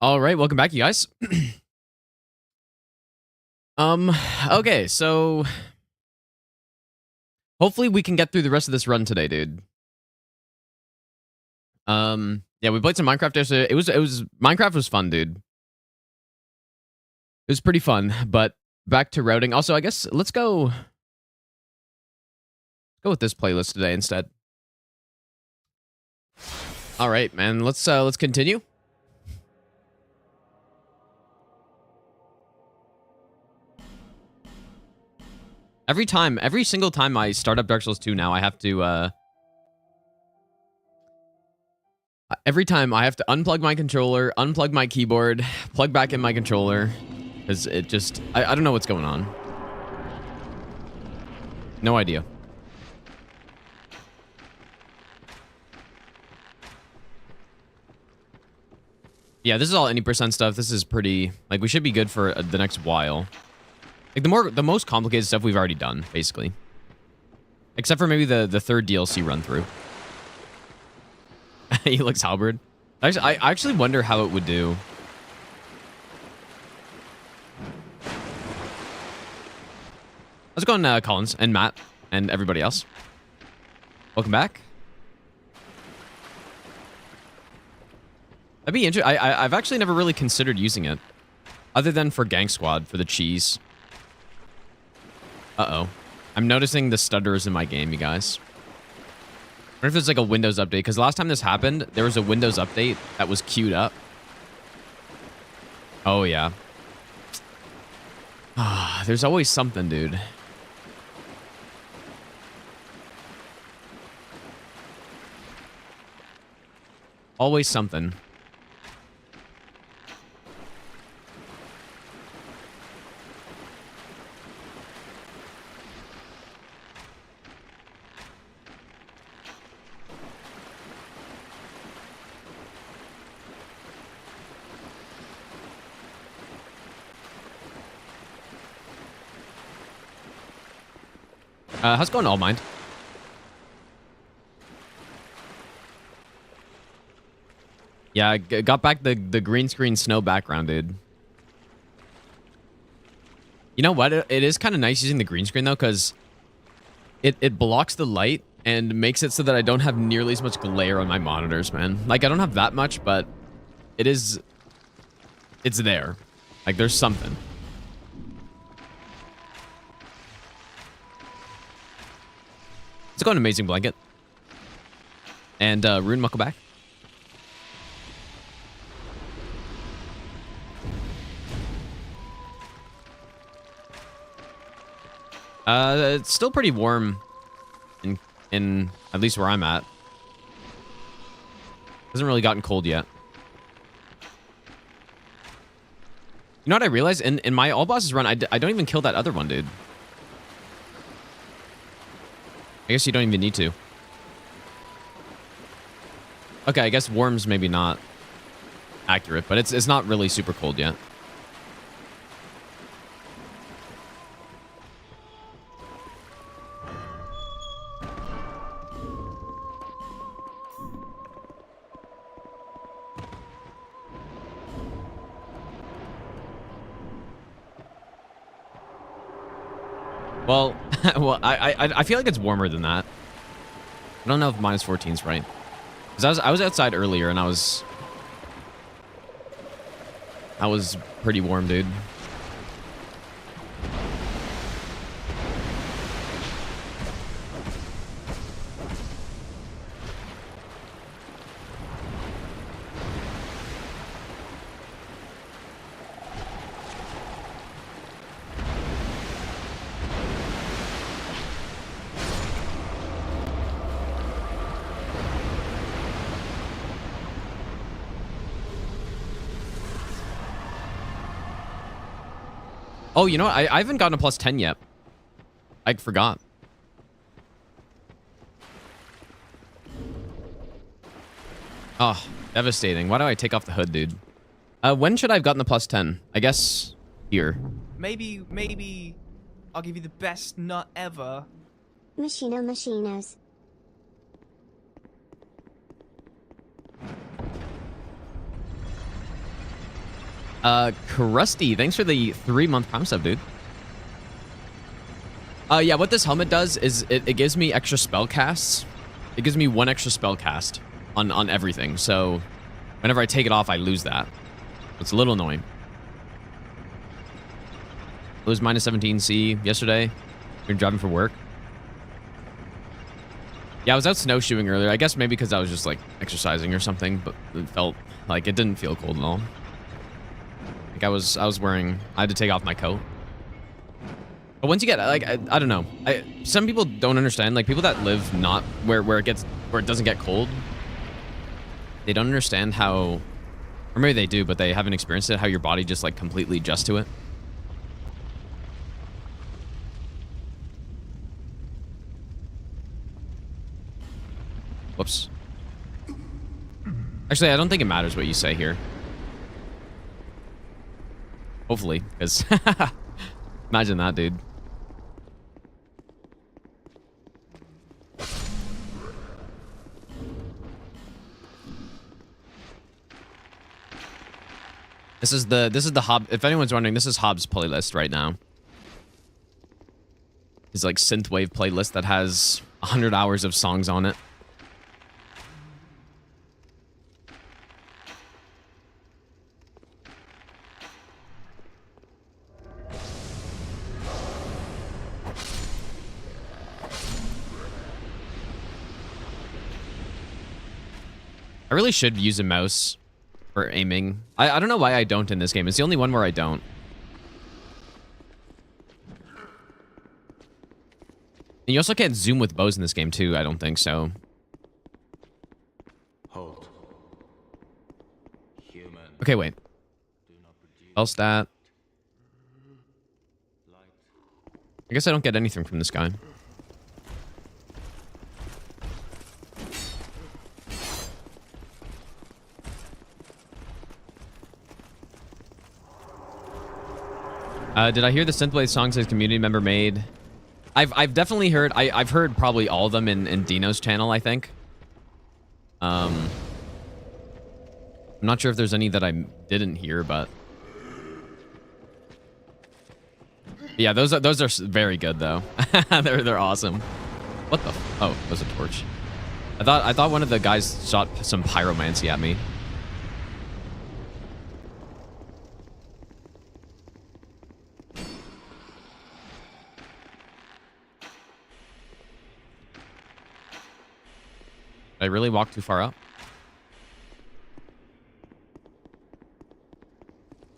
All right, welcome back, you guys. Okay, so hopefully we can get through the rest of this run today, dude. Yeah, we played some Minecraft yesterday. It was Minecraft was fun, dude. It was pretty fun, but back to routing. Also, I guess let's go with this playlist today instead. All right, man. Let's continue. Every single time I start up Dark Souls 2 now, I have to every time I have to unplug my controller, unplug my keyboard, plug back in my controller, because it just I don't know what's going on. No idea. Yeah, this is all any percent stuff. This is pretty, like, we should be good for the next while. Like, the most complicated stuff we've already done, basically. Except for maybe the third DLC run through. He looks halberd. I actually wonder how it would do. How's it going, Collins and Matt and everybody else? Welcome back. That'd be interesting. I've actually never really considered using it, other than for Gang Squad for the cheese. Uh-oh. I'm noticing the stutters in my game, you guys. I wonder if it's like a Windows update, because last time this happened, there was a Windows update that was queued up. Oh, yeah. Ah, there's always something, dude. Always something. How's it going, All Mind? Yeah, I got back the green screen snow background, dude. You know what? It is kind of nice using the green screen, though, because it blocks the light and makes it so that I don't have nearly as much glare on my monitors, man. Like, I don't have that much, but it's there. Like, there's something. Let's go an amazing blanket. And Rune, welcome back. It's still pretty warm in at least where I'm at. Hasn't really gotten cold yet. You know what I realized? In my all bosses run, I don't even kill that other one, dude. I guess you don't even need to. Okay, I guess warm's maybe not accurate, but it's not really super cold yet. Well, well, I feel like it's warmer than that. I don't know if minus 14 is right. Because I was outside earlier and I was pretty warm, dude. Oh, you know what? I haven't gotten a plus 10 yet. I forgot. Oh, devastating. Why do I take off the hood, dude? When should I have gotten the plus 10? I guess here. Maybe I'll give you the best nut ever. Machinos. Krusty, thanks for the 3-month Prime sub, dude. Yeah, what this helmet does is it gives me extra spell casts. It gives me 1 extra spell cast on everything. So whenever I take it off, I lose that. It's a little annoying. It was minus 17C yesterday. You're driving for work. Yeah, I was out snowshoeing earlier. I guess maybe because I was just like exercising or something, but it felt like it didn't feel cold at all. Like I was wearing, I had to take off my coat. But once you get, like, I don't know. Some people don't understand, like people that live not where it doesn't get cold. They don't understand how, or maybe they do, but they haven't experienced it, how your body just like completely adjusts to it. Whoops. Actually, I don't think it matters what you say here. Hopefully, because imagine that, dude. This is the Hob. If anyone's wondering, this is Hobbs' playlist right now. His like synthwave playlist that has 100 hours of songs on it. I really should use a mouse for aiming. I don't know why I don't in this game. It's the only one where I don't. And you also can't zoom with bows in this game too, I don't think so. Hold. Human. Okay, wait. Spell stat. I guess I don't get anything from this guy. Did I hear the synthwave songs his community member made? I've definitely heard. I've heard probably all of them in Dino's channel, I think. I'm not sure if there's any that I didn't hear, but yeah, those are very good though. they're awesome. What the? Oh, it was a torch. I thought one of the guys shot some pyromancy at me. Did I really walk too far up?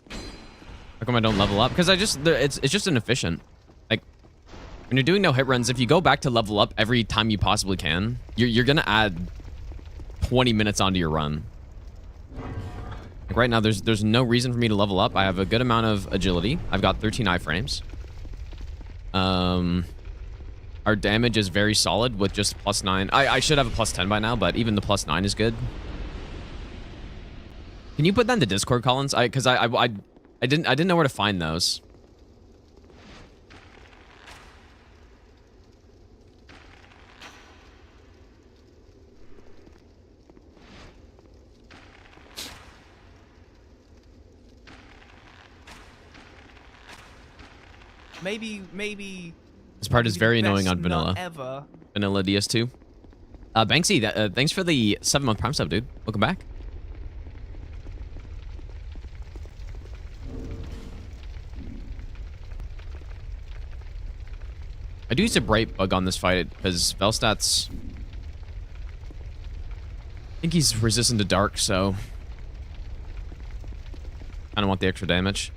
How come I don't level up? Because it's just inefficient. Like, when you're doing no hit runs, if you go back to level up every time you possibly can, you're gonna add 20 minutes onto your run. Like right now, there's no reason for me to level up. I have a good amount of agility. I've got 13 iframes. Our damage is very solid with just +9. I should have a +10 by now, but even the +9 is good. Can you put that in the Discord, Collins? Because I didn't know where to find those. Maybe. This part is very annoying on vanilla. Ever. Vanilla DS2. Banksy, thanks for the 7-month Prime sub, dude. Welcome back. I do use a bright bug on this fight because Velstat's... I think he's resistant to dark, so... I don't want the extra damage.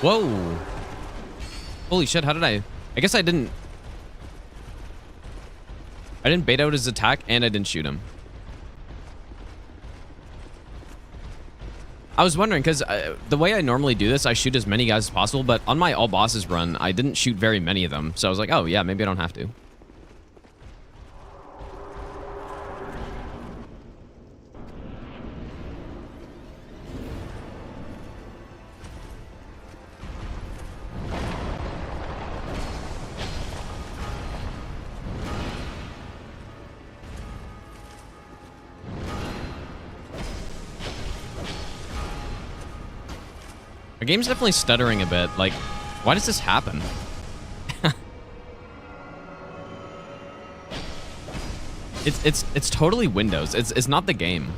Whoa. Holy shit, how did I I guess I didn't bait out his attack, and I didn't shoot him. I was wondering, because the way I normally do this, I shoot as many guys as possible, but on my all bosses run, I didn't shoot very many of them. So I was like, oh yeah, maybe I don't have to. My game's definitely stuttering a bit. Like, why does this happen? It's totally Windows. It's not the game.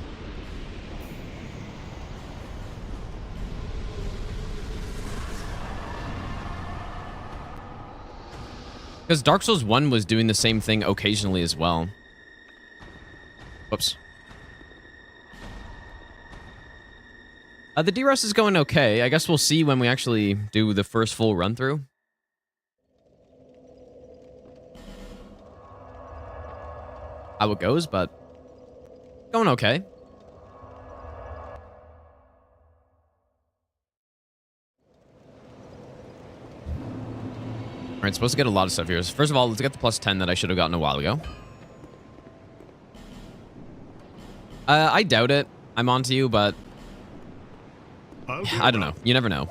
Because Dark Souls 1 was doing the same thing occasionally as well. Whoops. The DERUST is going okay. I guess we'll see when we actually do the first full run through. How it goes, but going okay. All right, supposed to get a lot of stuff here. First of all, let's get the plus 10 that I should have gotten a while ago. I doubt it. I'm on to you, but I don't know. You never know.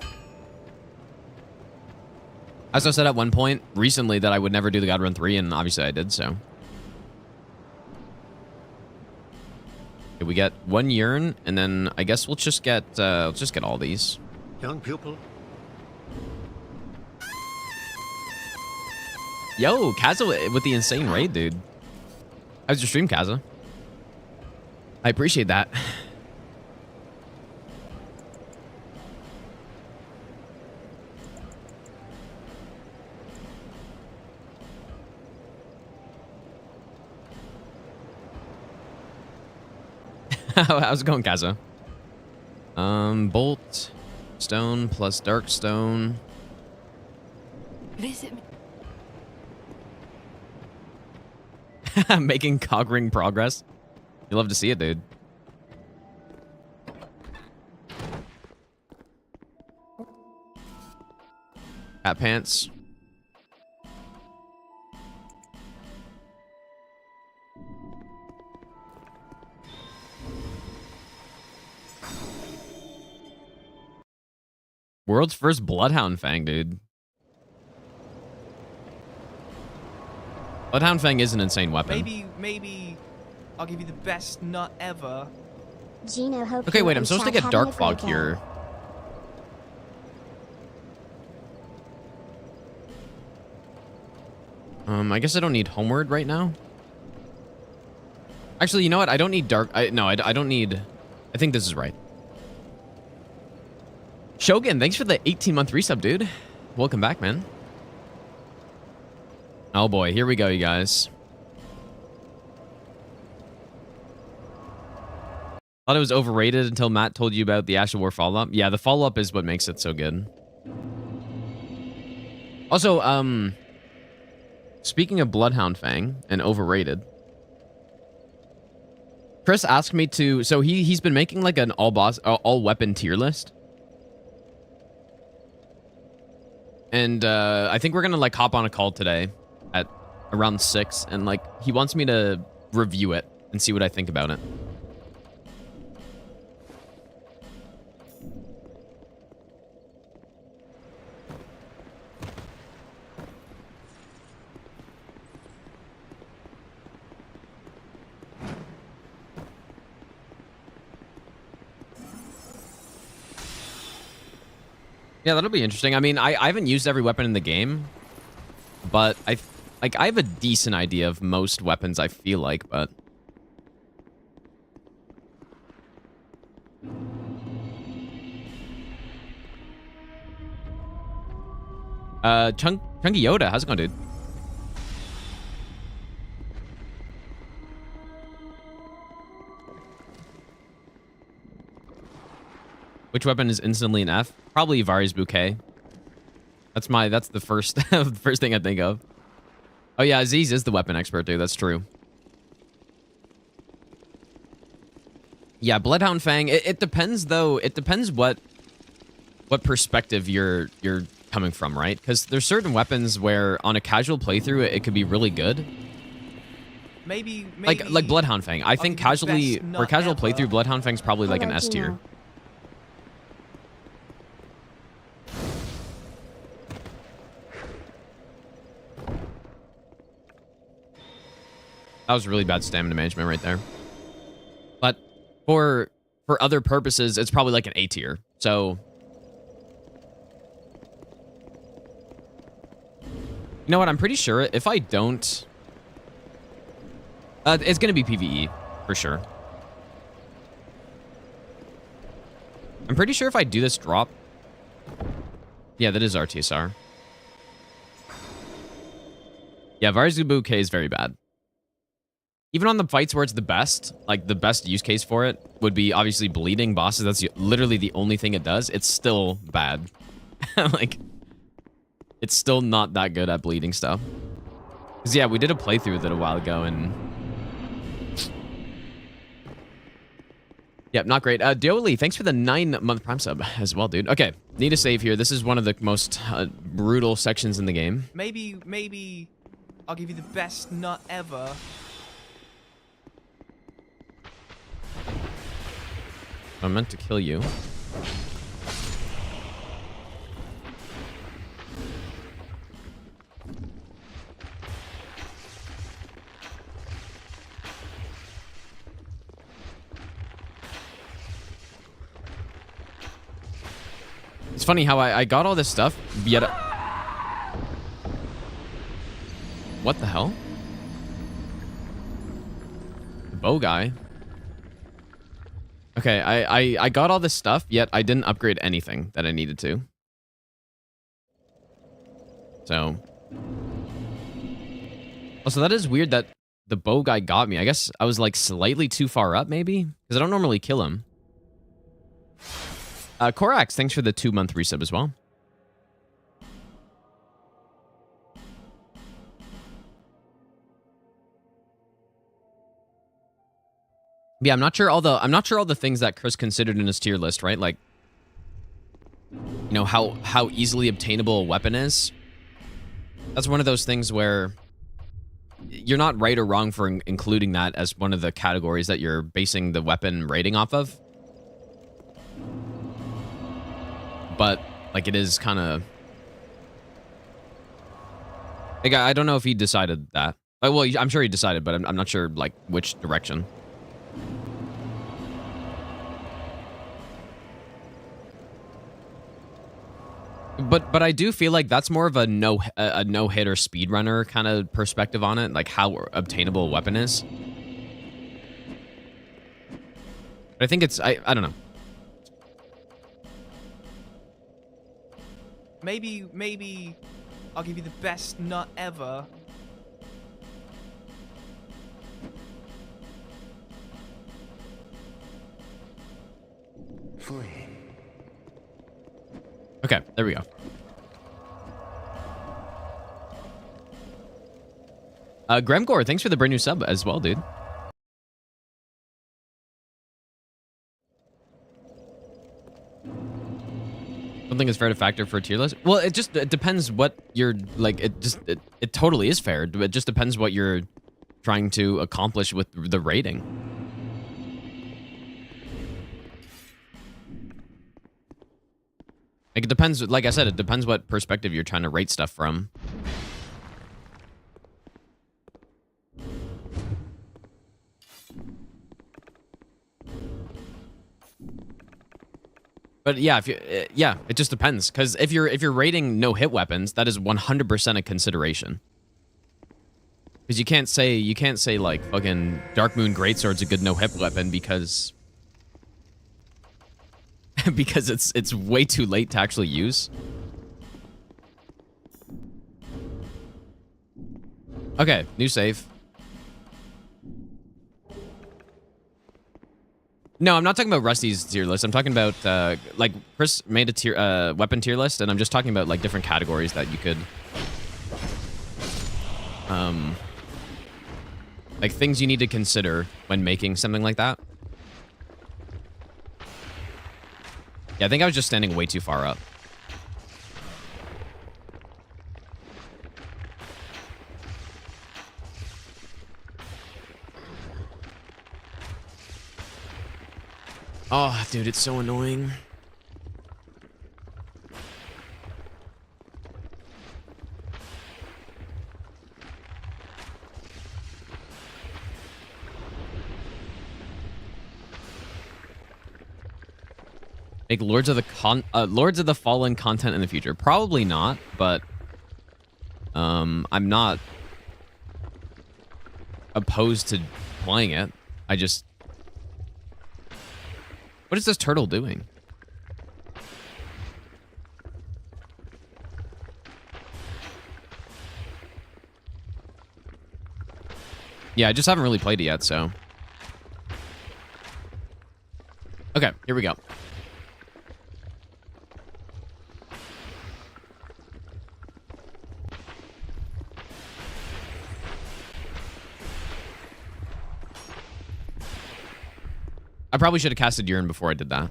As I said at one point recently that I would never do the God Run 3, and obviously I did, so. Okay, we get one urine, and then I guess we'll just get all these. Young pupil. Yo, Kaza with the insane raid, dude. How's your stream, Kaza? I appreciate that. How's it going, Kaza? Bolt, stone plus dark stone. Visit me. Making cog ring progress. You love to see it, dude. Hat pants. World's first Bloodhound Fang, dude. Bloodhound Fang is an insane weapon. Maybe I'll give you the best nut ever. Gino, hope Okay, you wait, I'm and supposed to Chad get having Dark a Fog great day. here. I guess I don't need Homeward right now. Actually, you know what? I don't need Dark... I don't need... I think this is right. Shogun, thanks for the 18-month resub, dude. Welcome back, man. Oh boy, here we go, you guys. Thought it was overrated until Matt told you about the Ashes War follow-up. Yeah, the follow-up is what makes it so good. Also, speaking of Bloodhound Fang and overrated, Chris asked me to... So he's been making like an all-weapon tier list. And I think we're gonna like hop on a call today at around 6, and like he wants me to review it and see what I think about it. Yeah, that'll be interesting. I mean, I haven't used every weapon in the game, but I have a decent idea of most weapons, I feel like, but... Chunky Yoda, how's it going, dude? Which weapon is instantly an F? Probably Vari's Bouquet. That's the first the first thing I think of. Oh yeah, Aziz is the weapon expert, dude. That's true. Yeah, Bloodhound Fang. It depends though. It depends what perspective you're coming from, right? Because there's certain weapons where on a casual playthrough it could be really good. Maybe like Bloodhound Fang. I think casually for casual playthrough, Bloodhound Fang's probably like an S tier. That was really bad stamina management right there. But for other purposes, it's probably like an A tier. So you know what? I'm pretty sure if I don't, it's gonna be PvE for sure. I'm pretty sure if I do this drop, yeah, that is RTSR. Yeah, Varzubu K is very bad. Even on the fights where it's the best, like the best use case for it would be obviously bleeding bosses. That's literally the only thing it does. It's still bad. Like, it's still not that good at bleeding stuff. Because yeah, we did a playthrough with it a while ago and... Yep, not great. Dioli, thanks for the 9-month Prime sub as well, dude. Okay, need a save here. This is one of the most brutal sections in the game. Maybe I'll give you the best nut ever. I meant to kill you. It's funny how I got all this stuff, yet... What the hell? The bow guy. Okay, I got all this stuff, yet I didn't upgrade anything that I needed to. So... Also, that is weird that the bow guy got me. I guess I was like slightly too far up, maybe? Because I don't normally kill him. Korax, thanks for the 2-month resub as well. Yeah, I'm not sure all the things that Chris considered in his tier list, right? Like, you know, how easily obtainable a weapon is. That's one of those things where you're not right or wrong for including that as one of the categories that you're basing the weapon rating off of. But like, it is kind of like, I don't know if he decided that. Well, I'm sure he decided, but I'm not sure like which direction. But I do feel like that's more of a no hit or speedrunner kind of perspective on it, like how obtainable a weapon is. But I think it's I don't know. Maybe I'll give you the best nut ever. Free. Okay, there we go. Gremgore, thanks for the brand new sub as well, dude. Something is fair to factor for a tier list. Well, it depends what you're like. It totally is fair. It just depends what you're trying to accomplish with the rating. Like, it depends. Like I said, it depends what perspective you're trying to rate stuff from. But yeah, yeah, it just depends. Because if you're rating no hit weapons, that is 100% a consideration. Because you can't say like fucking Dark Moon Greatsword's a good no hit weapon because because it's way too late to actually use. Okay, new save. No, I'm not talking about Rusty's tier list. I'm talking about like Chris made a tier weapon tier list, and I'm just talking about like different categories that you could like things you need to consider when making something like that. Yeah, I think I was just standing way too far up. Oh, dude, it's so annoying. Make Lords of the Fallen content in the future. Probably not, but I'm not opposed to playing it. I just... What is this turtle doing? Yeah, I just haven't really played it yet, so... Okay, here we go. I probably should have casted urine before I did that.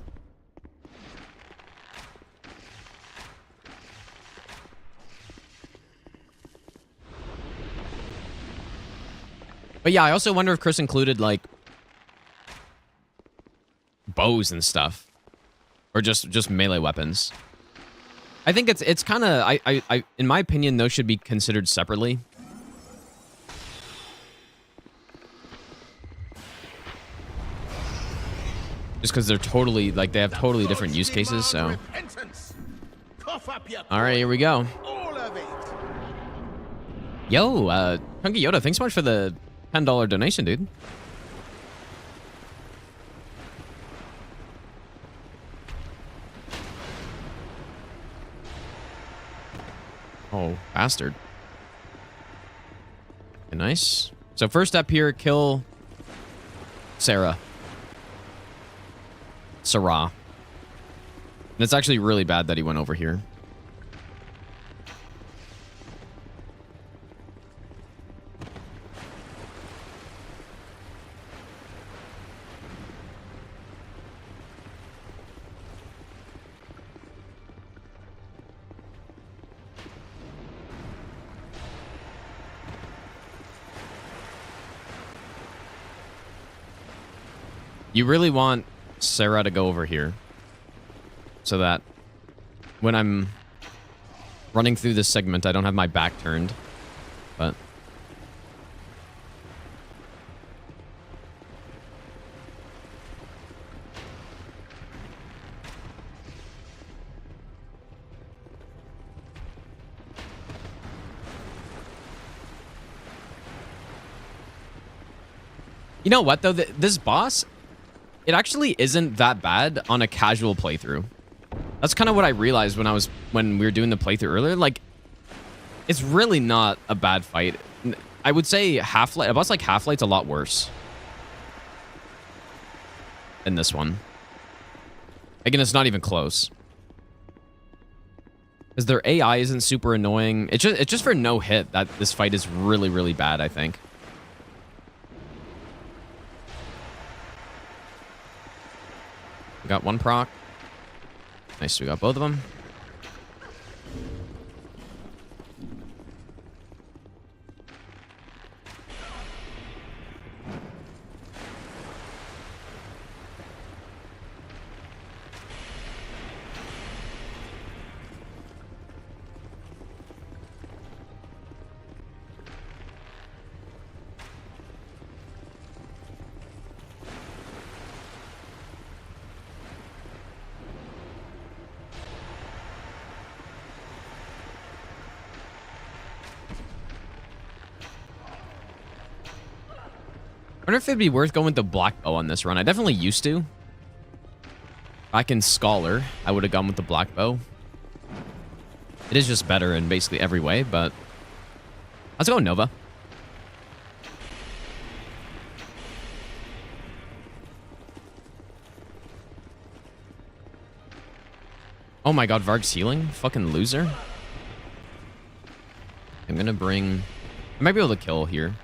But yeah, I also wonder if Chris included like bows and stuff, or just melee weapons. I think it's kind of I in my opinion those should be considered separately. Just because they're totally, like, they have totally different use cases, so. Alright, here we go. Yo, Chunky Yoda, thanks so much for the $10 donation, dude. Oh, bastard. Okay, nice. So first step here, kill Sarah. Sarah. And it's actually really bad that he went over here. You really want Sarah to go over here so that when I'm running through this segment, I don't have my back turned. But you know what though, this boss, it actually isn't that bad on a casual playthrough. That's kind of what I realized when we were doing the playthrough earlier. Like, it's really not a bad fight. I would say Half-Light, a boss like Half-Light's a lot worse than this one. Again, it's not even close. Because their AI isn't super annoying. It's just for no hit that this fight is really, really bad, I think. We got one proc. Nice, we got both of them. I wonder if it'd be worth going with the black bow on this run. I definitely used to. Back in Scholar, I would have gone with the black bow. It is just better in basically every way, but let's go Nova. Oh my god, Varg's healing? Fucking loser. I'm gonna bring... I might be able to kill here.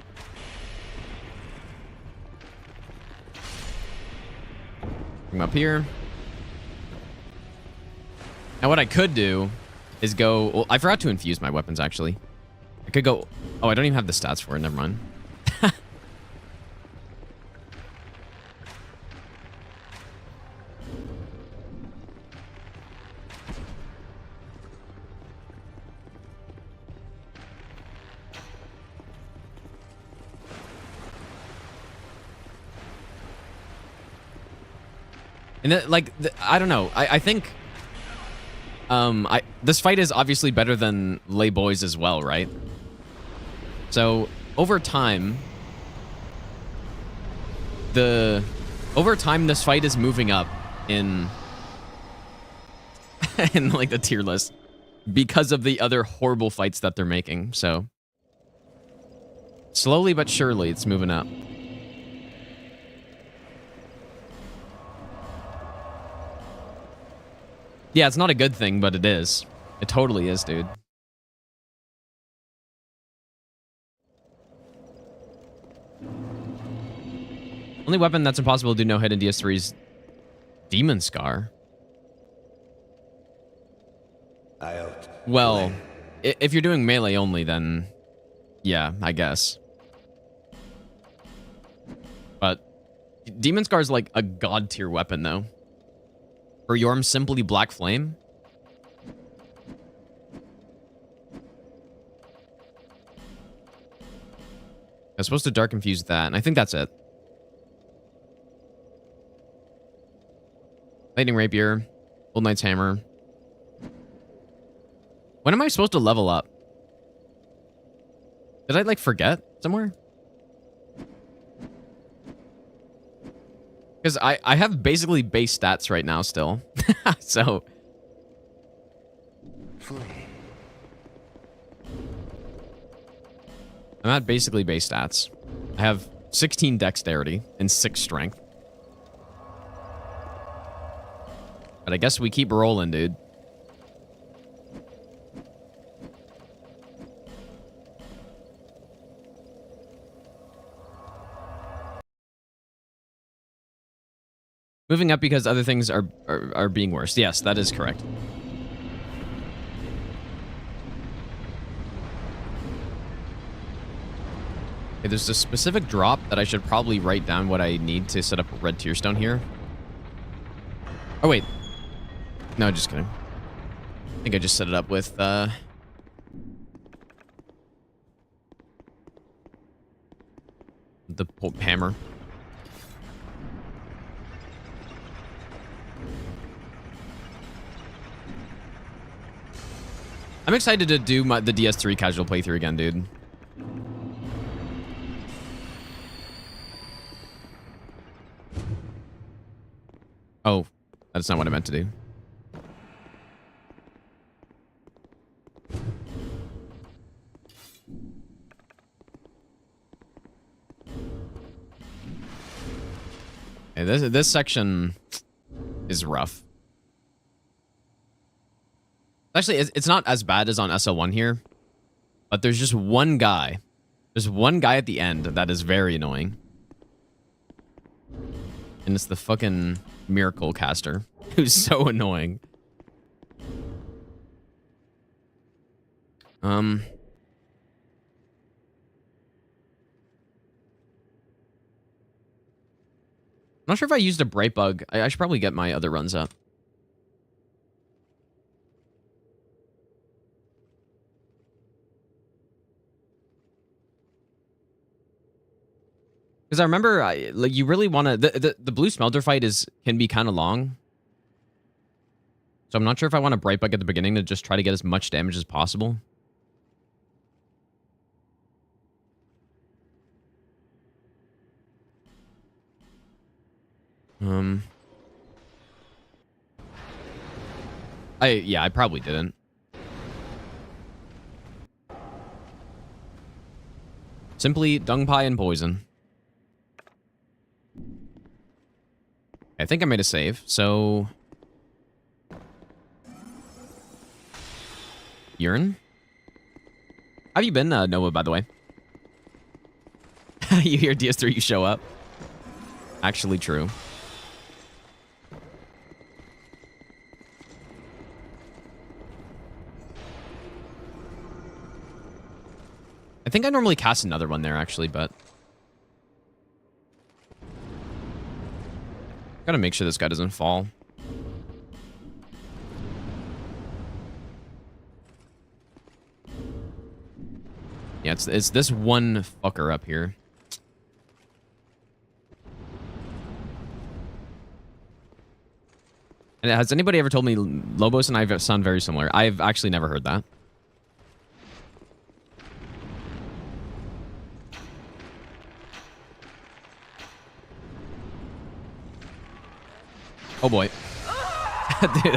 Bring him up here. Now what I could do is go... Well, I forgot to infuse my weapons, actually. I could go... Oh, I don't even have the stats for it. Never mind. And then, like, I don't know. I think this fight is obviously better than Les Boys as well, right? So over time, this fight is moving up in in like the tier list because of the other horrible fights that they're making. So slowly but surely, it's moving up. Yeah, it's not a good thing, but it is. It totally is, dude. Only weapon that's impossible to do no hit in DS3 is Demon Scar. Well, if you're doing melee only, then yeah, I guess. But Demon Scar is like a god tier weapon, though. For Yorm, simply Black Flame. I was supposed to Dark Infuse that, and I think that's it. Lightning Rapier, Old Knight's Hammer. When am I supposed to level up? Did I, like, forget somewhere? Because I have basically base stats right now still. So. I'm at basically base stats. I have 16 dexterity and 6 strength. But I guess we keep rolling, dude. Moving up because other things are being worse. Yes, that is correct. Okay, there's a specific drop that I should probably write down what I need to set up a red tier stone here. Oh, wait. No, just kidding. I think I just set it up with, the hammer. I'm excited to do the DS3 casual playthrough again, dude. Oh, that's not what I meant to do. Hey, this section is rough. Actually, it's not as bad as on SL1 here, but there's just one guy. There's one guy at the end that is very annoying. And it's the fucking Miracle Caster, who's so annoying. I'm not sure if I used a Bright Bug. I should probably get my other runs up. Because I remember, like, you really want to... The blue smelter fight can be kind of long. So I'm not sure if I want to Bright Bug at the beginning to just try to get as much damage as possible. Yeah, I probably didn't. Simply Dung Pie and Poison. I think I made a save, so... Urine? How have you been, Noah, by the way? You hear DS3, you show up. Actually true. I think I normally cast another one there, actually, but... Gotta make sure this guy doesn't fall. Yeah, it's this one fucker up here. And has anybody ever told me Lobos and I sound very similar? I've actually never heard that. Oh boy. Dude,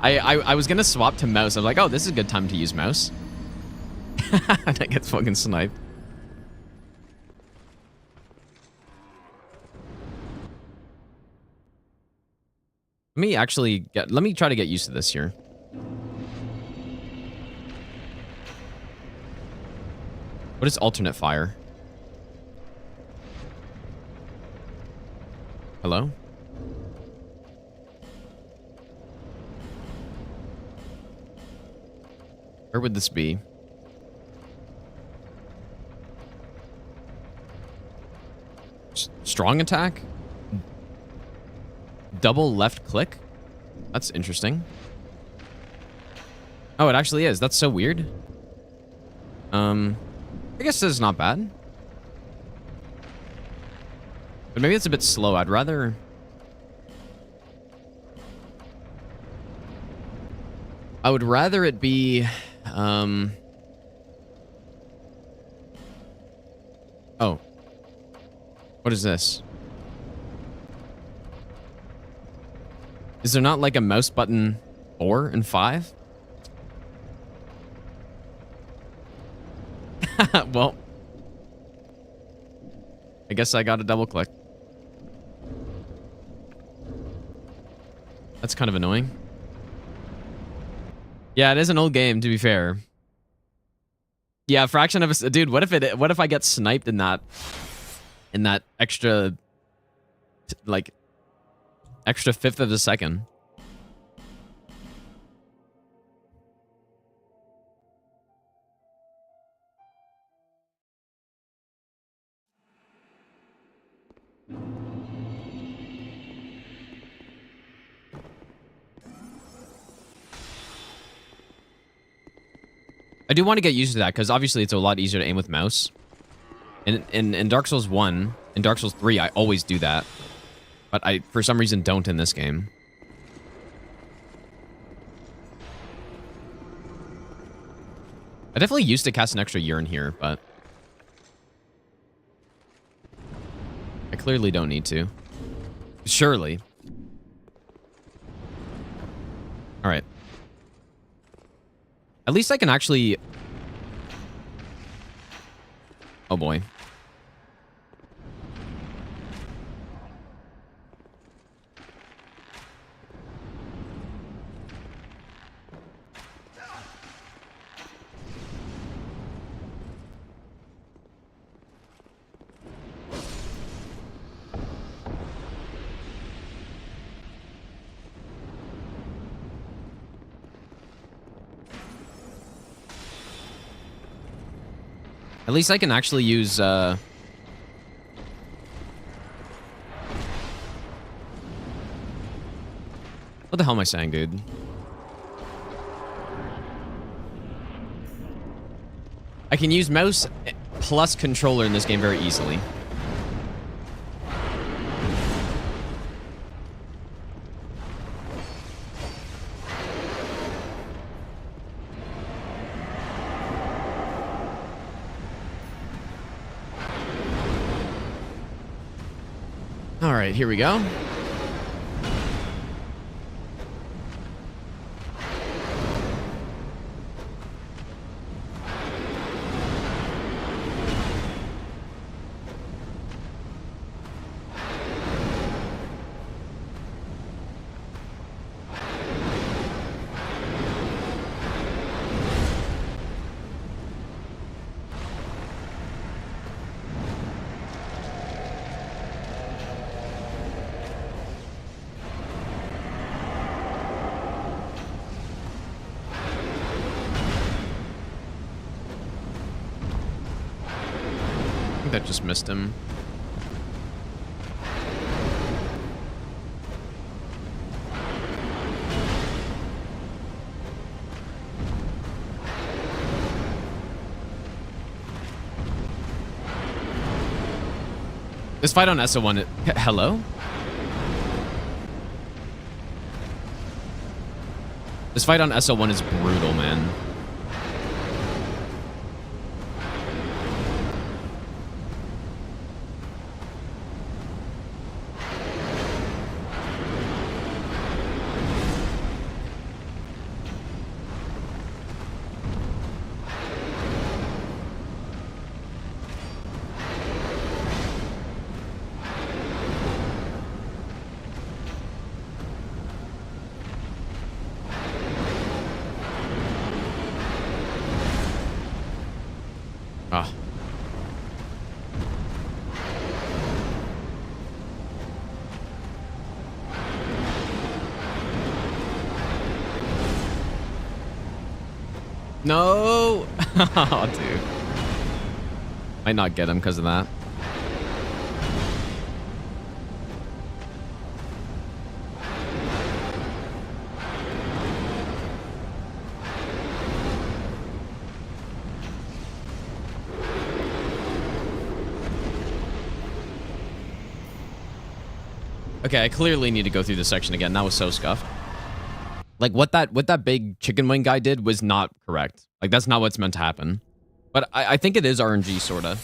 I was gonna swap to mouse. I was like, oh, this is a good time to use mouse. And I get fucking sniped. Let me try to get used to this here. What is alternate fire? Hello? Where would this be? Strong attack? Double left click? That's interesting. Oh, it actually is. That's so weird. I guess this is not bad. But maybe it's a bit slow. I'd rather... I would rather it be... Oh. What is this? Is there not like a mouse button 4 and 5? Well, I guess I got a double click. That's kind of annoying. Yeah, it is an old game, to be fair. Yeah, fraction of a... Dude, what if I get sniped in that extra... like... extra fifth of a second? I do want to get used to that, because obviously it's a lot easier to aim with mouse. In Dark Souls 1, in Dark Souls 3, I always do that. But I, for some reason, don't in this game. I definitely used to cast an extra urine here, but... I clearly don't need to. Surely. Alright. At least I can actually... Oh boy. At least I can actually use, What the hell am I saying, dude? I can use mouse plus controller in this game very easily. All right, here we go. think that just missed him. This fight on SO1, hello? This fight on SO1 is brutal, man. Ah. No! Oh, dude. Might not get him because of that. Okay, I clearly need to go through this section again. That was so scuffed. Like, what that big chicken wing guy did was not correct. Like, that's not what's meant to happen. But I think it is RNG, sorta.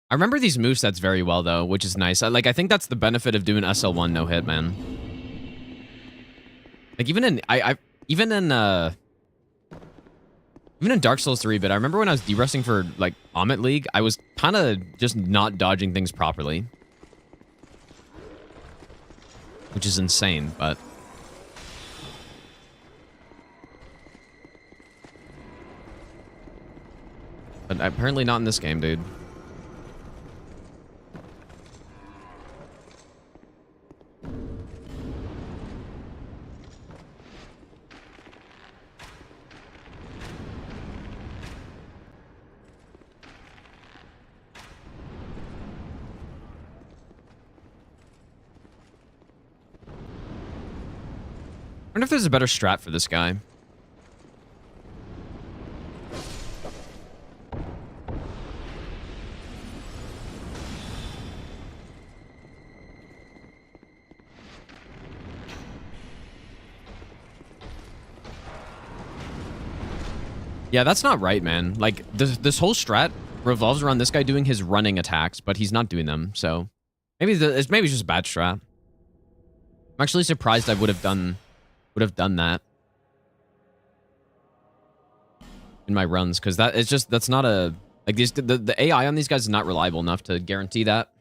I remember these movesets very well, though, which is nice. I think that's the benefit of doing SL1 no hit, man. Like, even in Dark Souls 3, but I remember when I was DERUSTing for, like, Omit League, I was kind of just not dodging things properly. Which is insane, but... But apparently not in this game, dude. I wonder if there's a better strat for this guy. Yeah, that's not right, man. Like, this whole strat revolves around this guy doing his running attacks, but he's not doing them, so... Maybe it's just a bad strat. I'm actually surprised I would have done that in my runs, because that's not a... Like, the AI on these guys is not reliable enough to guarantee that.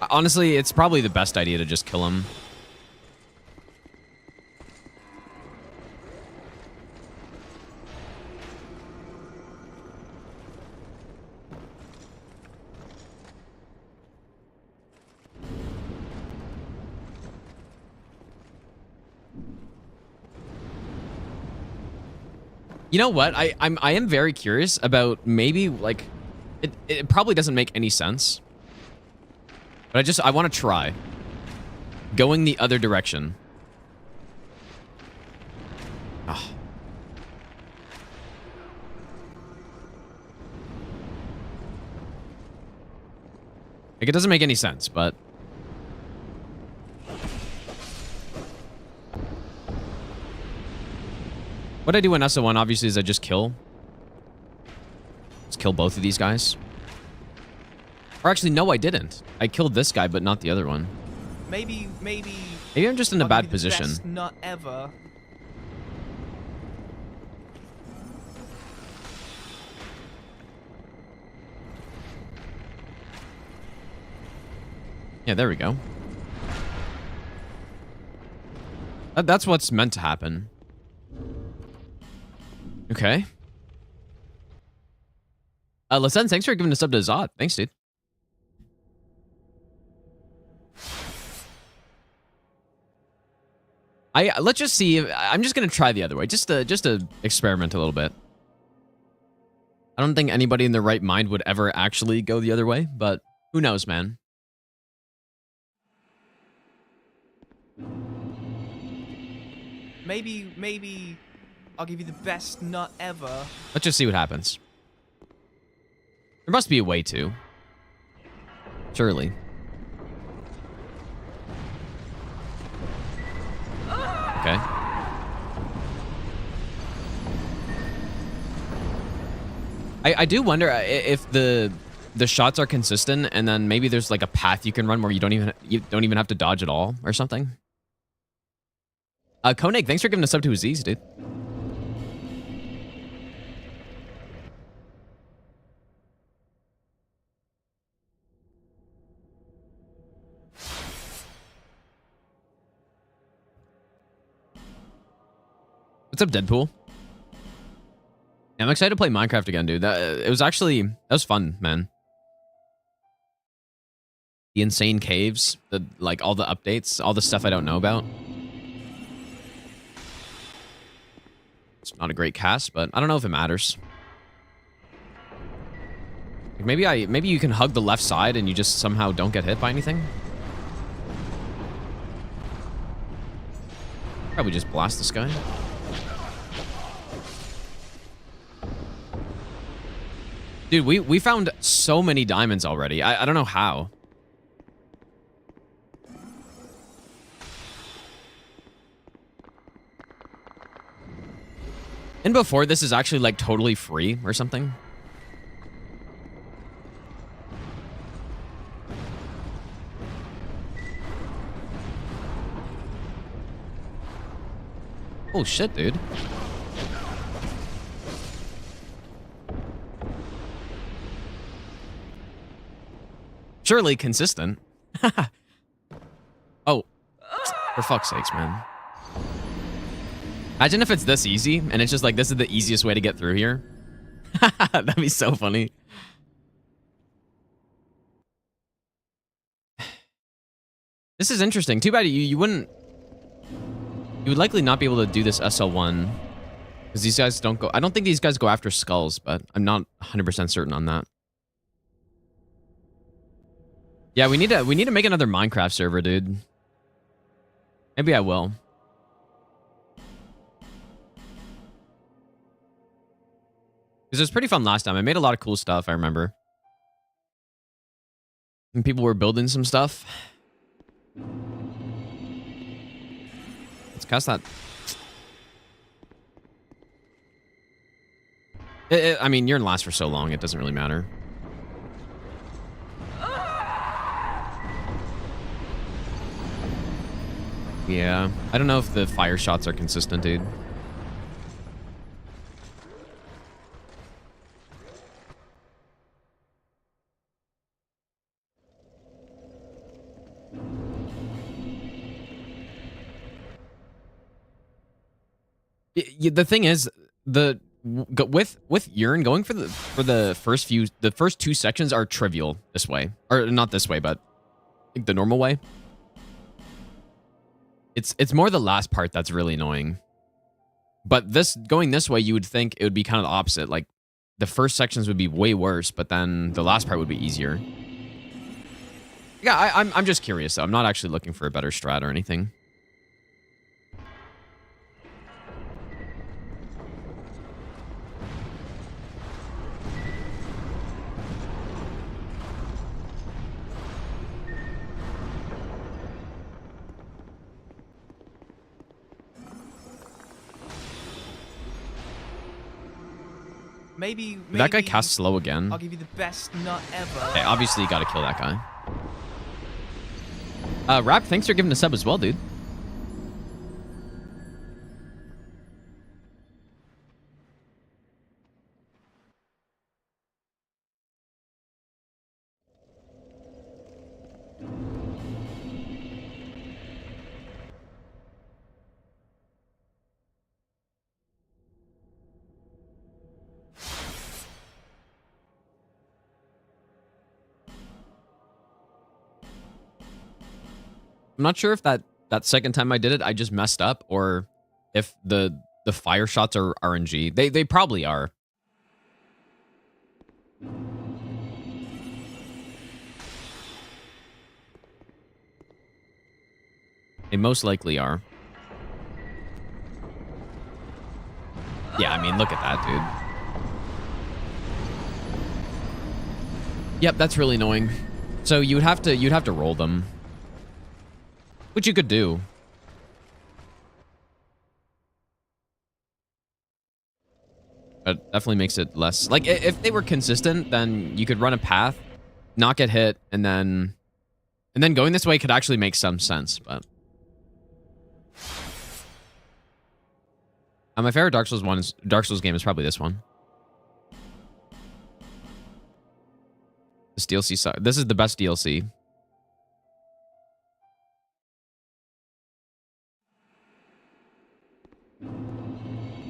Honestly, it's probably the best idea to just kill him. You know what? I am very curious about maybe, like, it probably doesn't make any sense. But I want to try going the other direction. Ah. Like, it doesn't make any sense, but... What I do in SO1, obviously, is I just kill. Just kill both of these guys. Or actually, no, I didn't. I killed this guy, but not the other one. Maybe I'm just in a bad position. Best nut ever. Yeah, there we go. That's what's meant to happen. Okay. Lassen, thanks for giving us up to Zod. Thanks, dude. Let's just see. I'm just gonna try the other way, just to experiment a little bit. I don't think anybody in their right mind would ever actually go the other way, but who knows, man. Maybe I'll give you the best nut ever. Let's just see what happens. There must be a way to. Surely. Okay. I do wonder if the shots are consistent, and then maybe there's like a path you can run where you don't even have to dodge at all or something. Koenig, thanks for giving us up to Aziz, dude. What's up, Deadpool? I'm excited to play Minecraft again, dude. That was fun, man. The insane caves, all the updates, all the stuff I don't know about. It's not a great cast, but I don't know if it matters. Like maybe you can hug the left side and you just somehow don't get hit by anything. Probably just blast this guy. Dude, we found so many diamonds already. I don't know how. And before, this is actually like totally free or something. Oh shit, dude. Surely consistent. Oh, for fuck's sakes, man. Imagine if it's this easy and it's just like, this is the easiest way to get through here. That'd be so funny. This is interesting. Too bad you would likely not be able to do this SL1 because these guys don't go. I don't think these guys go after skulls, but I'm not 100% certain on that. Yeah, we need to make another Minecraft server, dude. Maybe I will. Because it was pretty fun last time. I made a lot of cool stuff, I remember. And people were building some stuff. Let's cast that. I mean, you're in last for so long, it doesn't really matter. Yeah, I don't know if the fire shots are consistent, dude. The thing is, with urine going for the first two sections are trivial this way, or not this way, but like the normal way. It's more the last part that's really annoying. But going this way, you would think it would be kind of the opposite. Like the first sections would be way worse, but then the last part would be easier. Yeah, I'm just curious though. I'm not actually looking for a better strat or anything. Maybe That guy cast slow again. I'll give you the best nut ever. Okay, obviously you gotta kill that guy. Rap, thanks for giving a sub as well, dude. I'm not sure if that second time I did it, I just messed up, or if the fire shots are RNG. They probably are. They most likely are. Yeah, I mean, look at that, dude. Yep, that's really annoying. So you'd have to roll them, which you could do. But definitely makes it less, like, if they were consistent, then you could run a path, not get hit, and then going this way could actually make some sense. But my favorite Dark Souls game is probably this one. This DLC this is the best DLC.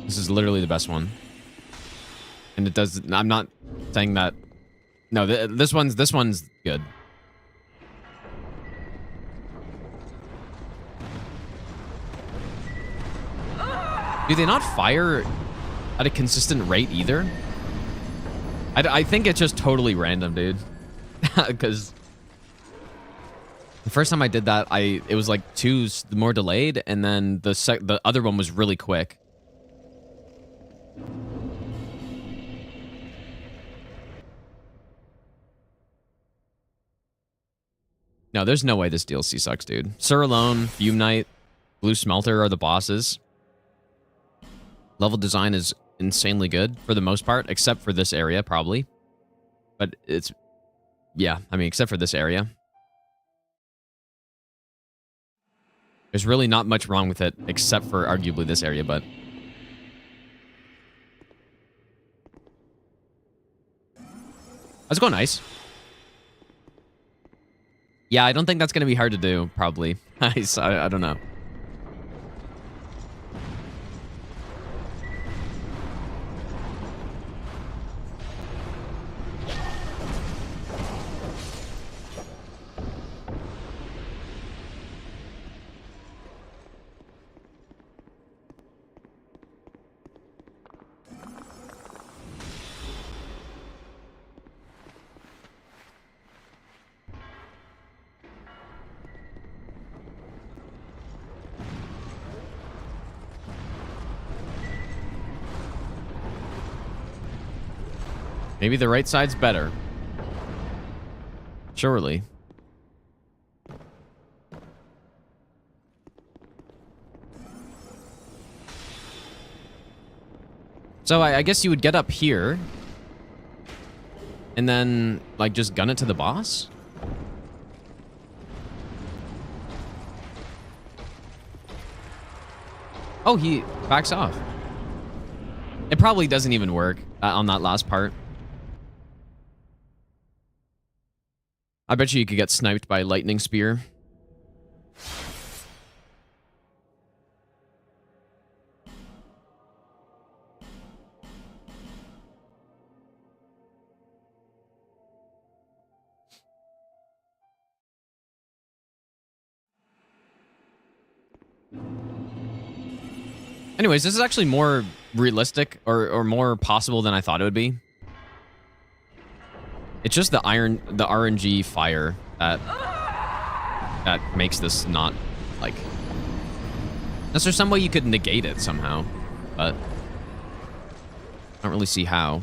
This is literally the best one. And it does, I'm not saying that. No, this one's good. Do they not fire at a consistent rate either? I think it's just totally random, dude. Because the first time I did that, it was like 2 more delayed, and then the other one was really quick. No, there's no way this DLC sucks, dude. Sur Alone, Fume Knight, Blue Smelter are the bosses. Level design is insanely good for the most part, except for this area, probably. But it's... yeah, I mean, except for this area. There's really not much wrong with it, except for arguably this area, but... let's go nice. Yeah, I don't think that's going to be hard to do, probably. I don't know. Maybe the right side's better. Surely. So I guess you would get up here. And then, like, just gun it to the boss? Oh, he backs off. It probably doesn't even work on that last part. I bet you could get sniped by a lightning spear. Anyways, this is actually more realistic or more possible than I thought it would be. It's just the RNG fire that makes this not, like... unless there's some way you could negate it somehow, but I don't really see how.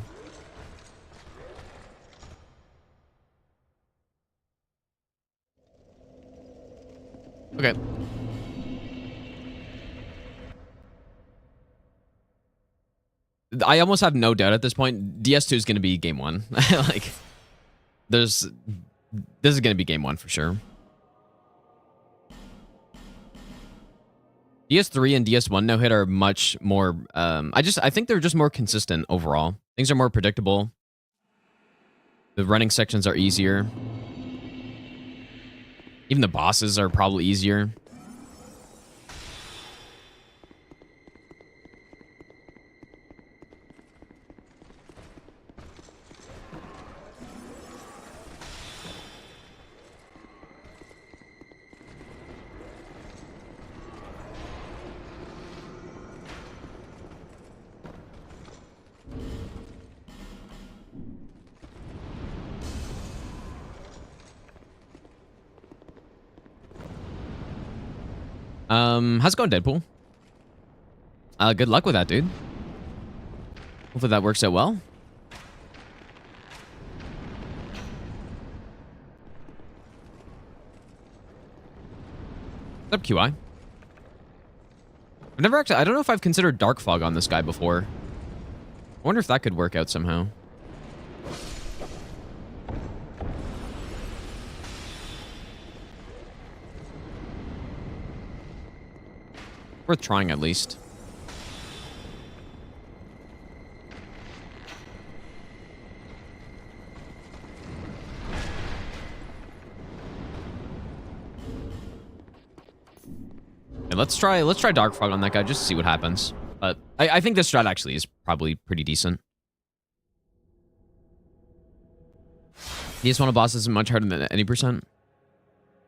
Okay. I almost have no doubt at this point. DS2 is going to be game 1. Like, this is going to be game 1 for sure. DS3 and DS1 no hit are much more. I think they're just more consistent overall. Things are more predictable. The running sections are easier. Even the bosses are probably easier. How's it going, Deadpool? Good luck with that, dude. Hopefully that works out well. What's up, QI? I've never actually... I don't know if I've considered Dark Fog on this guy before. I wonder if that could work out somehow. Worth trying, at least. Okay, let's try Dark Fog on that guy just to see what happens. But I think this strat actually is probably pretty decent. DS1 boss isn't much harder than any percent.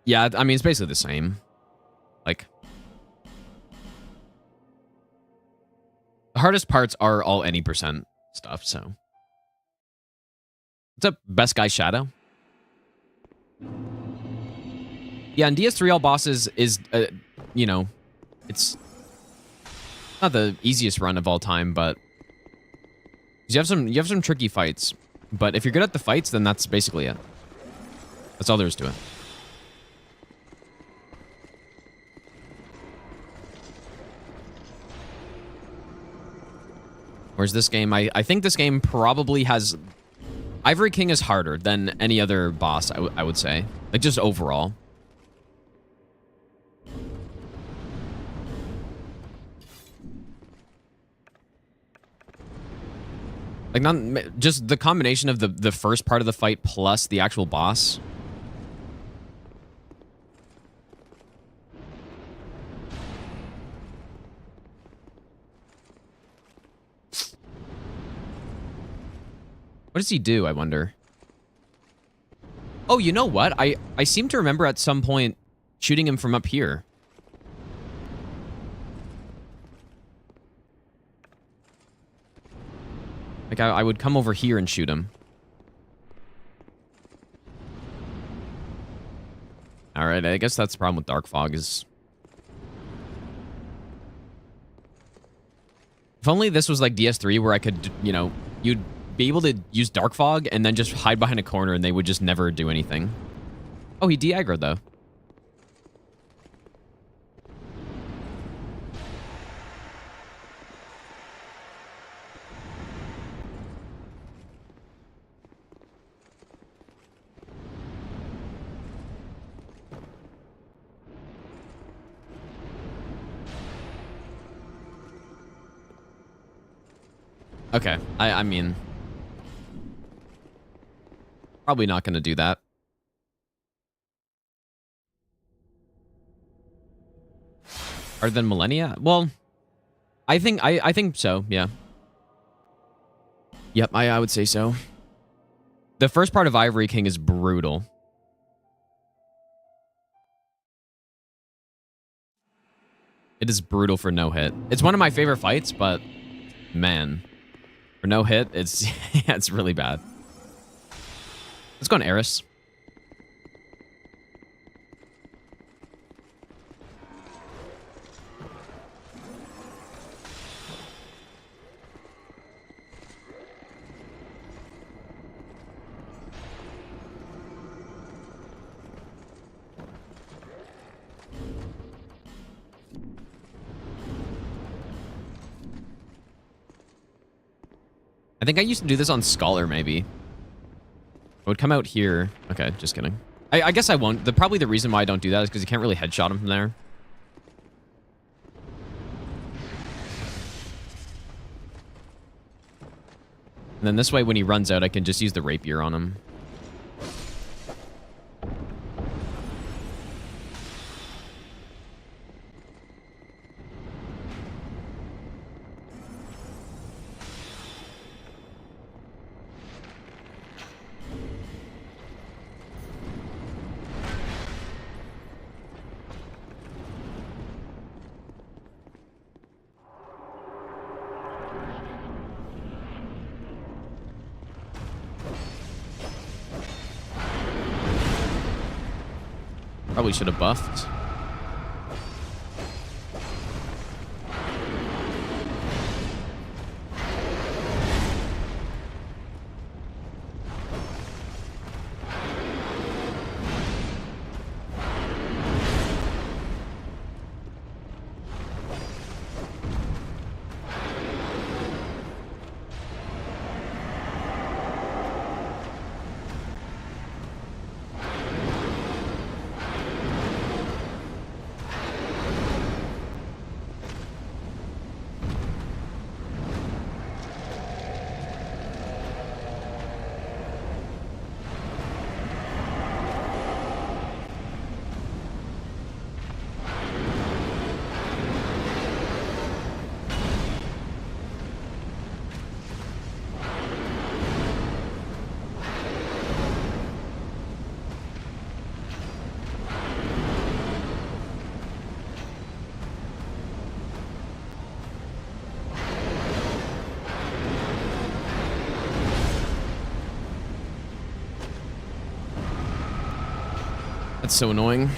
Yeah, I mean, it's basically the same. Like, the hardest parts are all any percent stuff, so. What's up, best guy Shadow? Yeah, and DS3 all bosses is, you know, it's not the easiest run of all time, but you have some tricky fights. But if you're good at the fights, then that's basically it. That's all there is to it. Whereas this game, I think this game probably has... Ivory King is harder than any other boss, I would say. Like, just overall. Like, not just the combination of the first part of the fight plus the actual boss. What does he do, I wonder? Oh, you know what? I seem to remember at some point shooting him from up here. Like, I would come over here and shoot him. Alright, I guess that's the problem with Dark Fog is... If only this was like DS3 where I could, you know, you'd be able to use Dark Fog and then just hide behind a corner and they would just never do anything. Oh, he de-aggroed though. Okay, I mean... Probably not going to do that. Harder than Millennia? Well, I think so, yeah. Yep, I would say so. The first part of Ivory King is brutal. It is brutal for no hit. It's one of my favorite fights, but man, for no hit, it's yeah, it's really bad. Let's go on Eris. I think I used to do this on Scholar, maybe. I would come out here. Okay, just kidding. I guess I won't. Probably the reason why I don't do that is because you can't really headshot him from there. And then this way, when he runs out, I can just use the rapier on him. Probably should have buffed. That's so annoying.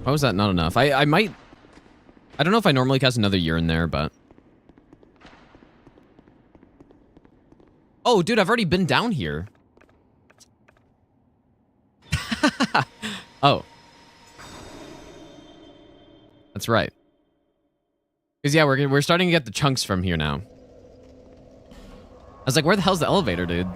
Why was that not enough? I might... I don't know if I normally cast another year in there, but... Oh, dude, I've already been down here. Oh. That's right. Because, yeah, we're starting to get the chunks from here now. I was like, where the hell's the elevator, dude?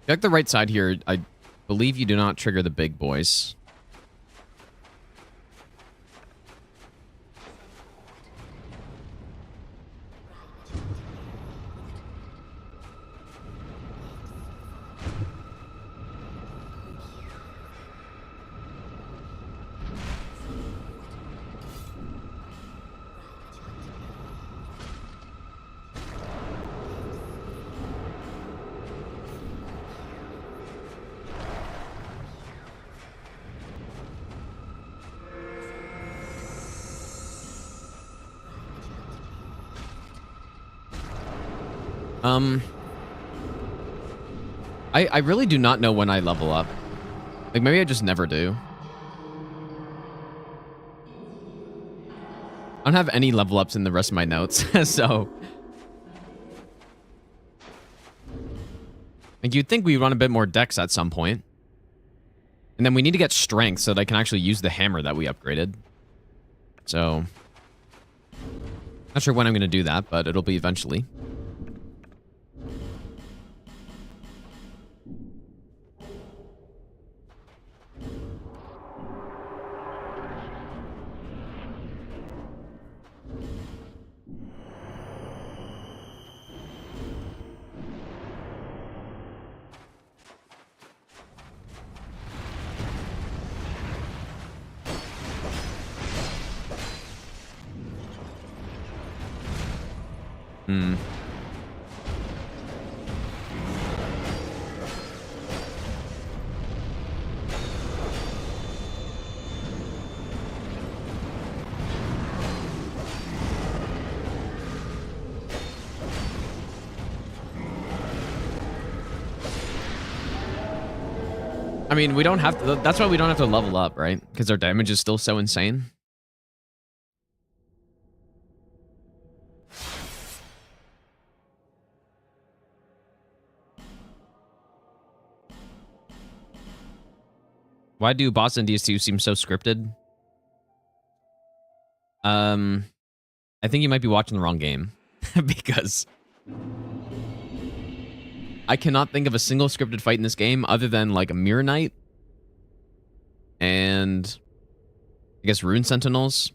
Check the right side here. I believe you do not trigger the big boys. I really do not know when I level up. Like, maybe I just never do. I don't have any level ups in the rest of my notes, so... Like, you'd think we run a bit more dex at some point. And then we need to get strength so that I can actually use the hammer that we upgraded. So... Not sure when I'm going to do that, but it'll be eventually. I mean, we don't have to... That's why we don't have to level up, right? Because our damage is still so insane. Why do boss and DS2 seem so scripted? I think you might be watching the wrong game. Because... I cannot think of a single scripted fight in this game other than, like, a Mirror Knight. And... I guess Rune Sentinels.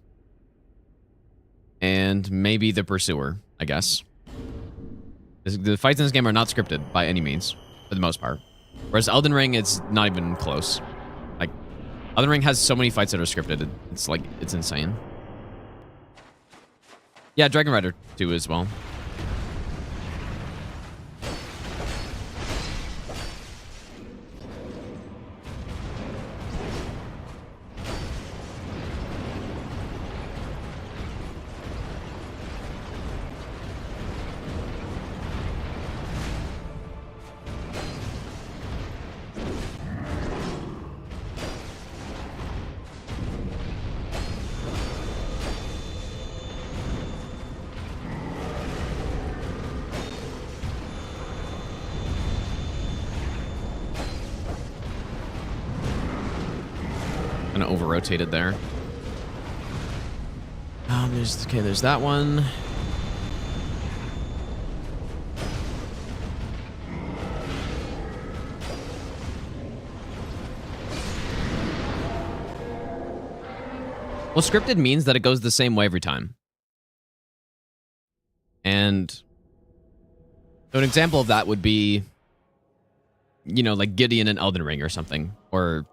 And maybe the Pursuer, I guess. The fights in this game are not scripted by any means, for the most part. Whereas Elden Ring, it's not even close. Like, Elden Ring has so many fights that are scripted. It's like, it's insane. Yeah, Dragon Rider 2 as well. Kind of over-rotated there. There's that one. Well, scripted means that it goes the same way every time. And so an example of that would be, you know, like Gideon in Elden Ring or something, or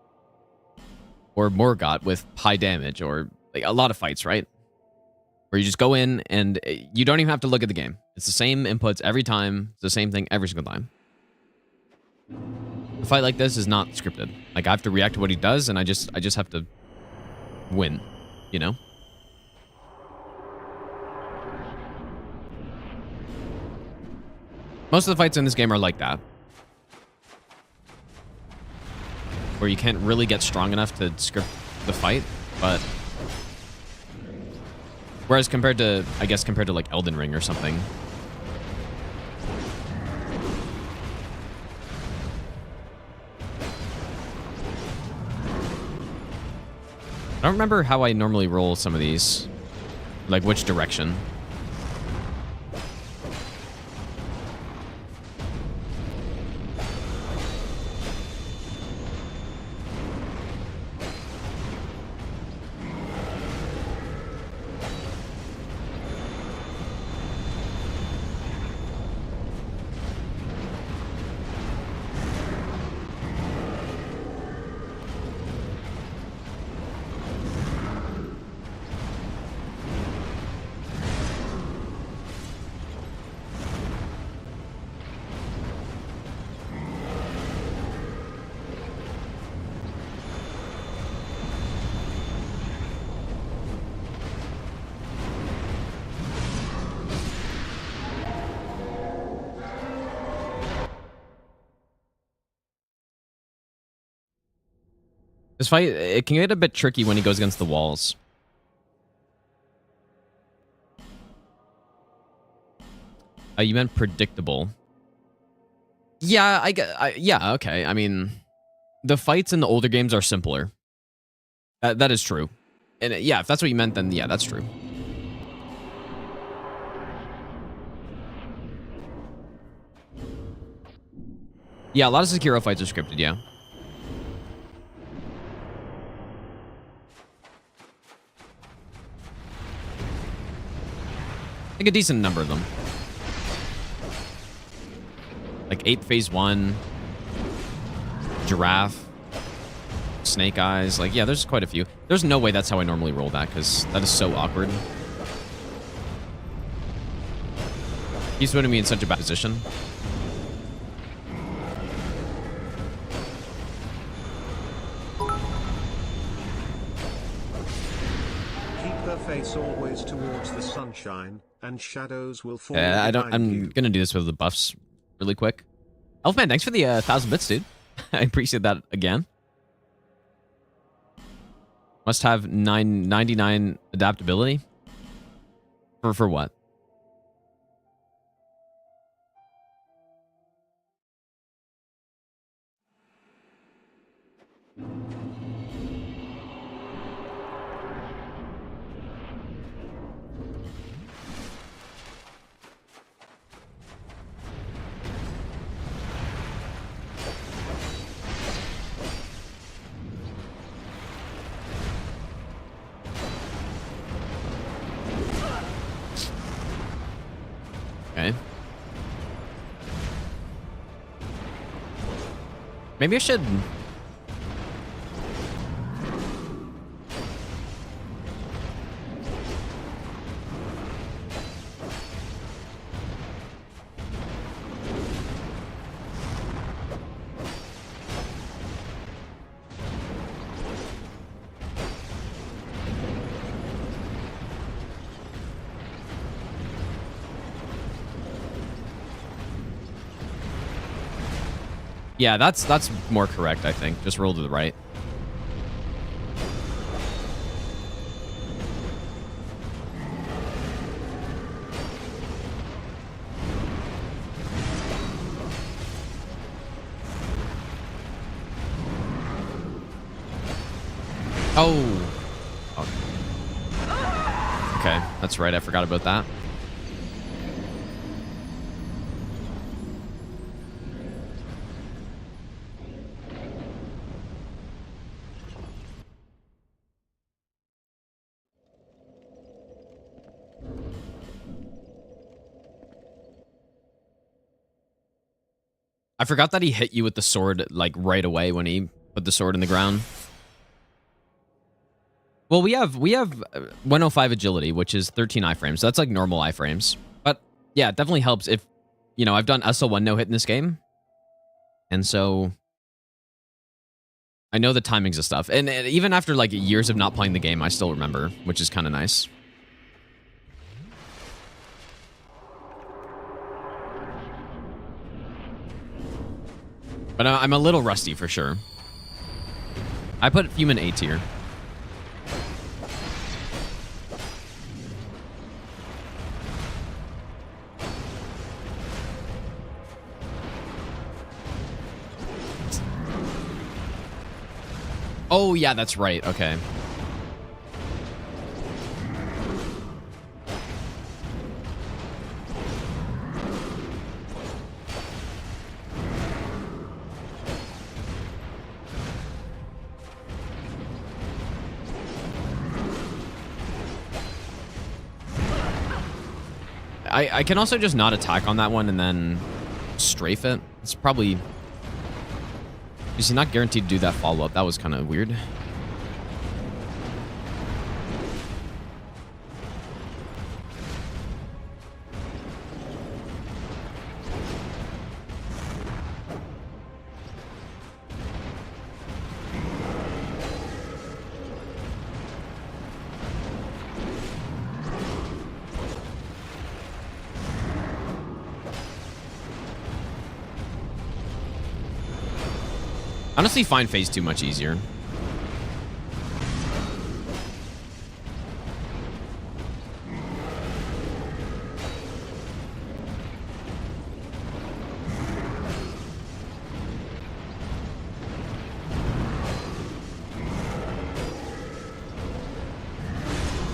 Morgott with high damage, or like a lot of fights, right? Where you just go in and you don't even have to look at the game. It's the same inputs every time. It's the same thing every single time. A fight like this is not scripted. Like, I have to react to what he does, and I just have to win, you know? Most of the fights in this game are like that. Where you can't really get strong enough to script the fight, but... Whereas compared to like Elden Ring or something. I don't remember how I normally roll some of these. Like, which direction. This fight, it can get a bit tricky when he goes against the walls. You meant predictable. Yeah, yeah, okay. I mean, the fights in the older games are simpler. That is true. And yeah, if that's what you meant, then yeah, that's true. Yeah, a lot of Sekiro fights are scripted, yeah. Like a decent number of them. Like 8 Phase 1, Giraffe, Snake Eyes. Like, yeah, there's quite a few. There's no way that's how I normally roll that, because that is so awkward. He's putting me in such a bad position. Keep the face always towards the sunshine, and shadows will fall. I'm gonna do this with the buffs really quick. Elfman, thanks for the 1,000 bits, dude. I appreciate that again. Must have 99 adaptability. For what? Maybe I should... Yeah, that's more correct, I think. Just roll to the right. Oh. Okay, that's right. I forgot about that. I forgot that he hit you with the sword, like, right away when he put the sword in the ground. Well, we have 105 agility, which is 13 iframes. So that's like normal iframes. But yeah, it definitely helps if, you know, I've done SL1 no hit in this game. And so I know the timings of stuff. And even after like years of not playing the game, I still remember, which is kind of nice. But I'm a little rusty for sure. I put human A tier. Oh, yeah, that's right. Okay. I can also just not attack on that one and then strafe it. It's probably... Is he not guaranteed to do that follow-up? That was kind of weird. Honestly, find phase 2 much easier.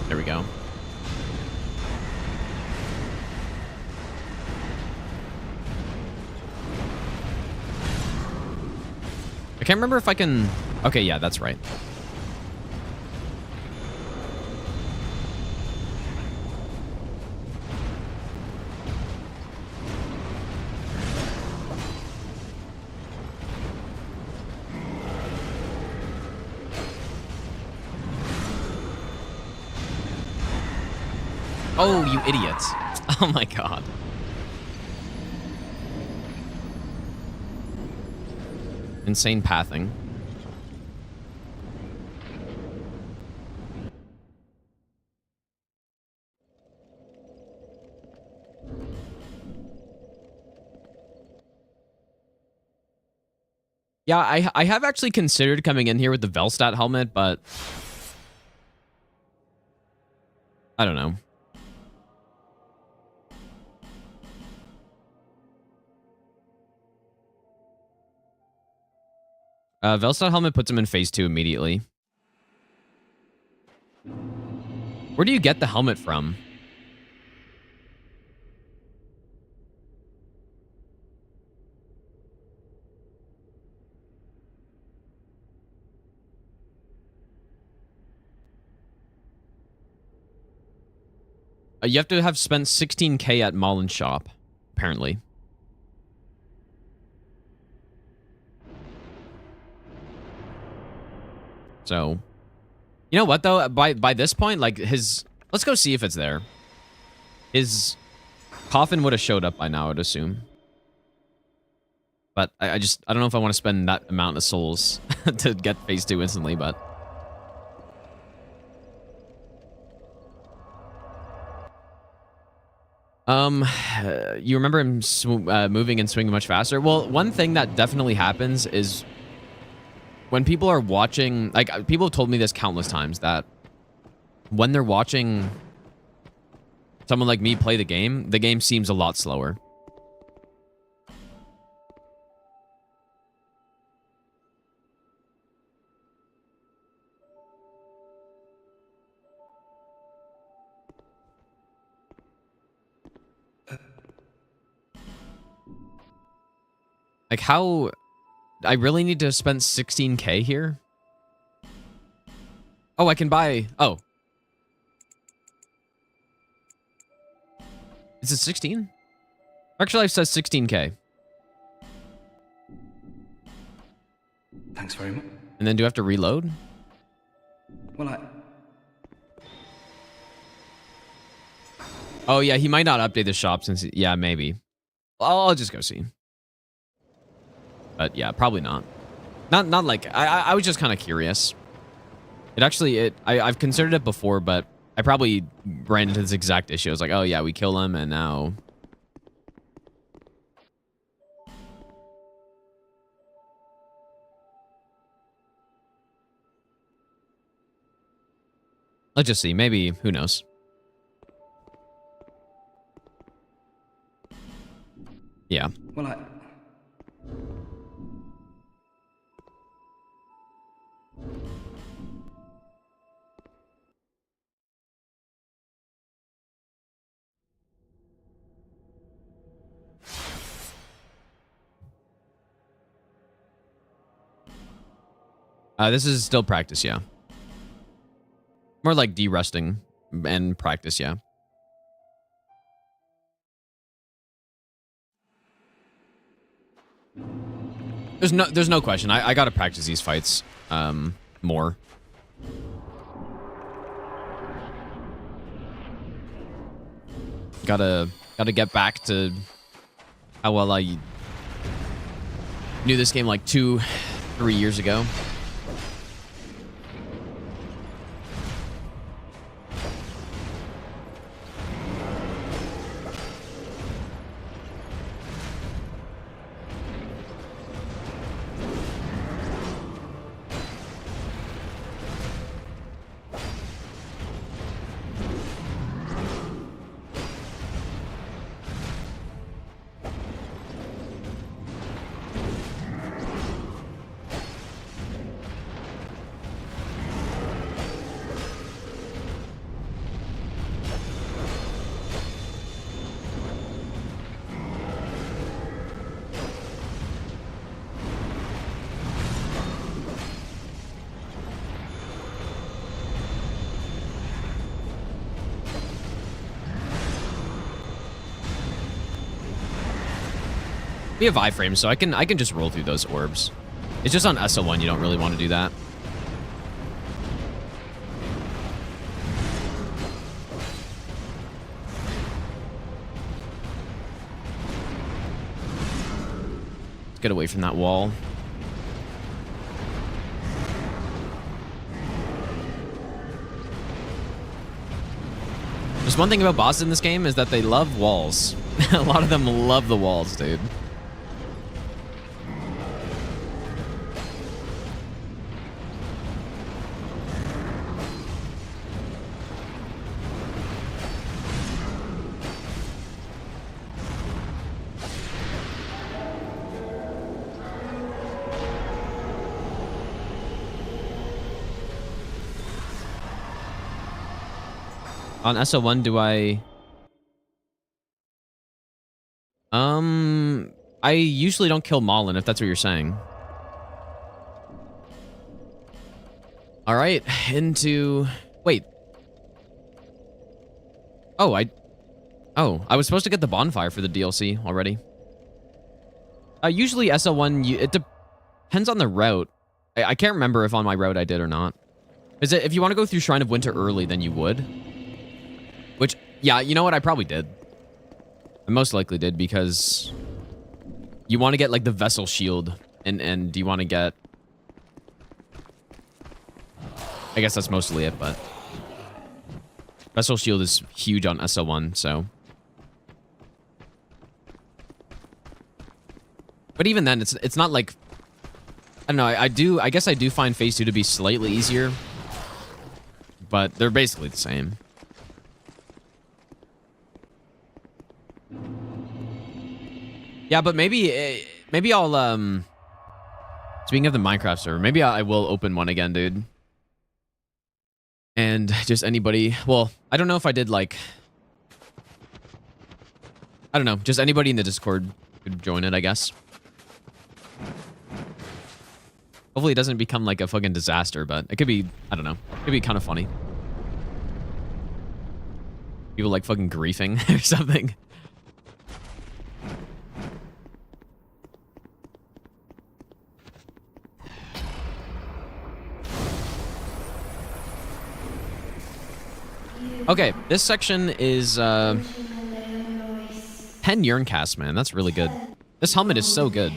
There we go. I can't remember if I can... Okay, yeah, that's right. Oh, you idiots. Oh my god. Insane pathing. Yeah, I have actually considered coming in here with the Velstadt helmet, but I don't know. Velstadt helmet puts him in phase 2 immediately. Where do you get the helmet from? You have to have spent 16k at Mullen's shop, apparently. So, you know what though? By this point, like let's go see if it's there. His coffin would have showed up by now, I'd assume. But I don't know if I want to spend that amount of souls to get phase 2 instantly, but. You remember him moving and swinging much faster? Well, one thing that definitely happens is when people are watching, like people have told me this countless times, that when they're watching someone like me play the game seems a lot slower. Like how I really need to spend 16K here? Oh, I can buy, oh. Is it 16? Actually, Life says 16K. Thanks very much. And then do I have to reload? Well, Oh yeah, he might not update the shop since, yeah, maybe. I'll just go see. But yeah, probably not. Not like, I was just kind of curious. It actually, I've considered it before, but I probably ran into this exact issue. I was like, oh yeah, we kill him and now. Let's just see, maybe, who knows. Yeah. well, This is still practice, yeah. More like derusting and practice, yeah. There's no question. I gotta practice these fights more. Gotta get back to how well I knew this game like 2-3 years ago. We have iframes, so I can just roll through those orbs. It's just on SO1 you don't really want to do that. Let's get away from that wall. Just one thing about bosses in this game is that they love walls. A lot of them love the walls, dude. On SO1, do I usually don't kill Malin, if that's what you're saying. All right, into... Wait. Oh, I was supposed to get the bonfire for the DLC already. Usually SO1, it depends on the route. I can't remember if on my route I did or not. Is it if you want to go through Shrine of Winter early, then you would? Which, yeah, you know what? I probably did. I most likely did because you want to get like the Vessel Shield and you want to get... I guess that's mostly it, but... Vessel Shield is huge on SO1, so... But even then, it's not like... I don't know, I guess I do find Phase 2 to be slightly easier. But they're basically the same. Yeah, but maybe I'll, speaking of the Minecraft server, maybe I will open one again, dude. And just anybody, well, I don't know if I did, like... I don't know, just anybody in the Discord could join it, I guess. Hopefully it doesn't become like a fucking disaster, but it could be, I don't know, it could be kind of funny. People like fucking griefing or something. Okay, this section is 10 urine cast, man. That's really good. This helmet is so good.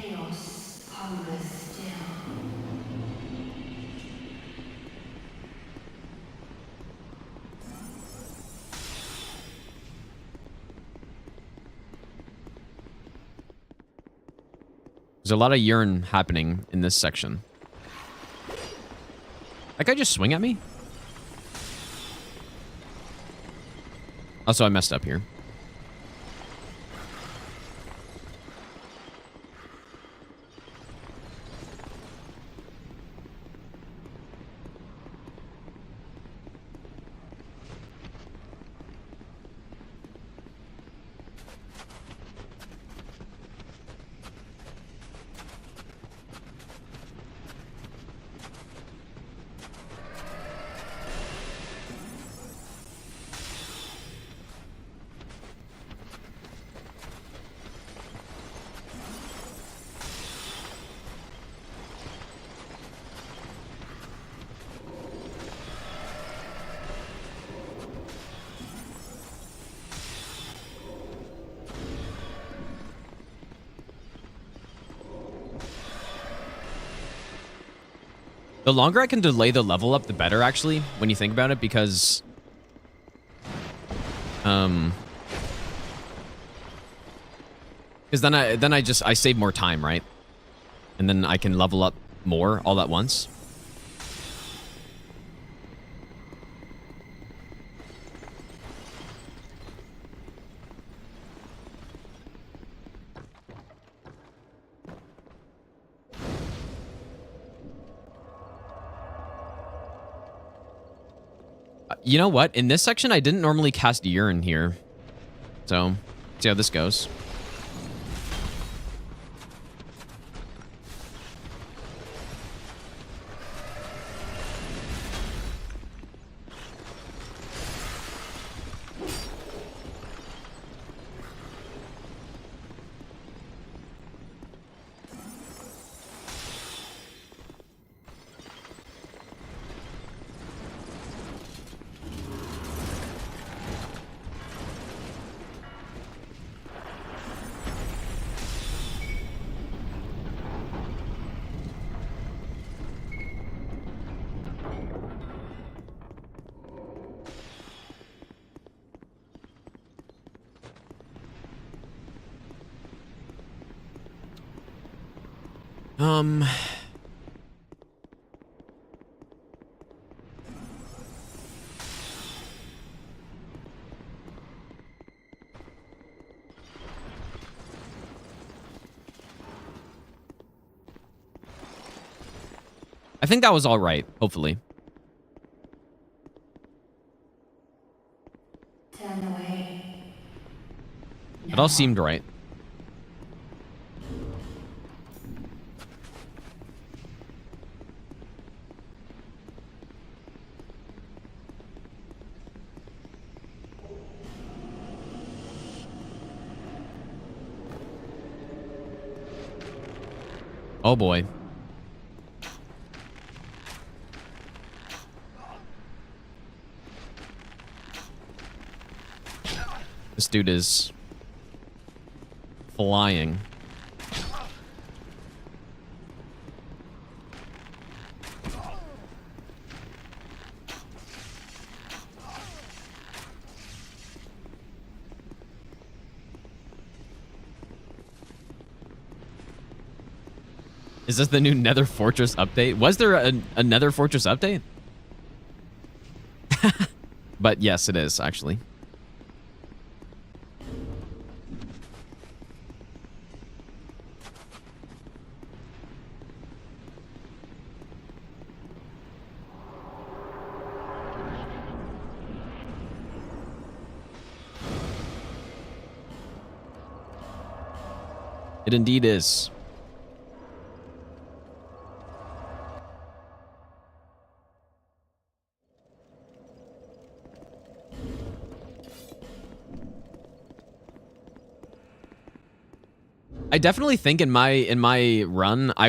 There's a lot of urine happening in this section. That guy just swing at me? Also, I messed up here. The longer I can delay the level up, the better, actually, when you think about it, because... Because then I save more time, right? And then I can level up more all at once. You know what? In this section, I didn't normally cast urine here. So, see how this goes. I think that was all right, hopefully. Turn away. It all seemed right. Oh boy. This dude is flying. Is this the new Nether Fortress update? Was there a Nether Fortress update? But yes, it is, actually. It indeed is. I definitely think in my run, I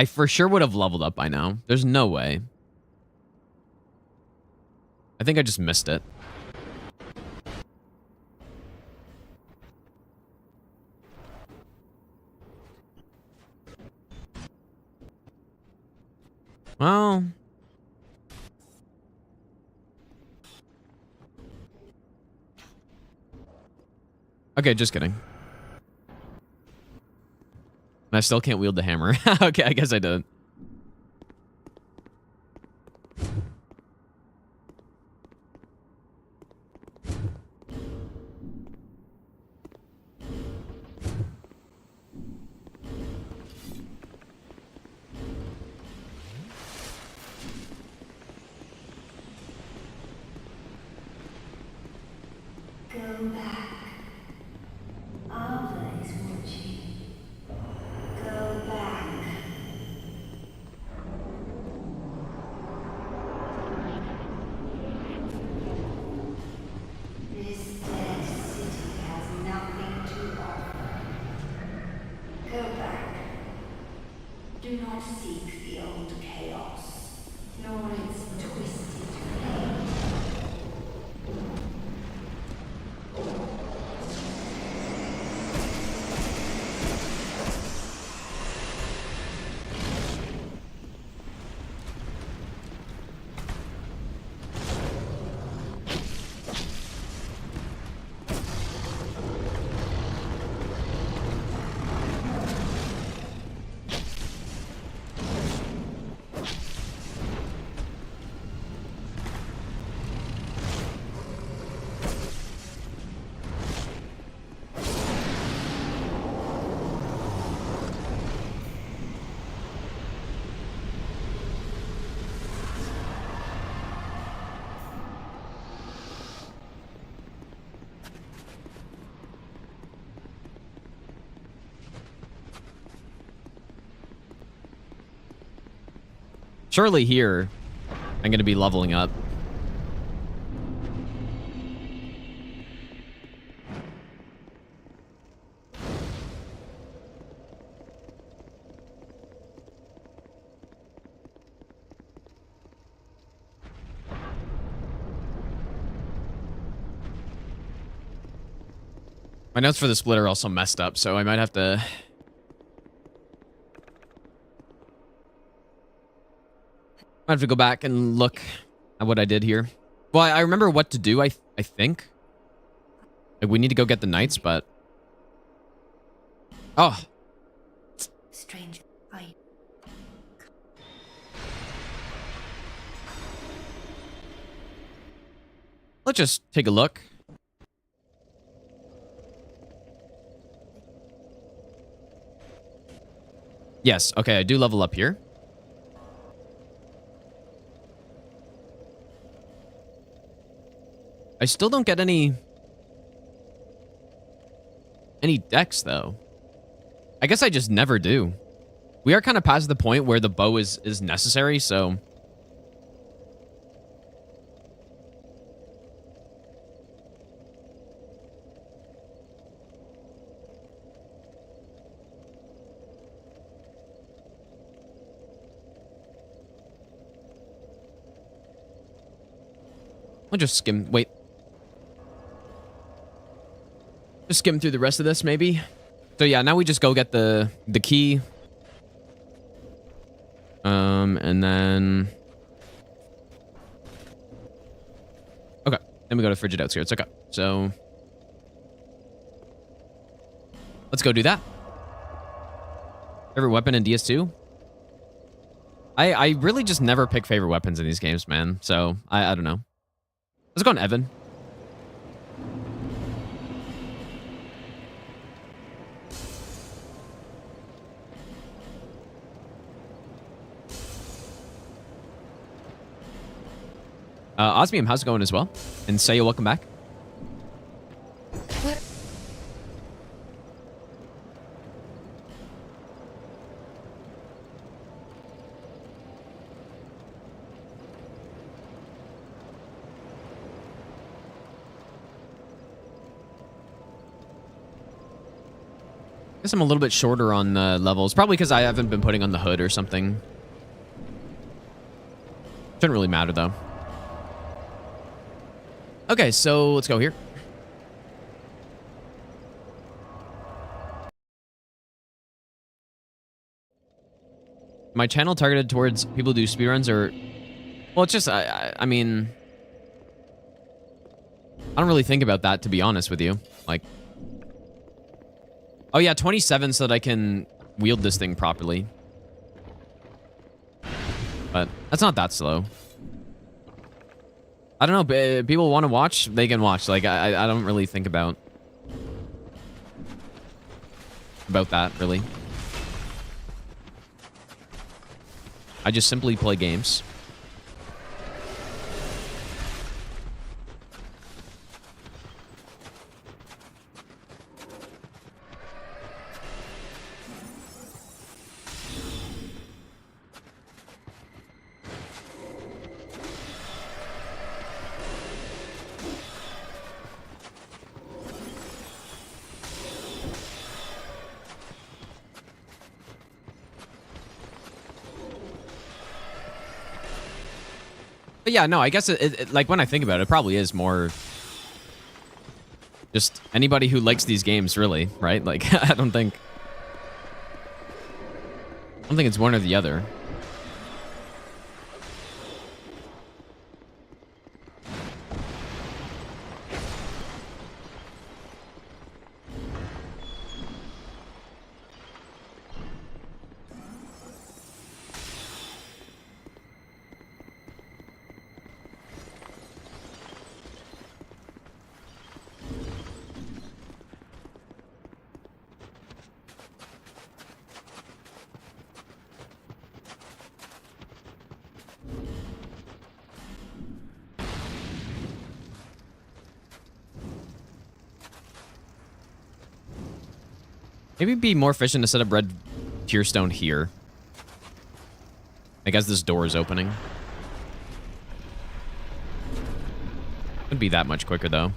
for sure would have leveled up by now. There's no way. I think I just missed it. Well, okay, just kidding. And I still can't wield the hammer. Okay, I guess I did. Go back. Ava is watching. Go back. This dead city has nothing to offer. Go back. Do not seek the old chaos, nor its twisted fate. Surely here, I'm going to be leveling up. My notes for the split are also messed up, so I might have to... I have to go back and look at what I did here. Well, I remember what to do, I think. Like, we need to go get the knights, but... Oh. Stranger, Let's just take a look. Yes, okay, I do level up here. I still don't get any decks, though. I guess I just never do. We are kind of past the point where the bow is necessary, so... I'll just skim... Wait. Just skim through the rest of this, maybe. So yeah, now we just go get the key. And then... Okay. Then we go to Frigid Outskirts. Okay. So... let's go do that. Favorite weapon in DS2? I really just never pick favorite weapons in these games, man. So, I don't know. Let's go on Evan. Osmium, how's it going as well? And Saya, welcome back. Guess I'm a little bit shorter on levels. Probably because I haven't been putting on the hood or something. Shouldn't really matter, though. Okay, so let's go here. My channel targeted towards people who do speedruns or... well, it's just, I mean... I don't really think about that, to be honest with you. Like... oh yeah, 27 so that I can wield this thing properly. But that's not that slow. I don't know, people want to watch, they can watch. Like, I don't really think about that, really. I just simply play games. But yeah, no, I guess like when I think about it, it probably is more just anybody who likes these games, really, right? Like, I don't think it's one or the other. Maybe it'd be more efficient to set up red tier stone here. I guess this door is opening. Would be that much quicker, though.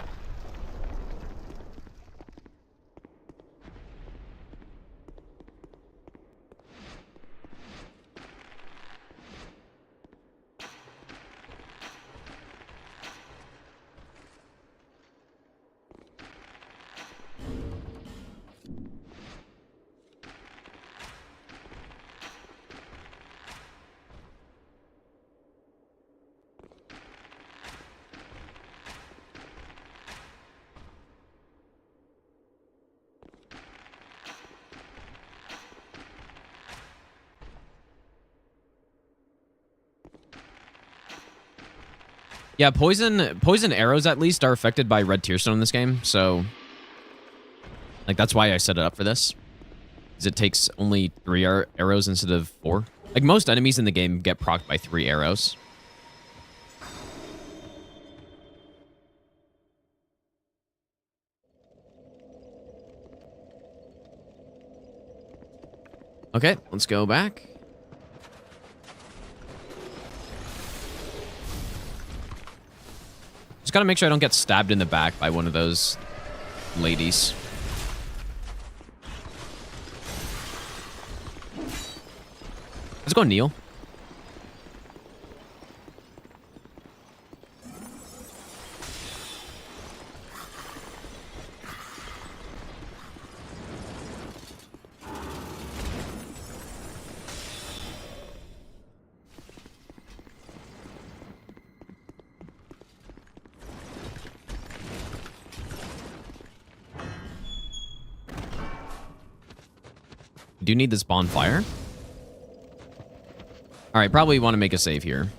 Yeah, poison arrows at least are affected by red tearstone in this game, so like that's why I set it up for this. Is it takes only 3 arrows instead of 4. Like most enemies in the game get procced by 3 arrows. Okay, let's go back. Just gotta make sure I don't get stabbed in the back by one of those ladies. Let's go Neil. Do you need this bonfire? All right, probably want to make a save here.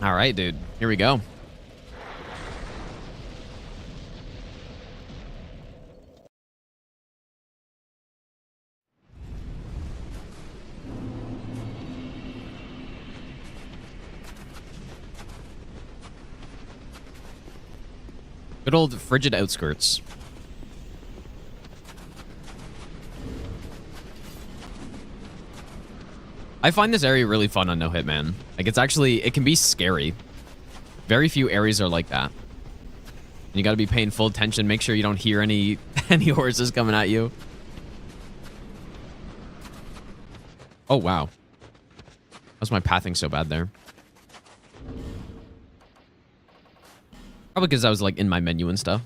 All right, dude. Here we go. Good old Frigid Outskirts. I find this area really fun on No Hit, man. Like, it's actually, it can be scary. Very few areas are like that. And you gotta be paying full attention, make sure you don't hear any horses coming at you. Oh, wow. How's my pathing so bad there? Probably because I was, like, in my menu and stuff.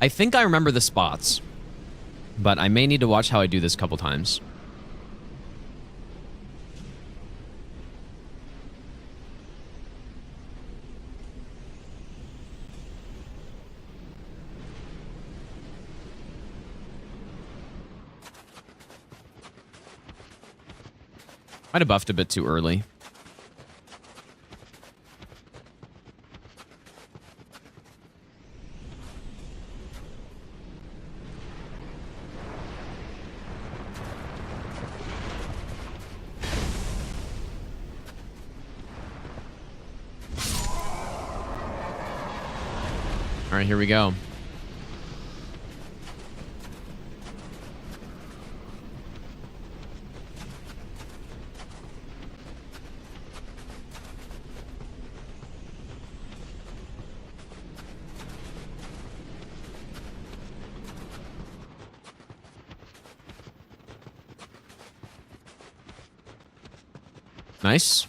I think I remember the spots, but I may need to watch how I do this a couple times. Might have buffed a bit too early. All right, here we go. Nice.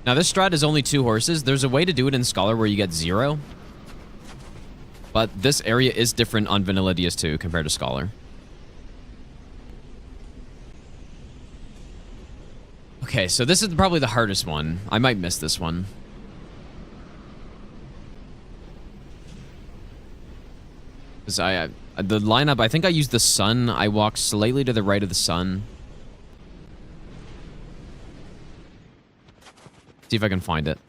Now, this strat is only 2 horses. There's a way to do it in Scholar where you get 0. But this area is different on Vanilla DS2 compared to Scholar. Okay, so this is probably the hardest one. I might miss this one. Because the lineup, I think I used the sun. I walked slightly to the right of the sun. See if I can find it.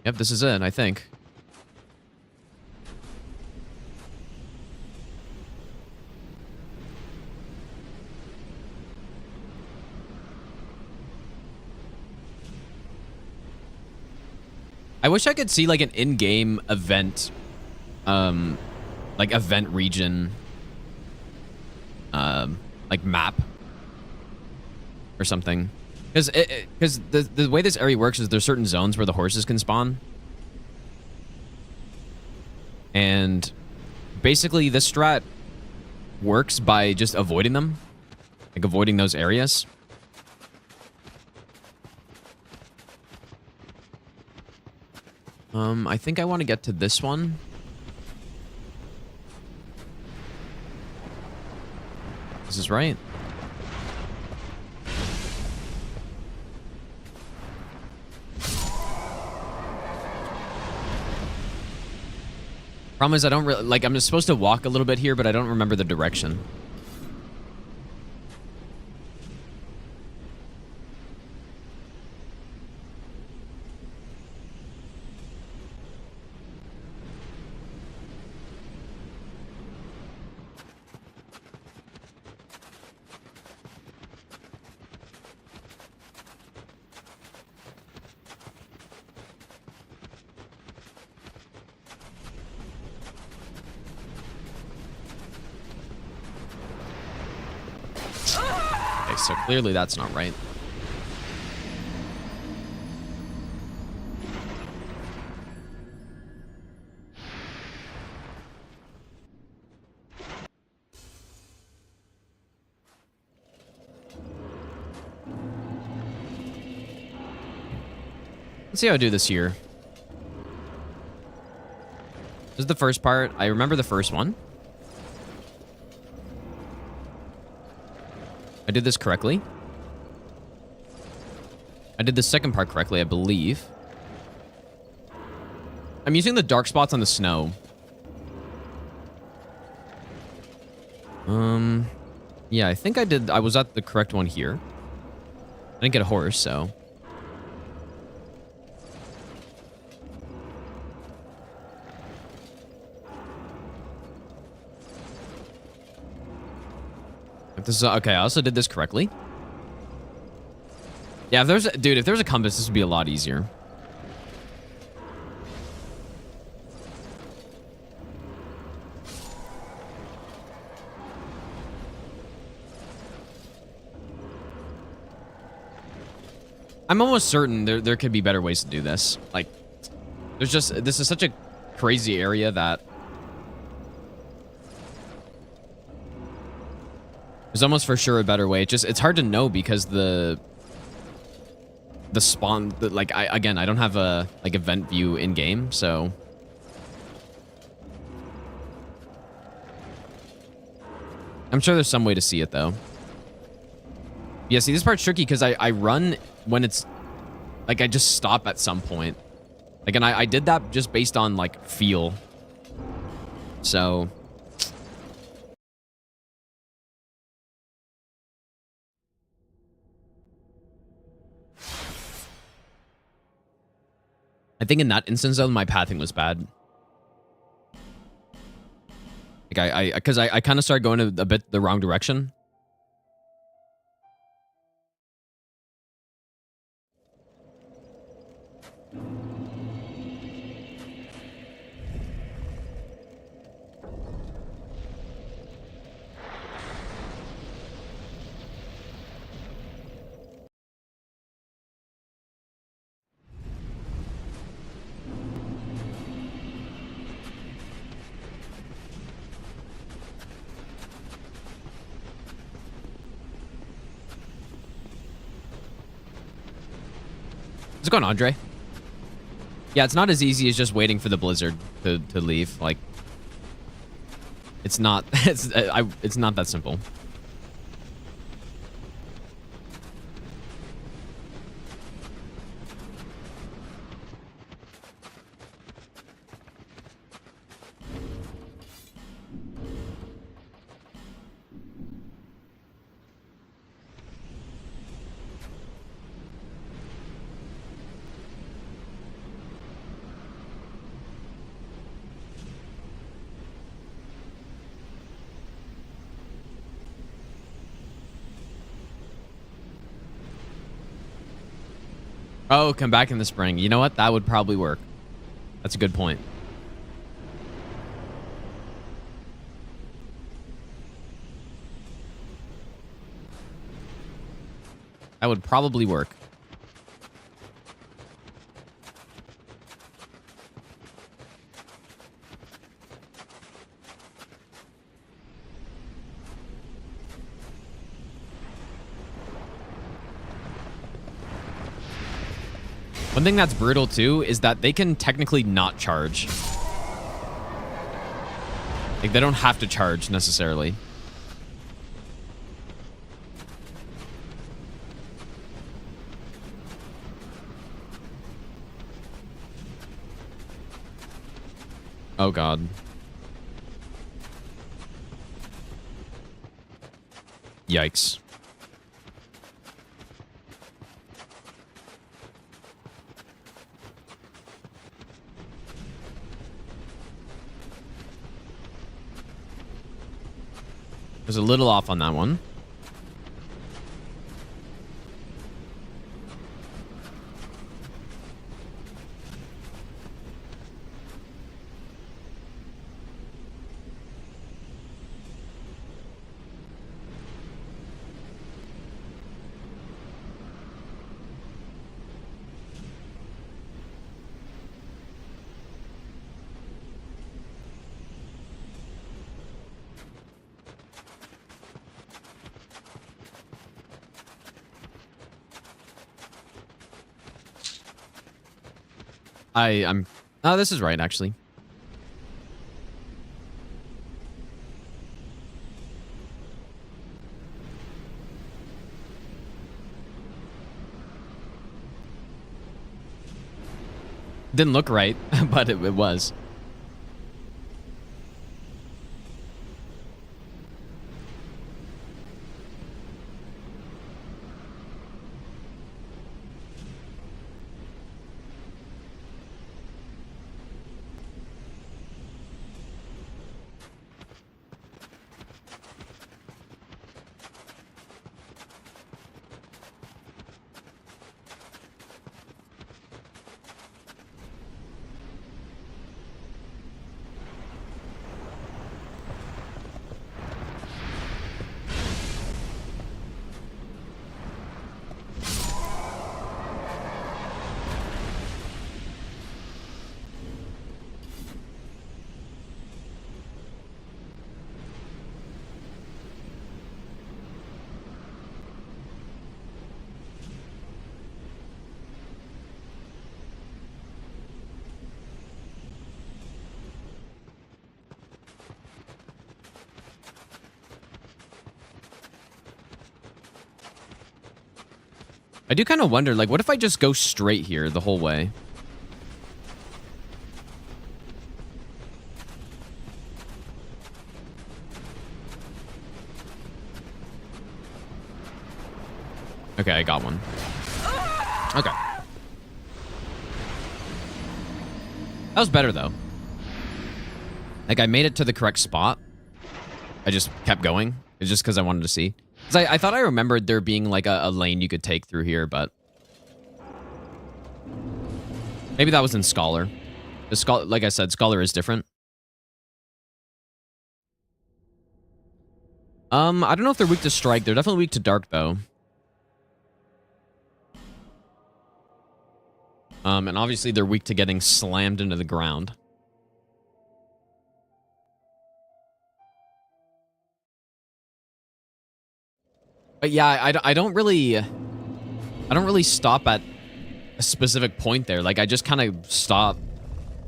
Yep, this is it, I think. I wish I could see like an in-game event, like event region, like map or something. Because the way this area works is there's certain zones where the horses can spawn. And basically this strat works by just avoiding them. Like avoiding those areas. I think I want to get to this one. This is right. Problem is I don't really, like, I'm supposed to walk a little bit here, but I don't remember the direction. So clearly that's not right. Let's see how I do this here. This is the first part. I remember the first one. I did this correctly. I did the second part correctly, I believe. I'm using the dark spots on the snow. Yeah, I think I was at the correct one here. I didn't get a horse, so. If this is, okay, I also did this correctly. Yeah, if there's a compass, this would be a lot easier. I'm almost certain there could be better ways to do this. Like, this is such a crazy area that there's almost for sure a better way. It's hard to know because the spawn, I don't have a event view in game, so I'm sure there's some way to see it though. Yeah, see, this part's tricky because I run when it's like I just stop at some point. Like, and I did that just based on like feel. So I think in that instance though, my pathing was bad. Like because I kind of started going a bit the wrong direction. What's going on, Andre? Yeah, it's not as easy as just waiting for the blizzard to leave. Like, it's not. It's not that simple. Oh, come back in the spring. You know what? That would probably work. That's a good point. That would probably work. One thing that's brutal too is that they can technically not charge. Like, they don't have to charge necessarily. Oh God. Yikes. Was a little off on that one. I'm... Oh, this is right, actually. Didn't look right, but it was. I do kind of wonder, like, what if I just go straight here the whole way? Okay, I got one. Okay. That was better, though. Like, I made it to the correct spot. I just kept going. It's just because I wanted to see. Because I thought I remembered there being, like, a lane you could take through here, but... Maybe that was in Scholar. Like I said, Scholar is different. I don't know if they're weak to Strike. They're definitely weak to Dark, though. And obviously they're weak to getting slammed into the ground. But yeah, I don't really stop at a specific point there. Like, I just kind of stop,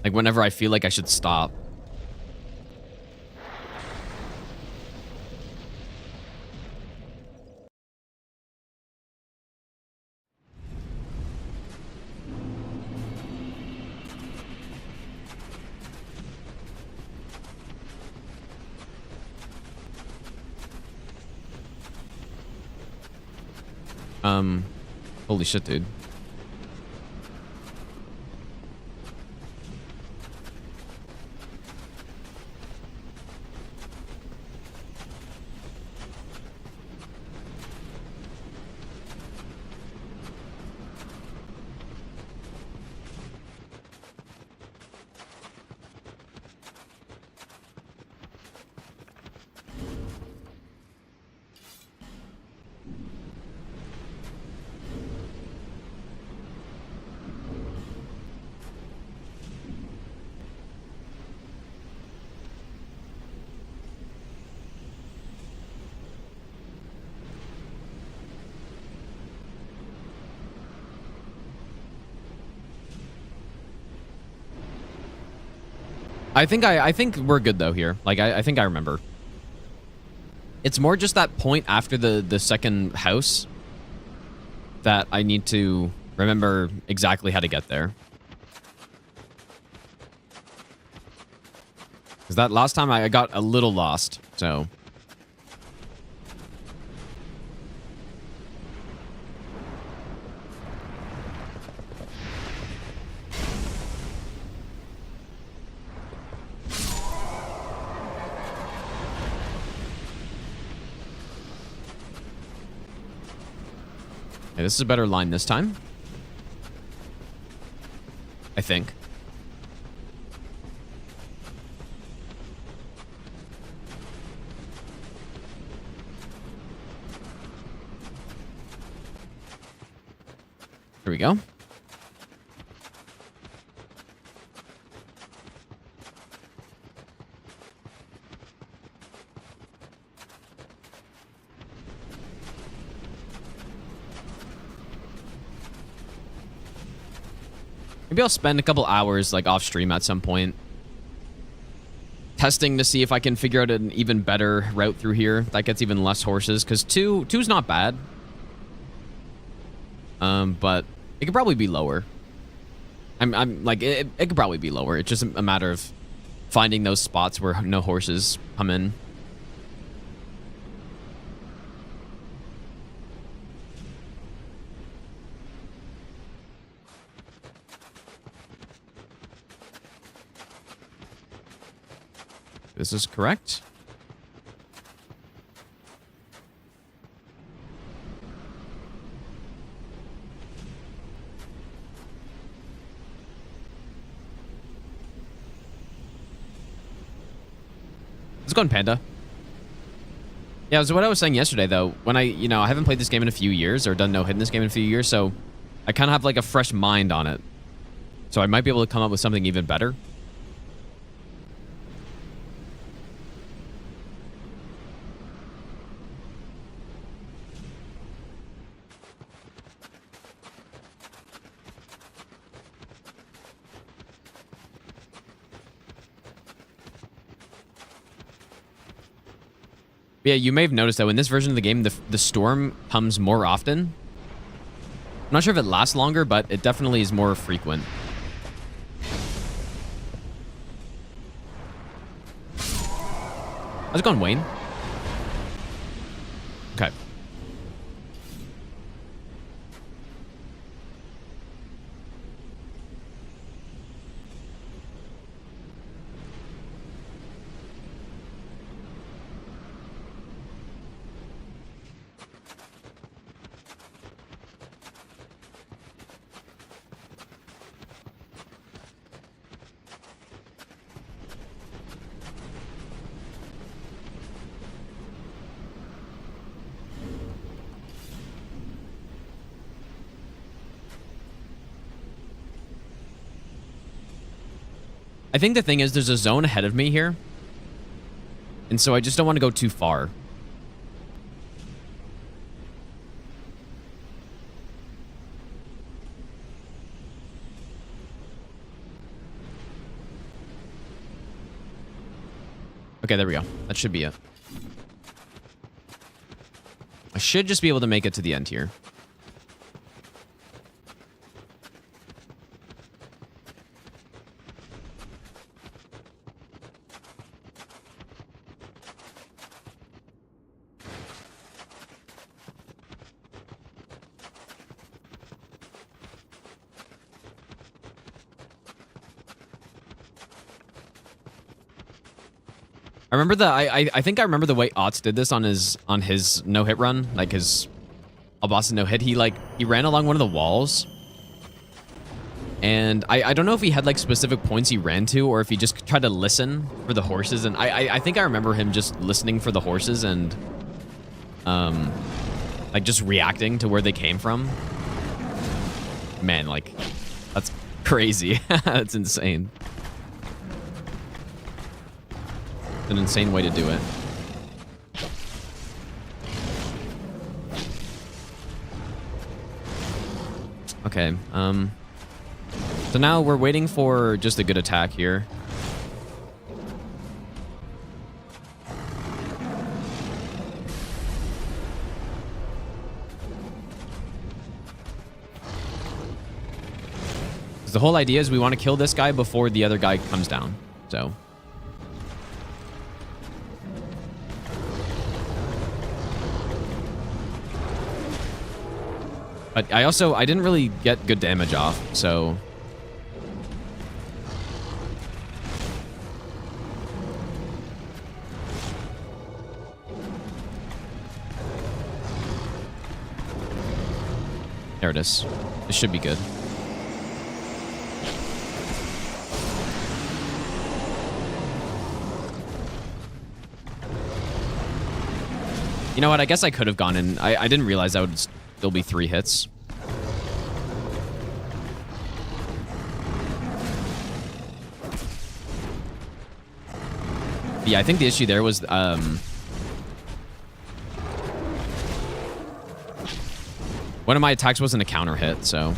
like, whenever I feel like I should stop. Holy shit, dude. I think we're good though here. Like, I think I remember. It's more just that point after the second house that I need to remember exactly how to get there. Because that last time I got a little lost, so... Okay, this is a better line this time. I think. Here we go. Maybe I'll spend a couple hours like off stream at some point testing to see if I can figure out an even better route through here that gets even less horses, because two's not bad. But it could probably be lower. I'm like, it could probably be lower. It's just a matter of finding those spots where no horses come in. This is correct. Let's go on Panda. Yeah, so what I was saying yesterday, though, when I haven't played this game in a few years or done no hit in this game in a few years, so I kind of have like a fresh mind on it. So I might be able to come up with something even better. Yeah, you may have noticed that in this version of the game, the storm comes more often. I'm not sure if it lasts longer, but it definitely is more frequent. How's it going, Wayne? Okay. I think the thing is there's a zone ahead of me here. And so I just don't want to go too far. Okay, there we go. That should be it. I should just be able to make it to the end here. I remember I think I remember the way Otts did this on his no-hit run, like his Albasa no-hit. He ran along one of the walls. And I don't know if he had like specific points he ran to or if he just tried to listen for the horses. And I think I remember him just listening for the horses and like just reacting to where they came from. Man, like that's crazy. That's insane. An insane way to do it. Okay, so now we're waiting for just a good attack here. The whole idea is we want to kill this guy before the other guy comes down, so... But I didn't really get good damage off, so... There it is. This should be good. You know what? I guess I could have gone in. I didn't realize that would still be 3 hits. Yeah, I think the issue there was one of my attacks wasn't a counter hit, so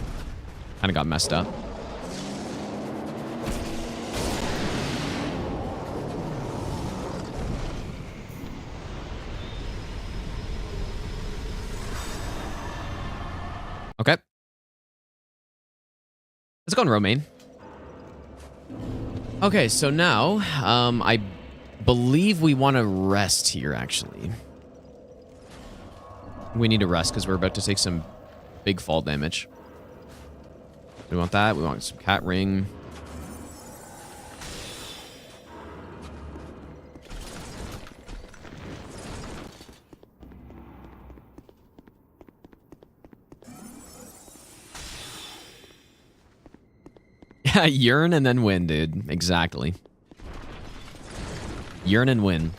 kind of got messed up. Okay. Let's go on Romaine. Okay, so now, I believe we want to rest here, actually. We need to rest because we're about to take some big fall damage. We want that. We want some cat ring. Yeah, yearn and then win, dude. Exactly. Yearn and win.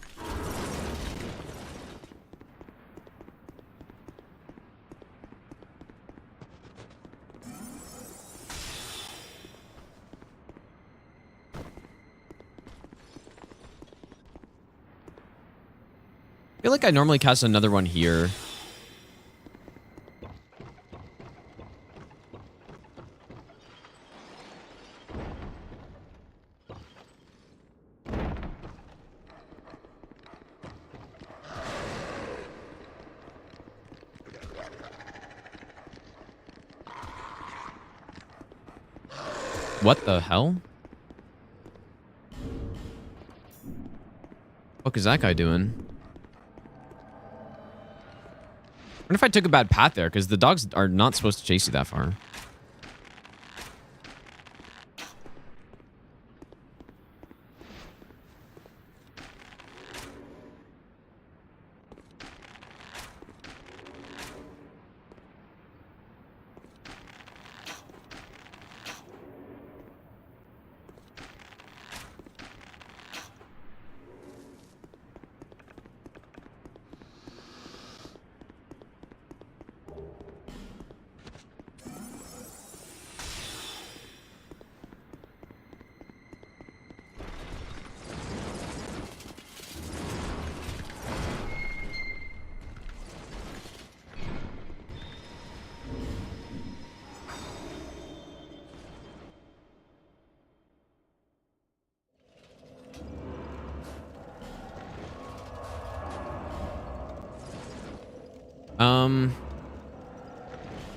I feel like I normally cast another one here. What the hell? What is that guy doing? I wonder if I took a bad path there, because the dogs are not supposed to chase you that far.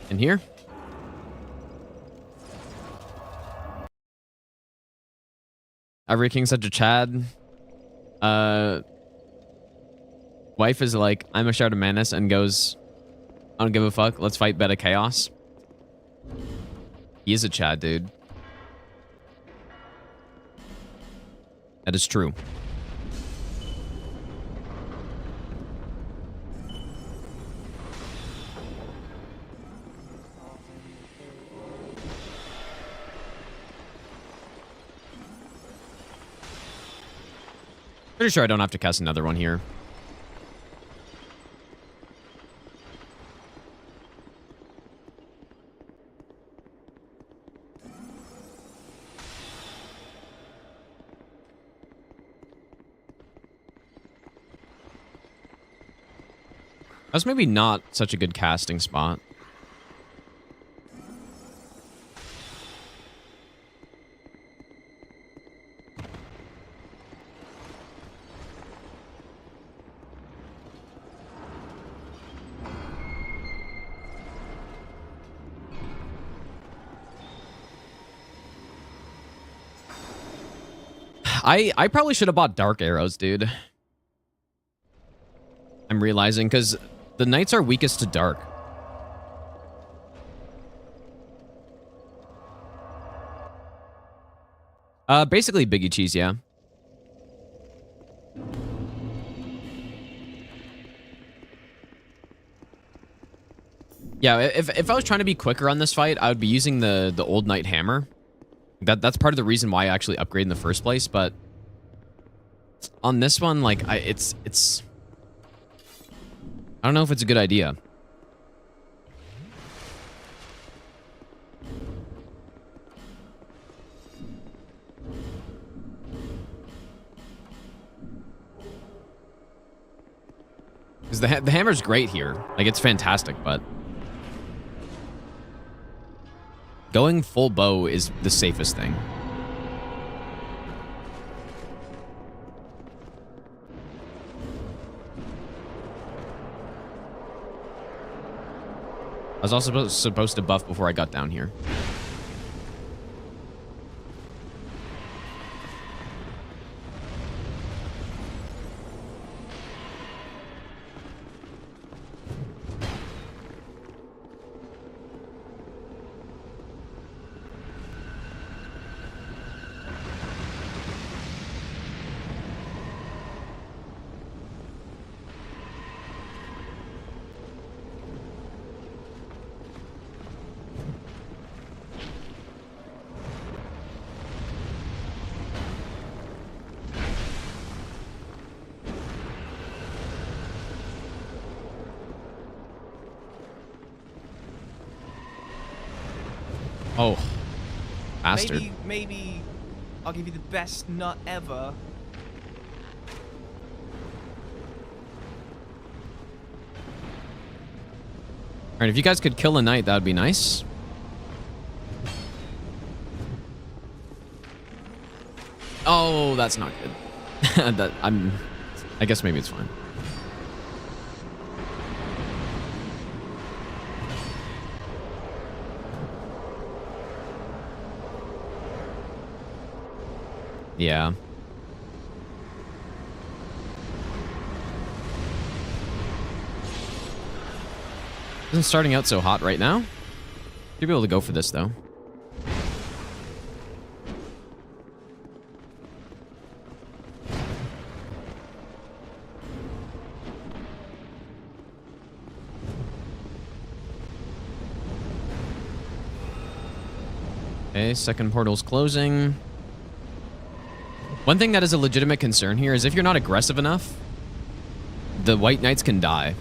In here? Every king's such a Chad. Wife is like, I'm a Shard of Manus, and goes, I don't give a fuck, let's fight Beta Chaos. He is a Chad, dude. That is true. Pretty sure I don't have to cast another one here. That's maybe not such a good casting spot. I probably should have bought dark arrows, dude. I'm realizing, because the knights are weakest to dark. Basically Biggie Cheese, yeah. Yeah, if I was trying to be quicker on this fight, I would be using the old knight hammer. That's part of the reason why I actually upgraded in the first place, but on this one, like, it's I don't know if it's a good idea. Because the hammer's great here. Like, it's fantastic, but going full bow is the safest thing. was also supposed to buff before I got down here. Oh, bastard. Maybe I'll give you the best nut ever. All right, if you guys could kill a knight, that would be nice. Oh, that's not good. I guess maybe it's fine. Yeah. Isn't starting out so hot right now. Should be able to go for this though. Okay, second portal's closing. One thing that is a legitimate concern here is if you're not aggressive enough, the white knights can die.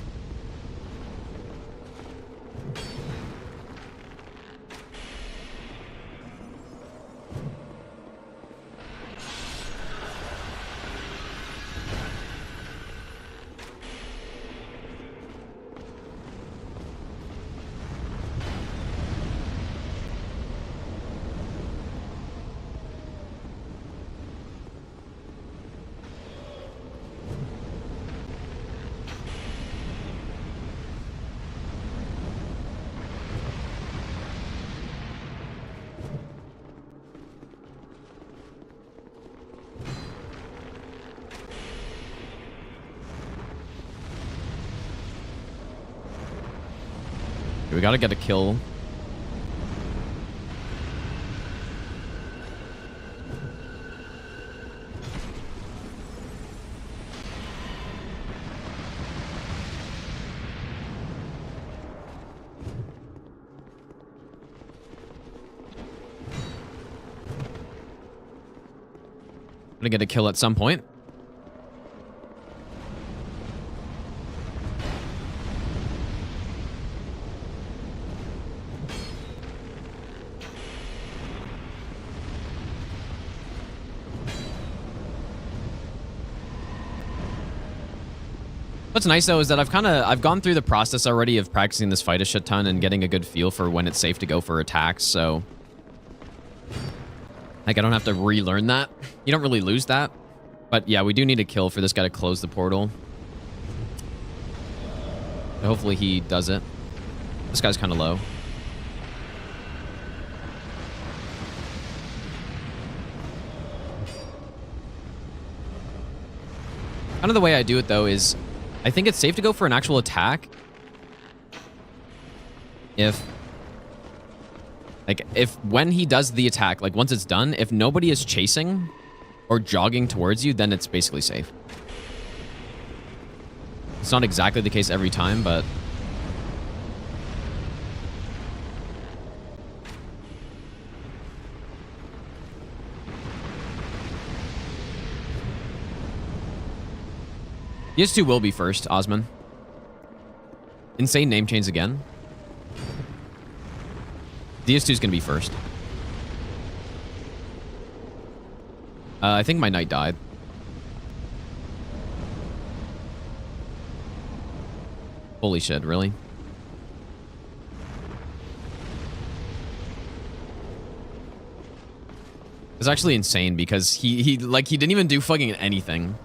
We gotta get a kill. Gonna get a kill at some point. What's nice though is that I've gone through the process already of practicing this fight a shit ton and getting a good feel for when it's safe to go for attacks, so like I don't have to relearn that. You don't really lose that. But yeah, we do need a kill for this guy to close the portal. So hopefully he does it. This guy's kind of low. Kind of the way I do it though is I think it's safe to go for an actual attack if when he does the attack, like once it's done, if nobody is chasing or jogging towards you, then it's basically safe. It's not exactly the case every time, but these two will be first, Osman. Insane name change again. DS2 is going to be first. I think my knight died. Holy shit, really? It's actually insane because he didn't even do fucking anything.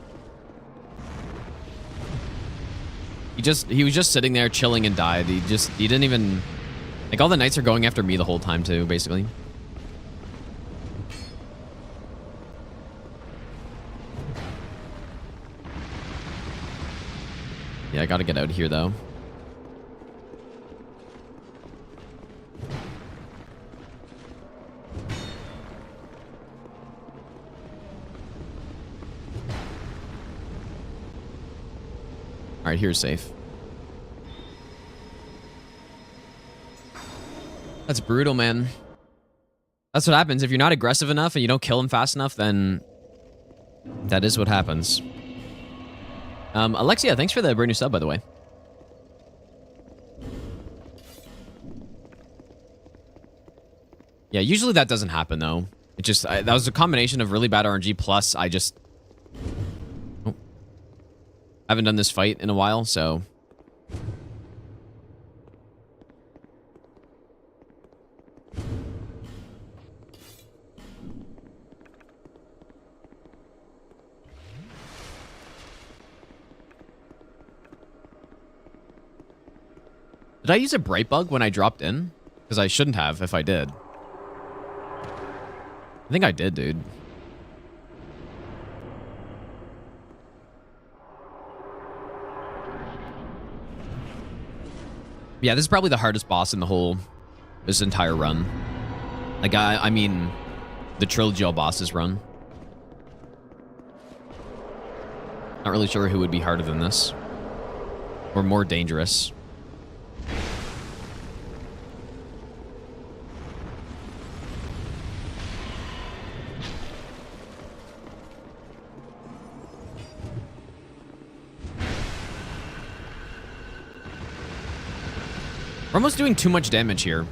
He was just sitting there chilling and died. He didn't even Like, all the knights are going after me the whole time, too, basically. Yeah, I gotta get out of here, though. Alright, here's safe. That's brutal, man. That's what happens. If you're not aggressive enough and you don't kill him fast enough, then that is what happens. Alexia, thanks for the brand new sub, by the way. Yeah, usually that doesn't happen, though. It just, that was a combination of really bad RNG plus I just... Oh. Haven't done this fight in a while, so... Did I use a bright bug when I dropped in? Because I shouldn't have if I did. I think I did, dude. Yeah, this is probably the hardest boss in this entire run. Like, I mean, the Trilogy boss's run. Not really sure who would be harder than this. Or more dangerous. We're almost doing too much damage here.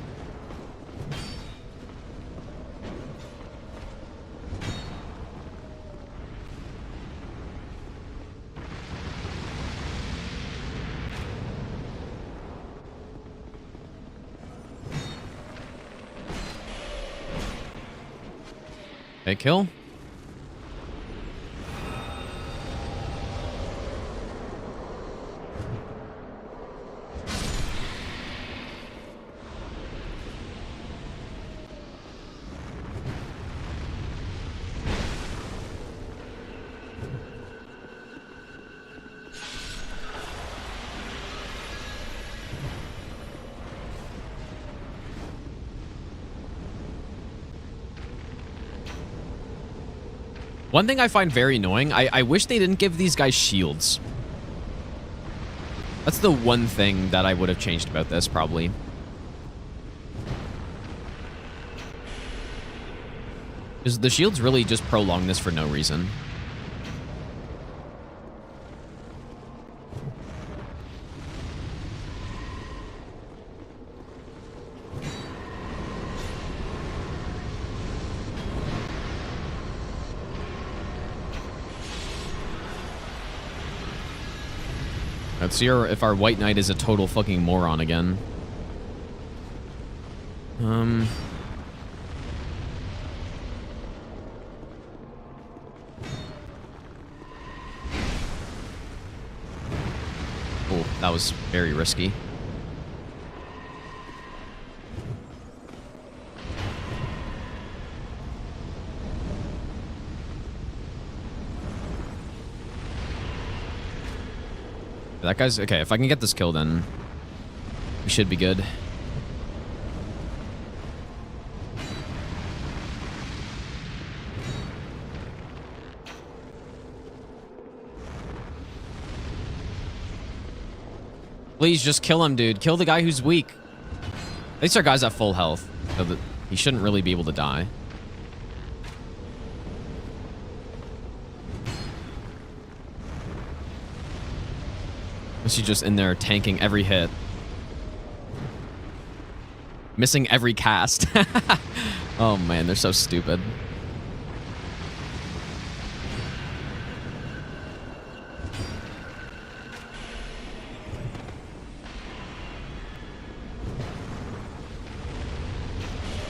Okay, kill. One thing I find very annoying, I wish they didn't give these guys shields. That's the one thing that I would have changed about this, probably. Because the shields really just prolong this for no reason. Let's see if our White Knight is a total fucking moron again. Oh, that was very risky. That guy's... Okay, if I can get this kill, then we should be good. Please just kill him, dude. Kill the guy who's weak. At least our guy's at full health, so that he shouldn't really be able to die. She's just in there tanking every hit. Missing every cast. Oh man, they're so stupid.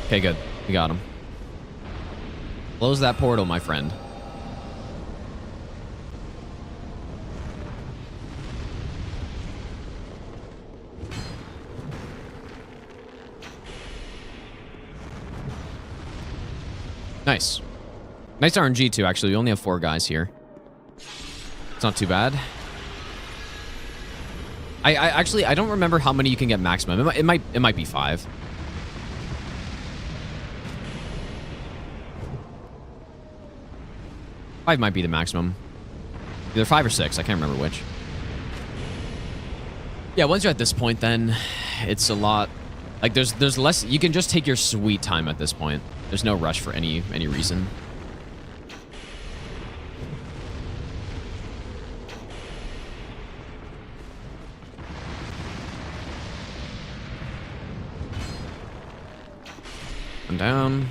Okay, good. We got him. Close that portal, my friend. Nice. Nice RNG too, actually. We only have 4 guys here. It's not too bad. I actually, I don't remember how many you can get maximum. It might be 5. Five might be the maximum. Either 5 or 6. I can't remember which. Yeah, once you're at this point, then it's a lot. Like there's less. You can just take your sweet time at this point. There's no rush for any reason. I'm down.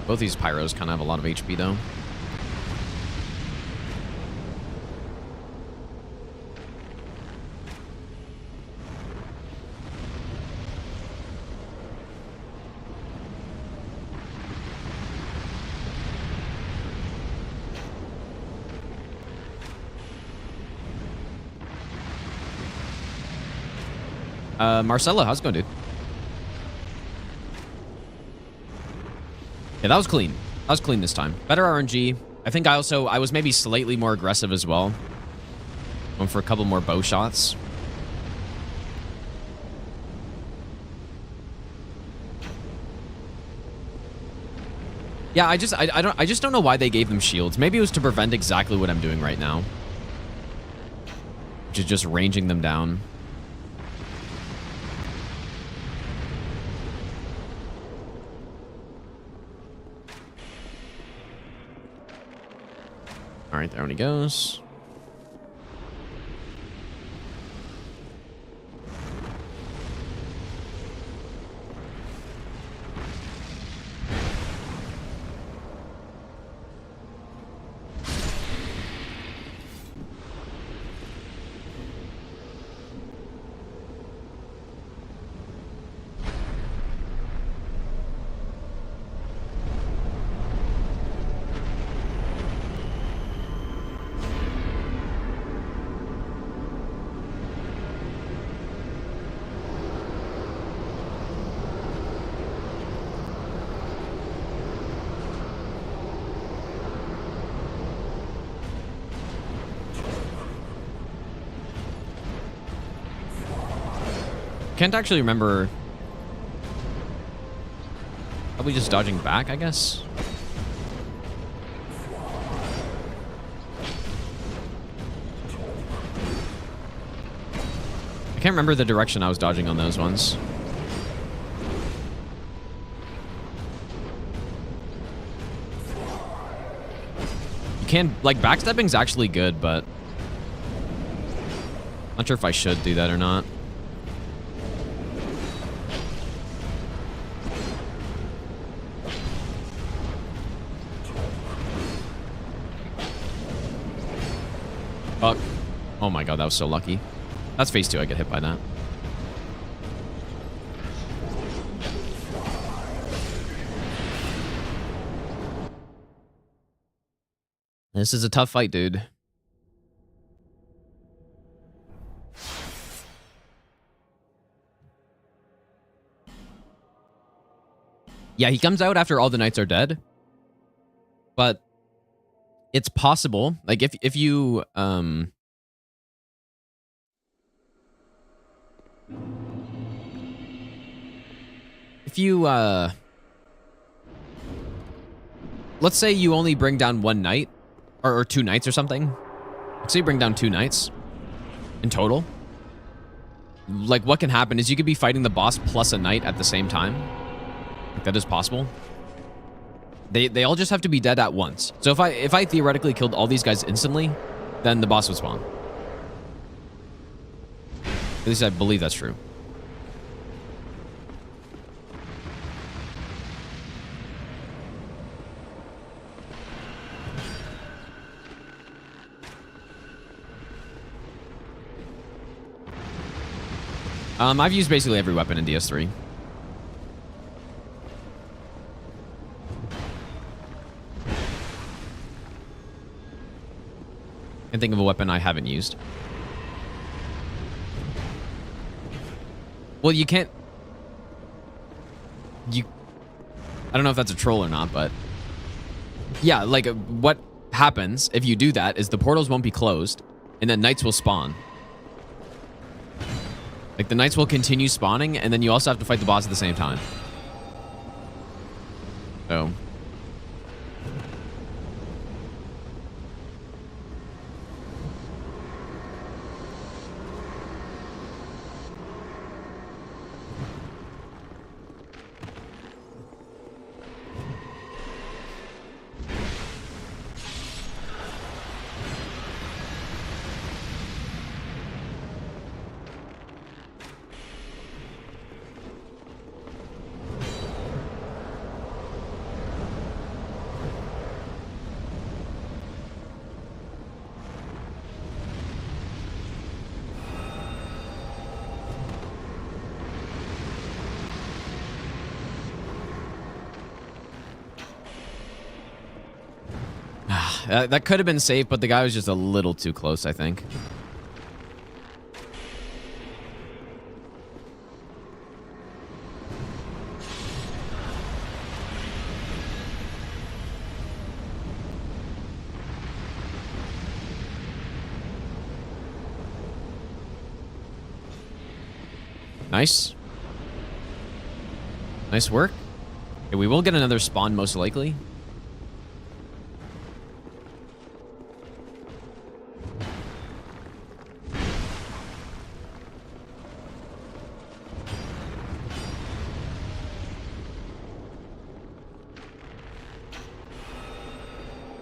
Both these pyros kind of have a lot of HP though. Marcelo, how's it going, dude? Yeah, that was clean. That was clean this time. Better RNG. I think I was maybe slightly more aggressive as well. Went for a couple more bow shots. Yeah, I just don't know why they gave them shields. Maybe it was to prevent exactly what I'm doing right now. Which is just ranging them down. All right, there he goes. Can't actually remember. Probably just dodging back, I guess. I can't remember the direction I was dodging on those ones. You can, like, backstepping's actually good, but not sure if I should do that or not. Fuck. Oh my god, that was so lucky. That's phase 2, I get hit by that. This is a tough fight, dude. Yeah, he comes out after all the knights are dead. But it's possible. Like if you let's say you only bring down 1 knight or 2 knights or something. Let's say you bring down 2 knights in total. Like what can happen is you could be fighting the boss plus a knight at the same time. Like, that is possible. They all just have to be dead at once. So if I theoretically killed all these guys instantly, then the boss would spawn. At least I believe that's true. I've used basically every weapon in DS3. can think of a weapon I haven't used. Well, you can't... I don't know if that's a troll or not, but... Yeah, like, what happens if you do that is the portals won't be closed, and then knights will spawn. Like, the knights will continue spawning, and then you also have to fight the boss at the same time. So... that could have been safe, but the guy was just a little too close, I think. Nice. Nice work. Okay, we will get another spawn, most likely.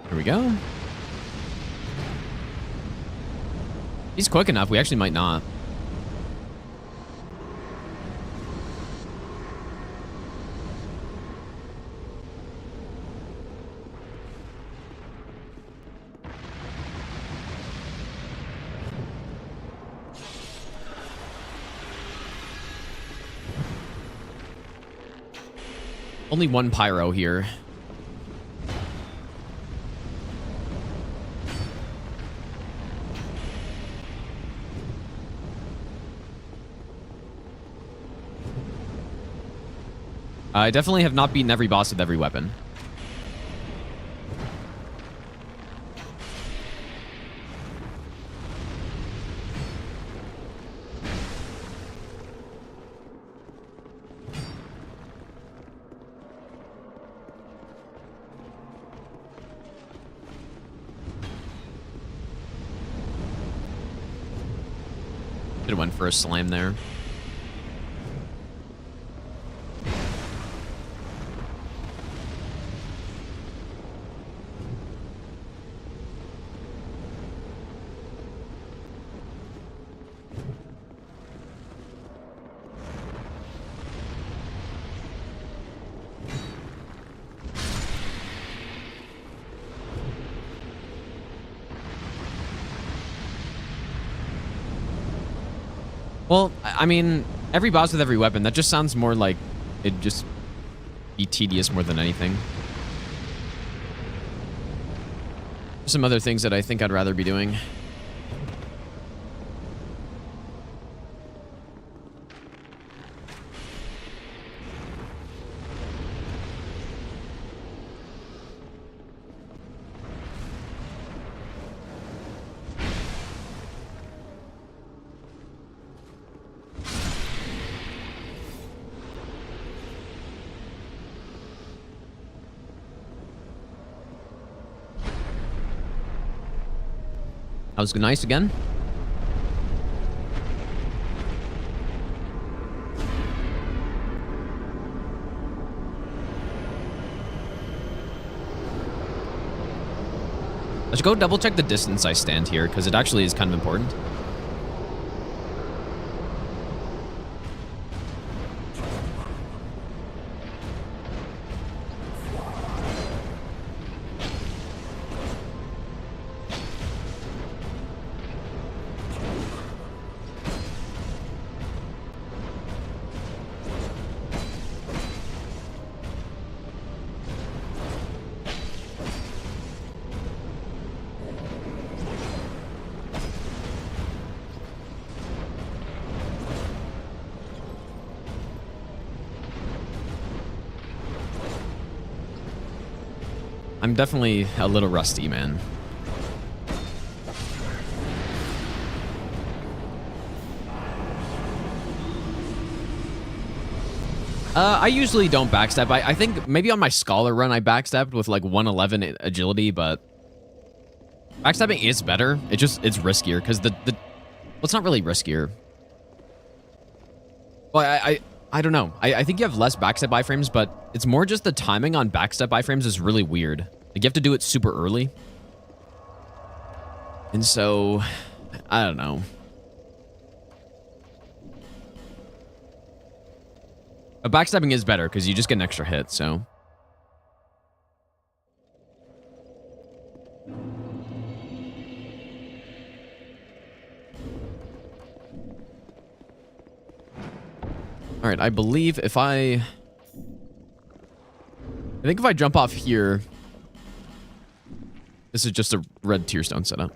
Here we go. He's quick enough. We actually might not. Only one pyro here. I definitely have not beaten every boss with every weapon. Should have went for a slam there. Well, I mean, every boss with every weapon, that just sounds more like it'd just be tedious more than anything. There's some other things that I think I'd rather be doing. That was nice again. I should go double check the distance I stand here, because it actually is kind of important. I'm definitely a little rusty, man. I usually don't backstab. I think maybe on my Scholar run I backstabbed with like 111 agility, but backstabbing is better. It's riskier because well, it's not really riskier. Well, I don't know. I think you have less backstab iframes, but it's more just the timing on backstab iframes is really weird. Like you have to do it super early. And so, I don't know. But backstabbing is better because you just get an extra hit, so. All right, I believe if I think if I jump off here, this is just a red tearstone setup.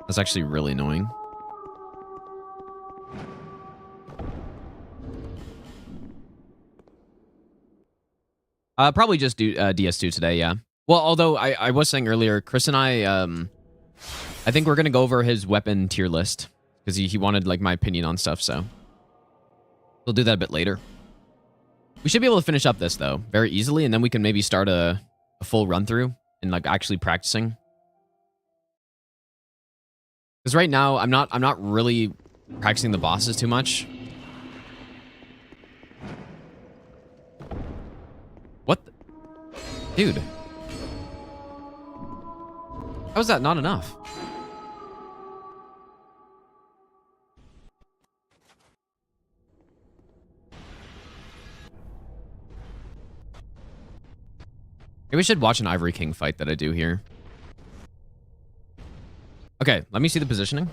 That's actually really annoying. Probably just do DS2 today, yeah. Well, although I was saying earlier, Chris and I think we're gonna go over his weapon tier list because he wanted like my opinion on stuff, so we'll do that a bit later. We should be able to finish up this though very easily, and then we can maybe start a full run through and like actually practicing. Because right now I'm not really practicing the bosses too much. What, dude? How is that not enough? Maybe we should watch an Ivory King fight that I do here. Okay, let me see the positioning.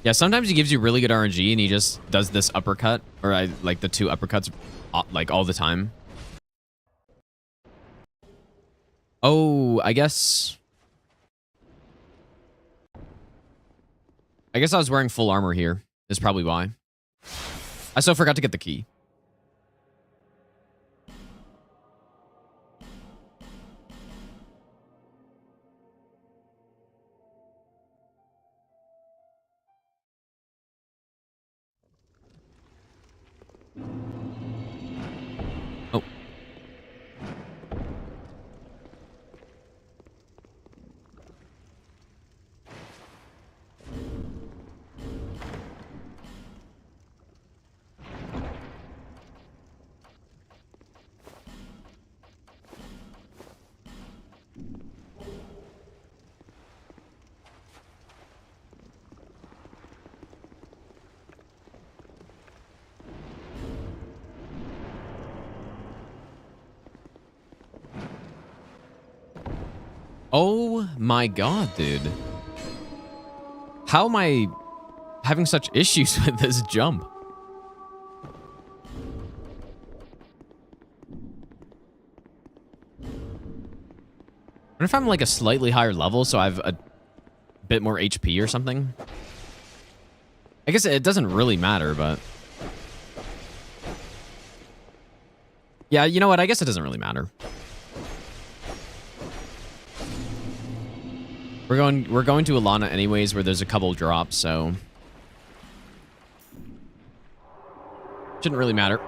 Yeah, sometimes he gives you really good RNG and he just does this uppercut, or I like the two uppercuts like all the time. Oh, I guess I was wearing full armor here. Is probably why. I still forgot to get the key. Oh. Oh my god, dude. How am I having such issues with this jump? I wonder if I'm like a slightly higher level, so I have a bit more HP or something. I guess it doesn't really matter, but... Yeah, you know what? I guess it doesn't really matter. We're going to Alana anyways, where there's a couple drops, so... Shouldn't really matter.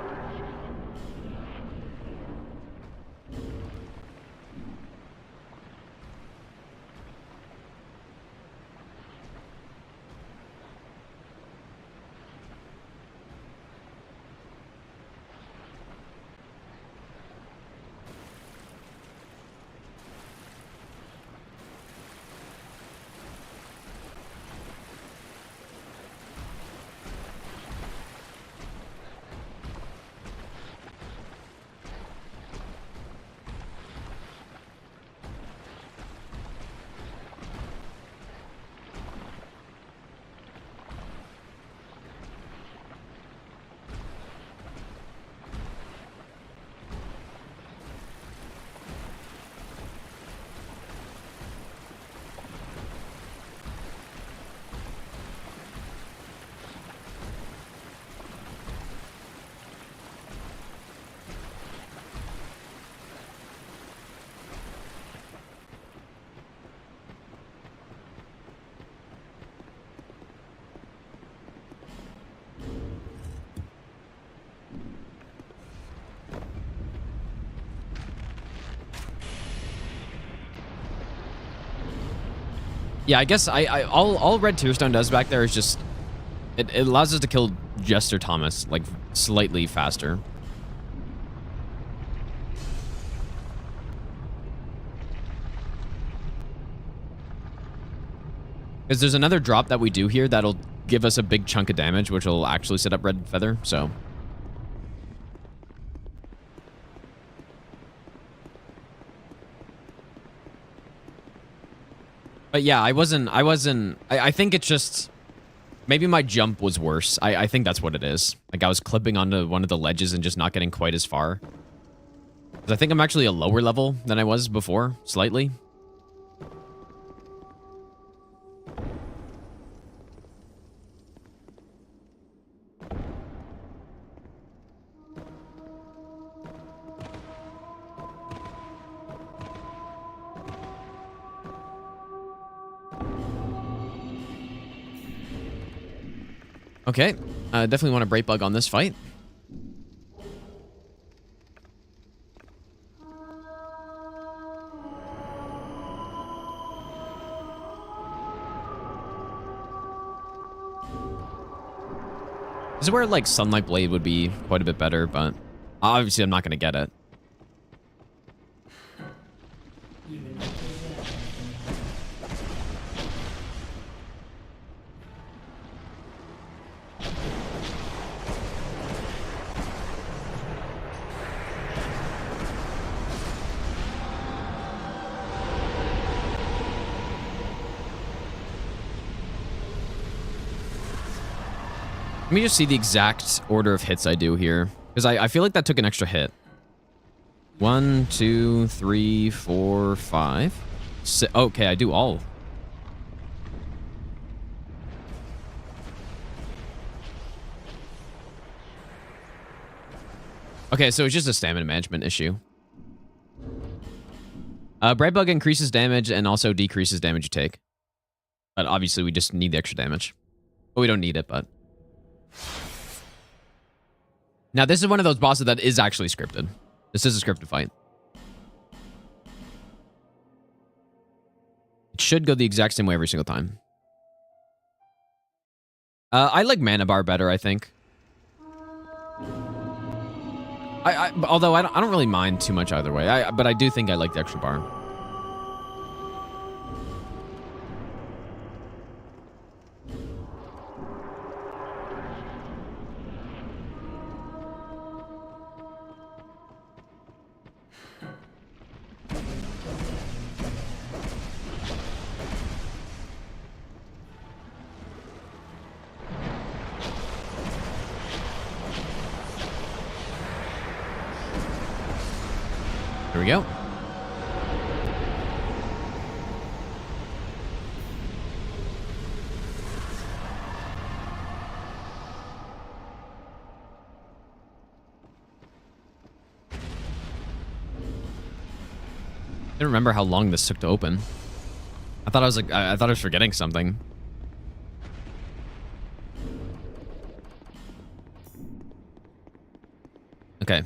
Yeah, I guess all Red Tearstone does back there is just it allows us to kill Jester Thomas like slightly faster. Because there's another drop that we do here that'll give us a big chunk of damage, which will actually set up Red Feather, so. But yeah, I think it's just, maybe my jump was worse. I think that's what it is. Like I was clipping onto one of the ledges and just not getting quite as far. 'Cause I think I'm actually a lower level than I was before, slightly. Okay, definitely want to break bug on this fight. This is where like Sunlight Blade would be quite a bit better, but obviously I'm not going to get it. Let me just see the exact order of hits I do here. Because I feel like that took an extra hit. 1, 2, 3, 4, 5. Okay, I do all. Okay, so it's just a stamina management issue. Bright Bug increases damage and also decreases damage you take. But obviously we just need the extra damage. But we don't need it, but... Now, this is one of those bosses that is actually scripted. This is a scripted fight. It should go the exact same way every single time. I like Mana Bar better, I think. Although I don't really mind too much either way. But I do think I like the extra bar. Here we go. I didn't remember how long this took to open. I thought I was forgetting something. Okay.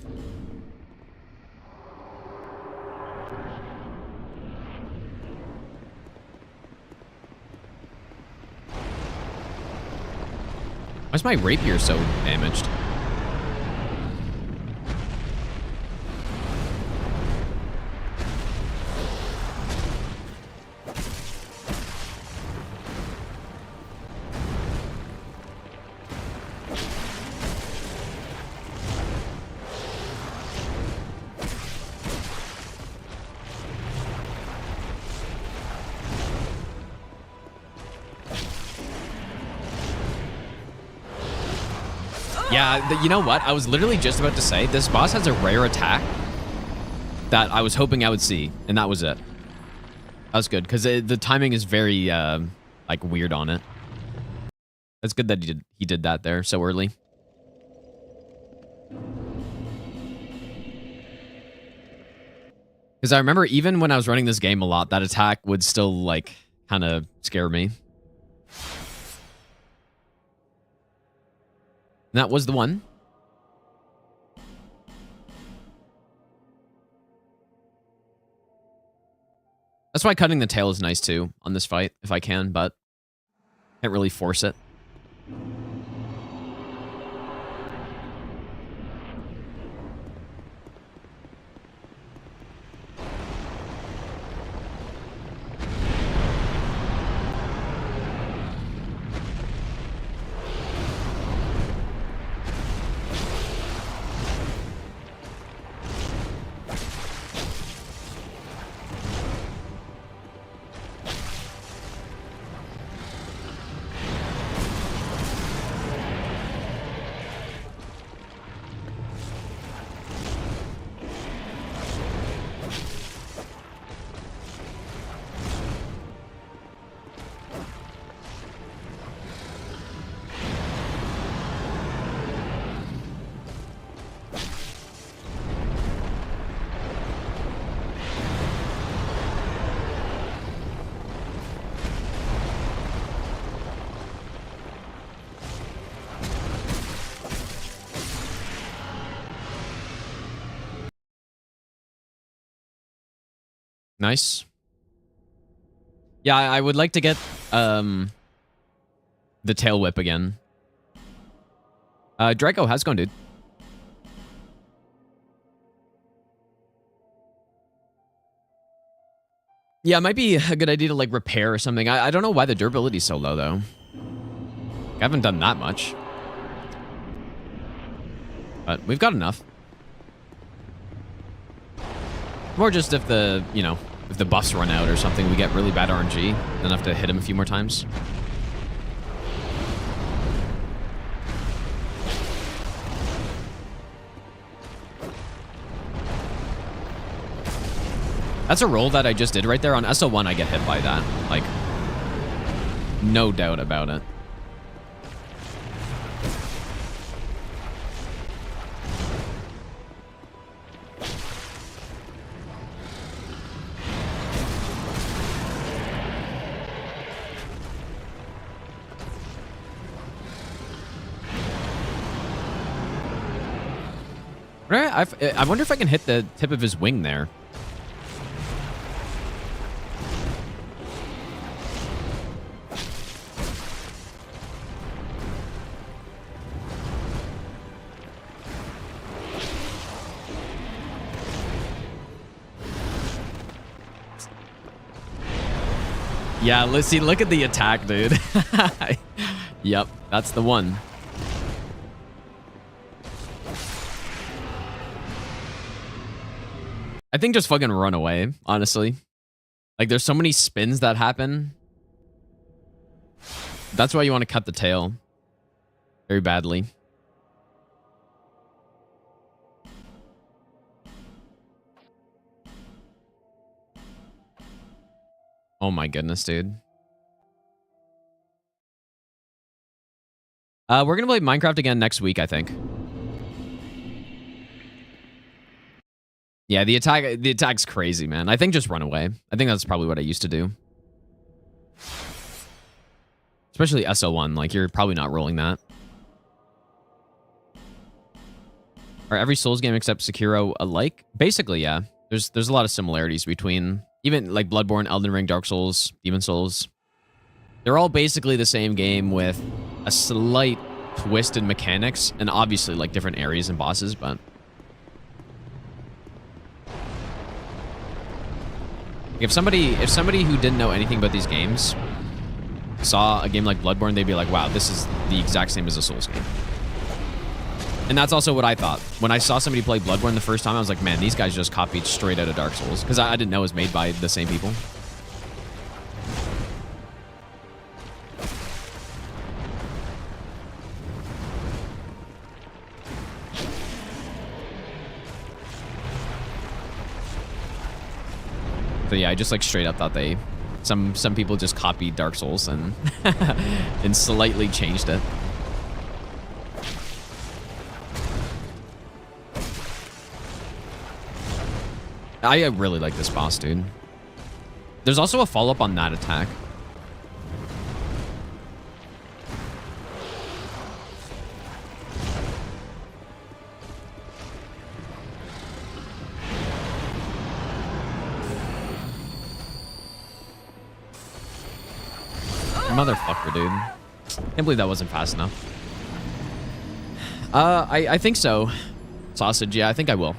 Why is my rapier so damaged? Yeah, you know what? I was literally just about to say, this boss has a rare attack that I was hoping I would see, and that was it. That was good, because the timing is very, like, weird on it. That's good that he did that there so early. Because I remember even when I was running this game a lot, that attack would still, like, kind of scare me. And that was the one. That's why cutting the tail is nice too on this fight, if I can, but can't really force it. Nice. Yeah, I would like to get the tail whip again. Draco, how's it going, dude? Yeah, it might be a good idea to like repair or something. I don't know why the durability's so low though. I haven't done that much. But we've got enough. More just if the, you know, if the buffs run out or something, we get really bad RNG, then have to hit him a few more times. That's a roll that I just did right there. On SO1, I get hit by that. Like, no doubt about it. I wonder if I can hit the tip of his wing there. Yeah, let's see. Look at the attack, dude. Yep, that's the one. I think just fucking run away, honestly. Like, there's so many spins that happen. That's why you want to cut the tail. Very badly. Oh my goodness, dude. We're gonna play Minecraft again next week, I think. Yeah, the attack's crazy, man. I think just run away. I think that's probably what I used to do. Especially SO1, like you're probably not rolling that. Are every Souls game except Sekiro alike? Basically, yeah. There's a lot of similarities between even like Bloodborne, Elden Ring, Dark Souls, Demon Souls. They're all basically the same game with a slight twist in mechanics and obviously like different areas and bosses, but if somebody who didn't know anything about these games saw a game like Bloodborne, they'd be like, wow, this is the exact same as a Souls game. And that's also what I thought. When I saw somebody play Bloodborne the first time, I was like, man, these guys just copied straight out of Dark Souls. Because I didn't know it was made by the same people. So yeah, I just like straight up thought some people just copied Dark Souls and and slightly changed it. I really like this boss, dude. There's also a follow-up on that attack. Motherfucker, dude. Can't believe that wasn't fast enough. I think so. Sausage, yeah, I think I will.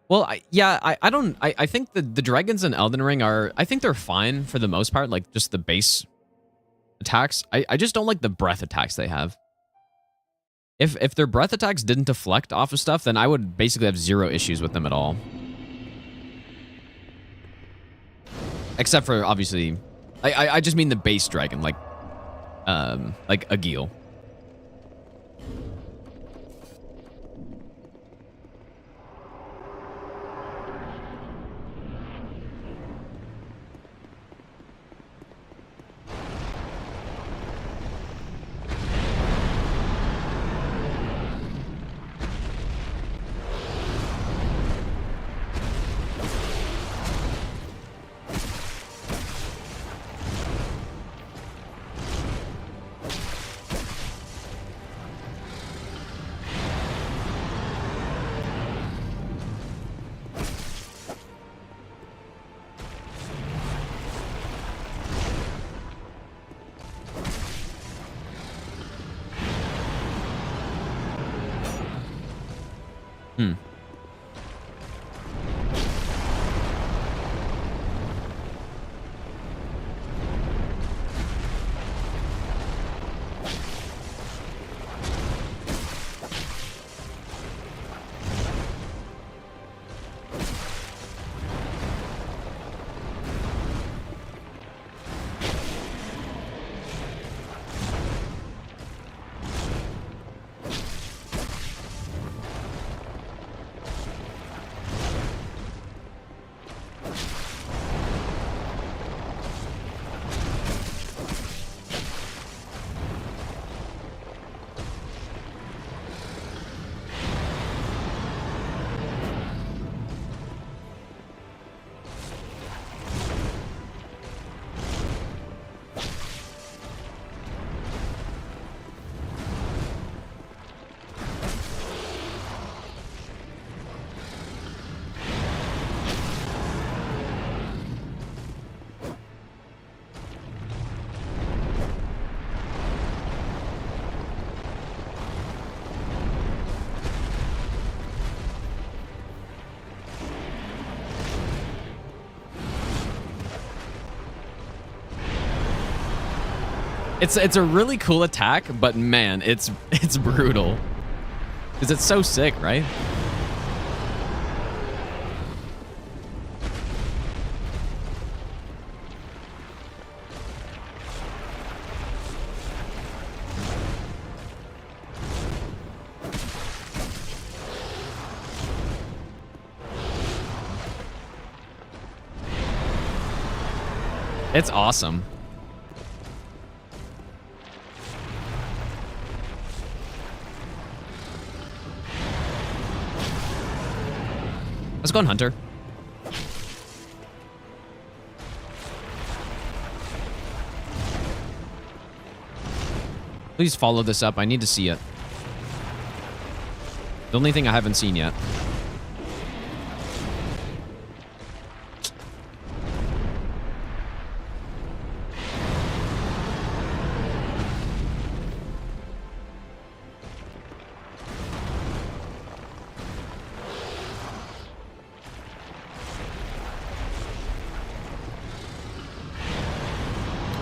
Well, I think the dragons in Elden Ring are, I think they're fine for the most part, like just the base attacks. I just don't like the breath attacks they have. If their breath attacks didn't deflect off of stuff, then I would basically have zero issues with them at all. Except for, obviously, I just mean the base dragon, like a Geel. Hmm. It's a really cool attack, but man, it's brutal. Because it's so sick, right? It's awesome. Let's go on Hunter. Please follow this up. I need to see it. The only thing I haven't seen yet.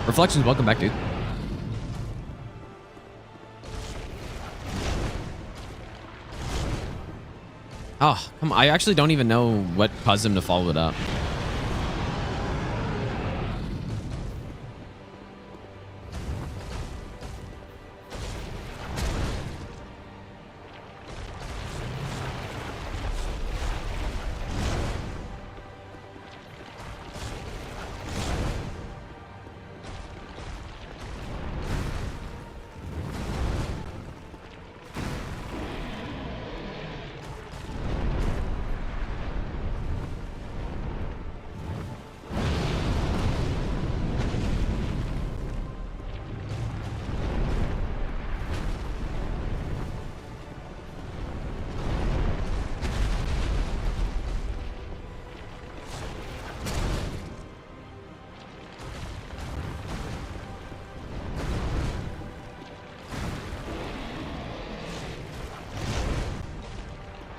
Reflections, welcome back, dude. Oh, come on. I actually don't even know what caused him to follow it up.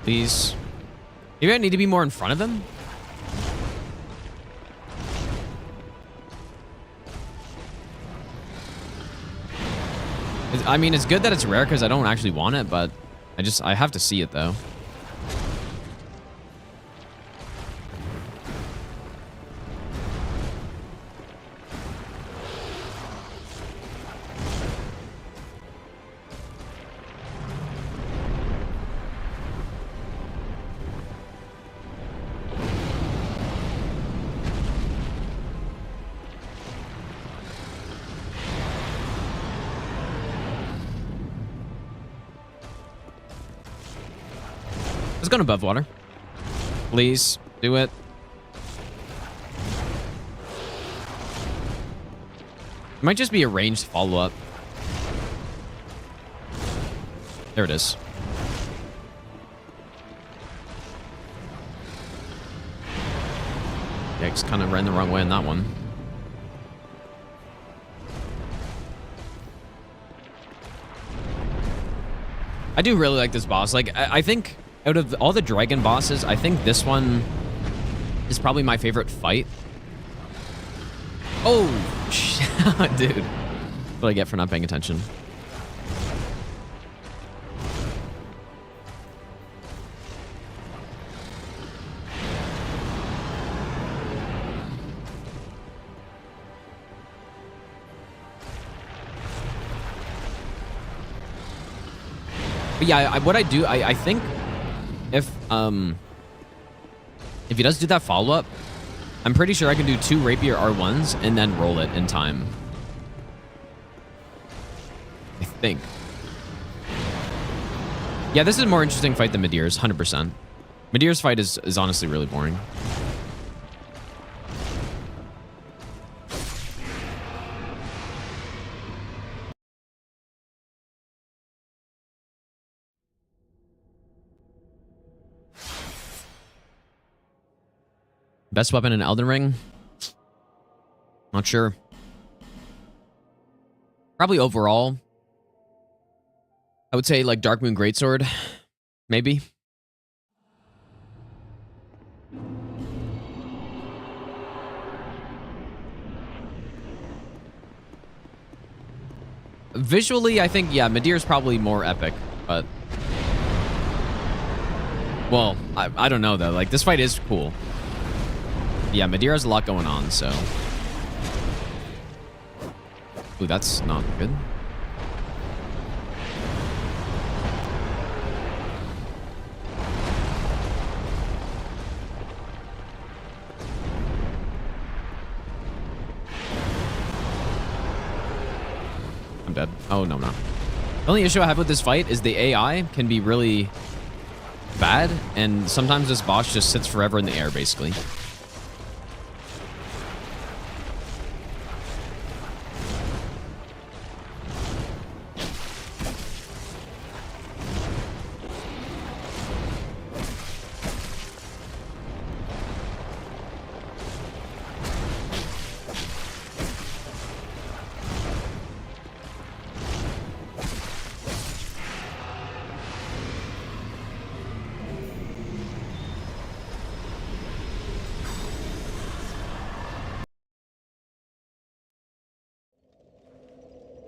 Please. Maybe I need to be more in front of him? I mean, it's good that it's rare because I don't actually want it, but I have to see it though. Let's go above water. Please, do it. It might just be a ranged follow-up. There it is. Yikes, kind of ran the wrong way on that one. I do really like this boss. Like, I think out of all the dragon bosses, I think this one is probably my favorite fight. Oh, dude. What do I get for not paying attention? But yeah, what I do, I think if he does do that follow-up, I'm pretty sure I can do 2 rapier R1s and then roll it in time. I think. Yeah, this is a more interesting fight than Medeir's, 100%. Medeir's fight is honestly really boring. Best weapon in Elden Ring? Not sure. Probably overall, I would say like Dark Moon Greatsword, maybe. Visually, I think, yeah, Medeir's probably more epic, but... Well, I don't know, though. Like, this fight is cool. Yeah, Medeir has a lot going on, so... Ooh, that's not good. I'm dead. Oh, no, I'm not. The only issue I have with this fight is the AI can be really bad, and sometimes this boss just sits forever in the air, basically.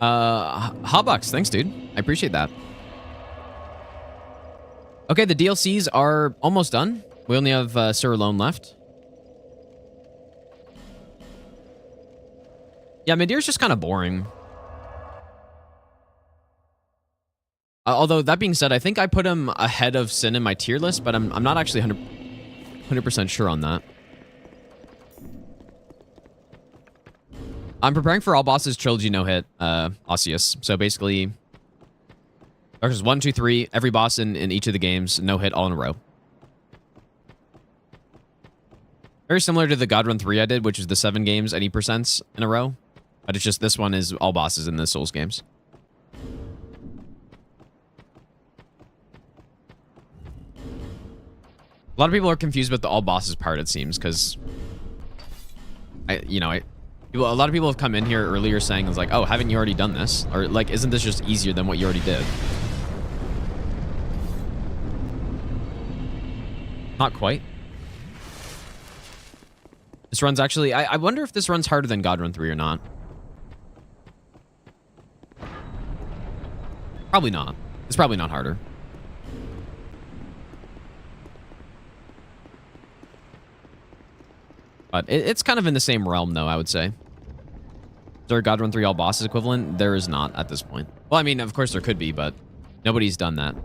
Hotbox, thanks, dude. I appreciate that. Okay, the DLCs are almost done. We only have Sir Alone left. Yeah, Medeir's just kind of boring. Although, that being said, I think I put him ahead of Sin in my tier list, but I'm not actually 100% sure on that. I'm preparing for all bosses trilogy no hit, Osseous. So basically, there's 1, 2, 3, every boss in each of the games, no hit all in a row. Very similar to the God Run 3 I did, which is the 7 games, 80% in a row. But it's just this one is all bosses in the Souls games. A lot of people are confused with the all bosses part, it seems, because a lot of people have come in here earlier saying, it's like, oh, haven't you already done this? Or like, isn't this just easier than what you already did? Not quite. This run's actually... I wonder if this run's harder than God Run 3 or not. Probably not. It's probably not harder. But it's kind of in the same realm, though, I would say. Is there a God Run 3 all bosses equivalent? There is not at this point. Well, I mean, of course there could be, but nobody's done that.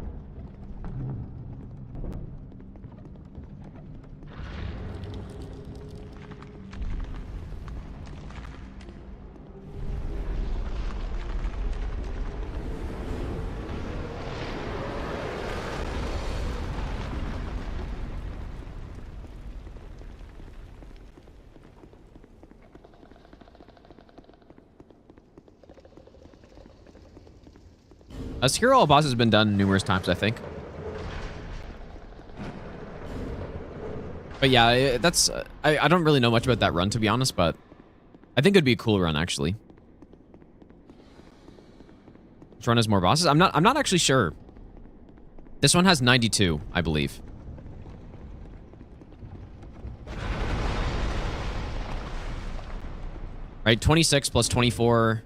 Secure all bosses has been done numerous times, I think. But yeah, that's... I don't really know much about that run, to be honest, but I think it'd be a cool run, actually. Which run has more bosses? I'm not actually sure. This one has 92, I believe. Right, 26 plus 24...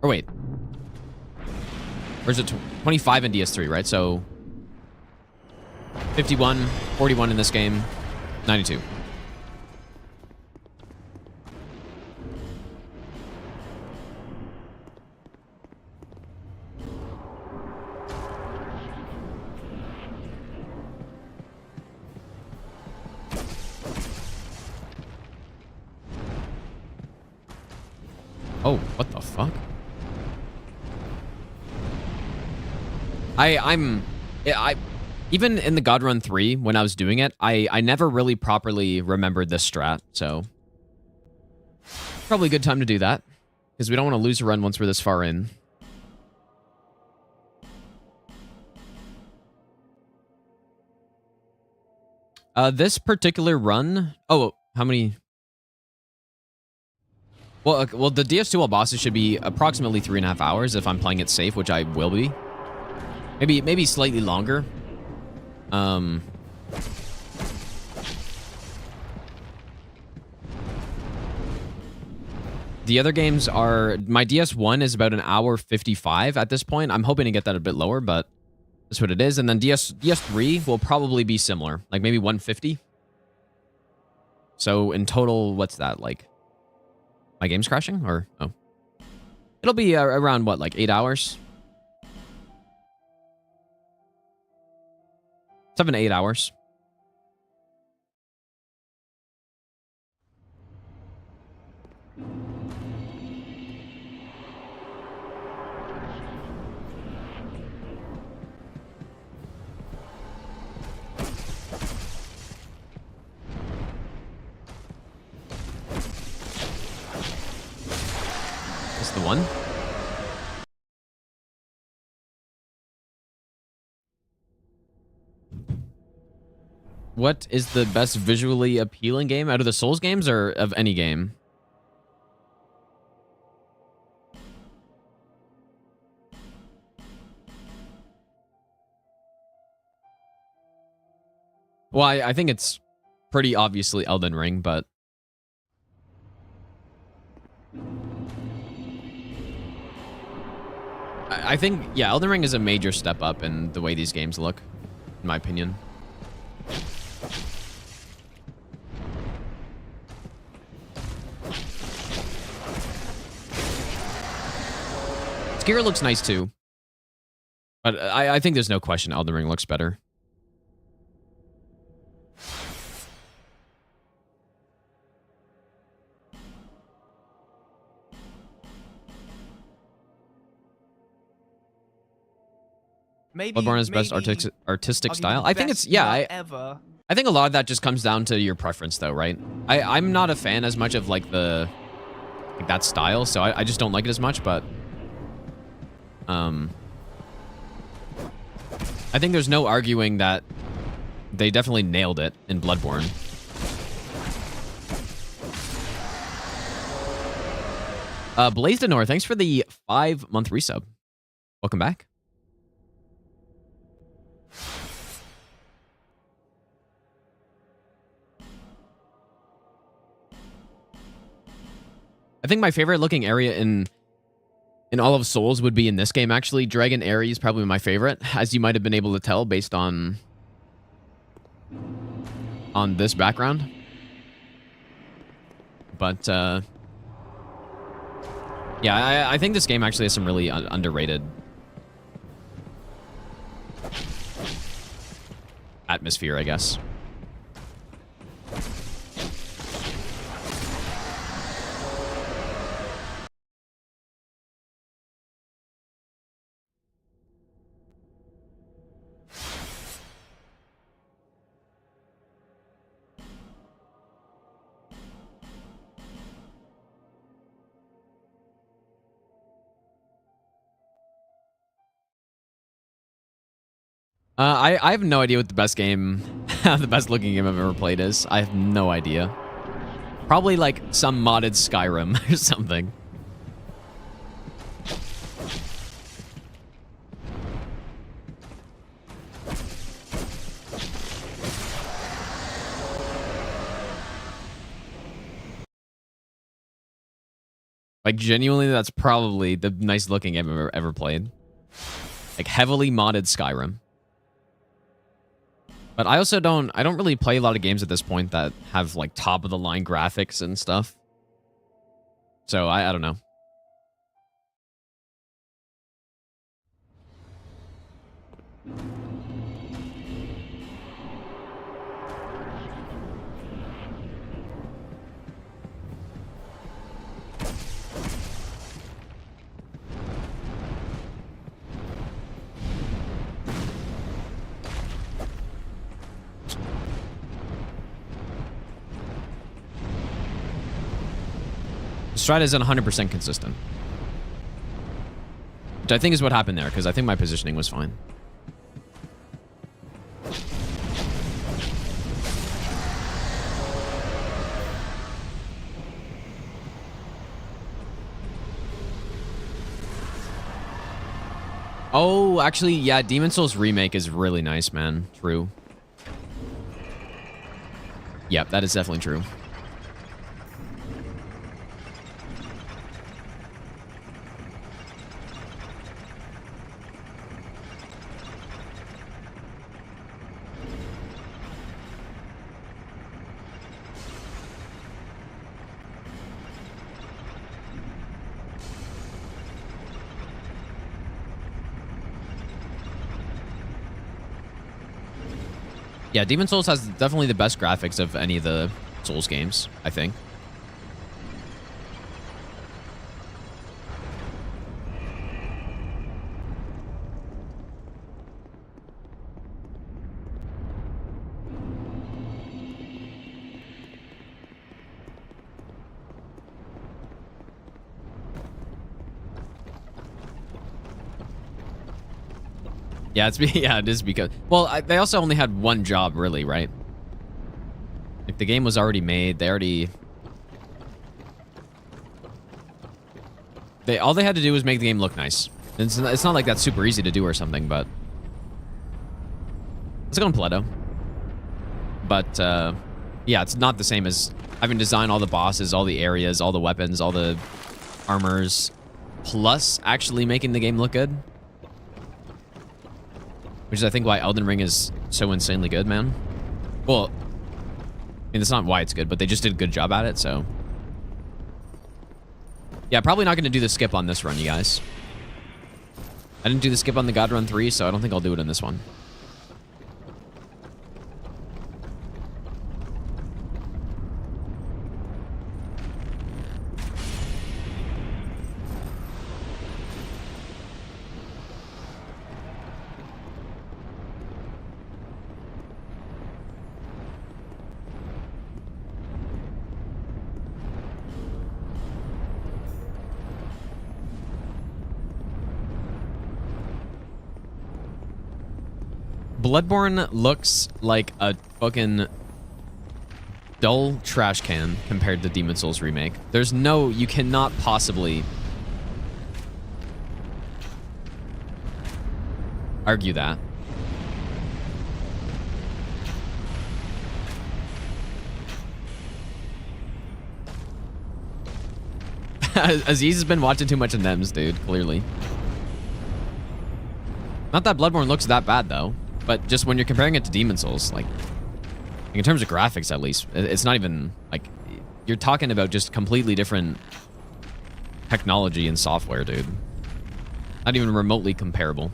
Or wait. Or is it 25 in DS3, right? So 51, 41 in this game, 92. Oh, what the fuck? Even in the God Run 3, when I was doing it, I never really properly remembered this strat, so probably a good time to do that, because we don't want to lose a run once we're this far in. This particular run... Oh, how many... Well, the DS2 all bosses should be approximately 3.5 hours if I'm playing it safe, which I will be. Maybe slightly longer. The other games are... My DS1 is about 1:55 at this point. I'm hoping to get that a bit lower, but that's what it is. And then DS3 will probably be similar. Like maybe 150. So in total, what's that? Like... My game's crashing? Or... Oh. It'll be around, what, like 8 hours? 7 to 8 hours. Is the one? What is the best visually appealing game out of the Souls games or of any game? Well, I think it's pretty obviously Elden Ring, but... I think, yeah, Elden Ring is a major step up in the way these games look, in my opinion. Gear looks nice too, but I think there's no question Elden Ring looks better. Maybe Bloodborne is best artistic style. I think it's, yeah, I think a lot of that just comes down to your preference though, right? I'm not a fan as much of like that style, so I just don't like it as much, but I think there's no arguing that they definitely nailed it in Bloodborne. Blaze Denor, thanks for the 5-month resub. Welcome back. I think my favorite looking area in all of Souls would be in this game, actually. Dragon Aerie is probably my favorite, as you might have been able to tell based on this background. But, yeah, I think this game actually has some really underrated atmosphere, I guess. I have no idea what the best game, the best looking game I've ever played is. I have no idea. Probably like some modded Skyrim or something. Like genuinely, that's probably the nice looking game I've ever played. Like heavily modded Skyrim. But I also don't really play a lot of games at this point that have like top of the line graphics and stuff. So I don't know. Strat isn't 100% consistent. Which I think is what happened there, because I think my positioning was fine. Oh, actually, yeah, Demon Souls Remake is really nice, man. True. Yep, that is definitely true. Yeah, Demon Souls has definitely the best graphics of any of the Souls games, I think. Yeah, it is because... Well, they also only had one job, really, right? Like, the game was already made. They already... All they had to do was make the game look nice. It's not like that's super easy to do or something, but... Let's go on Paleto. But, yeah, it's not the same as having to design all the bosses, all the areas, all the weapons, all the armors, plus actually making the game look good. Which is, I think, why Elden Ring is so insanely good, man. Well, I mean, that's not why it's good, but they just did a good job at it, so... Yeah, probably not going to do the skip on this run, you guys. I didn't do the skip on the God Run 3, so I don't think I'll do it in this one. Bloodborne looks like a fucking dull trash can compared to Demon Souls Remake. There's no... You cannot possibly argue that. Aziz has been watching too much of Nems, dude, clearly. Not that Bloodborne looks that bad, though. But just when you're comparing it to Demon Souls, like in terms of graphics, at least, it's not even, like, you're talking about just completely different technology and software, dude. Not even remotely comparable.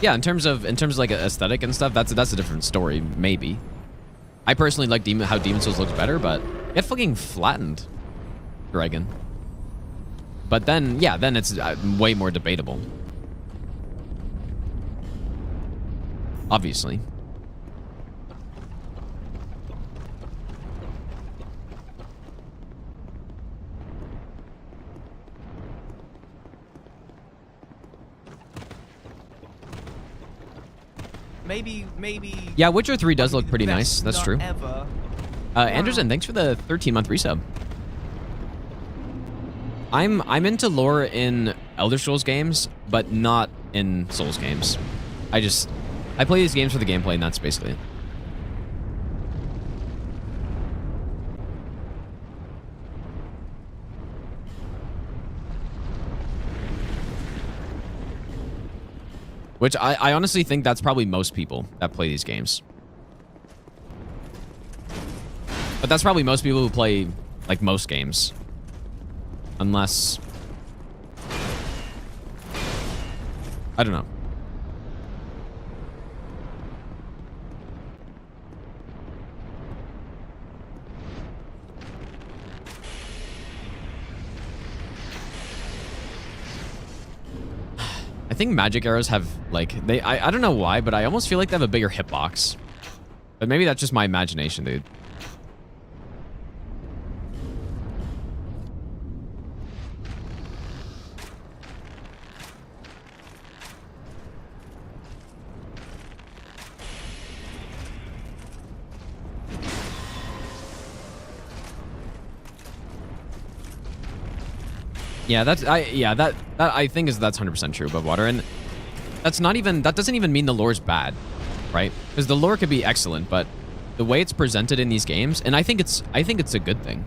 Yeah, in terms of like aesthetic and stuff, that's a different story, maybe. I personally like how Demon Souls looks better, but it fucking flattened Dragon. But then, yeah, then it's way more debatable. Obviously. Maybe. Yeah, Witcher 3 does I'll look give you pretty the nice. best That's nut true. Ever. Anderson, thanks for the 13-month resub. I'm into lore in Elder Scrolls games, but not in Souls games. I play these games for the gameplay, and that's basically it. Which I honestly think that's probably most people that play these games. But that's probably most people who play, like, most games. Unless... I don't know. I think magic arrows have, like, I don't know why, but I almost feel like they have a bigger hitbox. But maybe that's just my imagination, dude. Yeah, that I think that's 100% true above water, and that doesn't even mean the lore's bad, right? Because the lore could be excellent, but the way it's presented in these games, and I think it's a good thing.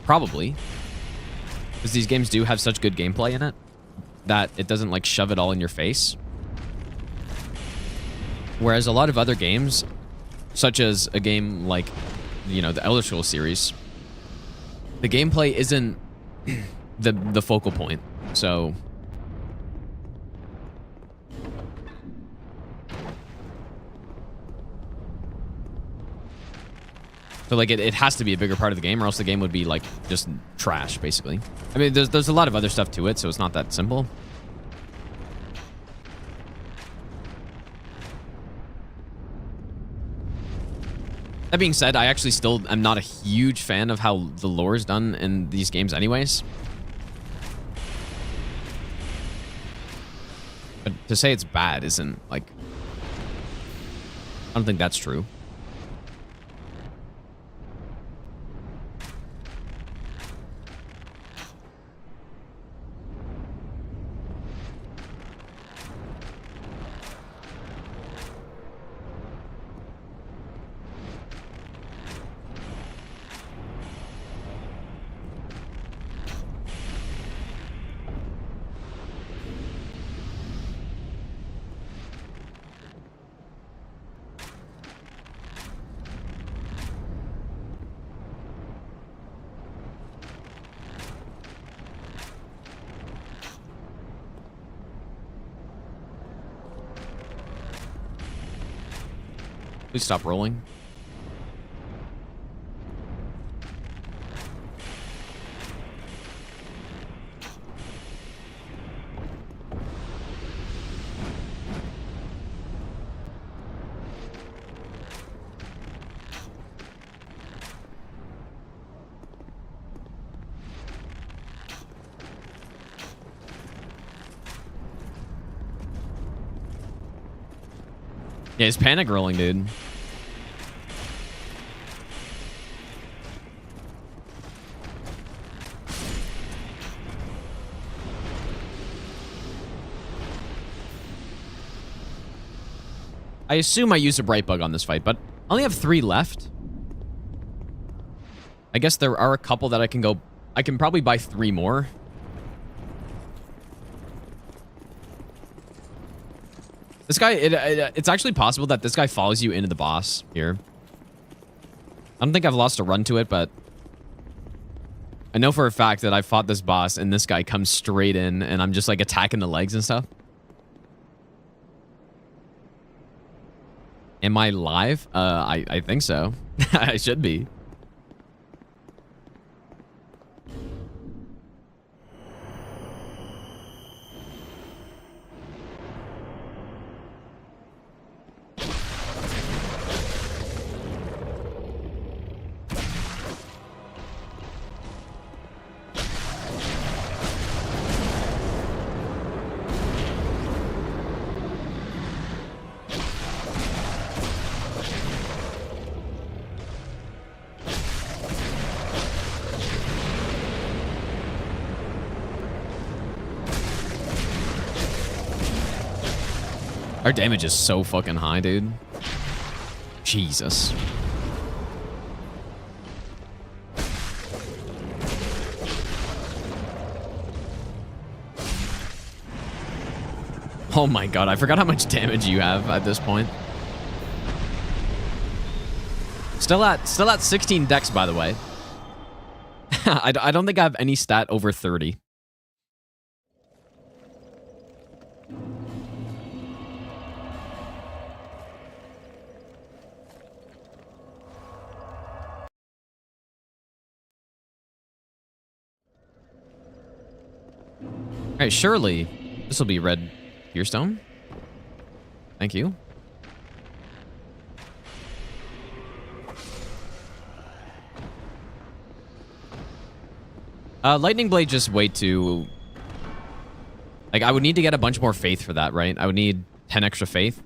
Probably. Because these games do have such good gameplay in it that it doesn't, like, shove it all in your face. Whereas a lot of other games, such as a game like, you know, the Elder Scrolls series, the gameplay isn't the focal point. So like it has to be a bigger part of the game, or else the game would be, like, just trash, basically. I mean, there's a lot of other stuff to it, so it's not that simple. That being said, I actually still am not a huge fan of how the lore is done in these games anyways. But to say it's bad isn't, like... I don't think that's true. Please stop rolling. Yeah, he's panic rolling, dude. I assume I used a bright bug on this fight, but I only have 3 left. I guess there are a couple that I can go... I can probably buy 3 more. This guy, it's actually possible that this guy follows you into the boss here. I don't think I've lost a run to it, but I know for a fact that I fought this boss and this guy comes straight in and I'm just like attacking the legs and stuff. Am I live? I think so. I should be. Our damage is so fucking high, dude. Jesus. Oh my god, I forgot how much damage you have at this point. Still at 16 dex, by the way. I don't think I have any stat over 30. All right, surely this will be red Tearstone. Thank you. Lightning Blade just way too... Like, I would need to get a bunch more faith for that, right? I would need 10 extra faith.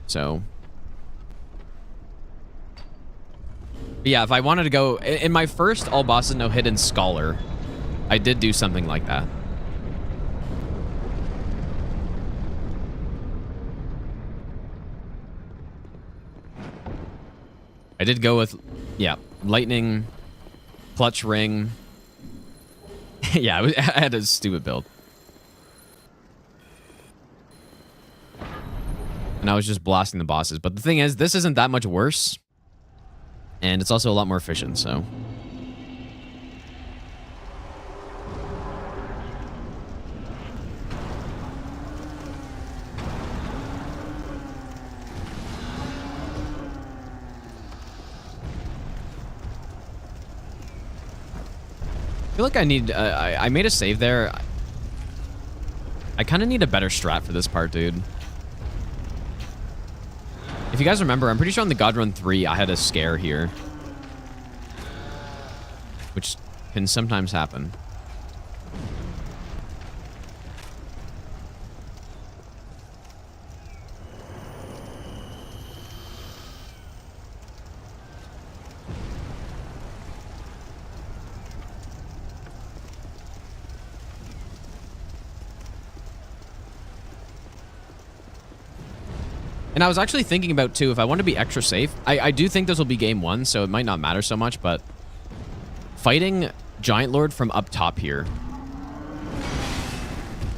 So... But yeah, if I wanted to go... In my first all bosses no hit in Scholar, I did do something like that. I did go with... Yeah, Lightning, Clutch Ring. Yeah, I had a stupid build. And I was just blasting the bosses. But the thing is, this isn't that much worse. And it's also a lot more efficient, so... I feel like I need... I made a save there. I kind of need a better strat for this part, dude. If you guys remember, I'm pretty sure on the God Run 3, I had a scare here. Which can sometimes happen. And I was actually thinking about, too, if I want to be extra safe, I do think this will be game 1, so it might not matter so much, but fighting Giant Lord from up top here,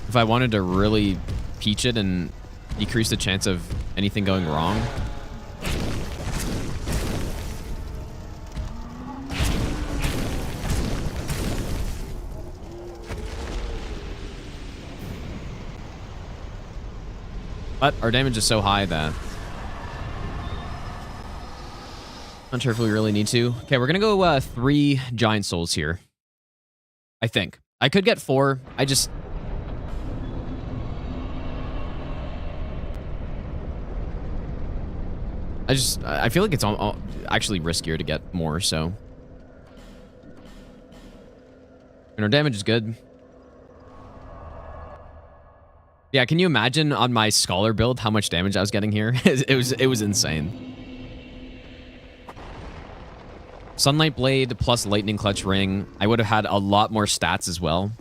if I wanted to really peach it and decrease the chance of anything going wrong. But our damage is so high that... Not sure if we really need to. Okay, we're gonna go 3 Giant Souls here. I think. I could get 4. I feel like it's actually riskier to get more, so... And our damage is good. Yeah, can you imagine on my Scholar build how much damage I was getting here? It was insane. Sunlight Blade plus Lightning Clutch Ring. I would have had a lot more stats as well.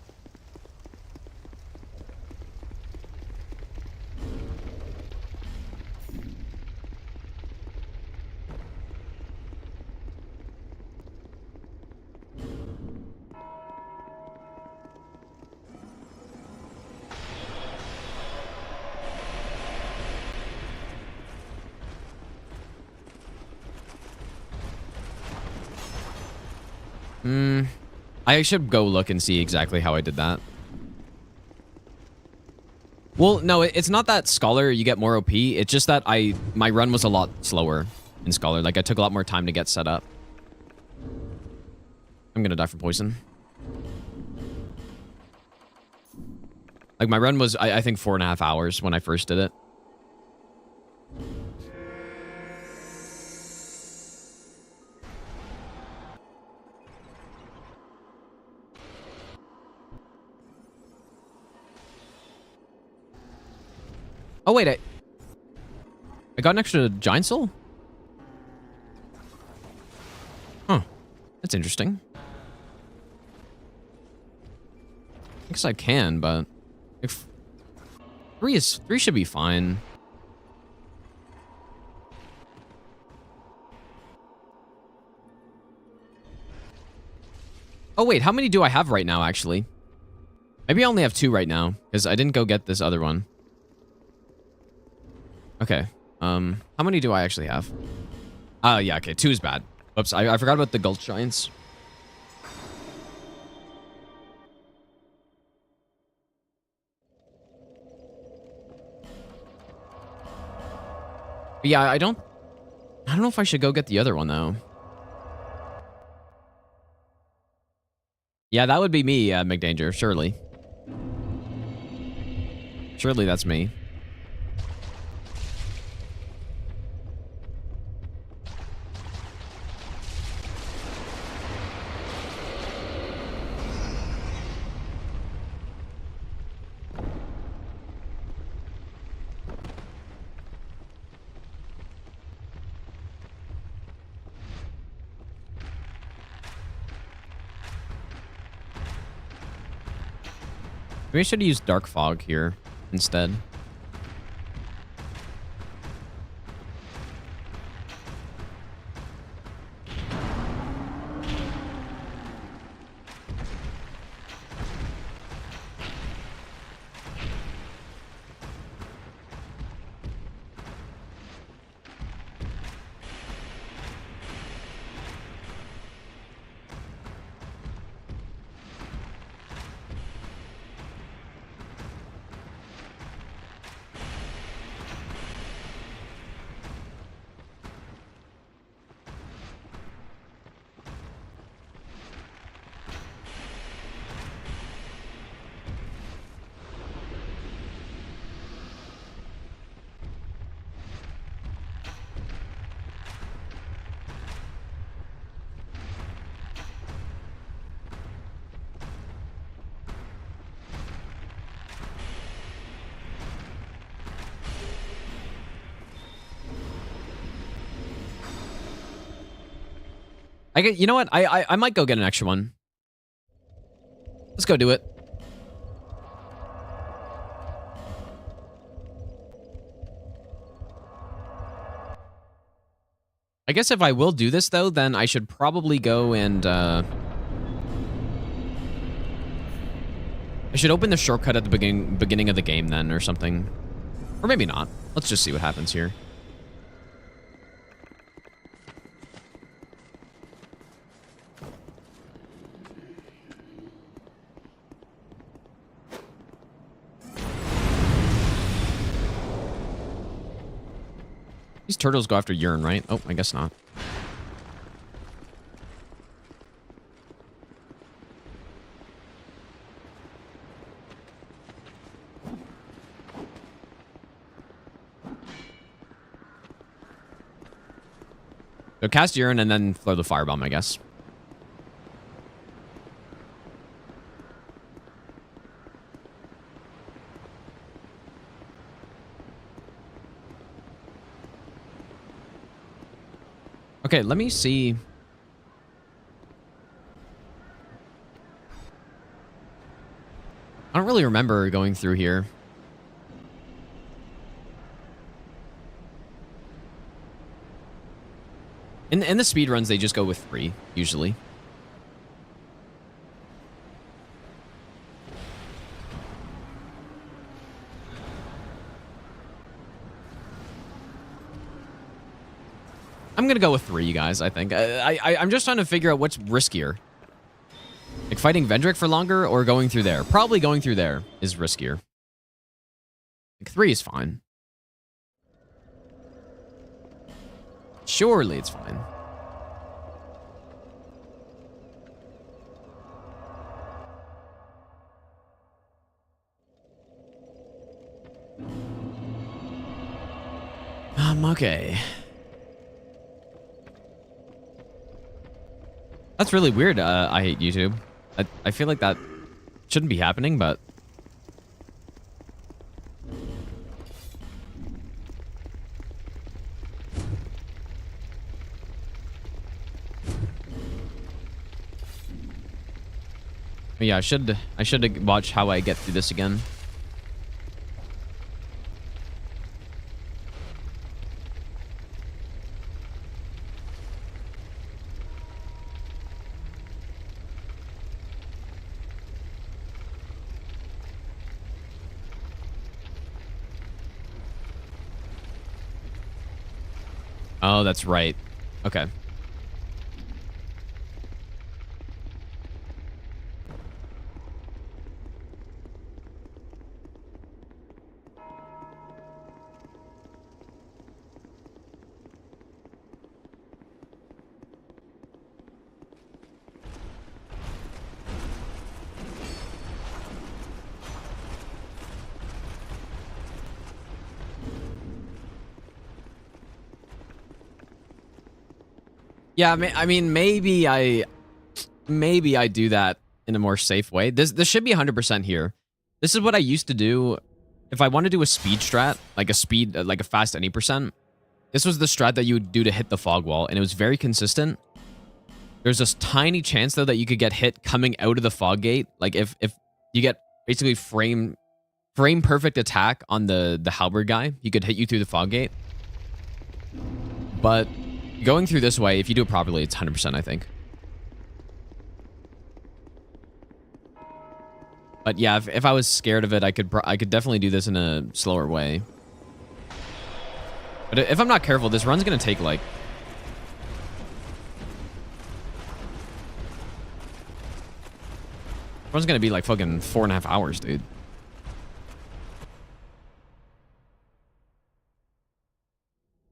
I should go look and see exactly how I did that. Well, no, it's not that Scholar you get more OP. It's just that my run was a lot slower in Scholar. Like, I took a lot more time to get set up. I'm gonna die from poison. Like, my run was, I think, 4.5 hours when I first did it. Oh, wait, I got an extra Giant Soul? Huh. That's interesting. I guess I can, but... if 3 should be fine. Oh, wait, how many do I have right now, actually? Maybe I only have 2 right now, because I didn't go get this other one. Okay. How many do I actually have? Yeah, okay. 2 is bad. Oops, I forgot about the Gulch Giants. But yeah, I don't know if I should go get the other one, though. Yeah, that would be me, McDanger, surely. Surely that's me. Maybe I should use Dark Fog here instead. You know what? I might go get an extra one. Let's go do it. I guess if I will do this, though, then I should probably go and... I should open the shortcut at the beginning of the game, then, or something. Or maybe not. Let's just see what happens here. These turtles go after urine, right? Oh, I guess not. So cast urine and then throw the firebomb, I guess. Okay, let me see. I don't really remember going through here. In the speed runs, they just go with 3, usually. I'm gonna go with 3, you guys, I think. I'm just trying to figure out what's riskier. Like fighting Vendrick for longer or going through there? Probably going through there is riskier. Like 3 is fine. Surely it's fine. Okay. That's really weird. I hate YouTube. I feel like that shouldn't be happening, but... But yeah, I should watch how I get through this again. Oh, that's right. Okay. Yeah, I mean, maybe I do that in a more safe way. This should be 100% here. This is what I used to do if I want to do a speed strat, like a fast any percent. This was the strat that you would do to hit the fog wall, and it was very consistent. There's this tiny chance though that you could get hit coming out of the fog gate. Like if you get basically frame perfect attack on the halberd guy, he could hit you through the fog gate. But going through this way, if you do it properly, it's 100%, I think. But yeah, if I was scared of it, I could definitely do this in a slower way. But if I'm not careful, this run's gonna take like... run's gonna be like fucking 4.5 hours, dude.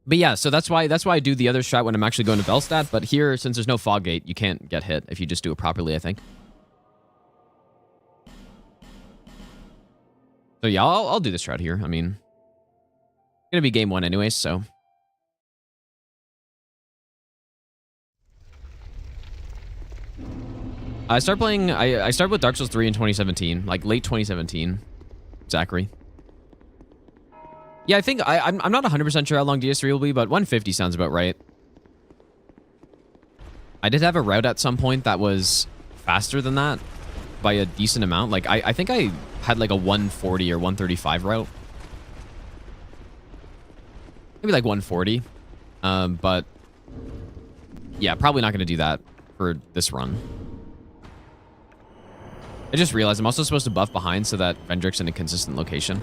But yeah, so that's why I do the other strat when I'm actually going to Velstadt. But here, since there's no fog gate, you can't get hit if you just do it properly, I think. So yeah, I'll do this strat here. I mean, it's gonna be game 1 anyways, so. I started with Dark Souls 3 in 2017, like late 2017. Zachary. Yeah, I think I'm not 100% sure how long DS3 will be, but 150 sounds about right. I did have a route at some point that was faster than that by a decent amount. Like, I think I had like a 140 or 135 route. Maybe like 140. But yeah, probably not going to do that for this run. I just realized I'm also supposed to buff behind so that Vendrick's in a consistent location.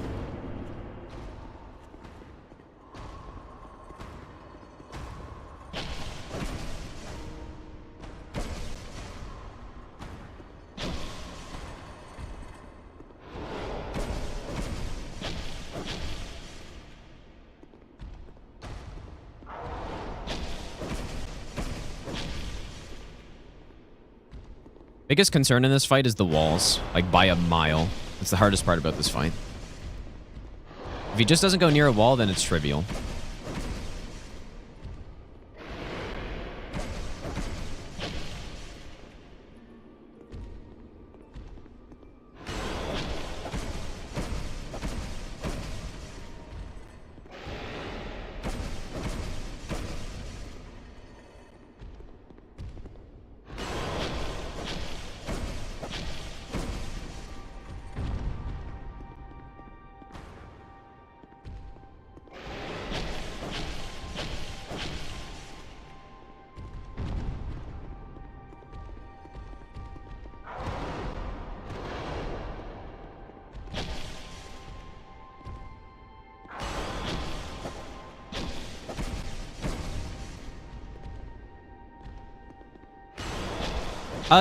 Biggest concern in this fight is the walls, like by a mile. That's the hardest part about this fight. If he just doesn't go near a wall, then it's trivial.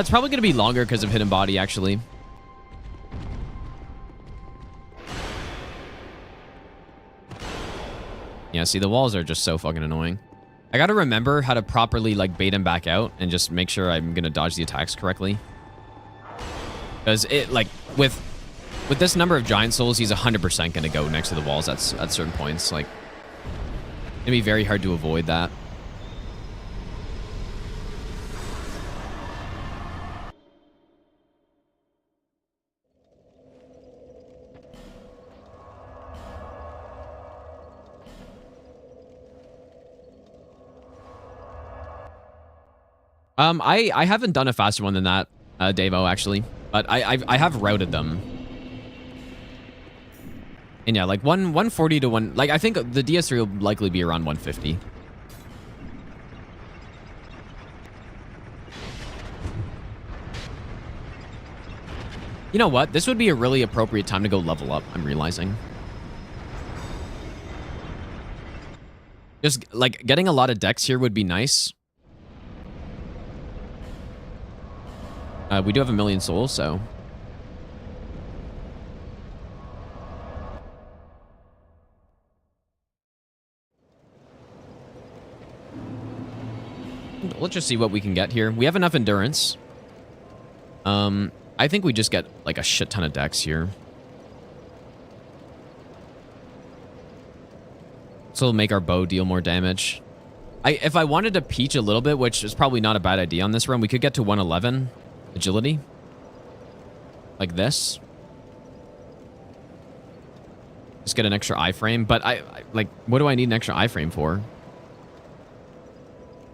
It's probably going to be longer because of hidden body, actually. Yeah, see, the walls are just so fucking annoying. I got to remember how to properly, like, bait him back out and just make sure I'm going to dodge the attacks correctly. Because it, like, with this number of giant souls, he's 100% going to go next to the walls at certain points. Like, it'd be very hard to avoid that. I haven't done a faster one than that, Davo, actually. But I have routed them. And yeah, like 140 to 1... Like, I think the DS3 will likely be around 150. You know what? This would be a really appropriate time to go level up, I'm realizing. Just, like, getting a lot of decks here would be nice. We do have 1 million souls, so... Let's just see what we can get here. We have enough endurance. I think we just get, like, a shit ton of decks here. So it'll make our bow deal more damage. If I wanted to peach a little bit, which is probably not a bad idea on this run, we could get to 111 agility. Like this. Just get an extra iframe. But like, what do I need an extra iframe for?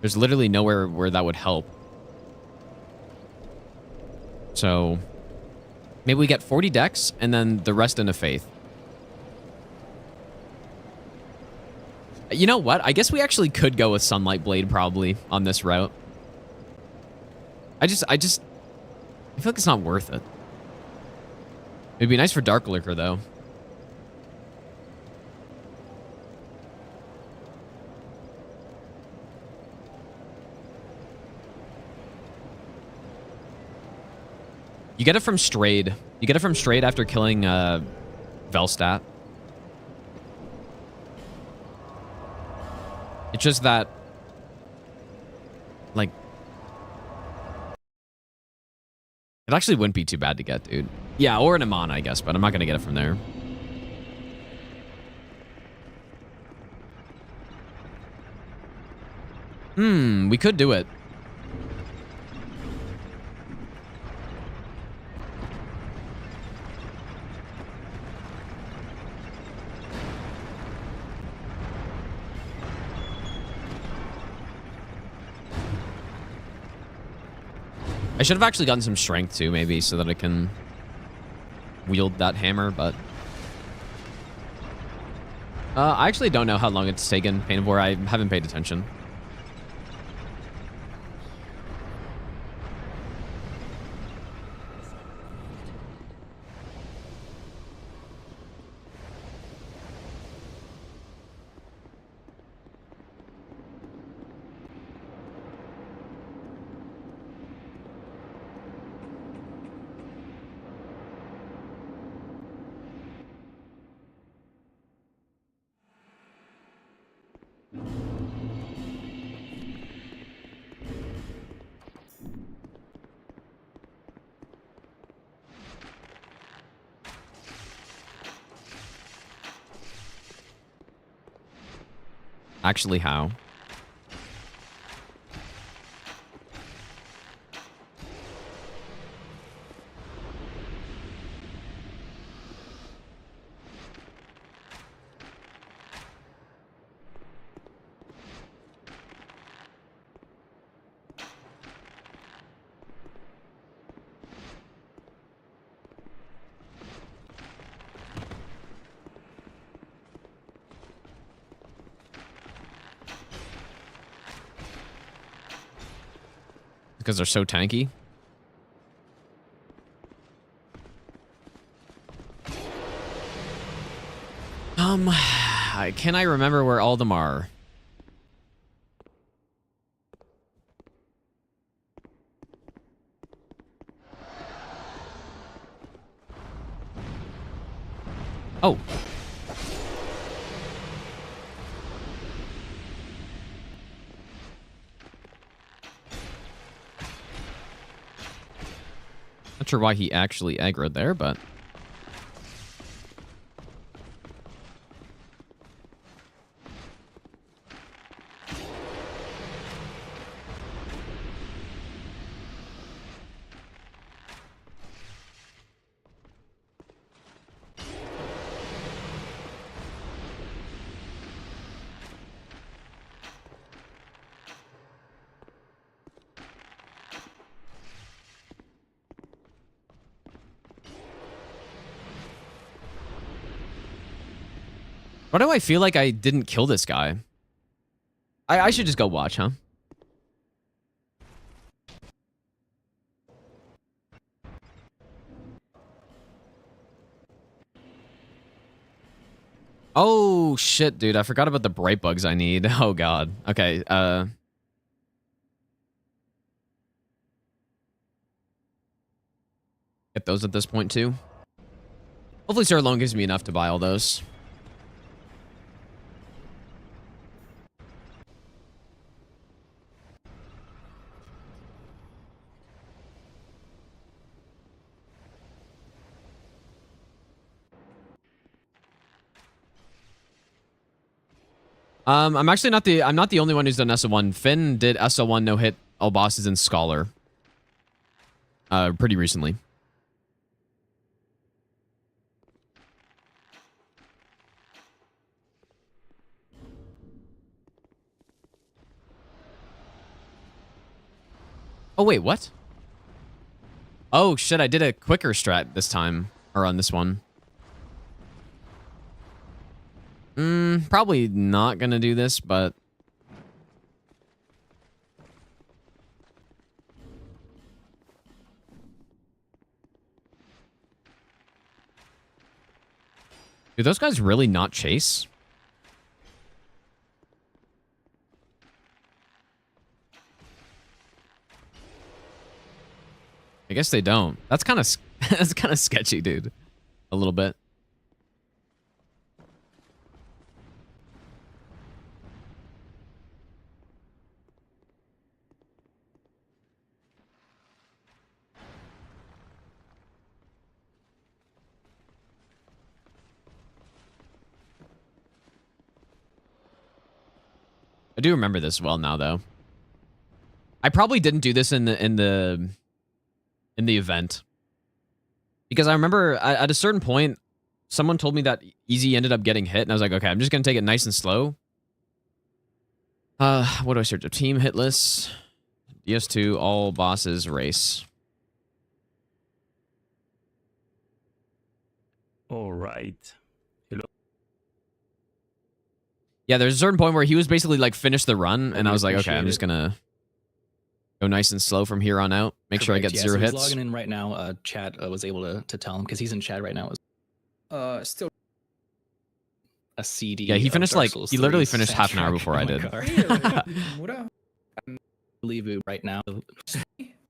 There's literally nowhere where that would help. So maybe we get 40 decks and then the rest into Faith. You know what? I guess we actually could go with Sunlight Blade probably on this route. I feel like it's not worth it. It'd be nice for Dark Lurker though. You get it from Strayed. You get it from Strayed after killing Velstadt. It's just that, like, it actually wouldn't be too bad to get, dude. Yeah, or an Amana, I guess, but I'm not going to get it from there. We could do it. I should have actually gotten some strength too, maybe, so that I can wield that hammer, but... I actually don't know how long it's taken, Pain of War. I haven't paid attention. Actually, how? Because they're so tanky. Can I remember where all of them are? Oh. Not sure why he actually aggroed there, but... Why do I feel like I didn't kill this guy? I should just go watch, huh? Oh, shit, dude. I forgot about the bright bugs I need. Oh, God. Okay, get those at this point, too. Hopefully Sir Alone gives me enough to buy all those. I'm actually not the only one who's done SO1. Finn did SO1 no hit all bosses in Scholar. Pretty recently. Oh wait, what? Oh shit, I did a quicker strat this time, or on this one. Probably not gonna do this, but... Do those guys really not chase? I guess they don't. That's kind of that's kind of sketchy, dude. A little bit. I do remember this well now, though. I probably didn't do this in the event, because I remember at a certain point, someone told me that Easy ended up getting hit, and I was like, okay, I'm just gonna take it nice and slow. What do I search? A team hit list, DS2, all bosses race. All right. Hello. Yeah, there's a certain point where he was basically like finished the run, and I was like, okay, I'm just gonna go nice and slow from here on out. Make sure I get 0 hits. He's logging in right now. Chat was able to tell him, because he's in chat right now. Still A CD. Yeah, he finished like he literally 3's finished half an hour before I did. Leave it right now.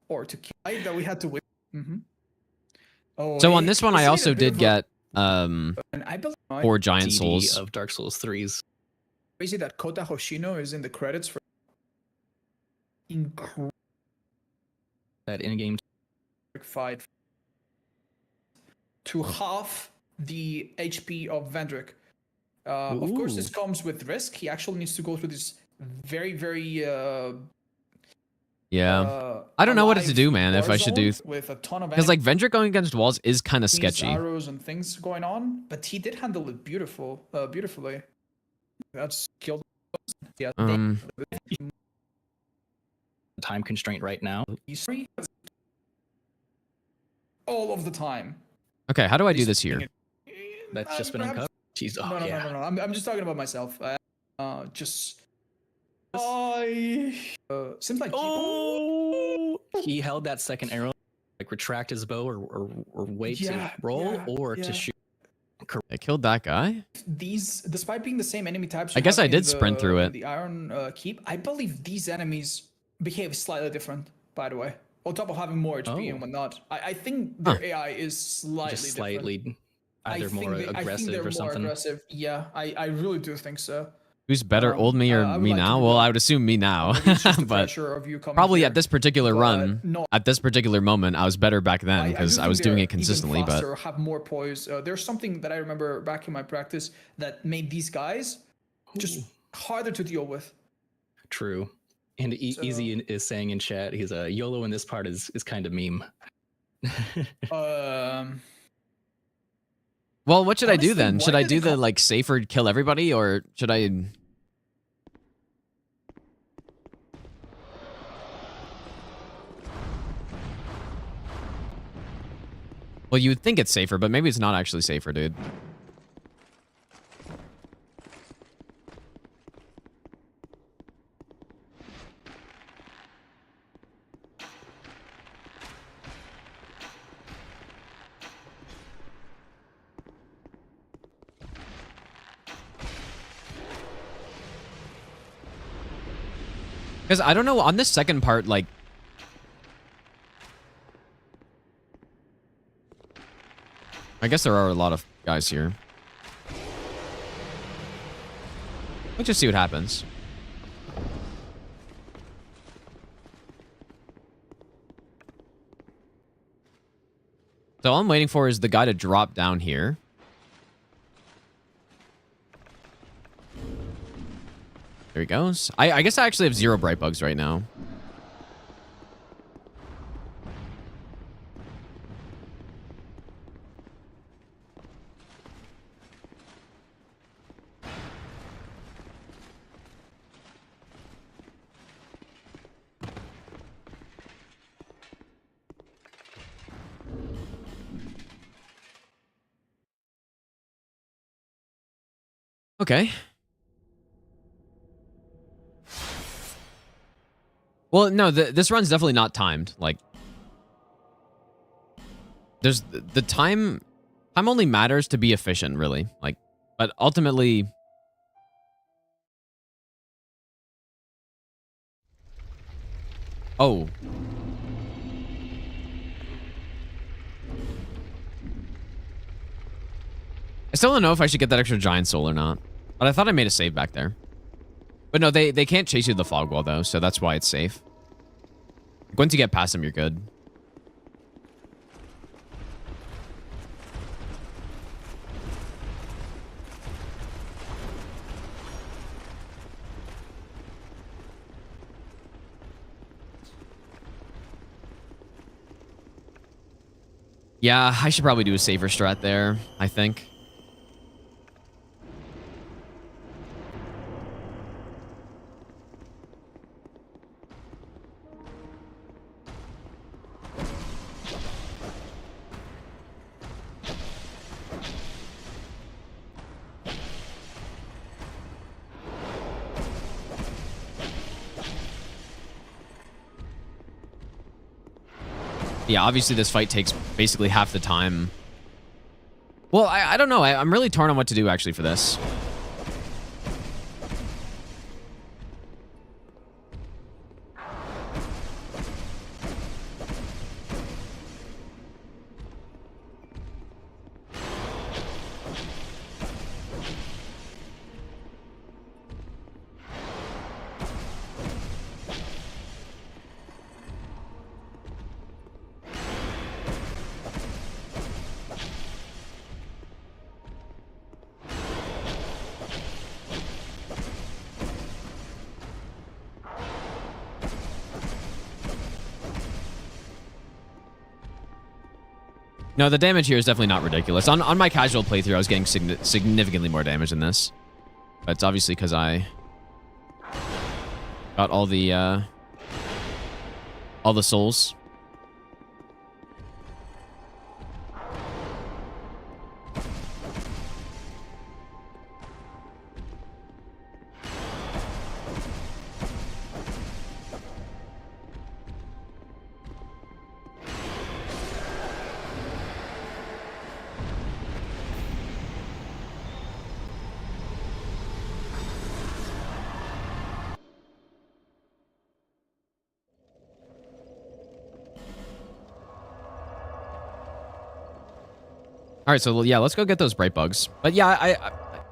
or to kill that we had to wait. Oh, So on this one, I it's also a bit did of get and I believe 4 giant DD souls. of Dark Souls 3's. crazy that Kota Hoshino is in the credits for incredible That in-game. fight to half the HP of Vendrick. Of course, this comes with risk. He actually needs to go through this very, very Yeah, I don't know what to do, man. If I should do, with a ton of because like Vendrick going against walls is kind of enemies, sketchy. arrows and things going on, but he did handle it beautifully. That's killed. Yeah. Time constraint right now. He's free all of the time. Okay, how do I do this here? That's just been uncovered. Jeez, oh, No. yeah. I'm just talking about myself. Just. Seems like. Oh! He held that second arrow, like retract his bow or wait to roll or to shoot. I killed that guy. These, despite being the same enemy types, I guess I did sprint through it. The Iron Keep. I believe these enemies behave slightly different. By the way, on top of having more HP and whatnot, I think their AI is slightly different. either more I think aggressive they're or more something. aggressive. Yeah, I really do think so. Who's better, old me or I would me like to now? do Well, that. I would assume me now, Maybe it's just the but pressure of you coming probably here, at this particular but run, no, at this particular moment, I was better back then I do because I think was doing they're it consistently. even But faster, have more poise. There's something that I remember back in my practice that made these guys just harder to deal with. True. And So- Easy is saying in chat, he's a YOLO in this part is kind of meme. well, what should I do Honestly, then? why Should I did they do the come- like safer kill everybody, or should I? Well, you would think it's safer, but maybe it's not actually safer, dude. Because I don't know, on this second part, like... I guess there are a lot of guys here. Let's just see what happens. So all I'm waiting for is the guy to drop down here. There he goes. I guess I actually have 0 bright bugs right now. Okay. Well, no, this run's definitely not timed. Like, there's the time. Time only matters to be efficient, really. Like, but ultimately, oh, I still don't know if I should get that extra giant soul or not. But I thought I made a save back there. But no, they can't chase you to the fog wall though, so that's why it's safe. Once you get past them, you're good. Yeah, I should probably do a safer strat there, I think. Yeah, obviously this fight takes basically half the time. Well, I don't know. I'm really torn on what to do, actually, for this. No, the damage here is definitely not ridiculous. On my casual playthrough, I was getting significantly more damage than this. But it's obviously because I got all the souls. All right, so yeah, let's go get those bright bugs. But yeah,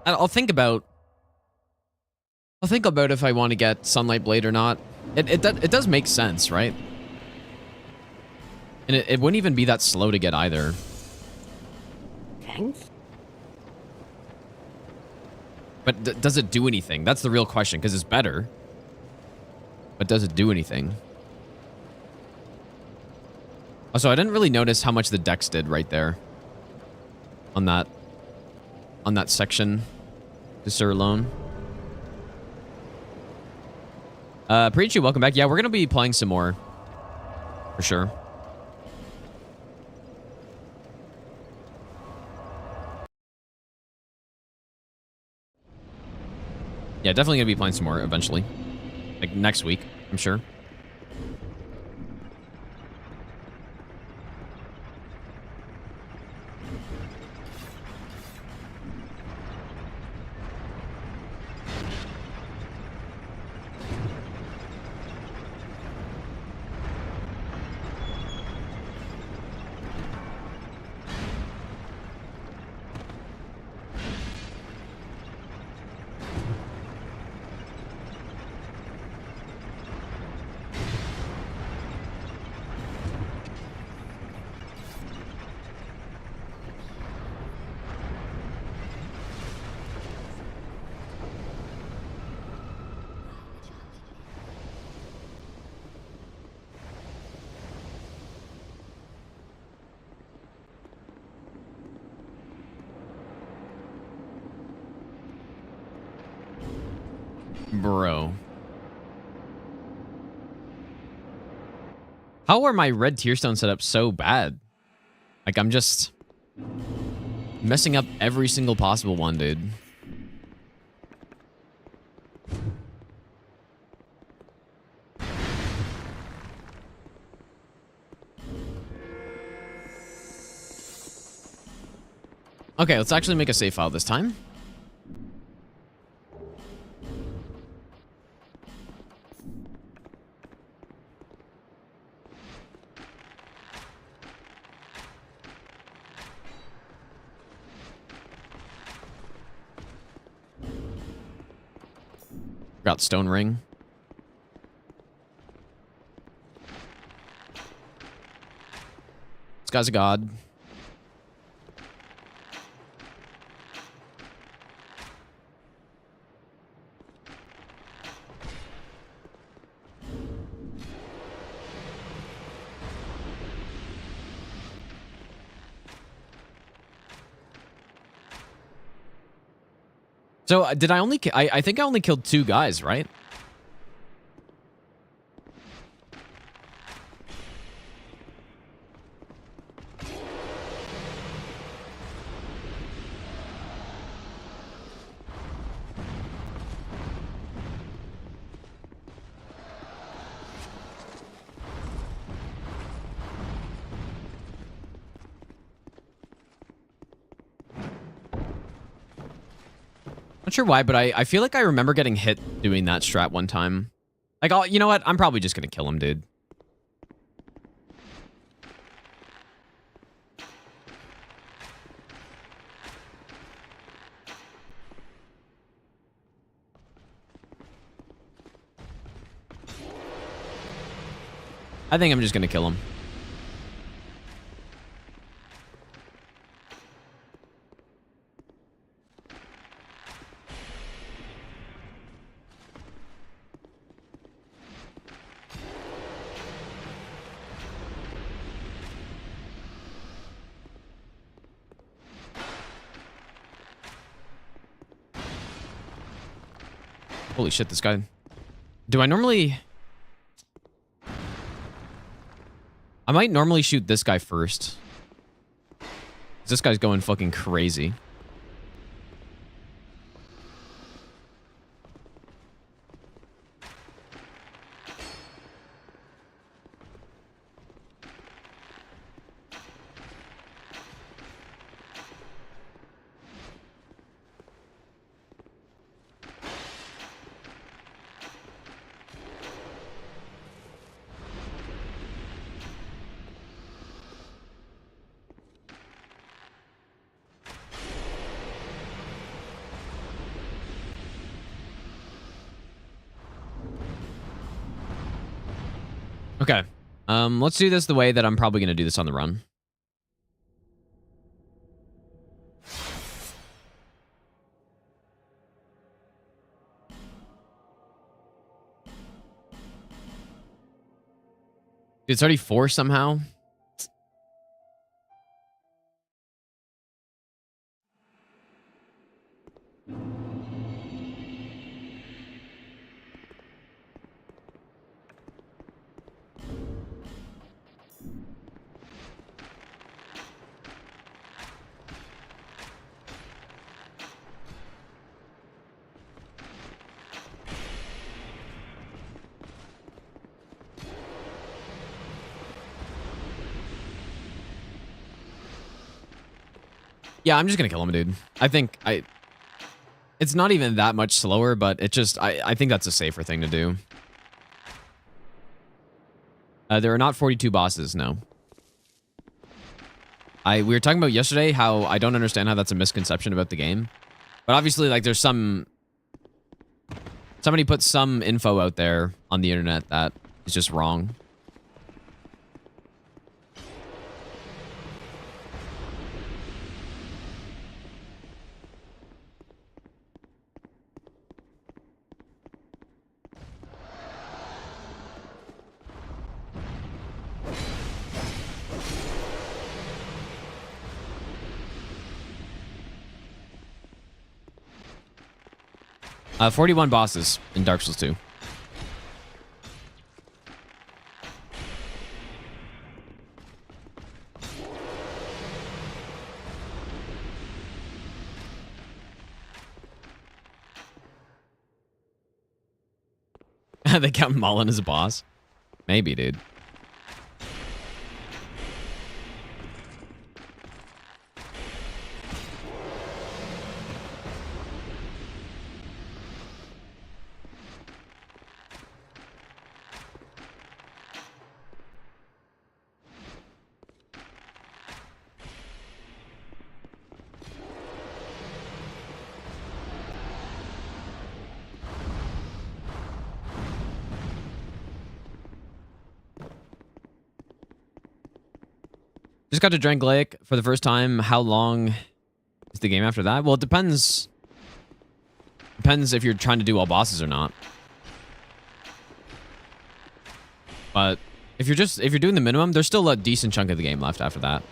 I'll think about if I want to get Sunlight Blade or not. It does make sense, right? And it wouldn't even be that slow to get either. Thanks. But does it do anything? That's the real question, because it's better. But does it do anything? Also, I didn't really notice how much the dex did right there. On that section. To Sir alone. Preachy, welcome back. Yeah, we're going to be playing some more. For sure. Yeah, definitely going to be playing some more eventually. Like next week, I'm sure. Bro. How are my red tear stones set up so bad? Like, I'm just messing up every single possible one, dude. Okay, let's actually make a save file this time. Got stone ring. This guy's a god. So, did I only... I think I only killed 2 guys, right? Not sure why, but I feel like I remember getting hit doing that strat one time. Like, you know what? I'm probably just gonna kill him, dude. I think I'm just gonna kill him. Holy shit, this guy... Do I normally... I might normally shoot this guy first. This guy's going fucking crazy. Okay. Let's do this the way that I'm probably going to do this on the run. It's already 4 somehow. Yeah, I'm just gonna kill him, dude. I think it's not even that much slower, but it just, I think that's a safer thing to do. There are not 42 bosses, no. We were talking about yesterday how I don't understand how that's a misconception about the game. But obviously, like, there's somebody put some info out there on the internet that is just wrong. 41 bosses in Dark Souls 2. They count Mullen as a boss? Maybe, dude. Just got to Drangleic for the first time. How long is the game after that? Well, it depends. Depends if you're trying to do all bosses or not. But if you're doing the minimum, there's still a decent chunk of the game left after that.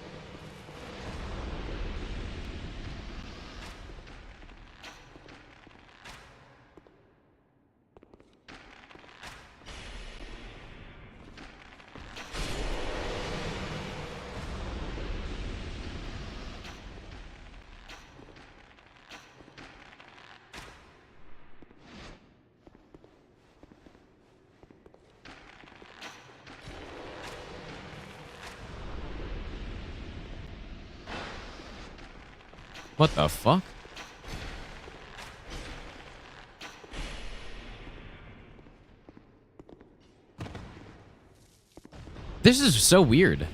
What the fuck? This is so weird.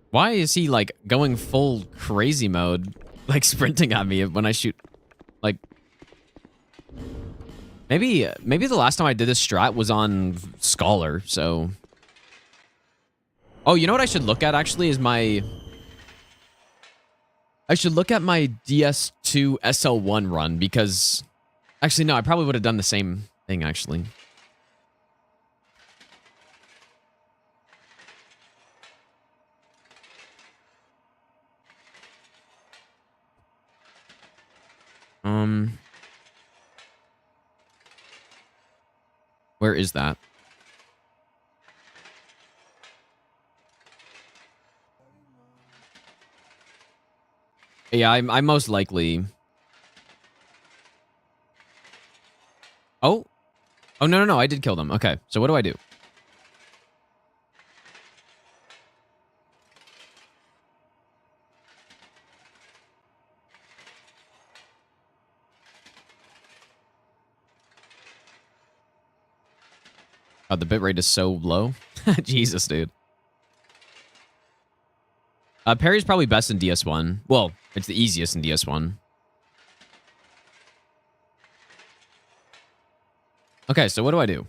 Why is he like going full crazy mode, like sprinting at me when I shoot? Like, maybe the last time I did this strat was on Scholar, so. Oh, you know what I should look at actually is I should look at my DS2 SL1 run because actually no, I probably would have done the same thing actually. Where is that? Yeah, I'm most likely. Oh, no, I did kill them. Okay, so what do I do? Oh, the bitrate is so low. Jesus, dude. Parry's probably best in DS1. Well, it's the easiest in DS1. Okay, so what do I do?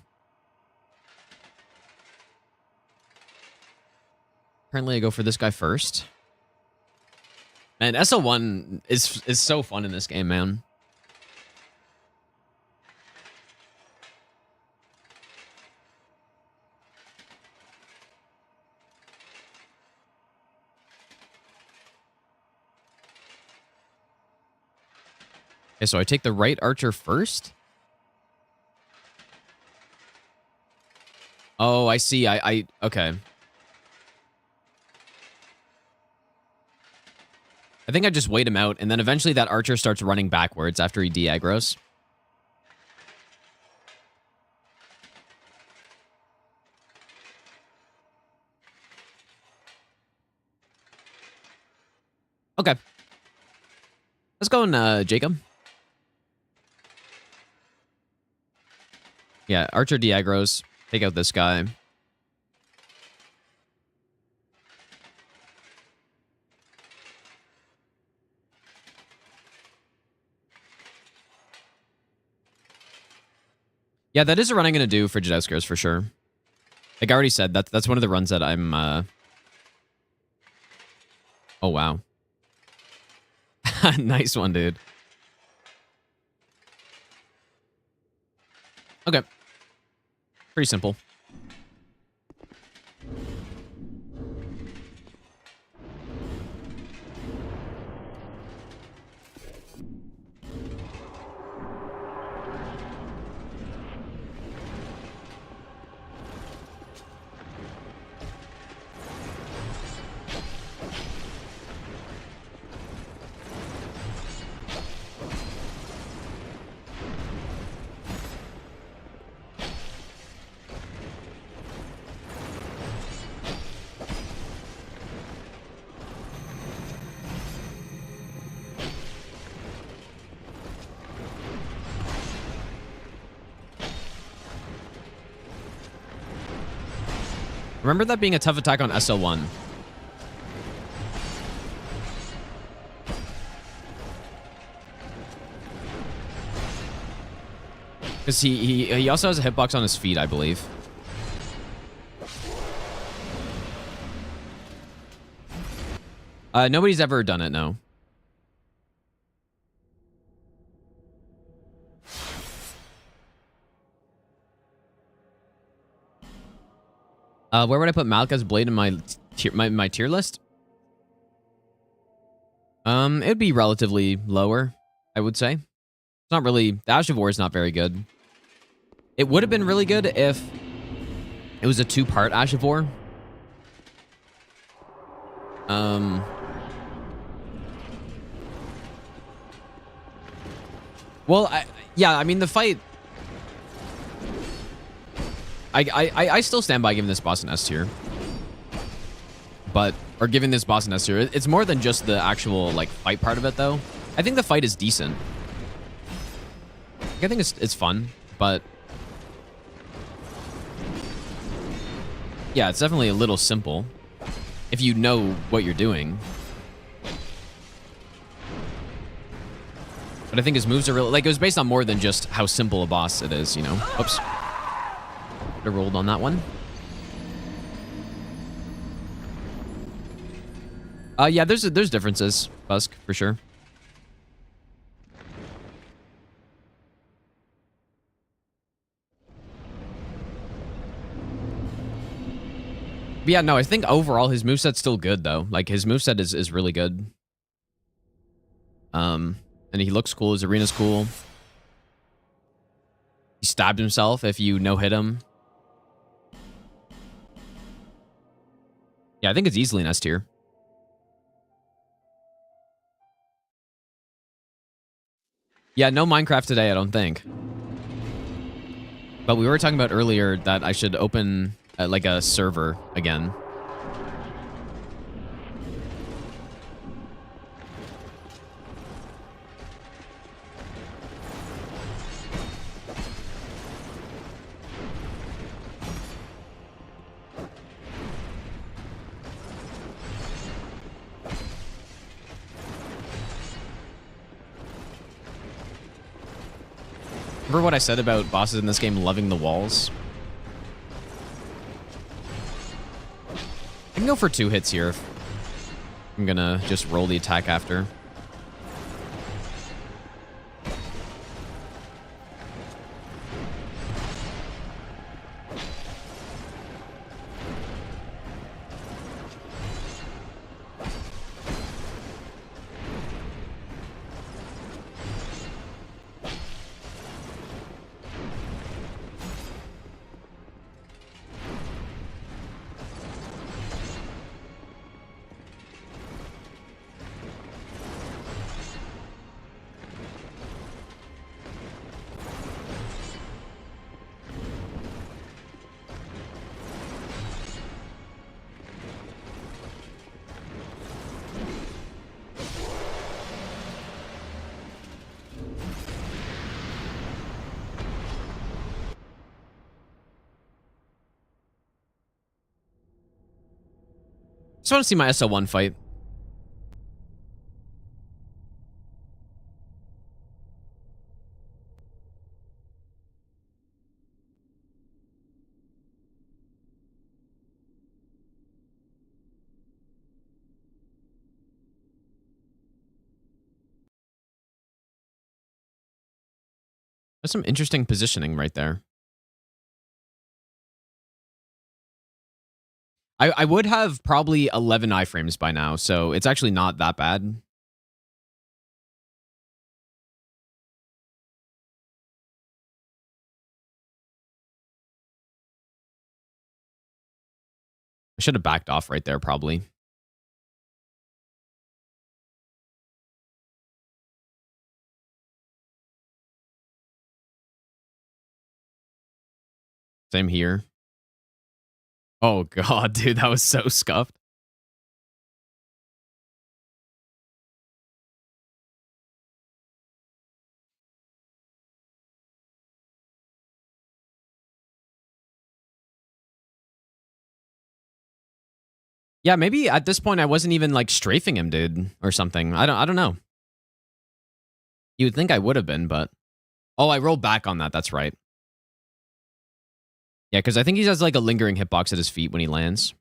Apparently I go for this guy first. Man, SL1 is so fun in this game, man. Okay, so I take the right archer first. Oh, I see. Okay. I think I just wait him out, and then eventually that archer starts running backwards after he de-aggros. Okay. Let's go in, Jacob. Yeah, archer de-aggros. Take out this guy. Yeah, that is a run I'm going to do for Frigid Outskirts for sure. Like I already said, that's one of the runs that I'm... Oh, wow. Nice one, dude. Okay. Pretty simple. Remember that being a tough attack on SL1. Because he also has a hitbox on his feet, I believe. Nobody's ever done it, no. Where would I put Malka's blade in my tier list? It'd be relatively lower, I would say. It's not really... The Ash of War is not very good. It would have been really good if it was a 2-part Ash of War. Well, yeah, I mean, the fight... I still stand by giving this boss an S tier. But... Or giving this boss an S tier. It's more than just the actual, like, fight part of it, though. I think the fight is decent. I think it's fun, but... Yeah, it's definitely a little simple. If you know what you're doing. But I think his moves are really... Like, it was based on more than just how simple a boss it is, you know? Oops. Could have rolled on that one. Yeah, there's differences, Busk, for sure. But yeah, no, I think overall his moveset's still good, though. Like, his moveset is really good. And he looks cool. His arena's cool. He stabbed himself if you no-hit him. Yeah, I think it's easily an S tier. Yeah, no Minecraft today, I don't think. But we were talking about earlier that I should open like a server again. Remember what I said about bosses in this game loving the walls? I can go for 2 hits here. I'm gonna just roll the attack after. Just want to see my SO1 fight. That's some interesting positioning right there. I would have probably 11 iframes by now, so it's actually not that bad. I should have backed off right there, probably. Same here. Oh god, dude, that was so scuffed. Yeah, maybe at this point I wasn't even like strafing him, dude, or something. I don't know. You would think I would have been, but oh, I rolled back on that. That's right. Yeah, because I think he has like a lingering hitbox at his feet when he lands.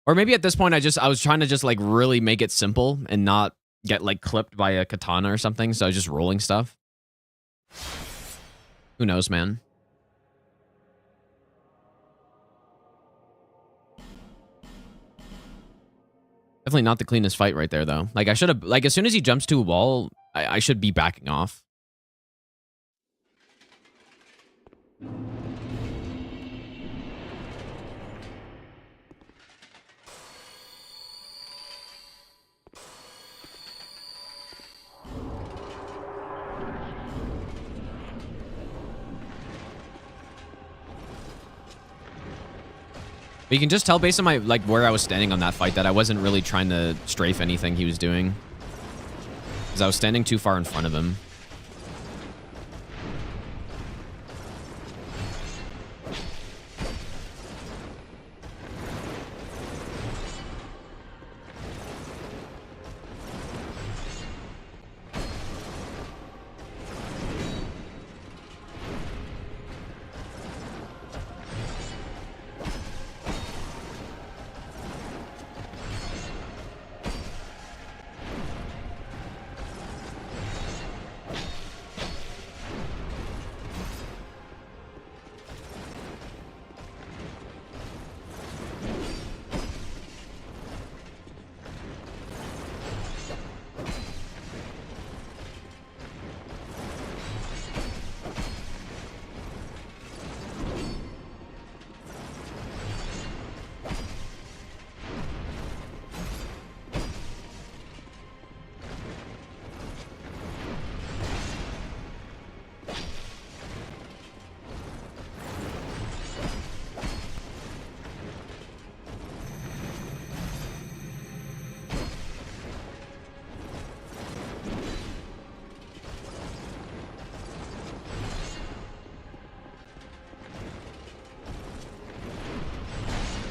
Or maybe at this point I was trying to just like really make it simple and not get like clipped by a katana or something, so I was just rolling stuff. Who knows, man? Definitely not the cleanest fight right there, though. Like, I should have... Like, as soon as he jumps to a wall, I should be backing off. But you can just tell based on my, like, where I was standing on that fight that I wasn't really trying to strafe anything he was doing. Because I was standing too far in front of him.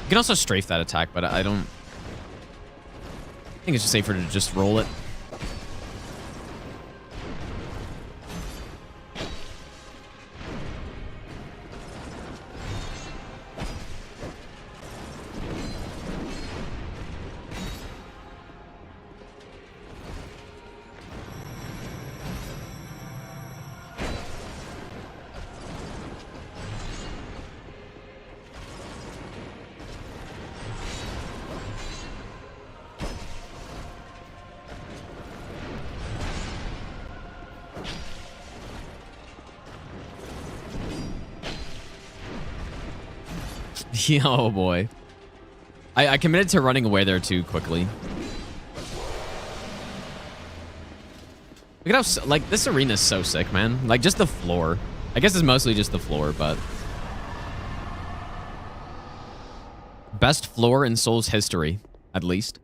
You can also strafe that attack, but I don't... I think it's just safer to just roll it. Oh boy. I committed to running away there too quickly. Look at how, like, this arena is so sick, man. Like, just the floor. I guess it's mostly just the floor, but... Best floor in Souls history, at least.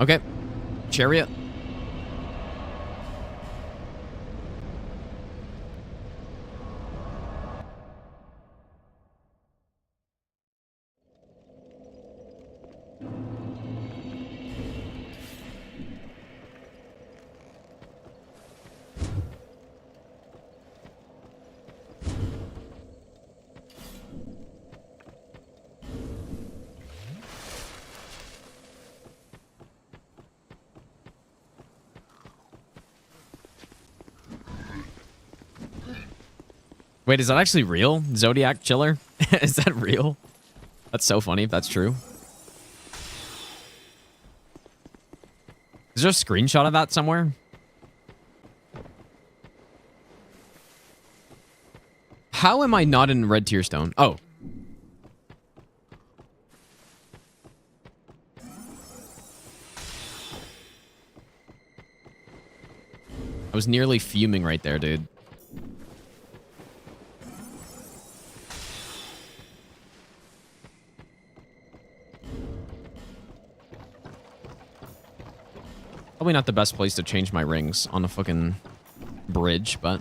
Okay. Chariot. Wait, is that actually real? Zodiac Chiller? Is that real? That's so funny if that's true. Is there a screenshot of that somewhere? How am I not in Red Tear Stone? Oh. I was nearly fuming right there, dude. Probably not the best place to change my rings on a fucking bridge, but...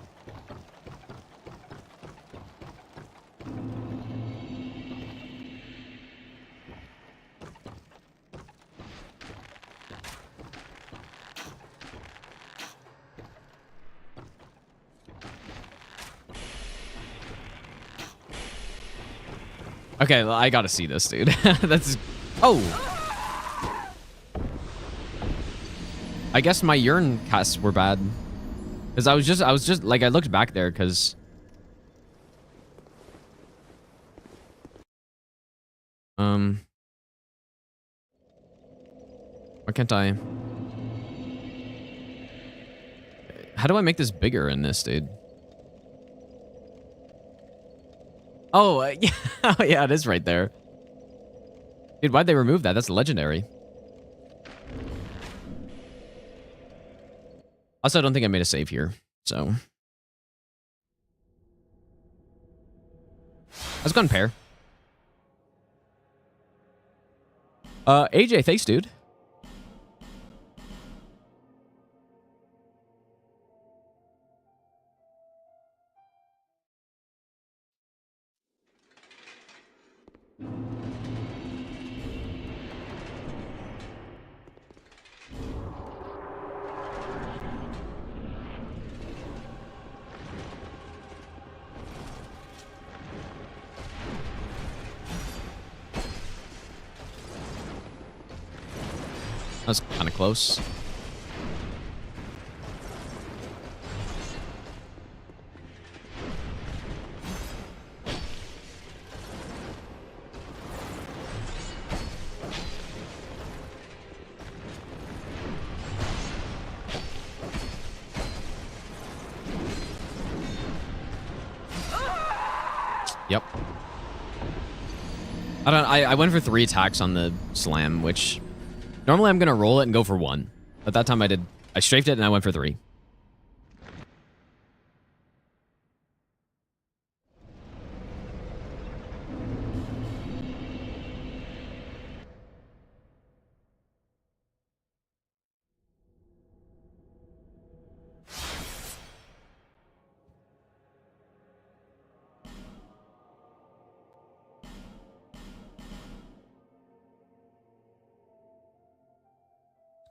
Okay, well, I gotta see this, dude. That's... Oh! I guess my urine casts were bad. Because I was just, like, I looked back there, because... Why can't I... How do I make this bigger in this, dude? Oh, yeah. Oh, yeah, it is right there. Dude, why'd they remove that? That's legendary. Also, I don't think I made a save here, so... Let's go and pair. AJ, thanks, dude. That's kind of close. Yep. I went for 3 attacks on the slam, which... Normally I'm gonna roll it and go for 1. But that time I strafed it and I went for 3.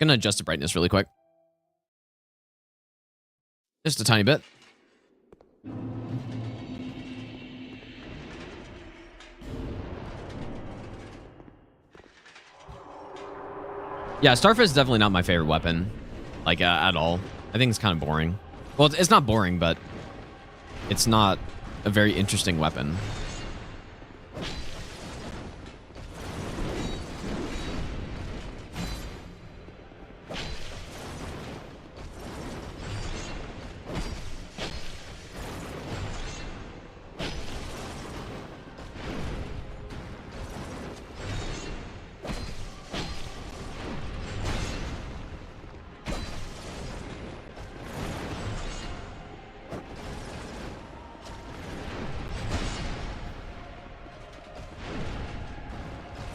Gonna adjust the brightness really quick. Just a tiny bit. Yeah, Starfish is definitely not my favorite weapon. Like, at all. I think it's kind of boring. Well, it's not boring, but it's not a very interesting weapon.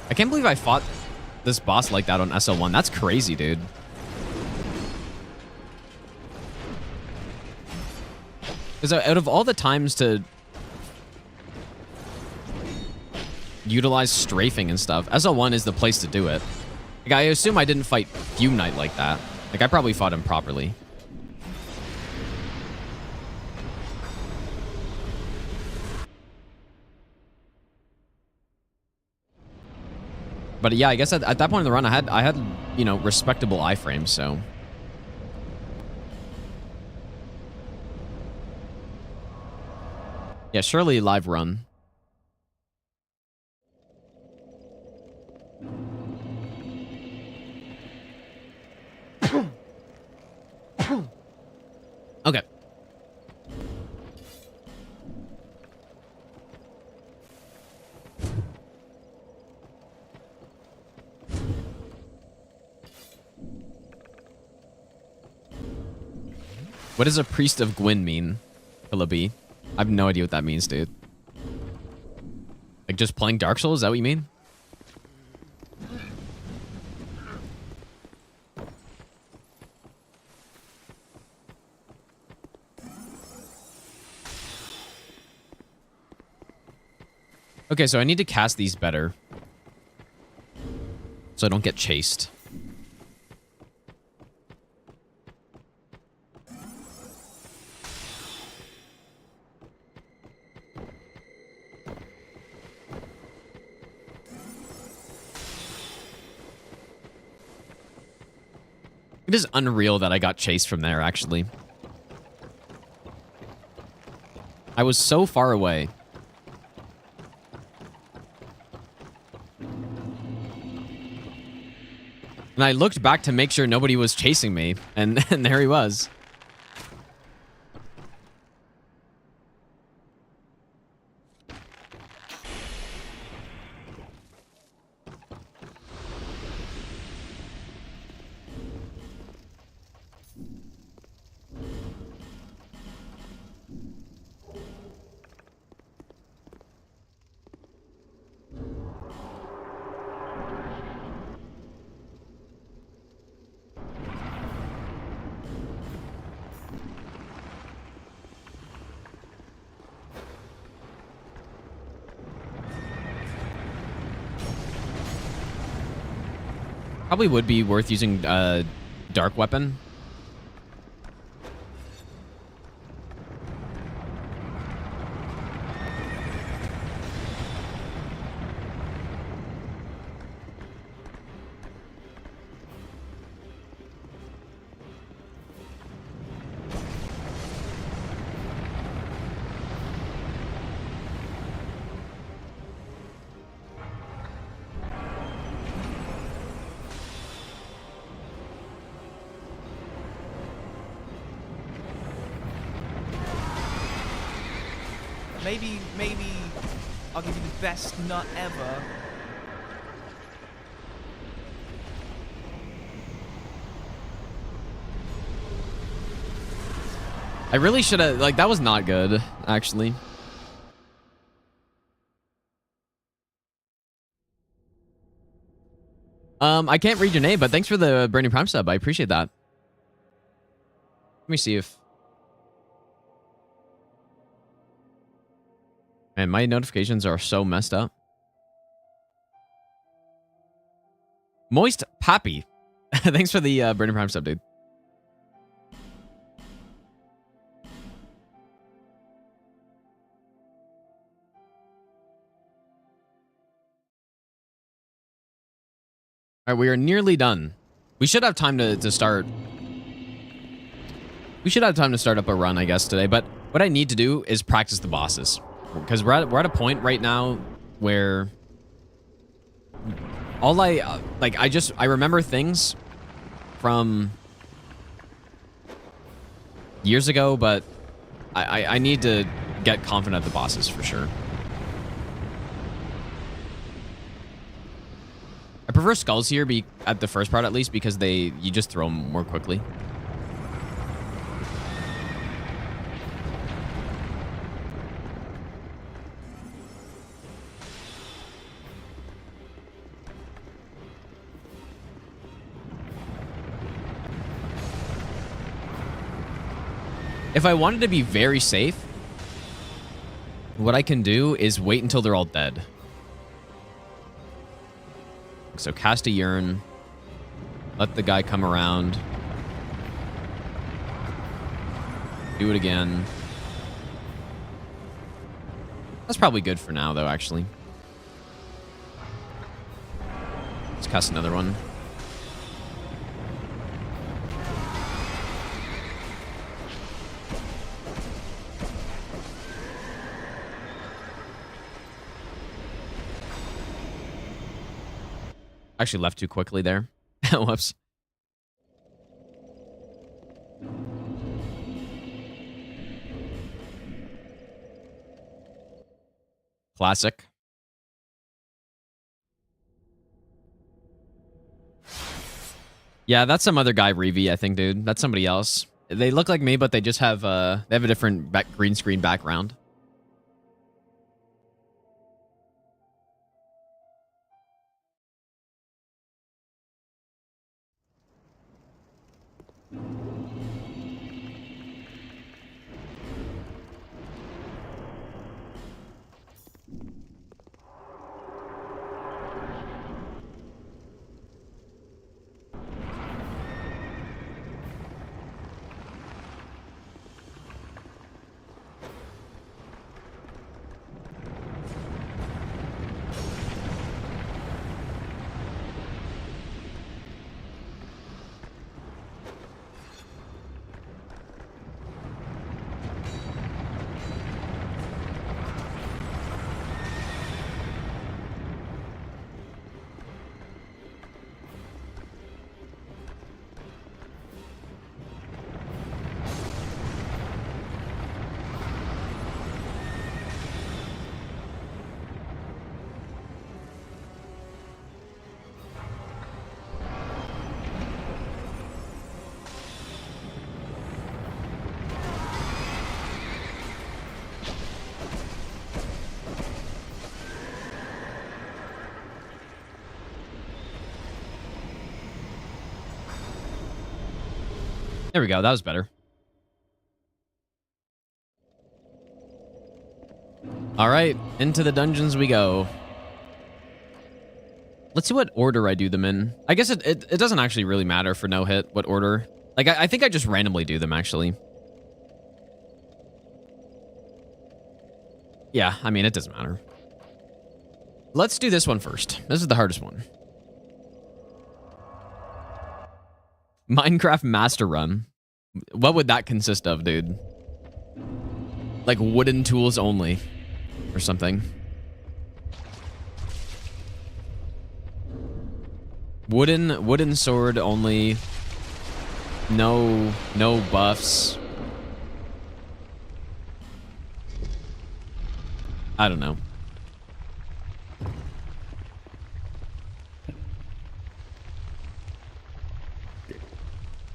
I can't believe I fought this boss like that on SL1. That's crazy, dude. Because out of all the times to utilize strafing and stuff, SL1 is the place to do it. Like, I assume I didn't fight Fume Knight like that. Like, I probably fought him properly. But yeah, I guess at that point in the run, I had, you know, respectable iframes, so. Yeah, surely live run. Okay. What does a priest of Gwyn mean, Philip B? I have no idea what that means, dude. Like just playing Dark Souls? Is that what you mean? Okay, so I need to cast these better, so I don't get chased. It is unreal that I got chased from there, actually. I was so far away. And I looked back to make sure nobody was chasing me, and there he was. Probably would be worth using Dark Weapon. Maybe I'll give you the best nut ever. I really should have, like, that was not good, actually. I can't read your name, but thanks for the Burning Prime sub. I appreciate that. Let me see if... Man, my notifications are so messed up. Moist Pappy. Thanks for the Burning Prime sub, dude. All right, we are nearly done. We should have time to start. We should have time to start up a run, I guess, today. But what I need to do is practice the bosses. Because we're at a point right now where all I remember things from years ago, but I need to get confident at the bosses for sure. I prefer skulls here at the first part at least because you just throw them more quickly. If I wanted to be very safe, what I can do is wait until they're all dead. So cast a urn. Let the guy come around. Do it again. That's probably good for now, though, actually. Let's cast another one. Actually left too quickly there. Whoops. Classic. Yeah, that's some other guy, Reeve, I think, dude. That's somebody else. They look like me, but they just have they have a different green screen background. There we go. That was better. All right, into the dungeons we go. Let's see what order I do them in. I guess it doesn't actually really matter for no hit what order. Like, I think I just randomly do them, actually. Yeah, I mean, it doesn't matter. Let's do this one first. This is the hardest one. Minecraft Master Run. What would that consist of, dude? Like wooden tools only or something. Wooden sword only. No buffs. I don't know.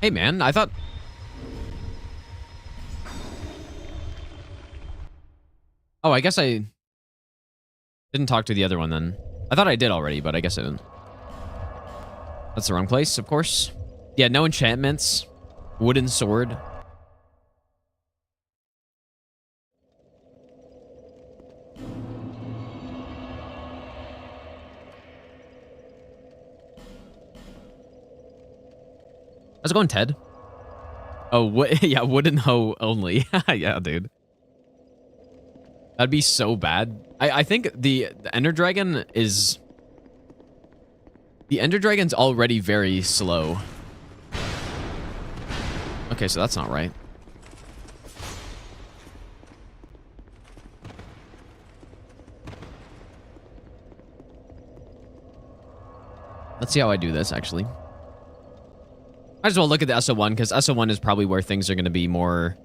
Hey, man, I thought... Oh, I guess I didn't talk to the other one then. I thought I did already, but I guess I didn't. That's the wrong place, of course. Yeah, no enchantments. Wooden sword. How's it going, Ted? Oh, yeah, wooden hoe only. Yeah, dude. That'd be so bad. I think the Ender Dragon is... The Ender Dragon's already very slow. Okay, so that's not right. Let's see how I do this, actually. Might as well look at the SO1, because SO1 is probably where things are going to be more...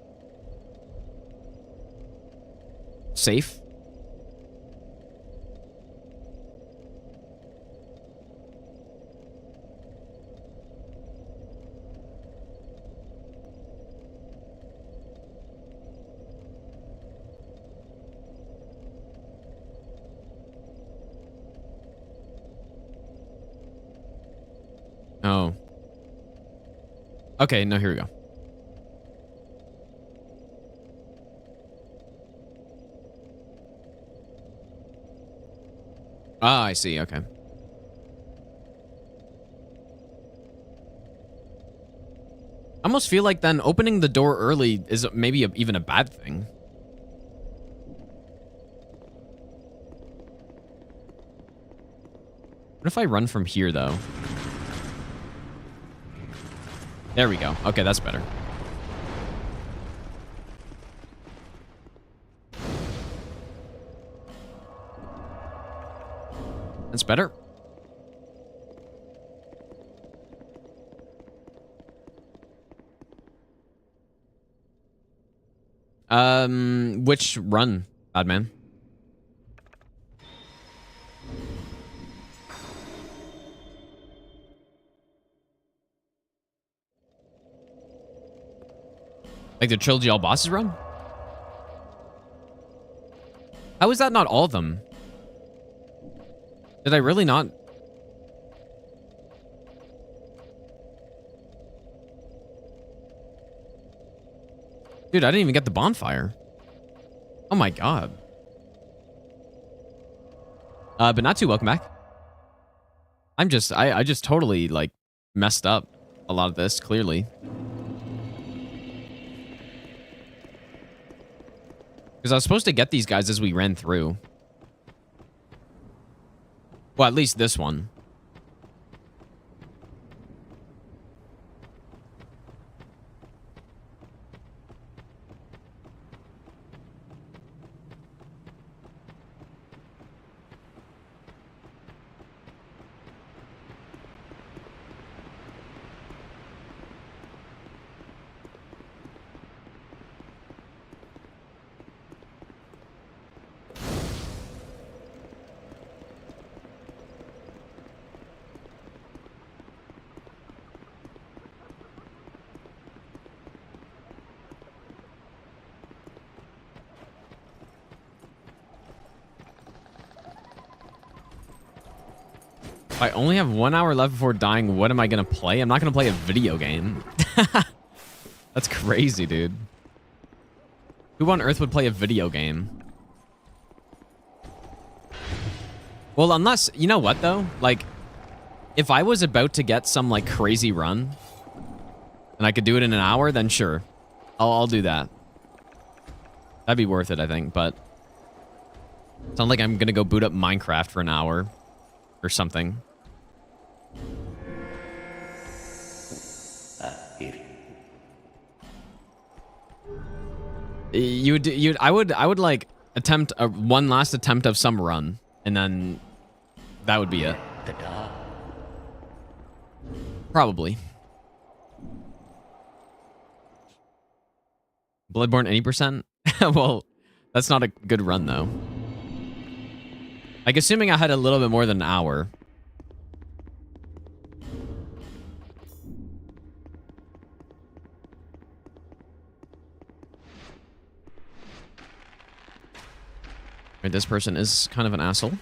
safe. Oh. Okay, no, here we go. Ah, I see. Okay. I almost feel like then opening the door early is maybe even a bad thing. What if I run from here, though? There we go. Okay, that's better. That's better. Which run, bad man? Like the Trilogy All Bosses run? How is that not all of them? Did I really not? Dude, I didn't even get the bonfire. Oh my god. But not too welcome back. I just totally like messed up a lot of this, clearly. Because I was supposed to get these guys as we ran through. Well, at least this one. If I only have 1 hour left before dying, what am I going to play? I'm not going to play a video game. That's crazy, dude. Who on earth would play a video game? Well, unless... You know what, though? Like, if I was about to get some, like, crazy run, and I could do it in an hour, then sure. I'll do that. That'd be worth it, I think, but... It's not like I'm going to go boot up Minecraft for an hour. Or something. I would like attempt one last attempt of some run, and then that would be it. Probably. Bloodborne any percent? Well, that's not a good run though. Like, assuming I had a little bit more than an hour. Right, this person is kind of an asshole.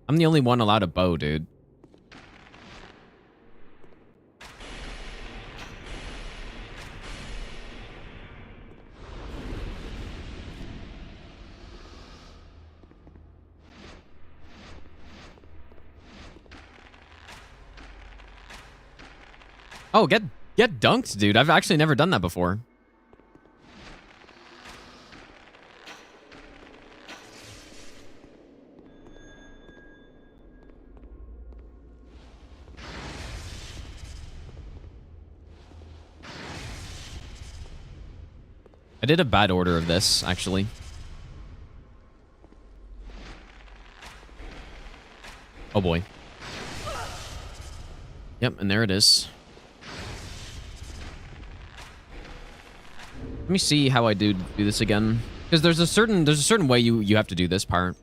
I'm the only one allowed a bow, dude. Oh, get dunked, dude. I've actually never done that before. I did a bad order of this, actually. Oh boy. Yep, and there it is. Let me see how I do this again, because there's a certain way you have to do this part.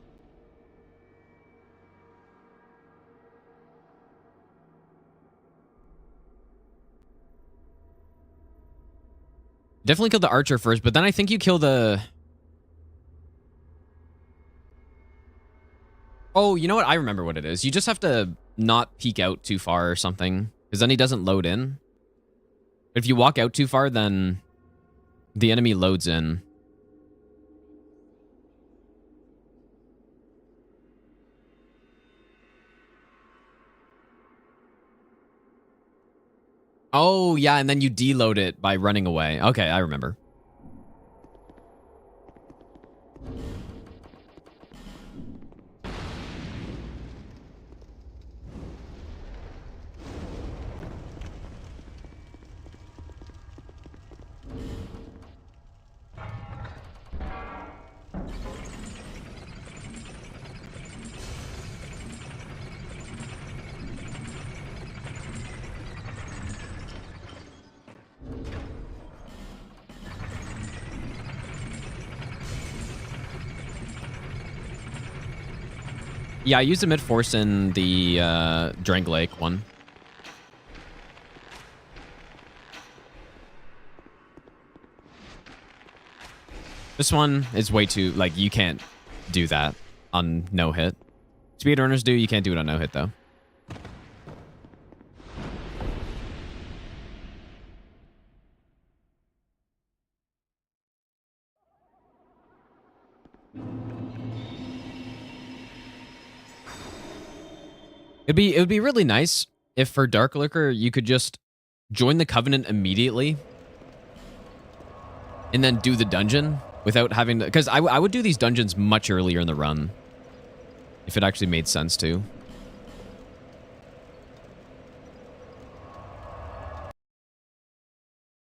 Definitely kill the archer first, but then I think you kill the... Oh, you know what? I remember what it is. You just have to not peek out too far or something. Because then he doesn't load in. If you walk out too far, then the enemy loads in. Oh, yeah, and then you deload it by running away. Okay, I remember. Yeah, I used the mid-force in the Drang Lake one. This one is way too, like, you can't do that on no hit. Speedrunners do, you can't do it on no hit though. It would be really nice if for Dark Lurker you could just join the Covenant immediately and then do the dungeon without having to, because I would do these dungeons much earlier in the run if it actually made sense to.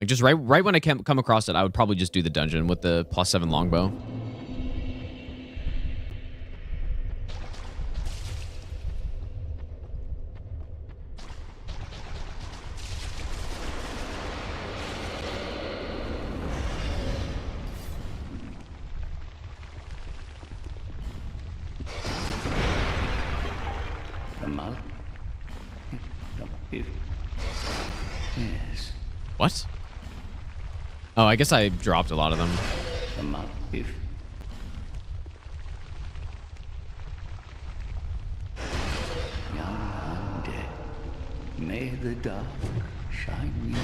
Like just right when I come across it, I would probably just do the dungeon with the +7 longbow. Yes. What? Oh, I guess I dropped a lot of them. Young undead, may the dark shine your way.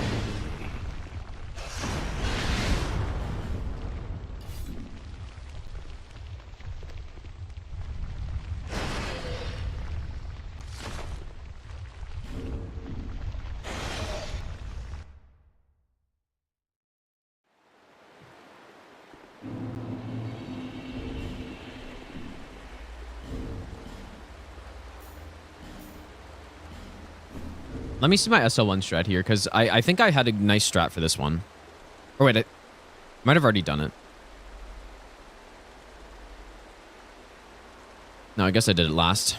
Let me see my SL1 strat here, because I think I had a nice strat for this one. Or wait, I might have already done it. No, I guess I did it last.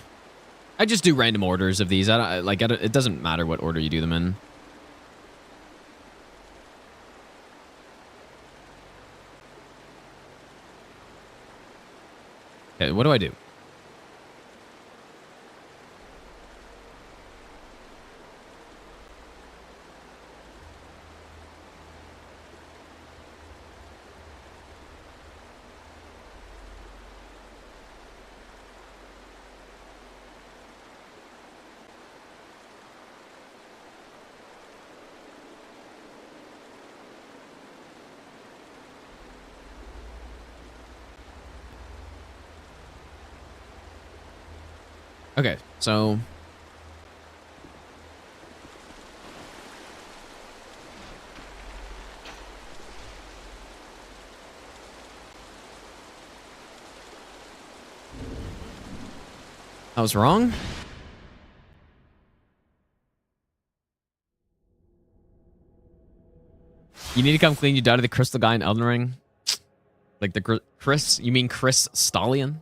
I just do random orders of these. It doesn't matter what order you do them in. Okay, what do I do? Okay, so I was wrong. You need to come clean. You died to the crystal guy in Elden Ring. Like the Chris? You mean Chris Stallion?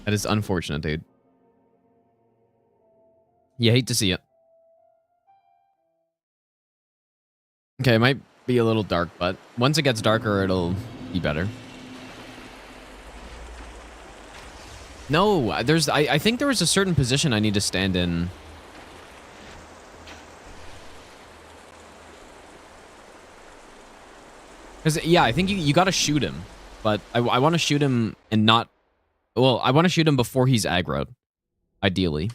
That is unfortunate, dude. You hate to see it. Okay, it might be a little dark, but once it gets darker, it'll be better. No, I think there was a certain position I need to stand in. Because, yeah, I think you got to shoot him. But I want to shoot him and not... Well, I want to shoot him before he's aggroed. Ideally.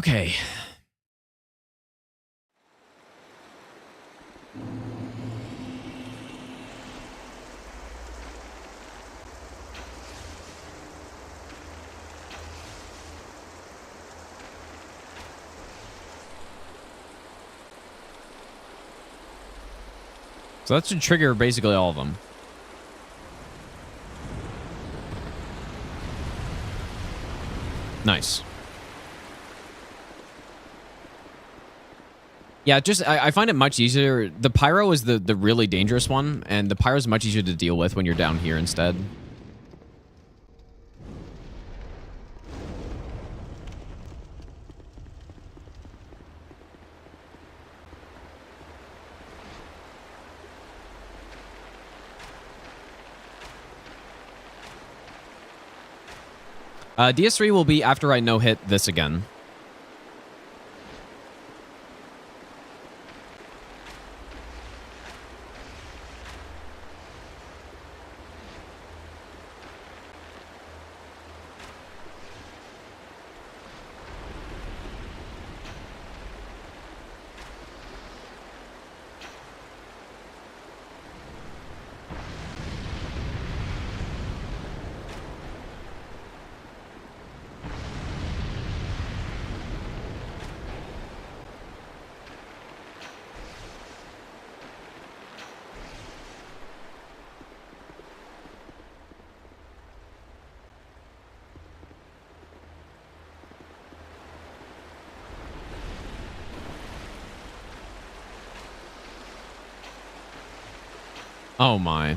Okay. So that should trigger basically all of them. Nice. Yeah, just I find it much easier. The pyro is the really dangerous one, and the pyro is much easier to deal with when you're down here instead. DS3 will be after I no-hit this again. Oh my.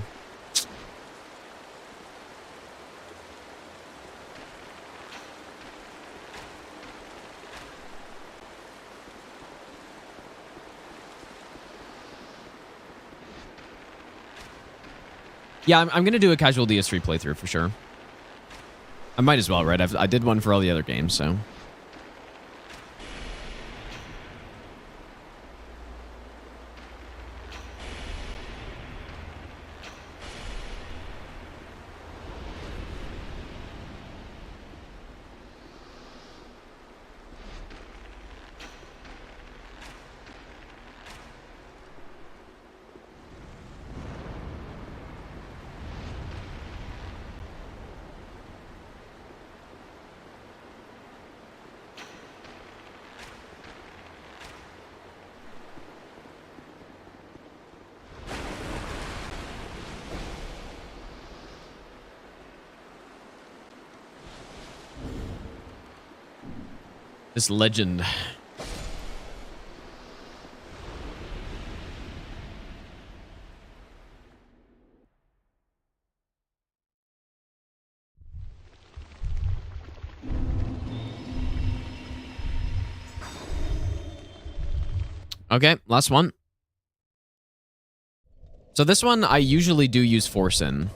Yeah, I'm gonna do a casual DS3 playthrough for sure. I might as well, right? I did one for all the other games, so. This legend. Okay, last one. So this one, I usually do use force in.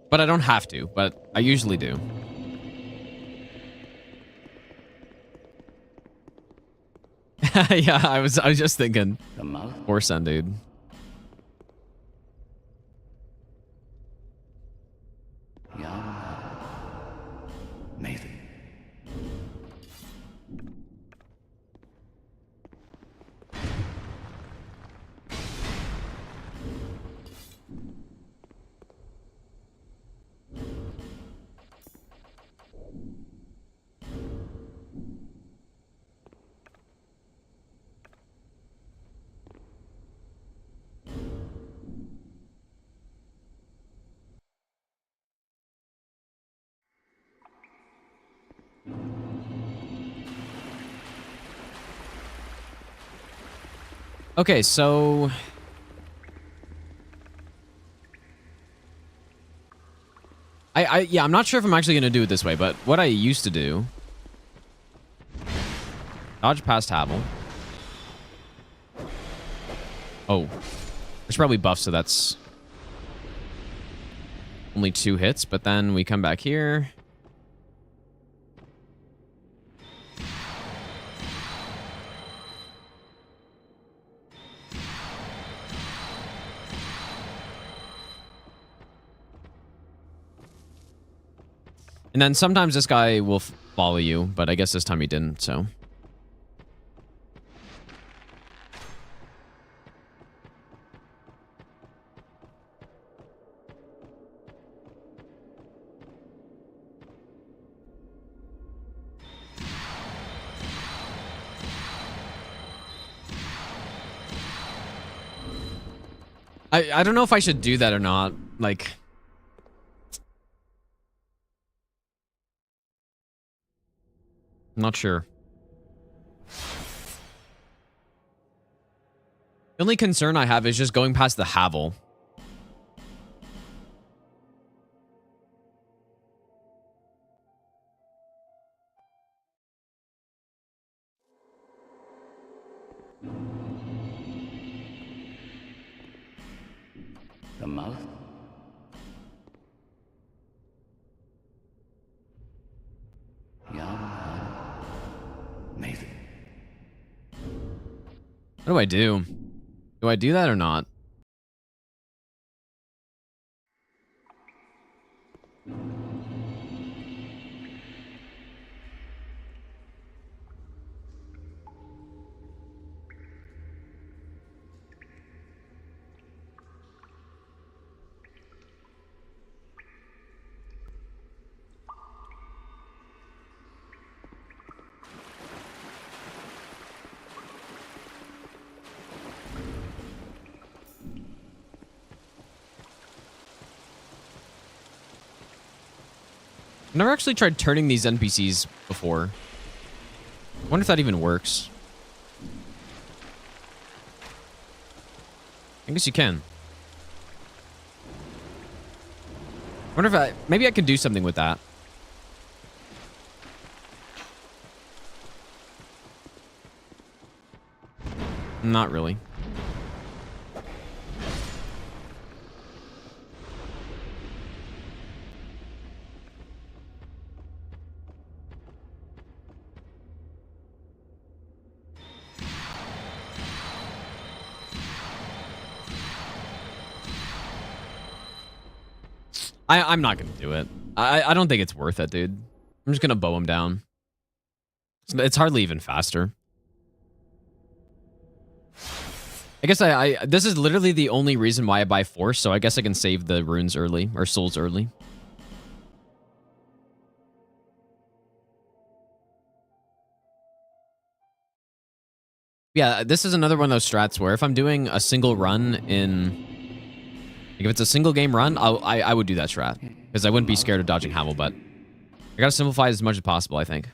But I don't have to, but I usually do. Yeah, I was just thinking. Force in, dude. Nathan. Okay, so yeah, I'm not sure if I'm actually gonna do it this way, but what I used to do, dodge past Havel. Oh, there's probably buff, so that's only 2 hits, but then we come back here. And then sometimes this guy will follow you, but I guess this time he didn't, so. I don't know if I should do that or not. Like, I'm not sure. The only concern I have is just going past the Havel. The mouth? Nathan. What do I do? Do I do that or not? I've never actually tried turning these NPCs before. I wonder if that even works. I guess you can. I wonder if maybe I could do something with that. Not really. I'm not gonna do it. I don't think it's worth it, dude. I'm just gonna bow him down. It's hardly even faster. I guess this is literally the only reason why I buy Force, so I guess I can save the runes early, or souls early. Yeah, this is another one of those strats where if I'm doing a single run in... Like if it's a single game run, I would do that strat. Because I wouldn't be scared of dodging Havel, but... I gotta simplify it as much as possible, I think.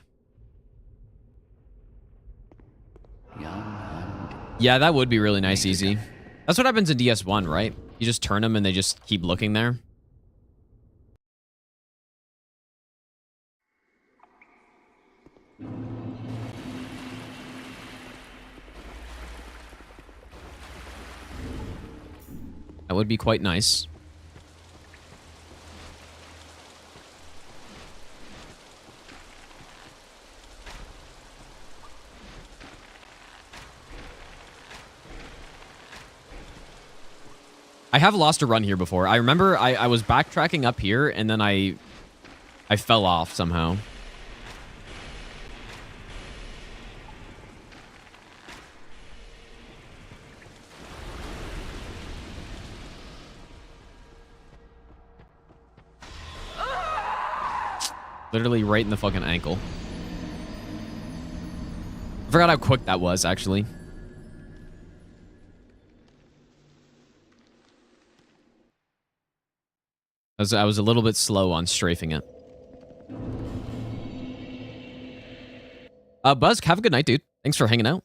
Yeah, that would be really nice, easy. That's what happens in DS1, right? You just turn them and they just keep looking there. That would be quite nice. I have lost a run here before. I remember I was backtracking up here and then I fell off somehow. Literally right in the fucking ankle. I forgot how quick that was, actually. I was a little bit slow on strafing it. Buzz, have a good night, dude. Thanks for hanging out.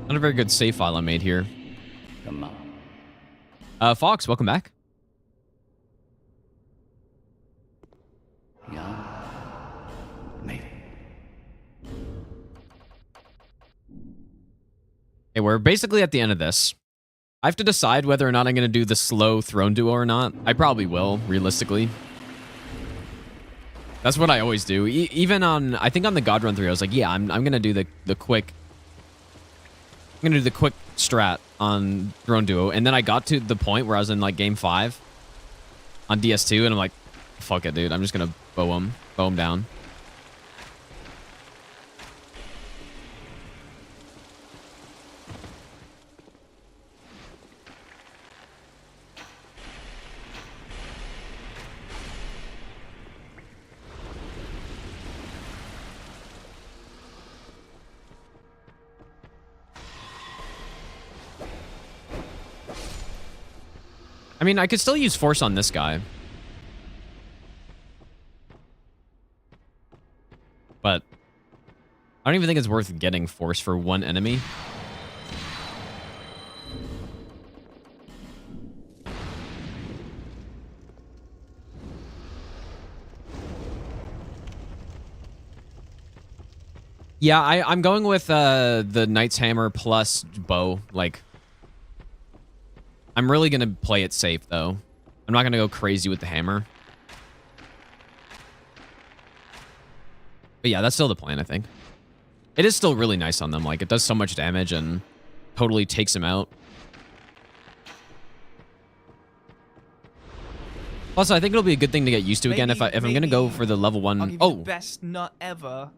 Not a very good save file I made here. Fox, welcome back. Okay, we're basically at the end of this. I have to decide whether or not I'm going to do the slow throne duo or not. I probably will, realistically. That's what I always do. Even on, I think on the God Run 3, I was like, yeah, I'm going to do the quick. I'm going to do the quick strat on throne duo. And then I got to the point where I was in like game 5 on DS2, and I'm like, fuck it, dude. I'm just going to bow him down. I mean, I could still use force on this guy. But I don't even think it's worth getting force for one enemy. Yeah, I'm going with the Knight's Hammer plus bow. Like, I'm really going to play it safe, though. I'm not going to go crazy with the hammer. But yeah, that's still the plan, I think. It is still really nice on them. Like, it does so much damage and totally takes him out. Also, I think it'll be a good thing to get used to again if I'm going to go for the level 1. I'll give you the best nut ever.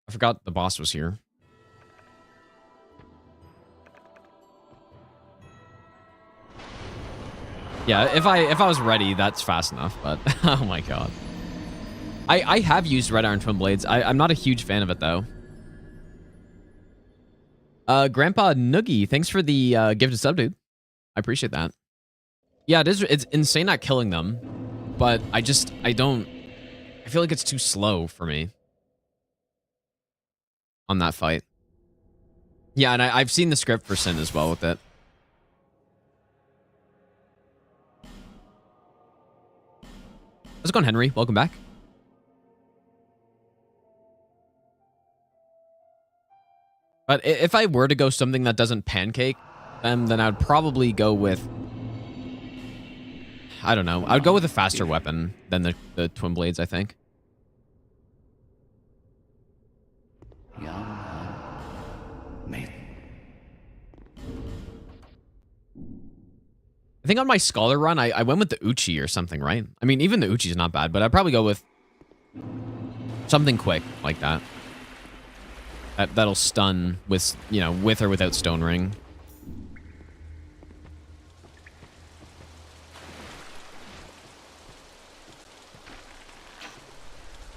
I forgot the boss was here. Yeah, if I was ready, that's fast enough, but oh my god. I have used Red Iron Twin Blades. I'm not a huge fan of it, though. Grandpa Noogie, thanks for the gifted sub, dude. I appreciate that. Yeah, it's insane not killing them, but I feel like it's too slow for me on that fight. Yeah, and I've seen the script for Sin as well with it. How's it going, Henry? Welcome back. But if I were to go something that doesn't pancake, then I would probably go with... I don't know. I would go with a faster weapon than the Twin Blades, I think. I think on my Scholar run, I went with the Uchi or something, right? I mean, even the Uchi is not bad, but I'd probably go with something quick like that. That'll stun with, you know, with or without Stone Ring.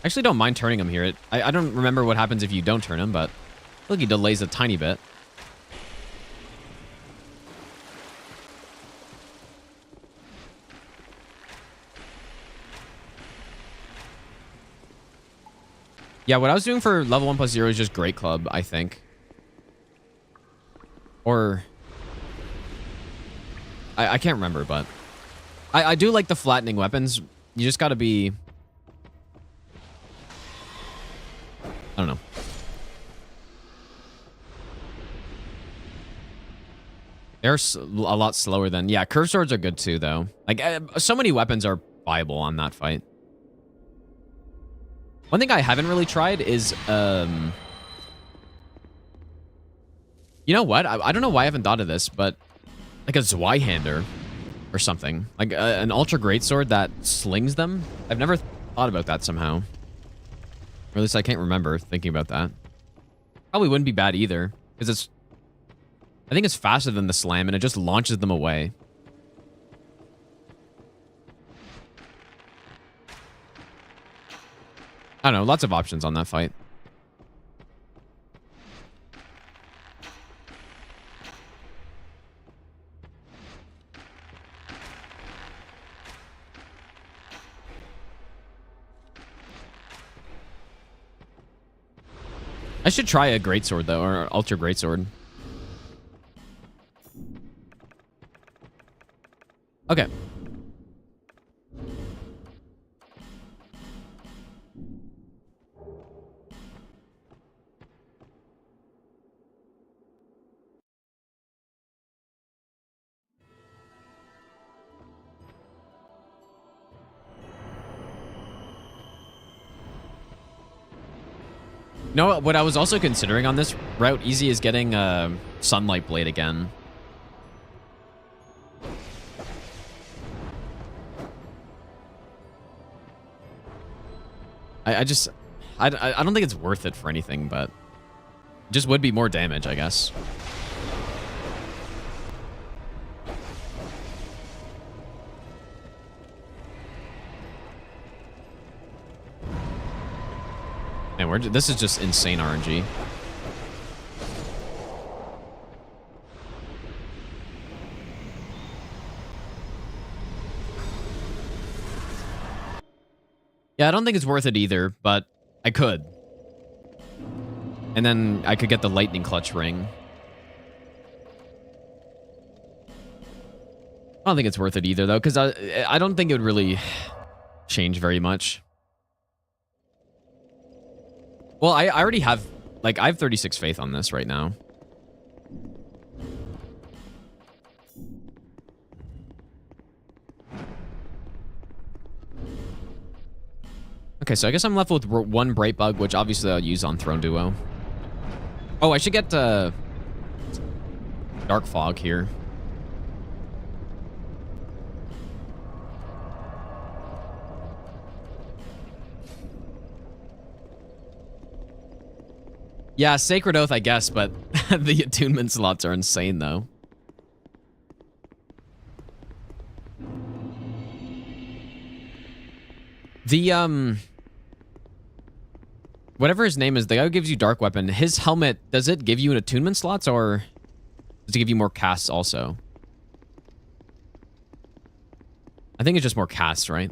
I actually don't mind turning him here. I don't remember what happens if you don't turn him, but I feel like he delays a tiny bit. Yeah, what I was doing for level 1+0 is just Great Club, I think. Or... I can't remember, but... I do like the flattening weapons. You just gotta be... I don't know. They're a lot slower than... Yeah, curved swords are good too, though. Like, so many weapons are viable on that fight. One thing I haven't really tried is, you know what? I don't know why I haven't thought of this, but like a Zweihander or something. Like an ultra greatsword that slings them. I've never thought about that somehow. Or at least I can't remember thinking about that. Probably wouldn't be bad either, because it's... I think it's faster than the slam, and it just launches them away. I don't know, lots of options on that fight. I should try a greatsword though, or ultra greatsword. Okay. No, what I was also considering on this route, easy, is getting a sunlight blade again. I don't think it's worth it for anything, but it just would be more damage, I guess. And this is just insane RNG. Yeah, I don't think it's worth it either, but I could. And then I could get the lightning clutch ring. I don't think it's worth it either, though, because I don't think it would really change very much. Well, I already have, like, I have 36 faith on this right now. Okay, so I guess I'm left with one Bright Bug, which obviously I'll use on Throne Duo. Oh, I should get Dark Fog here. Yeah, Sacred Oath, I guess, but the attunement slots are insane, though. The, whatever his name is, the guy who gives you Dark Weapon, his helmet, does it give you an attunement slots, or does it give you more casts also? I think it's just more casts, right?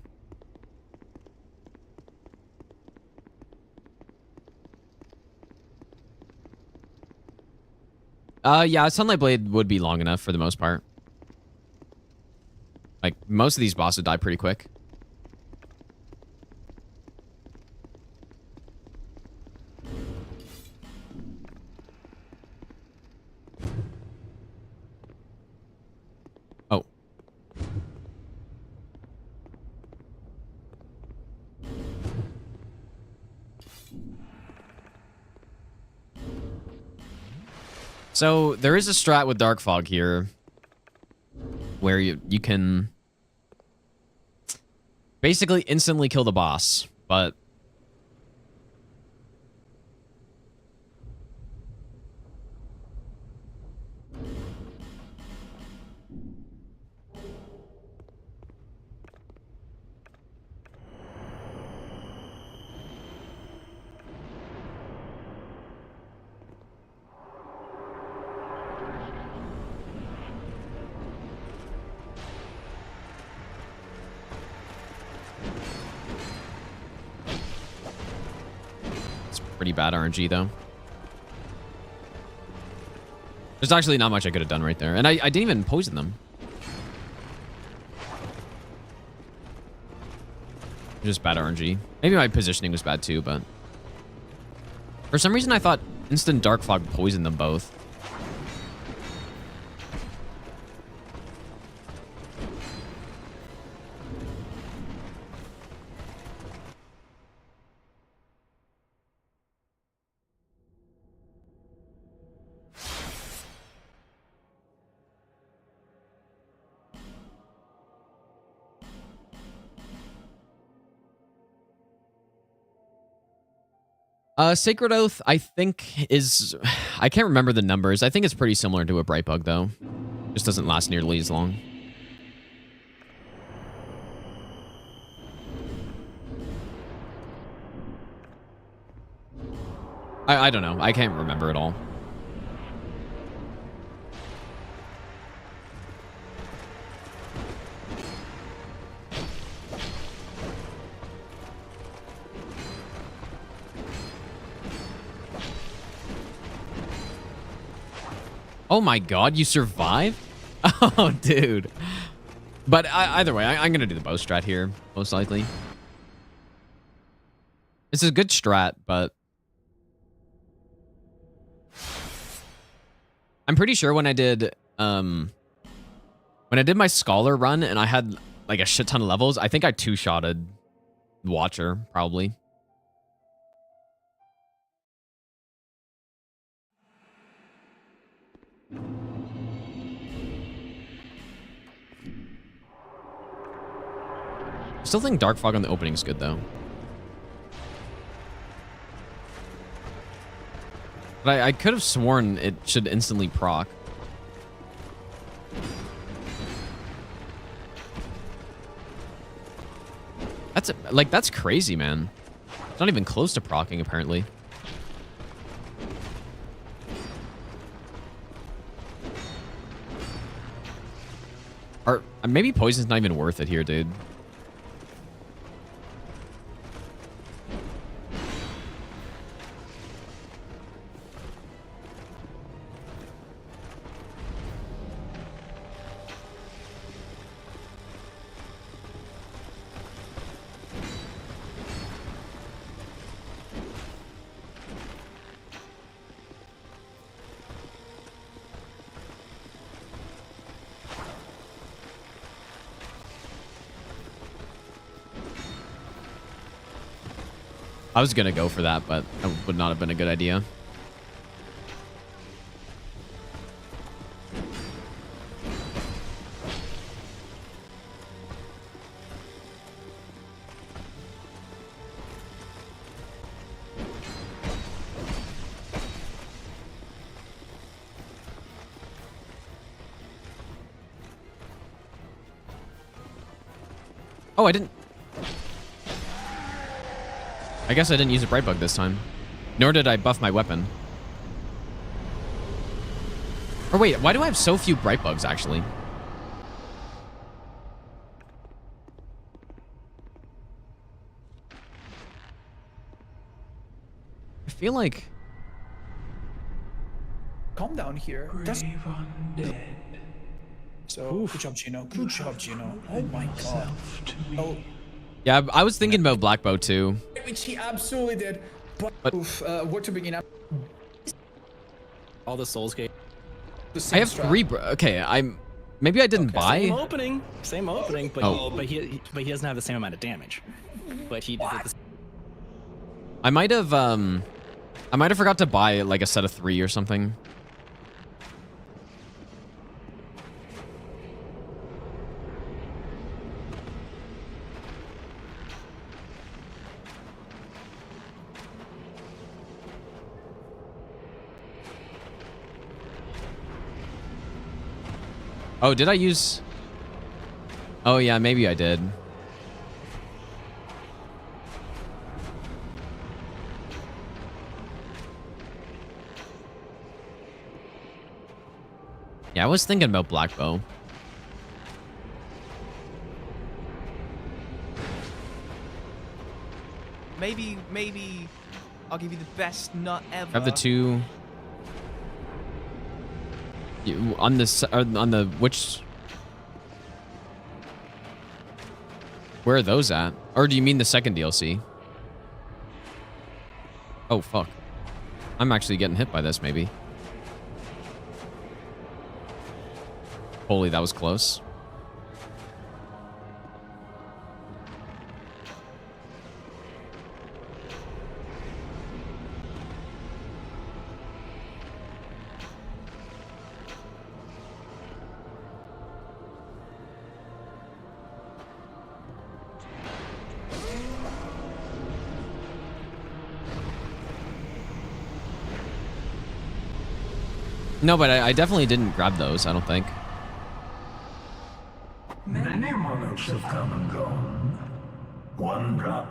Yeah, Sunlight Blade would be long enough for the most part. Like, most of these bosses die pretty quick. Oh. So there is a strat with Dark Fog here where you can basically instantly kill the boss, but pretty bad RNG, though. There's actually not much I could have done right there. And I didn't even poison them. Just bad RNG. Maybe my positioning was bad, too, but... For some reason, I thought instant Dark Fog poisoned them both. Sacred Oath, I think, is... I can't remember the numbers. I think it's pretty similar to a Bright Bug, though. Just doesn't last nearly as long. I don't know. I can't remember at all. Oh my god, you survived? Oh, dude. But either way, I'm going to do the bow strat here, most likely. It's a good strat, but... I'm pretty sure when I did my Scholar run and I had like a shit ton of levels, I think I two-shotted Watcher, probably. Still think Dark Fog on the opening is good though. But I could have sworn it should instantly proc. That's crazy, man. It's not even close to procking apparently. Or maybe poison's not even worth it here, dude. I was gonna go for that, but that would not have been a good idea. Oh, I didn't. I guess I didn't use a bright bug this time. Nor did I buff my weapon. Or wait, why do I have so few bright bugs, actually? I feel like... Calm down here. So, good job, Gino. Good job, Gino. Oh my god. Oh, Yeah, I was thinking about Black Bow too. which he absolutely did. But what to begin up? All the Souls gate. I have three. Okay, maybe I didn't buy. Same opening, but but he doesn't have the same amount of damage. But he did the I might have forgot to buy like a set of 3 or something. Oh, did I use... Oh, yeah, maybe I did. Yeah, I was thinking about Black Bow. Maybe I'll give you the best nut ever. Have the 2... on this, on the, which... Where are those at? Or do you mean the second DLC? Oh, fuck. I'm actually getting hit by this, maybe. Holy, that was close. No, but I definitely didn't grab those, I don't think. Many monarchs have come and gone. One drop.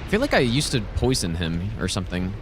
I feel like I used to poison him or something.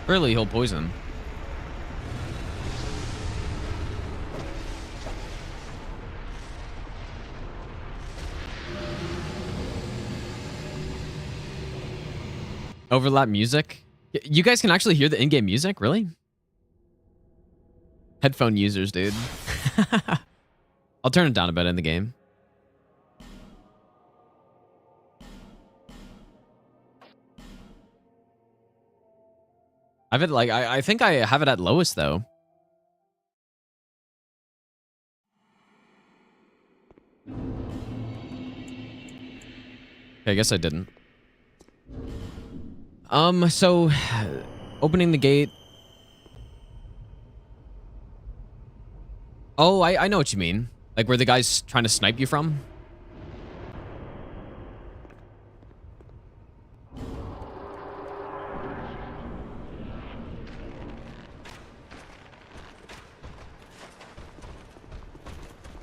Really, he'll poison. Overlap music? You guys can actually hear the in-game music? Really? Headphone users, dude. I'll turn it down a bit in the game. I've it like I think I have it at lowest though. Okay, I guess I didn't. So opening the gate. Oh, I know what you mean. Like where the guy's trying to snipe you from?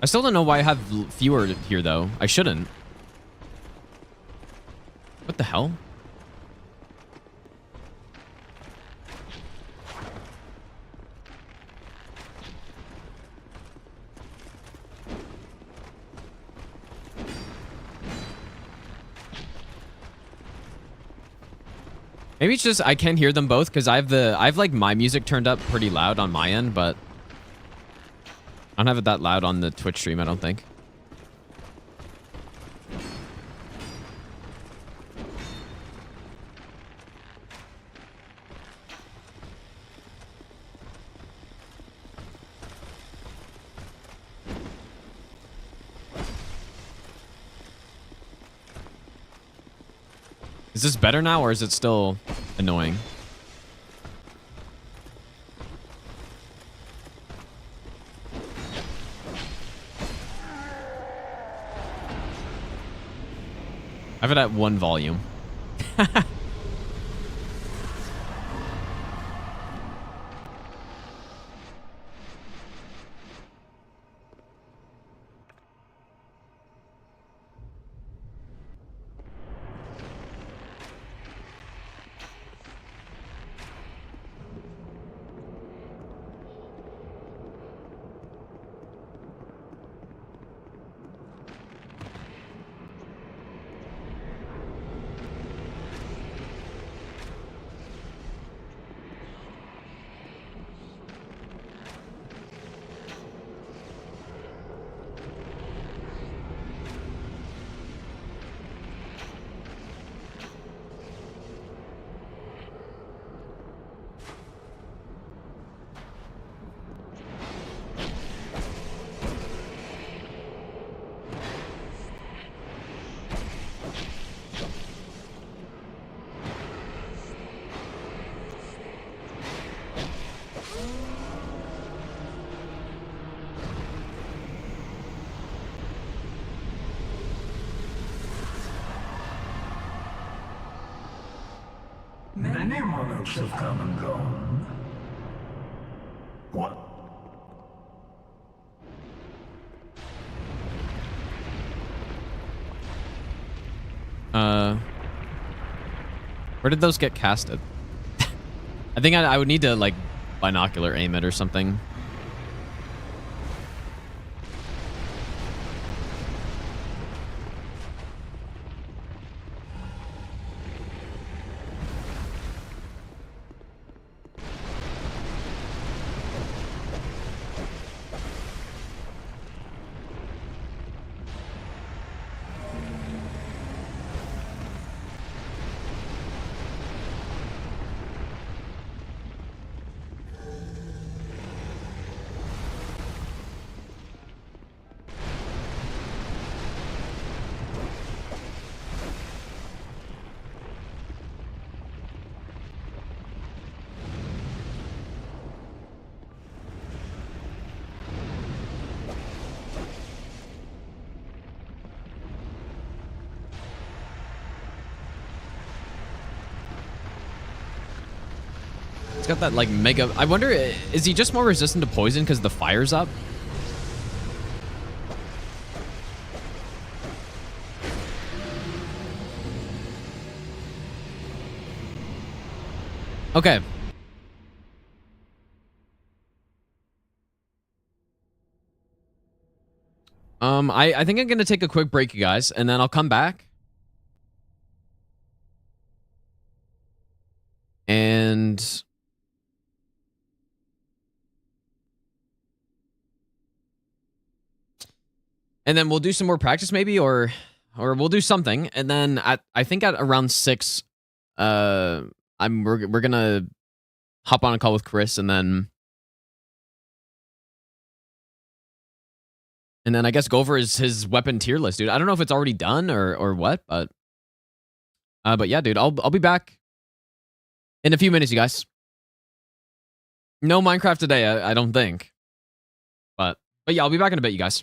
I still don't know why I have fewer here though. I shouldn't. What the hell? Maybe it's just I can't hear them both because I have like my music turned up pretty loud on my end, but I don't have it that loud on the Twitch stream, I don't think. Is this better now or is it still annoying? I have it at 1 volume. Many monarchs have come and gone. What? Where did those get casted? I think I would need to like binocular aim it or something. It's got that like mega. I wonder, is he just more resistant to poison because the fire's up? Okay. I think I'm gonna take a quick break, you guys, and then I'll come back. And then we'll do some more practice maybe, or we'll do something. And then I think at around 6, we're gonna hop on a call with Chris, and then I guess go over his weapon tier list, dude. I don't know if it's already done or what, but yeah, dude, I'll be back in a few minutes, you guys. No Minecraft today, I don't think. But yeah, I'll be back in a bit, you guys.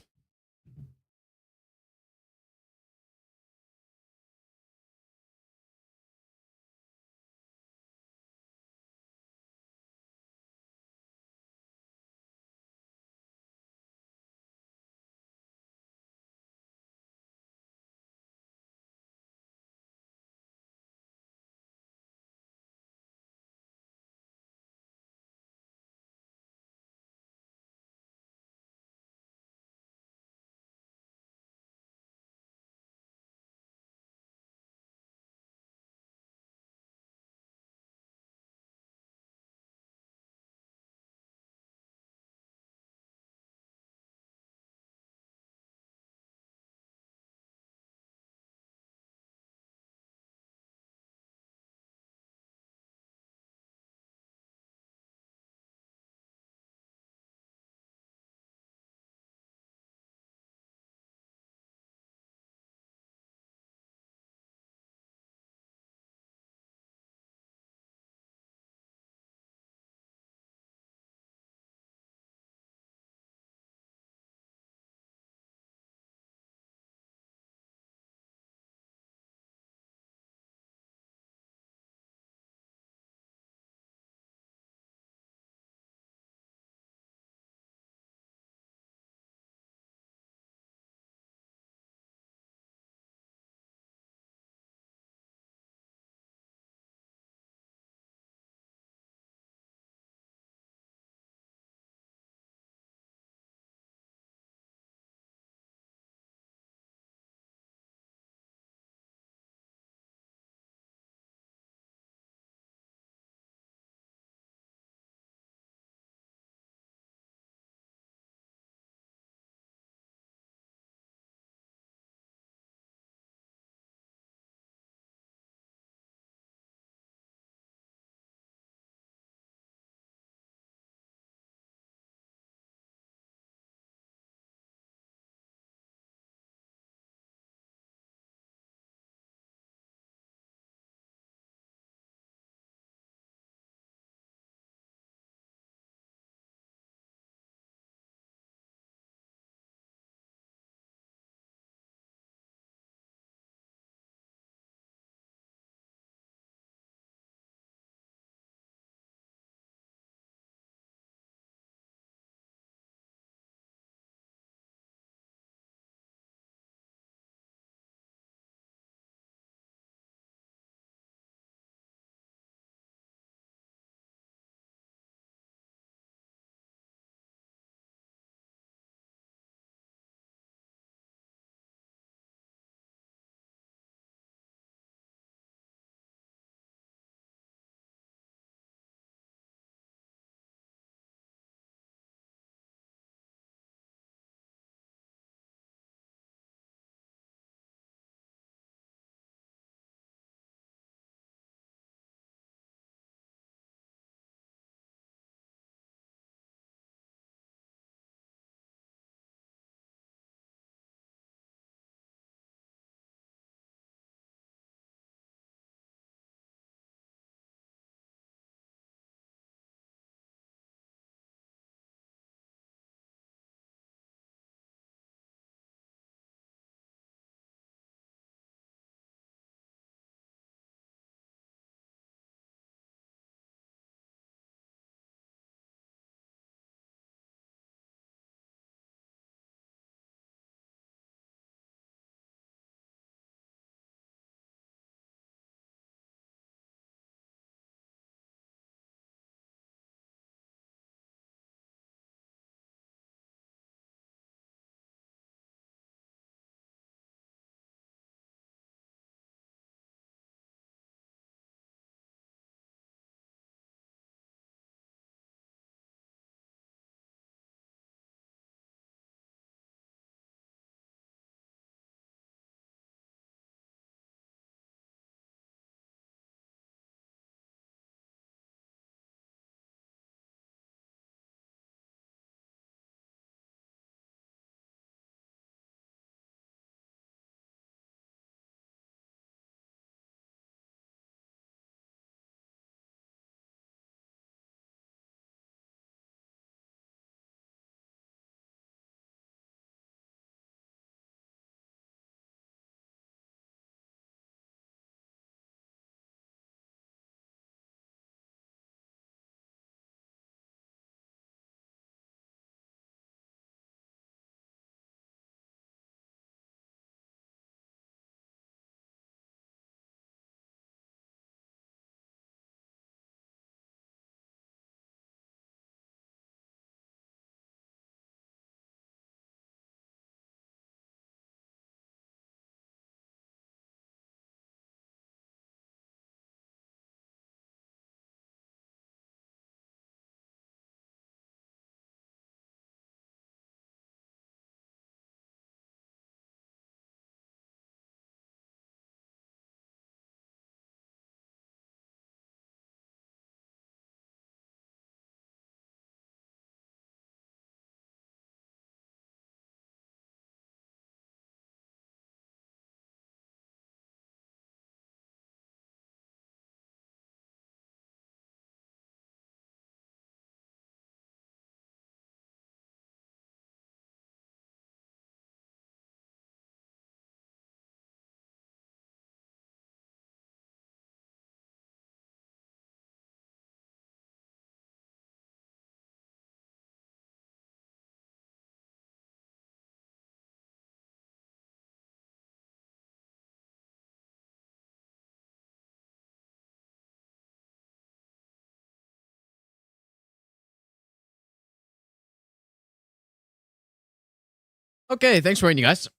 Okay, thanks for waiting, you guys.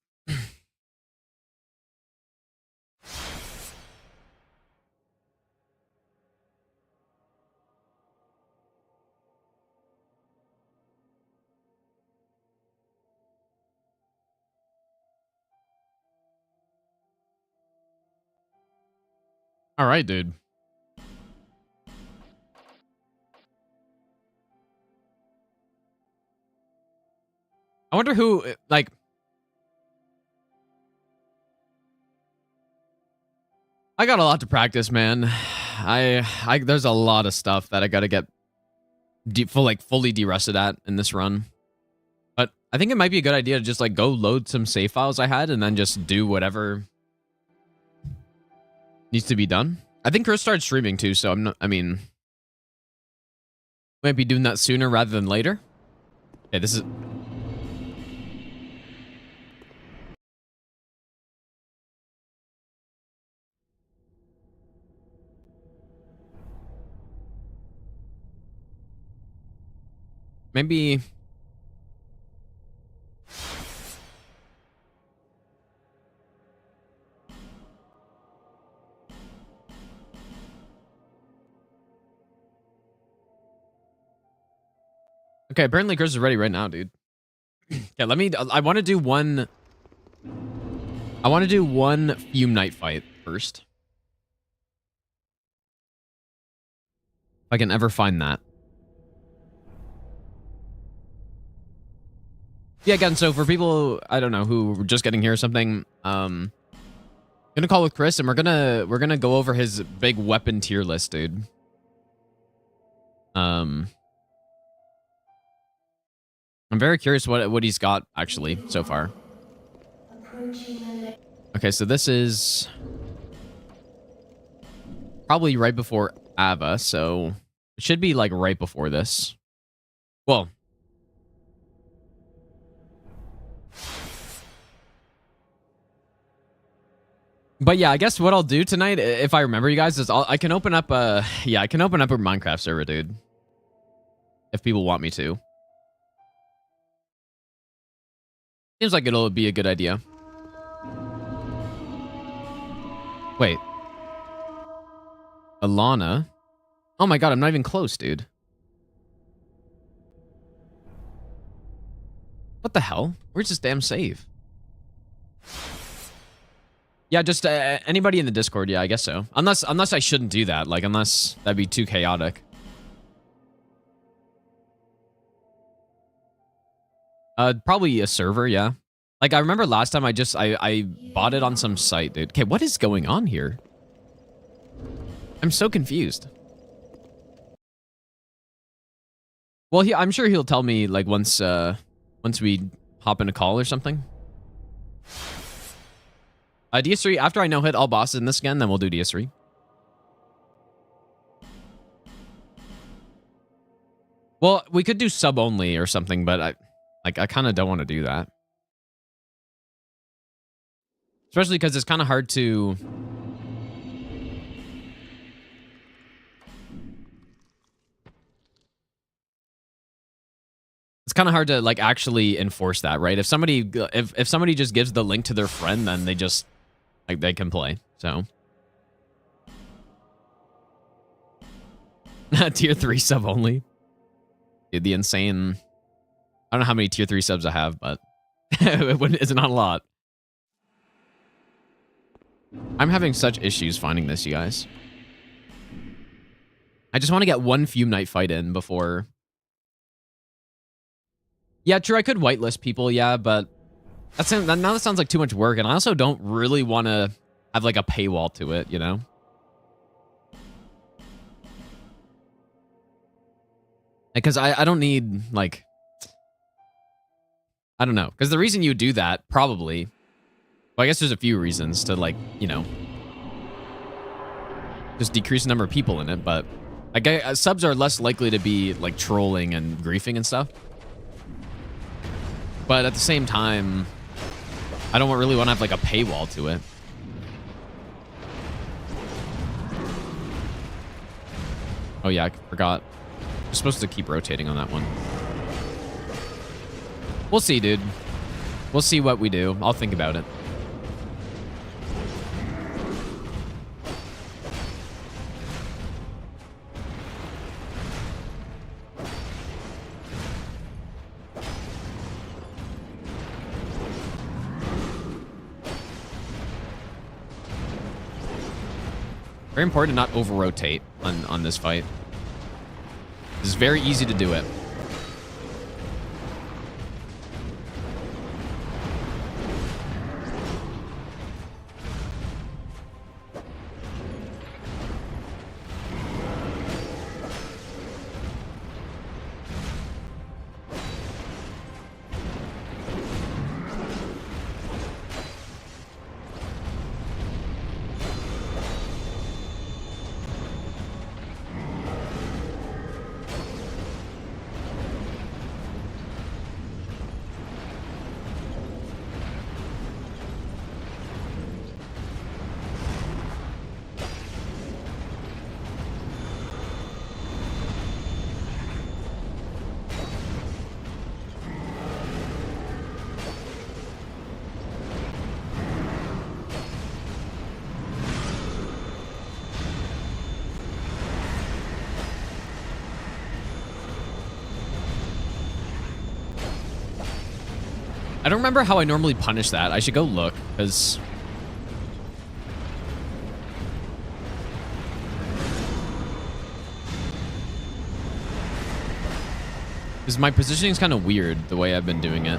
All right, dude. I wonder who, like... I got a lot to practice, man. There's a lot of stuff that I gotta get fully de-rusted at in this run. But I think it might be a good idea to just like go load some save files I had and then just do whatever needs to be done. I think Chris started streaming too, so I mean, might be doing that sooner rather than later. Okay, this is... Maybe... Okay, apparently Chris is ready right now, dude. Yeah, I want to do one... I want to do one Fume Night fight first. If I can ever find that. Yeah, again, so for people, I don't know, who were just getting here or something, gonna call with Chris and we're gonna go over his big weapon tier list, dude. I'm very curious what he's got actually so far. Okay, so this is probably right before Ava, so it should be like right before this. Well, but yeah, I guess what I'll do tonight, if I remember, you guys, is I can open up a Minecraft server, dude. If people want me to. Seems like it'll be a good idea. Wait. Alana? Oh my god, I'm not even close, dude. What the hell? Where's this damn save? Yeah, just anybody in the Discord, yeah, I guess so. Unless I shouldn't do that, like, unless that'd be too chaotic. Probably a server, yeah. Like, I remember last time I bought it on some site, dude. Okay, what is going on here? I'm so confused. Well, I'm sure he'll tell me, like, once we hop in a call or something. DS3, after I no-hit all bosses in this again, then we'll do DS3. Well, we could do sub-only or something, but I kind of don't want to do that. Especially because it's kind of hard to... It's kind of hard to, like, actually enforce that, right? If somebody just gives the link to their friend, then they just... Like, they can play, so. Tier 3 sub only. Dude, the insane... I don't know how many tier 3 subs I have, but it's not a lot. I'm having such issues finding this, you guys. I just want to get one Fume Night fight in before... Yeah, true, I could whitelist people, yeah, but... That sounds like too much work, and I also don't really want to have, like, a paywall to it, you know? Because I don't need, like... I don't know. Because the reason you do that, probably... Well, I guess there's a few reasons to, like, you know... Just decrease the number of people in it, but... Like, subs are less likely to be, like, trolling and griefing and stuff. But at the same time... I don't really want to have, like, a paywall to it. Oh, yeah, I forgot. I'm supposed to keep rotating on that one. We'll see, dude. We'll see what we do. I'll think about it. Very important to not over-rotate on this fight. It's very easy to do it. I don't remember how I normally punish that. I should go look, because... Because my positioning is kind of weird, the way I've been doing it.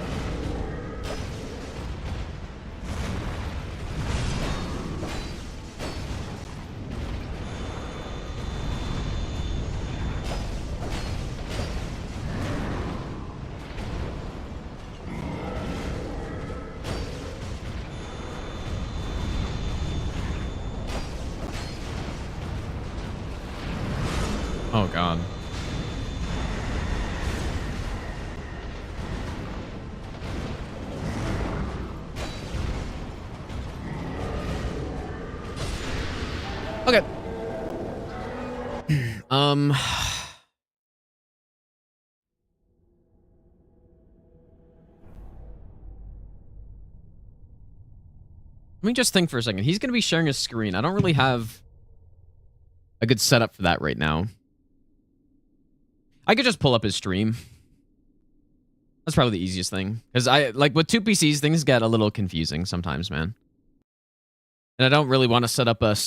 Oh, God. Okay. Let me just think for a second. He's going to be sharing a screen. I don't really have a good setup for that right now. I could just pull up his stream. That's probably the easiest thing. Because like with two PCs, things get a little confusing sometimes, man. And I don't really want to set up a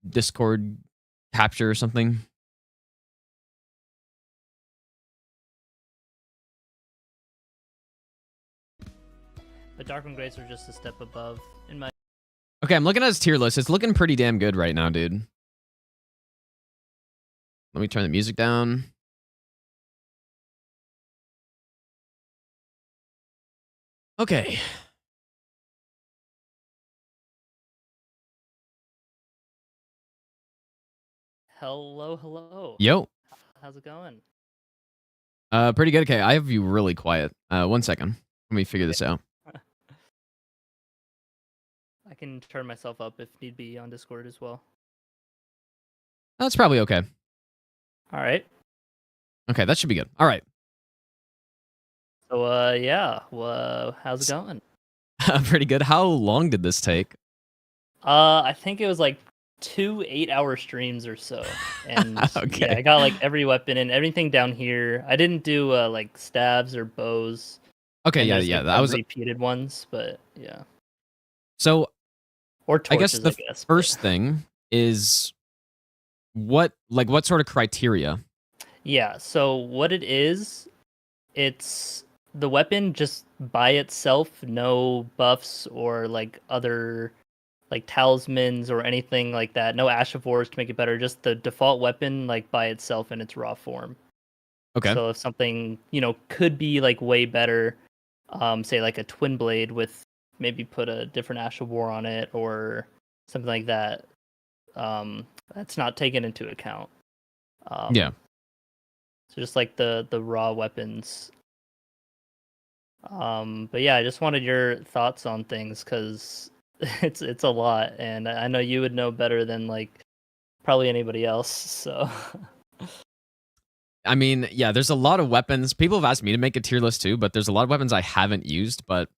Discord capture or something. But Darkwind Grace are just a step above in my... Okay, I'm looking at his tier list. It's looking pretty damn good right now, dude. Let me turn the music down. Okay. Hello, hello. Yo. How's it going? Pretty good. Okay, I have you really quiet. 1 second. Let me figure this out. I can turn myself up if need be on Discord as well. That's probably okay. All right. Okay, that should be good. All right. So, yeah. How's it going? Pretty good. How long did this take? I think it was like 2 8-hour streams or so. And Okay. yeah, I got like every weapon and everything down here. I didn't do like stabs or bows. Okay, and yeah, there's, yeah. like, That was repeated ones, but yeah. So Or I guess torches, the first thing is what sort of criteria? Yeah, so what it is, it's the weapon just by itself, no buffs or like other like talismans or anything like that. No Ash of Wars to make it better, just the default weapon like by itself in its raw form. Okay. So if something, could be like way better, say like a twin blade with maybe put a different Ash of War on it or something like that, that's not taken into account. Yeah. So just like the raw weapons. But yeah, I just wanted your thoughts on things because it's a lot, and I know you would know better than like probably anybody else. So I mean, yeah, there's a lot of weapons. People have asked me to make a tier list too, but there's a lot of weapons I haven't used, but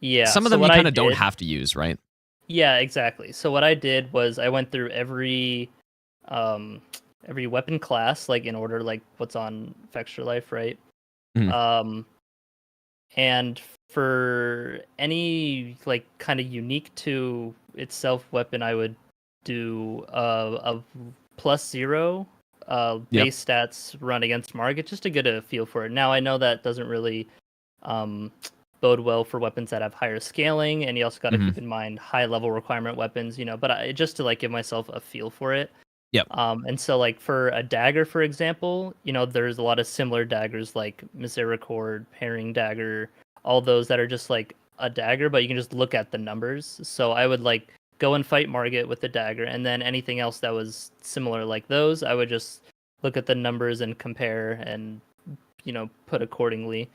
Yeah. some of so them you what I kind of don't did- have to use, right? Yeah, exactly. So what I did was I went through every weapon class, like in order, like what's on Extra Life, right? Mhm. And for any like kind of unique to itself weapon, I would do a +0 base stats run against Margit just to get a feel for it. Now I know that doesn't really bode well for weapons that have higher scaling, and you also got to keep in mind high level requirement weapons, but just to like give myself a feel for it. Yep. And so like for a dagger, for example, there's a lot of similar daggers like Misericord, Paring Dagger, all those that are just like a dagger, but you can just look at the numbers. So I would like go and fight Margit with the dagger, and then anything else that was similar like those, I would just look at the numbers and compare and put accordingly.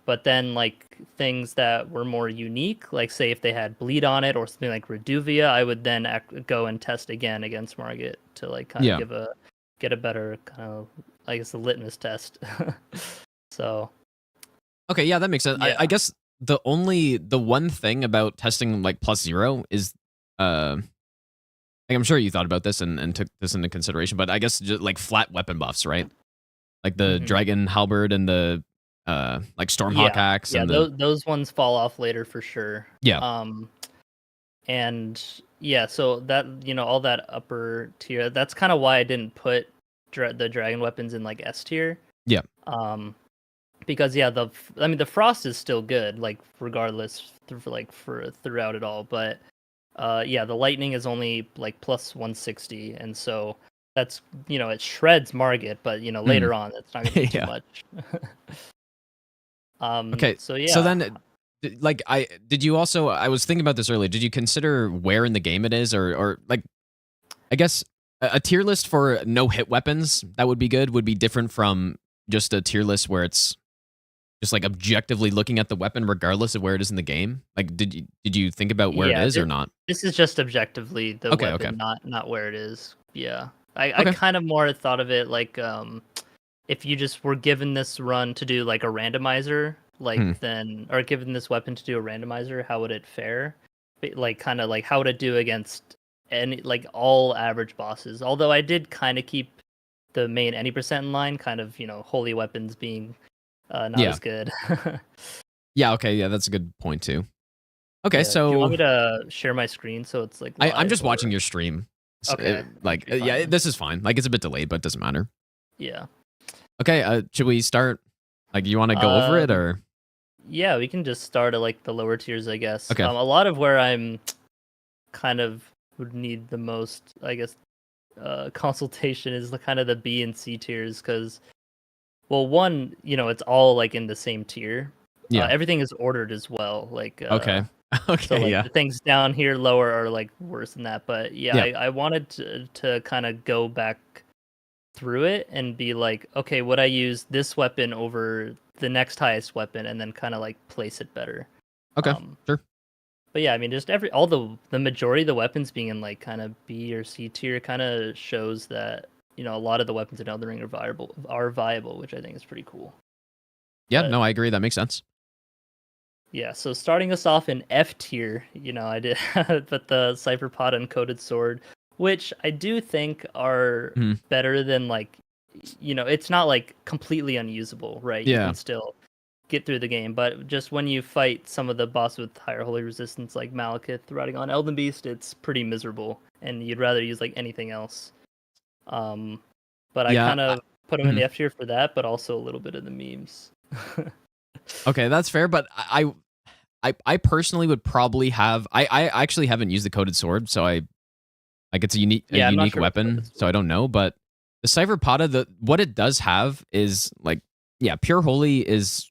But then like things that were more unique, like say if they had bleed on it or something like Reduvia, I would then go and test again against Margit to like kind of get a better kind of, I guess, a litmus test. So Okay, yeah, that makes sense. Yeah. I guess the one thing about testing like +0 is like I'm sure you thought about this and took this into consideration, but I guess just like flat weapon buffs, right? Like the Dragon Halberd and the like Stormhawk axe. Yeah, and those ones fall off later for sure. Yeah. And yeah, so that all that upper tier, that's kind of why I didn't put the dragon weapons in like S tier. Yeah. Because the frost is still good, like regardless for throughout it all, but the lightning is only like +160, and so that's it shreds Margit, but later on it's not gonna be too much. Okay. So yeah. So then, like, did you also? I was thinking about this earlier. Did you consider where in the game it is, or like, I guess a tier list for no hit weapons that would be good would be different from just a tier list where it's just like objectively looking at the weapon regardless of where it is in the game. Like, did you think about where it is or not? This is just objectively the weapon, not where it is. Yeah, I kind of more thought of it like if you just were given this run to do like a randomizer, like then, or given this weapon to do a randomizer, how would it fare? Like kind of like how would it do against any like all average bosses? Although I did kind of keep the main any percent in line, kind of holy weapons being not as good. Yeah. Okay. Yeah, that's a good point too. Okay, so do you want me to share my screen so it's like I'm just watching your stream. So Okay. this is fine. Like it's a bit delayed, but it doesn't matter. Yeah. Okay, should we start? Like, you want to go over it or? Yeah, we can just start at like the lower tiers, I guess. Okay. A lot of where I'm kind of would need the most, I guess, consultation is the kind of the B and C tiers, because, well, one, it's all like in the same tier. Yeah. Everything is ordered as well. Like Okay. Okay. so like yeah. the things down here lower are like worse than that. But yeah. I wanted to kind of go back through it and be like, okay, would I use this weapon over the next highest weapon, and then kind of like place it better. Okay, sure. But yeah, I mean, just the majority of the weapons being in like kind of B or C tier kind of shows that a lot of the weapons in Elden Ring are viable, which I think is pretty cool. Yeah, no, I agree. That makes sense. Yeah, so starting us off in F tier, I did put the Cypher Pod Uncoated Sword, which I do think are better than like, it's not like completely unusable, right? Yeah. You can still get through the game, but just when you fight some of the bosses with higher holy resistance like Malekith riding on Elden Beast, it's pretty miserable, and you'd rather use like anything else. But I kind of put him in the F tier for that, but also a little bit of the memes. Okay, that's fair, but I personally would probably have. I actually haven't used the coated sword, so it's a unique sure weapon, so I don't know. But the Cypher Pada, what it does have is like, pure holy is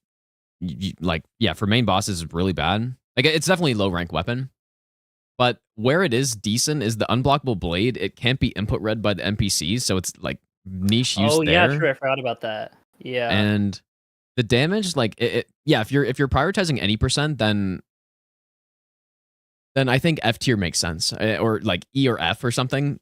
for main bosses is really bad. Like it's definitely a low rank weapon, but where it is decent is the unblockable blade. It can't be input read by the NPCs, so it's like niche use there. Yeah, true. I forgot about that. Yeah, and the damage, like if you're prioritizing any percent, then I think F tier makes sense, or like E or F or something.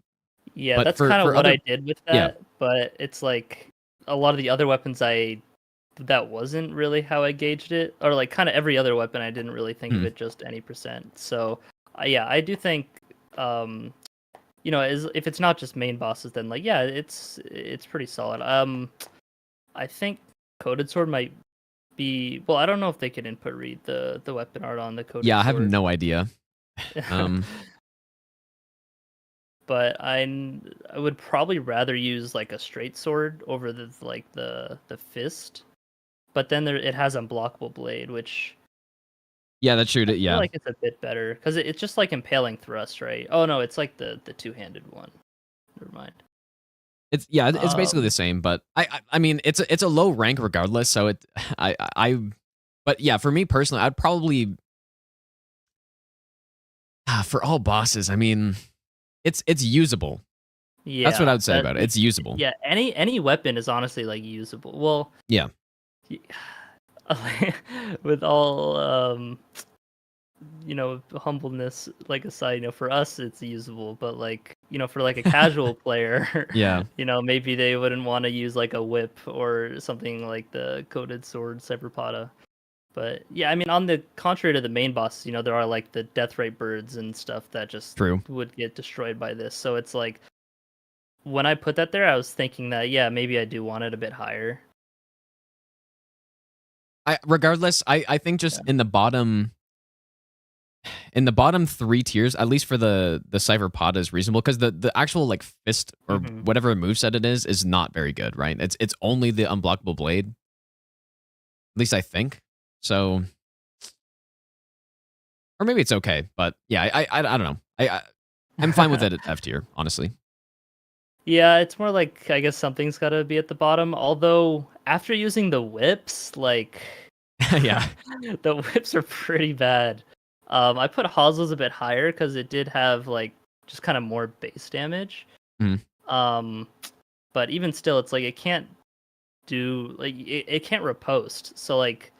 Yeah, but that's kind of what I did with that. Yeah. But it's like, a lot of the other weapons that wasn't really how I gauged it, or like kind of every other weapon I didn't really think of it just any percent. So yeah, I do think if it's not just main bosses, then like yeah, it's pretty solid. I think Coded Sword might be, well, I don't know if they can input read the weapon art on the Coded Sword. Yeah, I have no idea. But I would probably rather use like a straight sword over the fist. But then it has unblockable blade, which Yeah, that's true. I feel Yeah. like it's a bit better because it's just like impaling thrust, right? Oh no, it's like the two-handed one. Never mind. It's basically the same, but I mean it's a low rank regardless. So but yeah, for me personally, I'd probably for all bosses. I mean, it's usable. Yeah, that's what I would say about it. It's usable. Yeah, any weapon is honestly like usable. Well, yeah. With all humbleness like aside, for us it's usable, but like for like a casual player, yeah, maybe they wouldn't want to use like a whip or something like the Coded Sword Cyberpada. But yeah, I mean, on the contrary to the main boss, there are like the death ray birds and stuff that just would get destroyed by this. So it's like when I put that there, I was thinking that yeah, maybe I do want it a bit higher. Regardless, I think just in the bottom 3 tiers, at least for the Cyberpada is reasonable, because the actual like fist or whatever moveset it is not very good, right? It's only the unblockable blade. At least I think. So, or maybe it's okay, but yeah, I don't know. I'm fine with it at F tier, honestly. Yeah, it's more like I guess something's got to be at the bottom. Although after using the whips, like yeah, the whips are pretty bad. I put Hazel's a bit higher because it did have like just kind of more base damage. But even still, it's like it can't do like it can't riposte. So like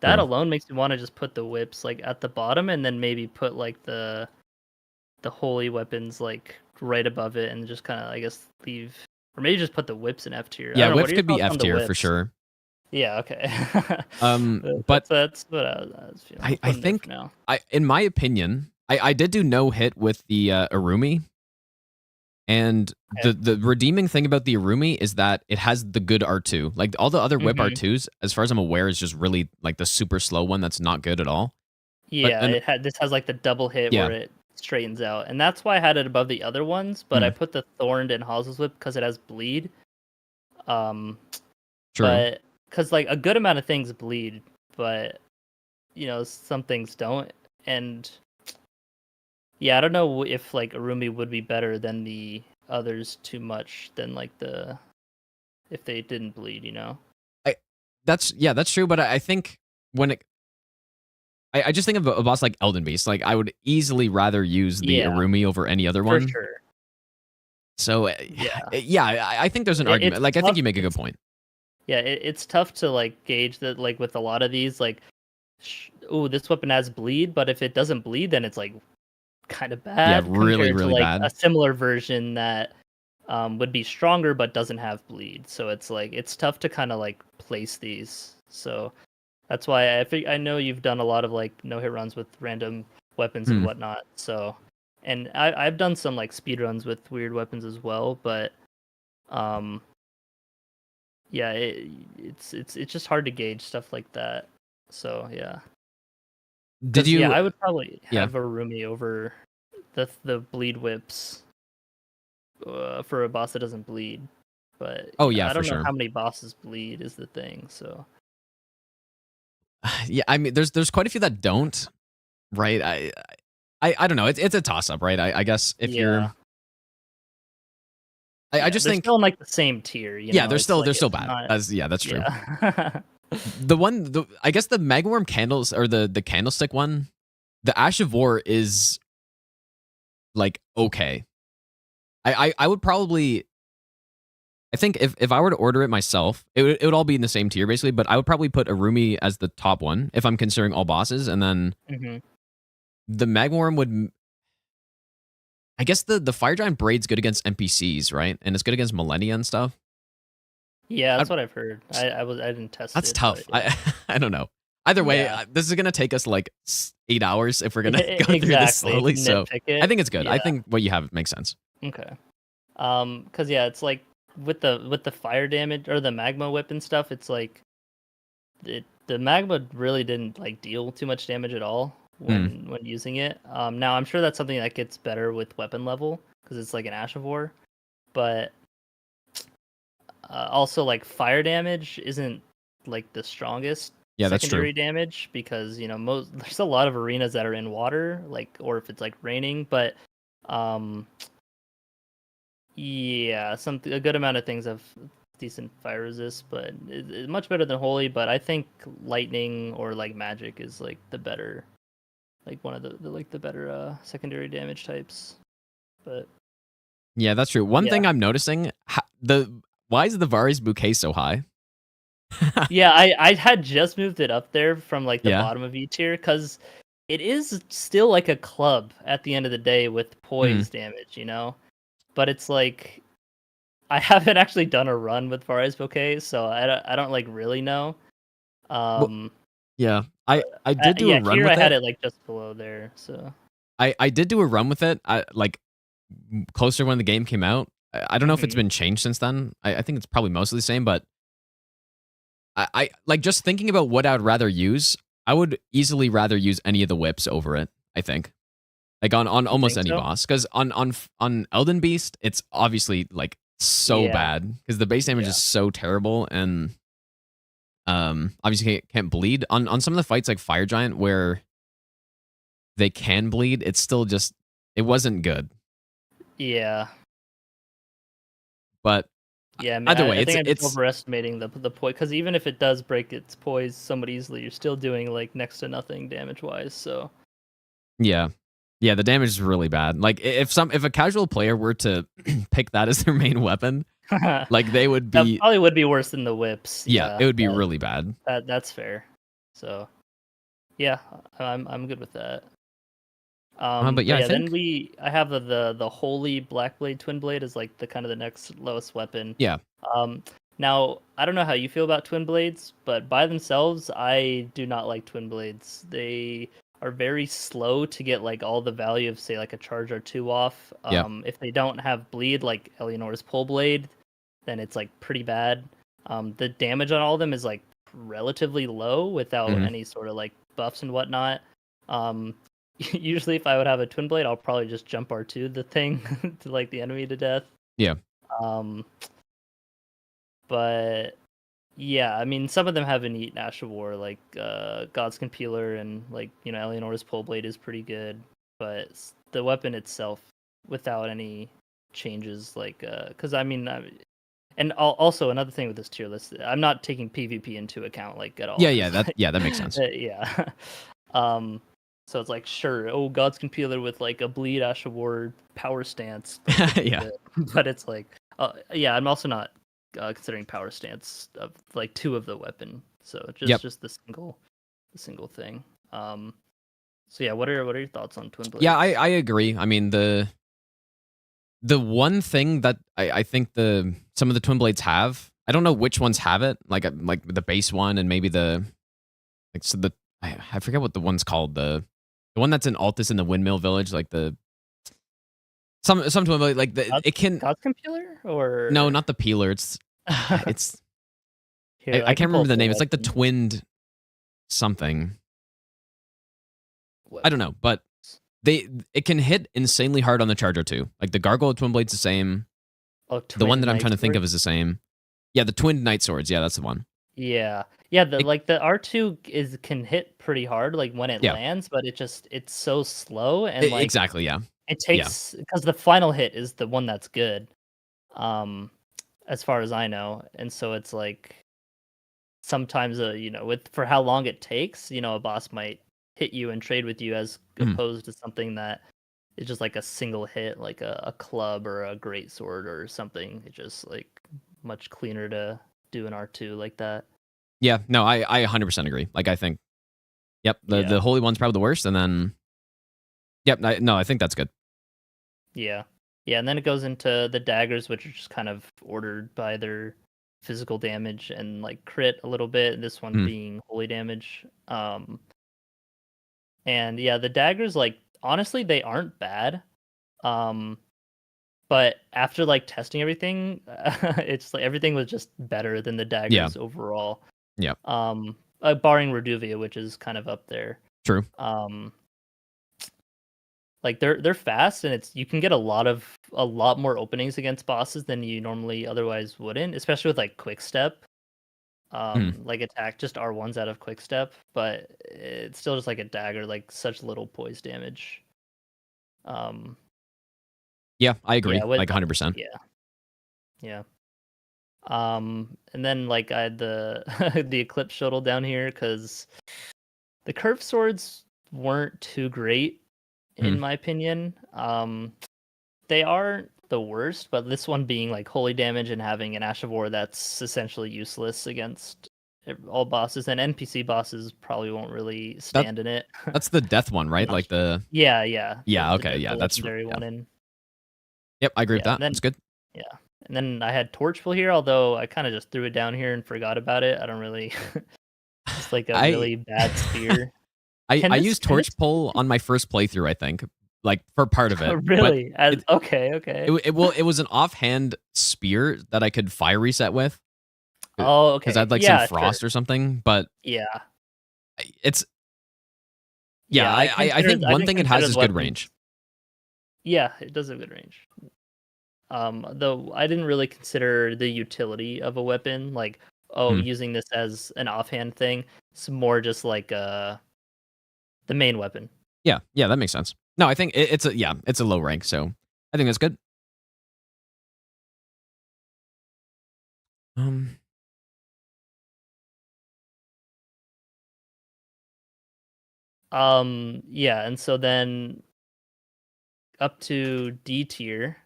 that alone makes me want to just put the whips like at the bottom, and then maybe put like the holy weapons like right above it, and just kind of I guess leave, or maybe just put the whips in F tier. Yeah, whips could be F tier for sure. Yeah, okay. But that's what I was feeling. I think in my opinion, I did do no hit with the Irumi. And the redeeming thing about the Irumi is that it has the good R2. Like all the other whip R2s, as far as I'm aware, is just really like the super slow one that's not good at all. Yeah, this has like the double hit where it straightens out. And that's why I had it above the other ones, but I put the Thorned and Hazel's Whip because it has bleed. True. But because like a good amount of things bleed, but some things don't. And yeah, I don't know if like Irumi would be better than the others too much than like if they didn't bleed, That's true, but I think when I just think of a boss like Elden Beast, like I would easily rather use the Irumi over any other one. For sure. So I think there's an argument. Like I think you make a good point. Yeah, it's tough to like gauge that like with a lot of these like, this weapon has bleed, but if it doesn't bleed, then it's like kind of bad. Yeah, really, really to, like, bad. A similar version that would be stronger but doesn't have bleed. So it's like it's tough to kind of like place these. So that's why I know you've done a lot of like no hit runs with random weapons and whatnot. So, and I've done some like speed runs with weird weapons as well, but yeah, it's just hard to gauge stuff like that. So yeah. Did you? Yeah, I would probably have a Irumi over the bleed whips for a boss that doesn't bleed. But I don't know how many bosses bleed is the thing. So yeah, I mean, there's quite a few that don't, right? I don't know. It's a toss up, right? I guess if you're. I just think still in like the same tier. Yeah, they're still bad. Not, that's true. Yeah. I guess the Magworm candles or the candlestick one, the Ash of War is like okay. I would probably, I think if I were to order it myself, it would all be in the same tier basically, but I would probably put Irumi as the top one if I'm considering all bosses, and then the Magworm would. I guess the Fire Giant Braid's good against NPCs, right? And it's good against Millennia and stuff. Yeah, that's what I've heard. I didn't test That's it. tough. But yeah. I don't know. Either way, Yeah. this is gonna take us like 8 hours if we're gonna go through this Exactly. slowly. So Nitpick I it. think it's good. I Yeah. think what you have makes sense. Okay. Cause yeah, it's like with the fire damage or the magma whip and stuff, it's like the magma really didn't like deal too much damage at all when using it. Now I'm sure that's something that gets better with weapon level because it's like an Ash of War, but also like fire damage isn't like the strongest Yeah, that's true. secondary damage because there's a lot of arenas that are in water, like, or if it's like raining, but yeah, a good amount of things have decent fire resist, but it's much better than holy. But I think lightning or like magic is like the better, like one of the better secondary damage types. But Yeah, that's true. One Yeah. thing I'm noticing, why is the Vari's bouquet so high? yeah, I had just moved it up there from like the Yeah. bottom of each tier because it is still like a club at the end of the day with poise damage, But it's like I haven't actually done a run with Vari's bouquet, so I don't like really know. Yeah, I did do a run here with I had it. it like just below there, so I did do a run with it. Like closer when the game came out. I don't know if it's been changed since then. I think it's probably mostly the same, but I like just thinking about what I would rather use. I would easily rather use any of the whips over it. I think, like on almost think any so? boss, because on Elden Beast, it's obviously like so Yeah. bad because the base damage Yeah. is so terrible, and obviously can't bleed on some of the fights like Fire Giant where they can bleed. It's still just it wasn't good, yeah. but Yeah, I mean, either way, I think I'm it's just overestimating the poise because even if it does break its poise somewhat easily, you're still doing like next to nothing damage wise. So yeah. The damage is really bad. Like if a casual player were to pick that as their main weapon, like they would that be probably would be worse than the whips. yeah, it would be but really bad. that's fair. So yeah, I'm good with that. But yeah, I then think I have the holy black blade twin blade is like the kind of the next lowest weapon. yeah. Now I don't know how you feel about twin blades, but by themselves I do not like twin blades. They are very slow to get like all the value of say like a charge or two off. Yeah. If they don't have bleed like Eleanor's pull blade, then it's like pretty bad. The damage on all of them is like relatively low without any sort of like buffs and whatnot. Usually if I would have a twin blade, I'll probably just jump R2 the thing to like the enemy to death. Yeah. But yeah, I mean some of them have a neat Ash of War, like God's Compealer and like, Eleanor's pull blade is pretty good. But the weapon itself without any changes, like because I mean and also another thing with this tier list, I'm not taking PvP into account like at all. Yeah, that makes sense. Yeah. So it's like sure, God's Compealer with like a bleed Ash of War power stance. Yeah. But it's like yeah, I'm also not considering power stance of like two of the weapon. So just the single thing. So yeah, what are your thoughts on twin blades? Yeah, I agree. I mean the one thing that I think some of the twin blades have, I don't know which ones have it, like the base one and maybe I forget what the one's called, the one that's in Altus in the Windmill Village, like some twin blade, like it can God's Compealer or no, not the peeler. It's Here, I can can't pull remember the up name. It's like the weapon. twinned something. I don't know, but it can hit insanely hard on the charger too. Like the Gargoyle twin blade's the same. Oh, The one that I'm Knight trying to think Sword? of is the same. Yeah, the twinned knight swords. Yeah, that's the one. Yeah, the R2 can hit pretty hard like when it lands, but it's so slow and like Exactly. Yeah. it takes because the final hit is the one that's good, as far as I know, and so it's like sometimes with for how long it takes, a boss might hit you and trade with you as opposed to something that is just like a single hit, like a club or a great sword or something. It's just like much cleaner to do an R2 like that. Yeah. No, I 100% agree. Like I think, yep, the holy one's probably the worst, and then, yep, I think that's good. Yeah, and then it goes into the daggers, which are just kind of ordered by their physical damage and like crit a little bit. This one being holy damage. And yeah, the daggers, like honestly, they aren't bad. But after like testing everything, it's like everything was just better than the daggers overall. Yeah. Barring Reduvia, which is kind of up there. True. Like they're fast, and you can get a lot more openings against bosses than you normally otherwise wouldn't, especially with like quick step. Like attack just R1s out of quick step, but it's still just like a dagger, like such little poise damage. Yeah, I agree. Yeah, like 100%. Yeah. And then like I had the the Eclipse Shuttle down here because the curved swords weren't too great in my opinion. They aren't the worst, but this one being like holy damage and having an Ash of War that's essentially useless against all bosses, and NPC bosses probably won't really stand in it. That's the death one, right? Like the yeah. Okay, yeah, that's legendary one in. Yep, I agree with that. That's good. Yeah. And then I had Torchpull here, although I kind of just threw it down here and forgot about it. I don't really... It's like a really bad spear. I used Torchpull on my first playthrough, I think. Like, for part of it. Really? Okay. It was an offhand spear that I could fire reset with. Oh, okay. Because I had like some frost or something, but... Yeah. It's... Yeah, I think one thing it has is good range. Yeah, it does have good range. Though I didn't really consider the utility of a weapon, like using this as an offhand thing. It's more just like the main weapon. Yeah, that makes sense. No, I think it's a low rank, so I think that's good. Yeah, and so then up to D tier,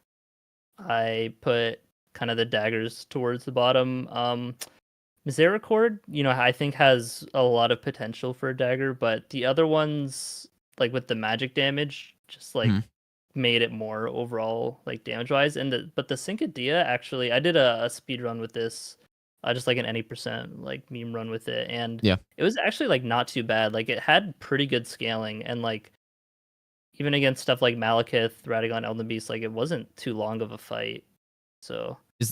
I put kind of the daggers towards the bottom. Misericord, I think has a lot of potential for a dagger, but the other ones, like with the magic damage, just like made it more overall, like damage wise. But the Cincadia, actually, I did a speed run with this, just like an any percent like meme run with it, and it was actually like not too bad. Like it had pretty good scaling, and like even against stuff like Malekith, Radagon, Elden Beast, like it wasn't too long of a fight. So it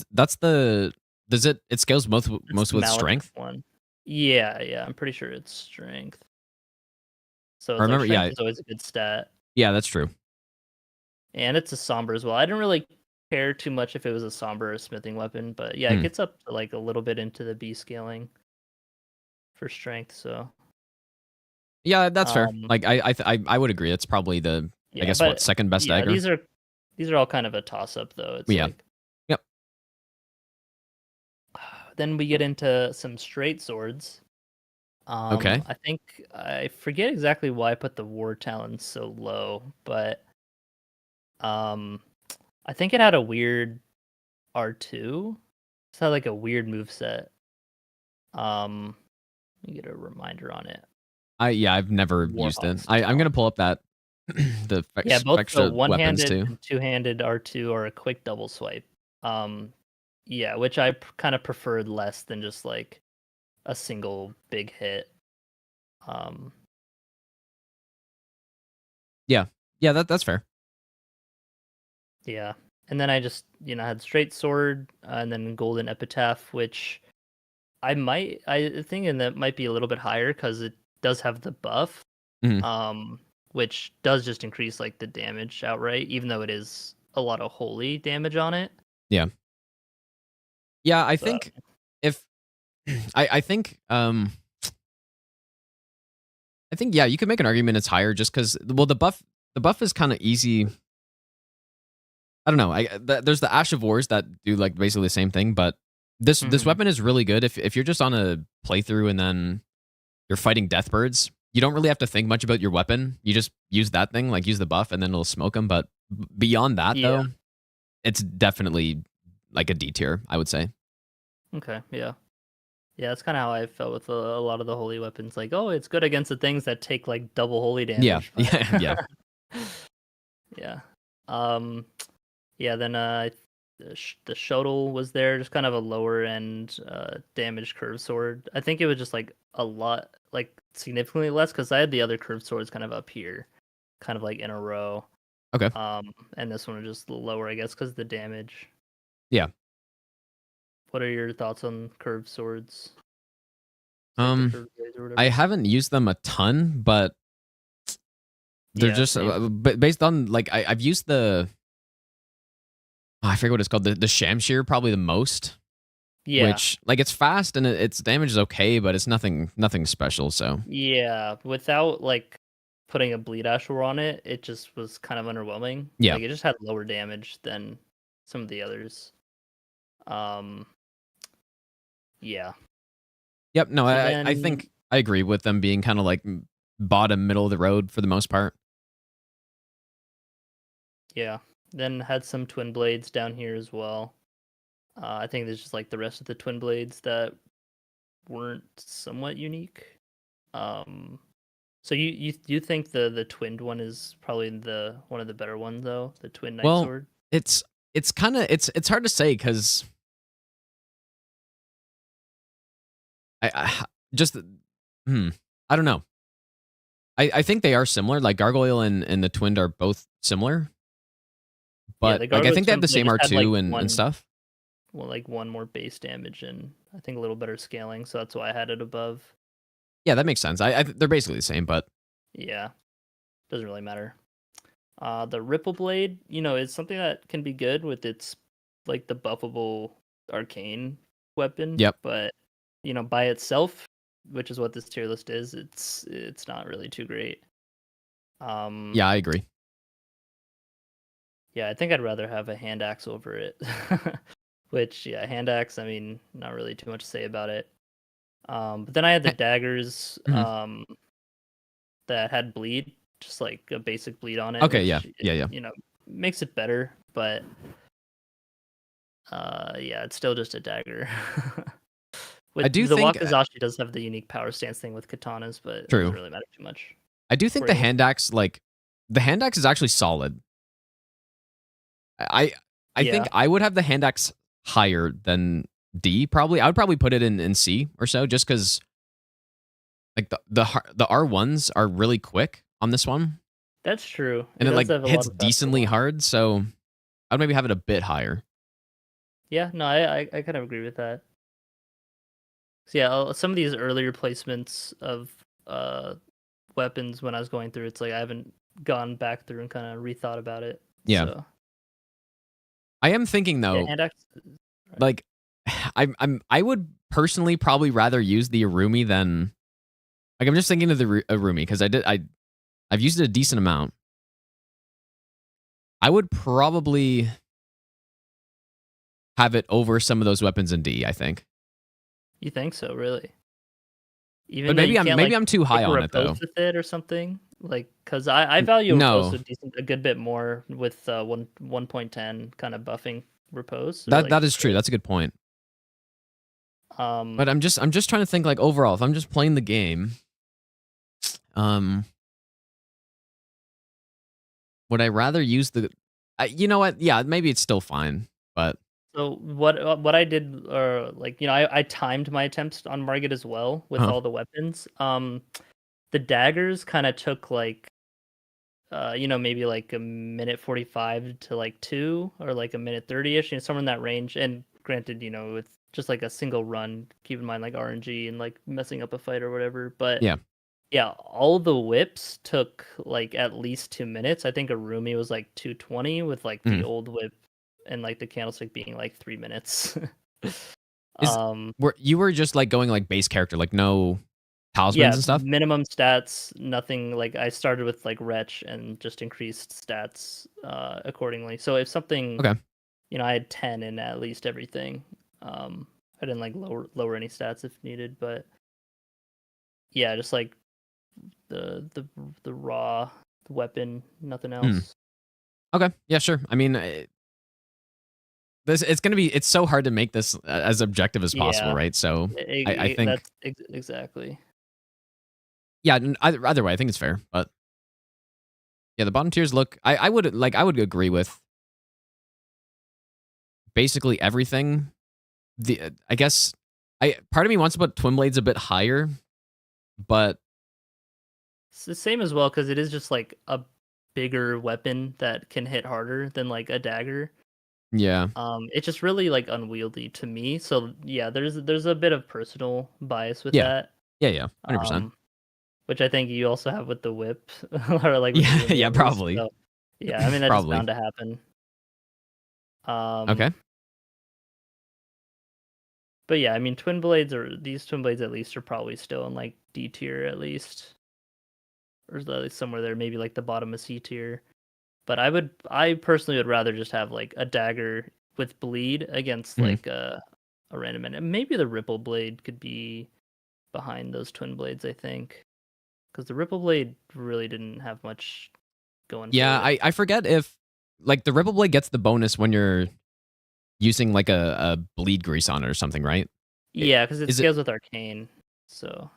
scales most with Malekith strength? One. Yeah, I'm pretty sure it's strength. So it's remember, strength is always a good stat. Yeah, that's true. And it's a somber as well. I didn't really care too much if it was a somber or a smithing weapon, but yeah, it gets up to like a little bit into the B scaling for strength. So yeah, that's fair. Like I would agree. It's probably the I guess second best dagger. These are all kind of a toss up though. It's like, yep. Then we get into some straight swords. Okay. I forget exactly why I put the War Talons so low, but I think it had a weird R2. It had like a weird moveset. Let me get a reminder on it. I've never used it. I'm gonna pull up that the both extra the one-handed too. and two-handed R2 are a quick double swipe. Which I kind of preferred less than just like a single big hit. That's fair. Yeah, and then I just had straight sword and then golden epitaph, which I think that might be a little bit higher because it does have the buff, which does just increase like the damage outright, even though it is a lot of holy damage on it. Yeah, I think I think you could make an argument it's higher just because the buff is kind of easy. I don't know. There's the Ash of Wars that do like basically the same thing, but this weapon is really good if you're just on a playthrough and then you're fighting deathbirds. You don't really have to think much about your weapon. You just use that thing, like use the buff, and then it'll smoke them. But beyond that, though, it's definitely like a D tier, I would say. Okay, yeah. That's kind of how I felt with a lot of the holy weapons. Like, oh, it's good against the things that take like double holy damage. Yeah. Yeah. Then the shuttle was there, just kind of a lower end damage curved sword. I think it was just like a lot, like significantly less, because I had the other curved swords kind of up here, kind of like in a row. Okay. And this one was just lower, I guess, because of the damage. Yeah. What are your thoughts on curved swords? I haven't used them a ton, but they're just based on like I've used the I forget what it's called, the Shamshir probably the most. Yeah. Which like it's fast and its damage is okay, but it's nothing special. So yeah, without like putting a bleed ashore on it, it just was kind of underwhelming. Yeah. Like it just had lower damage than some of the others. Yeah. Yep. No, So I think I agree with them being kind of like bottom middle of the road for the most part. Yeah. Then had some twin blades down here as well. I think there's just like the rest of the twin blades that weren't somewhat unique. So you think the twinned one is probably the one of the better ones though, the twin knight sword? It's kind of it's hard to say because I just I don't know. I think they are similar. Like Gargoyle and the Twinned are both similar, but like I think they have the same R2 and stuff. Well, like one more base damage and I think a little better scaling, so that's why I had it above. Yeah, that makes sense. They're basically the same, but yeah, doesn't really matter. The Ripple Blade, is something that can be good with its like the buffable arcane weapon. Yep. But by itself, which is what this tier list is, it's not really too great. Yeah, I agree. Yeah, I think I'd rather have a hand axe over it. Which, yeah, hand axe, I mean, not really too much to say about it. But then I had the daggers that had bleed, just like a basic bleed on it. Okay, which, yeah. Makes it better, but yeah, it's still just a dagger. I do the think Wakizashi does have the unique power stance thing with katanas, but it true. doesn't really matter too much. I do think the hand axe, is actually solid. I think I would have the hand axe higher than D probably. I would probably put it in C or so, just because like the R1s are really quick on this one. That's true. And it like hits decently hard, so I'd maybe have it a bit higher. Yeah, no, I kind of agree with that. So yeah, some of these earlier placements of weapons when I was going through, it's like I haven't gone back through and kind of rethought about it. Yeah. So. I am thinking though, like I would personally probably rather use the Arumi than like I'm just thinking of the Arumi because I've used it a decent amount. I would probably have it over some of those weapons in D, I think. You think so, really? Even but maybe I'm too high on it though. With it or something, like because I value repose a good bit more with 1.10 kind of buffing repose. That is true. That's a good point. But I'm just trying to think like overall, if I'm just playing the game, would I rather use the? You know what? Yeah, maybe it's still fine, but. So what I did, I timed my attempts on Margit as well with all the weapons. The daggers kind of took like, maybe like a minute 45 to like 2 or like a minute 30ish, somewhere in that range. And granted, with just like a single run, keep in mind like RNG and like messing up a fight or whatever. But yeah, all the whips took like at least 2 minutes. I think Arumi was like 2:20 with like the old whip. And like the candlestick being like 3 minutes. You were just like going like base character, like no talismans and stuff? Minimum stats, nothing. Like I started with like Wretch and just increased stats accordingly. So if something, I had 10 in at least everything. I didn't like lower any stats if needed, but yeah, just like the raw weapon, nothing else. Okay, yeah, sure. I mean. It's so hard to make this as objective as possible, right? So I think that's exactly. Yeah, either way, I think it's fair. But yeah, the bottom tiers look. I would agree with basically everything. I guess part of me wants to put twin blades a bit higher, but It's the same as well because it is just like a bigger weapon that can hit harder than like a dagger. yeah. It's just really like unwieldy to me. So yeah, there's a bit of personal bias with Yeah. that. Yeah, 100%. Which I think you also have with the whip, or like with the Yeah, wheels, probably. so, yeah, I mean that's just Probably. bound to happen. Okay. But yeah, I mean these twin blades at least are probably still in like D tier at least, or at least somewhere there, maybe like the bottom of C tier. But I personally would rather just have like a dagger with bleed against like a random enemy. Maybe the ripple blade could be behind those twin blades, I think, because the ripple blade really didn't have much going. Yeah, for it. I forget if like the ripple blade gets the bonus when you're using like a bleed grease on it or something, right? Yeah, because it is scales with arcane, so.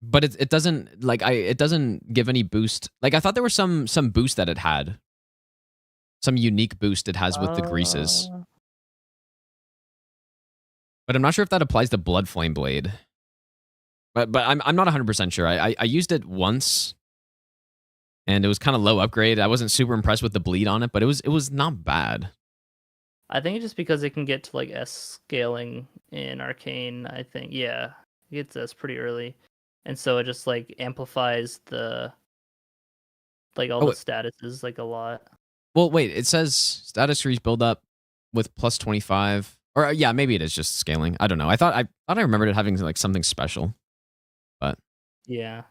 But it doesn't like it doesn't give any boost. Like I thought there was some boost that it had, some unique boost it has with the greases. But I'm not sure if that applies to Blood Flame Blade. But I'm not 100% sure. I used it once, and it was kind of low upgrade. I wasn't super impressed with the bleed on it, but it was not bad. I think it's just because it can get to like S scaling in arcane. I think it gets S pretty early, and so it just like amplifies the like all the statuses like a lot. Well, wait. It says status trees build up with plus 25, or yeah, maybe it is just scaling. I don't know. I thought I remembered it having like something special, but yeah.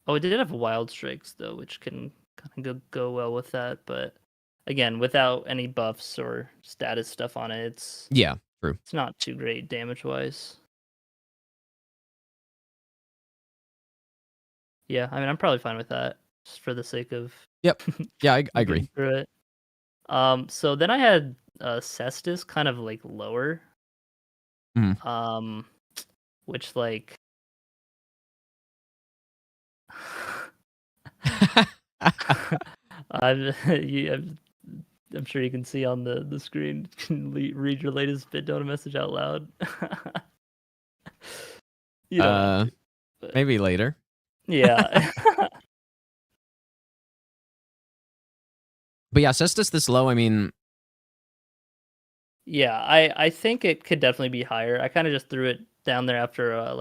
Oh, it did have wild strikes though, which can kind of go well with that, but. Again, without any buffs or status stuff on it, it's true. It's not too great damage wise. Yeah, I mean, I'm probably fine with that, just for the sake of. Yep. Yeah, I agree. Through it. So then I had Cestus kind of like lower. Which like. I'm sure you can see on the screen. Can read your latest BitDonor message out loud. Maybe later. Yeah. But yeah, Cestus this low, I mean. Yeah, I think it could definitely be higher. I kind of just threw it down there after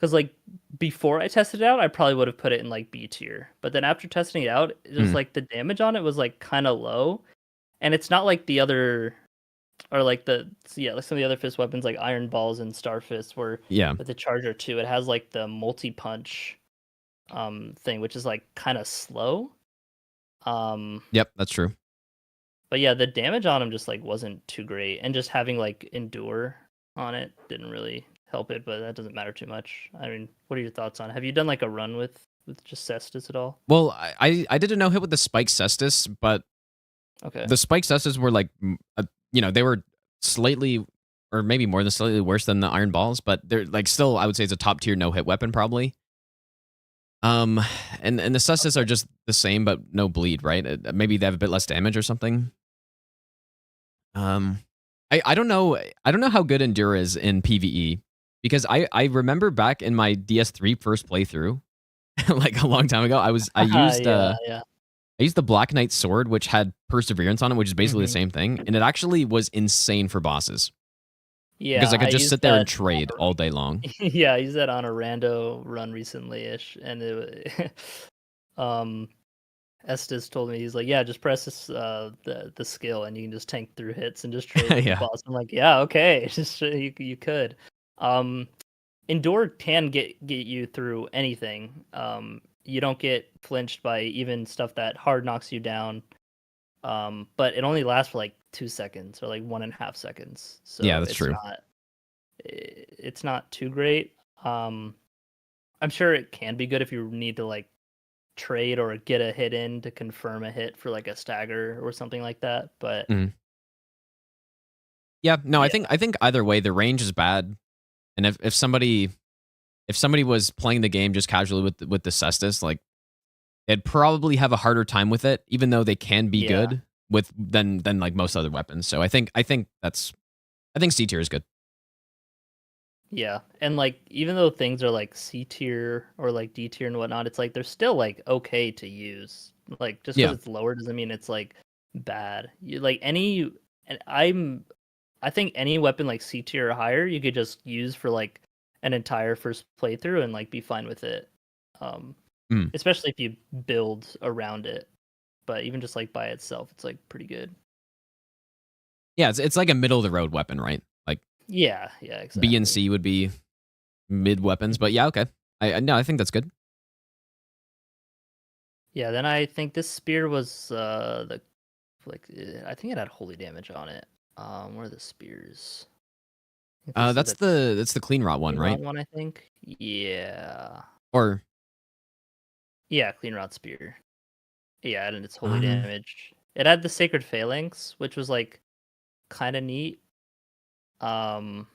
because like before I tested it out, I probably would have put it in like B tier. But then after testing it out, it was like the damage on it was like kind of low, and it's not like the other, or like like some of the other fist weapons like Iron Balls and Star Fist, where with the Charger 2, it has like the multi punch thing, which is like kind of slow. Yep, that's true. But yeah, the damage on him just like wasn't too great, and just having like Endure on it didn't really help it, but that doesn't matter too much. I mean, what are your thoughts on it? Have you done like a run with just Cestus at all? Well, I did a no hit with the Spike Cestus, but the Spike Cestus were like, they were slightly, or maybe more than slightly worse than the Iron Balls, but they're like still, I would say it's a top tier no hit weapon probably. And the Cestus are just the same, but no bleed, right? Maybe they have a bit less damage or something. I don't know how good Endure is in PvE. Because I remember back in my DS3 first playthrough, like a long time ago, I used the Black Knight sword, which had Perseverance on it, which is basically the same thing, and it actually was insane for bosses. Yeah, because I could just sit there and trade all day long. Yeah, I used that on a rando run recently-ish, and it Estes told me, he's like, yeah, just press this, the skill, and you can just tank through hits and just trade with the boss. I'm like, yeah, okay, just you could. Endure can get you through anything. You don't get flinched by even stuff that hard knocks you down. But it only lasts for like 2 seconds or like 1.5 seconds. So yeah, that's true. It's not too great. I'm sure it can be good if you need to like trade or get a hit in to confirm a hit for like a stagger or something like that. But yeah, no, I think either way the range is bad. And if somebody was playing the game just casually with the Cestus, like they'd probably have a harder time with it, even though they can be good with than like most other weapons. So I think C tier is good. Yeah, and like even though things are like C tier or like D tier and whatnot, it's like they're still like okay to use. Like just because Yeah. it's lower doesn't mean it's like bad. You like any, and I think any weapon like C tier or higher you could just use for like an entire first playthrough and like be fine with it. Especially if you build around it. But even just like by itself, it's like pretty good. Yeah, it's like a middle of the road weapon, right? Like Yeah, exactly. B and C would be mid weapons, but yeah, okay. I think that's good. Yeah, then I think this spear was I think it had holy damage on it. Where are the spears? I think this is That's the clean rot one, clean right? rod one, I think. Yeah. Or Yeah, clean rod spear. Yeah, and it's holy damage. It had the sacred phalanx, which was like kind of neat. But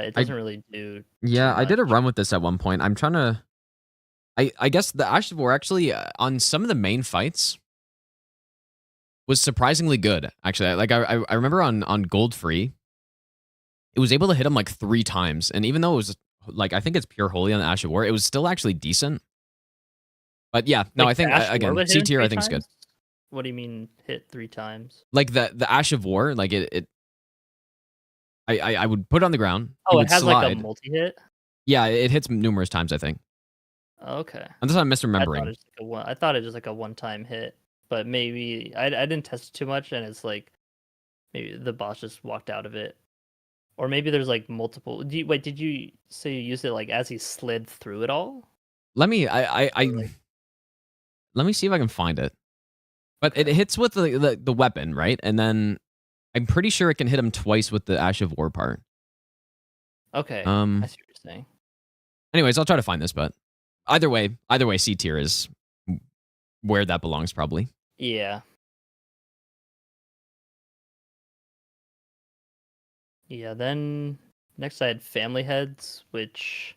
it doesn't really do. yeah, too I did a much. run with this at one point. I'm trying to. I guess the Ash of War actually on some of the main fights was surprisingly good. Actually, like I remember on Gold Free, it was able to hit him like 3 times, and even though it was like I think it's pure holy on the Ash of War, it was still actually decent. But yeah, no, Like, I think the Ash of War again would hit C him tier 3 I think is good. times? What do you mean hit 3 times? Like the Ash of War, like I would put it on the ground. He Oh, would it has like a slide. multi-hit? Yeah, it hits numerous times, I think. Okay. Unless I'm I thought misremembering. it I thought it was like a one-time hit, but maybe I didn't test it too much, and it's like maybe the boss just walked out of it, or maybe there's like multiple. Wait, did you say you used it like as he slid through it all? Let me like- let me see if I can find it. But it Okay. hits with the weapon, right? And then I'm pretty sure it can hit him twice with the Ash of War part. Okay, I see what you're saying. Anyways, I'll try to find this, but either way, C tier is where that belongs, probably. Yeah. Yeah. Then next I had family heads, which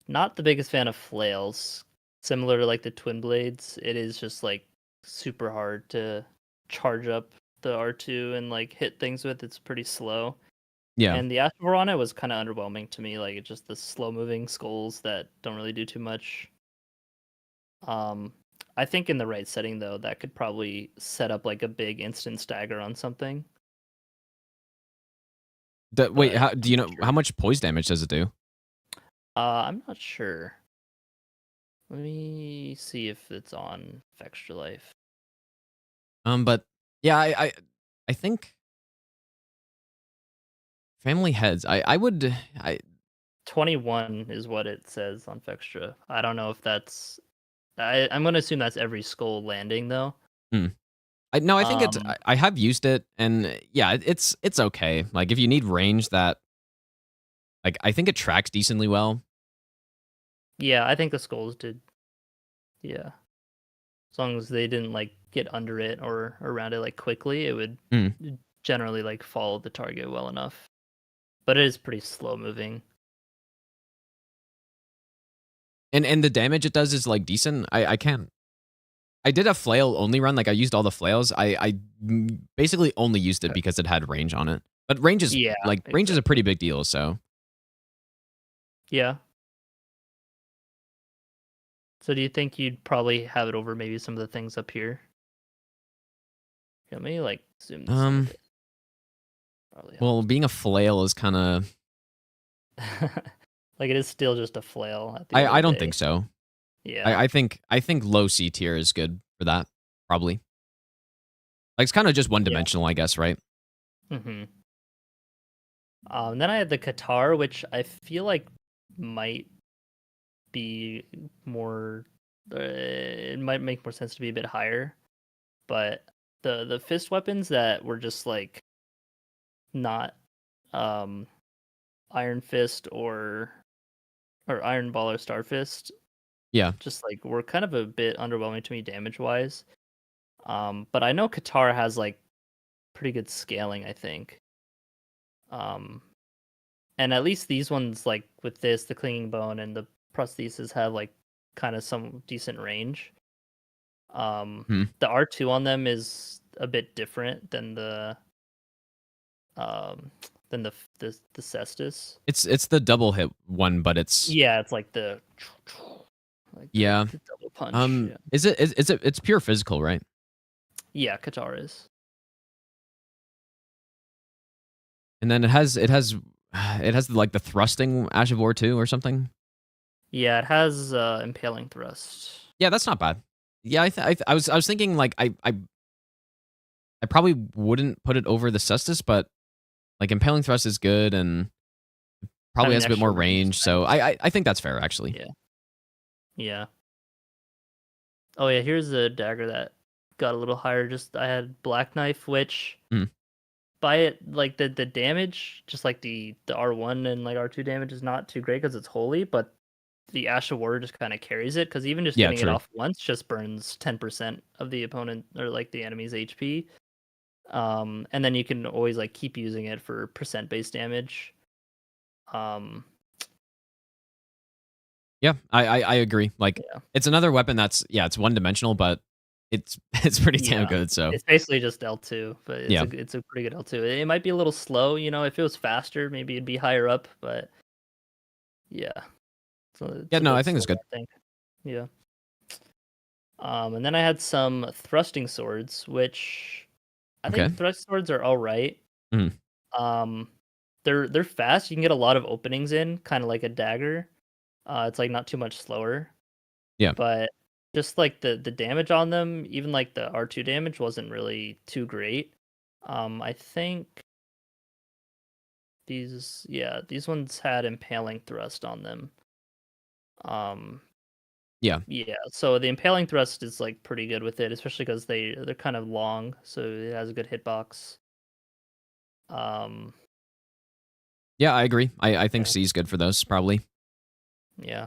not the biggest fan of flails. Similar to like the twin blades, it is just like super hard to charge up the R2 and like hit things with. It's pretty slow. Yeah. And the Astral on it was kind of underwhelming to me. Like it's just the slow moving skulls that don't really do too much. I think in the right setting though, that could probably set up like a big instant stagger on something. Wait, how do you know sure. how much poise damage does it do? I'm not sure. Let me see if it's on Extra Life. But yeah, I think family heads. I would 21 is what it says on Fextra. I don't know if that's. I'm gonna assume that's every skull landing though. I think it's. I have used it, and yeah, it's okay. Like if you need range, that like I think it tracks decently well. Yeah, I think the skulls did. Yeah, as long as they didn't like get under it or around it like quickly, it would generally like follow the target well enough. But it is pretty slow moving. And the damage it does is like decent. I can't. I did a flail only run. Like I used all the flails. I basically only used it because it had range on it. But range is range is a pretty big deal. So yeah. So do you think you'd probably have it over maybe some of the things up here? Let me like zoom this a bit. Well, being a flail is kind of like it is still just a flail. I don't think so. Yeah. I think low C tier is good for that, probably. Like it's kind of just one dimensional, I guess, right? Mm-hmm. Then I had the Qatar, which I feel like might be more. It might make more sense to be a bit higher, but the fist weapons that were just like not Iron Fist or Iron Ball or Star Fist. Yeah. Just like were kind of a bit underwhelming to me damage wise. But I know Qatar has like pretty good scaling, I think. And at least these ones, like with this, the clinging bone and the prosthesis have like kind of some decent range. Hmm. The R2 on them is a bit different than the Cestus. It's the double hit one, but it's Yeah, it's like the yeah. the double punch. Yeah, It's pure physical, right? yeah, Qatar is. And then it has like the thrusting Ash of War too or something. Yeah, it has impaling thrust. Yeah, that's not bad. Yeah, I was thinking like I probably wouldn't put it over the Cestus, but like impaling thrust is good and probably Having has a bit more extra range is range. So nice. I think that's fair actually. Yeah. Yeah. Oh yeah, here's a dagger that got a little higher. Just I had Black Knife, which Mm. by it like the damage, just like the R1 and like R2 damage is not too great because it's holy, but the Ash of War just kind of carries it because even just Yeah, getting it true. off once just burns 10% of the opponent or like the enemy's HP. And then you can always like keep using it for percent based damage. Yeah, I agree. Like Yeah. it's another weapon that's it's one dimensional, but it's it's pretty damn Yeah. good. So It's basically just L2, but Yeah. it's a pretty good L2. It might be a little slow, you know. If it was faster, maybe it'd be higher up, but yeah. So it's Yeah, a no, bit I think it's slow, good. I think. Yeah. And then I had some thrusting swords, which I Okay. think thrusting swords are all right. Mhm. They're fast. You can get a lot of openings in, kind of like a dagger. It's like not too much slower. Yeah. But just like the damage on them, even like the R2 damage wasn't really too great. I think these ones had impaling thrust on them. Yeah. Yeah, so the impaling thrust is like pretty good with it, especially because they're kind of long, so it has a good hitbox. Yeah, I agree. I think C is good for those probably. Yeah.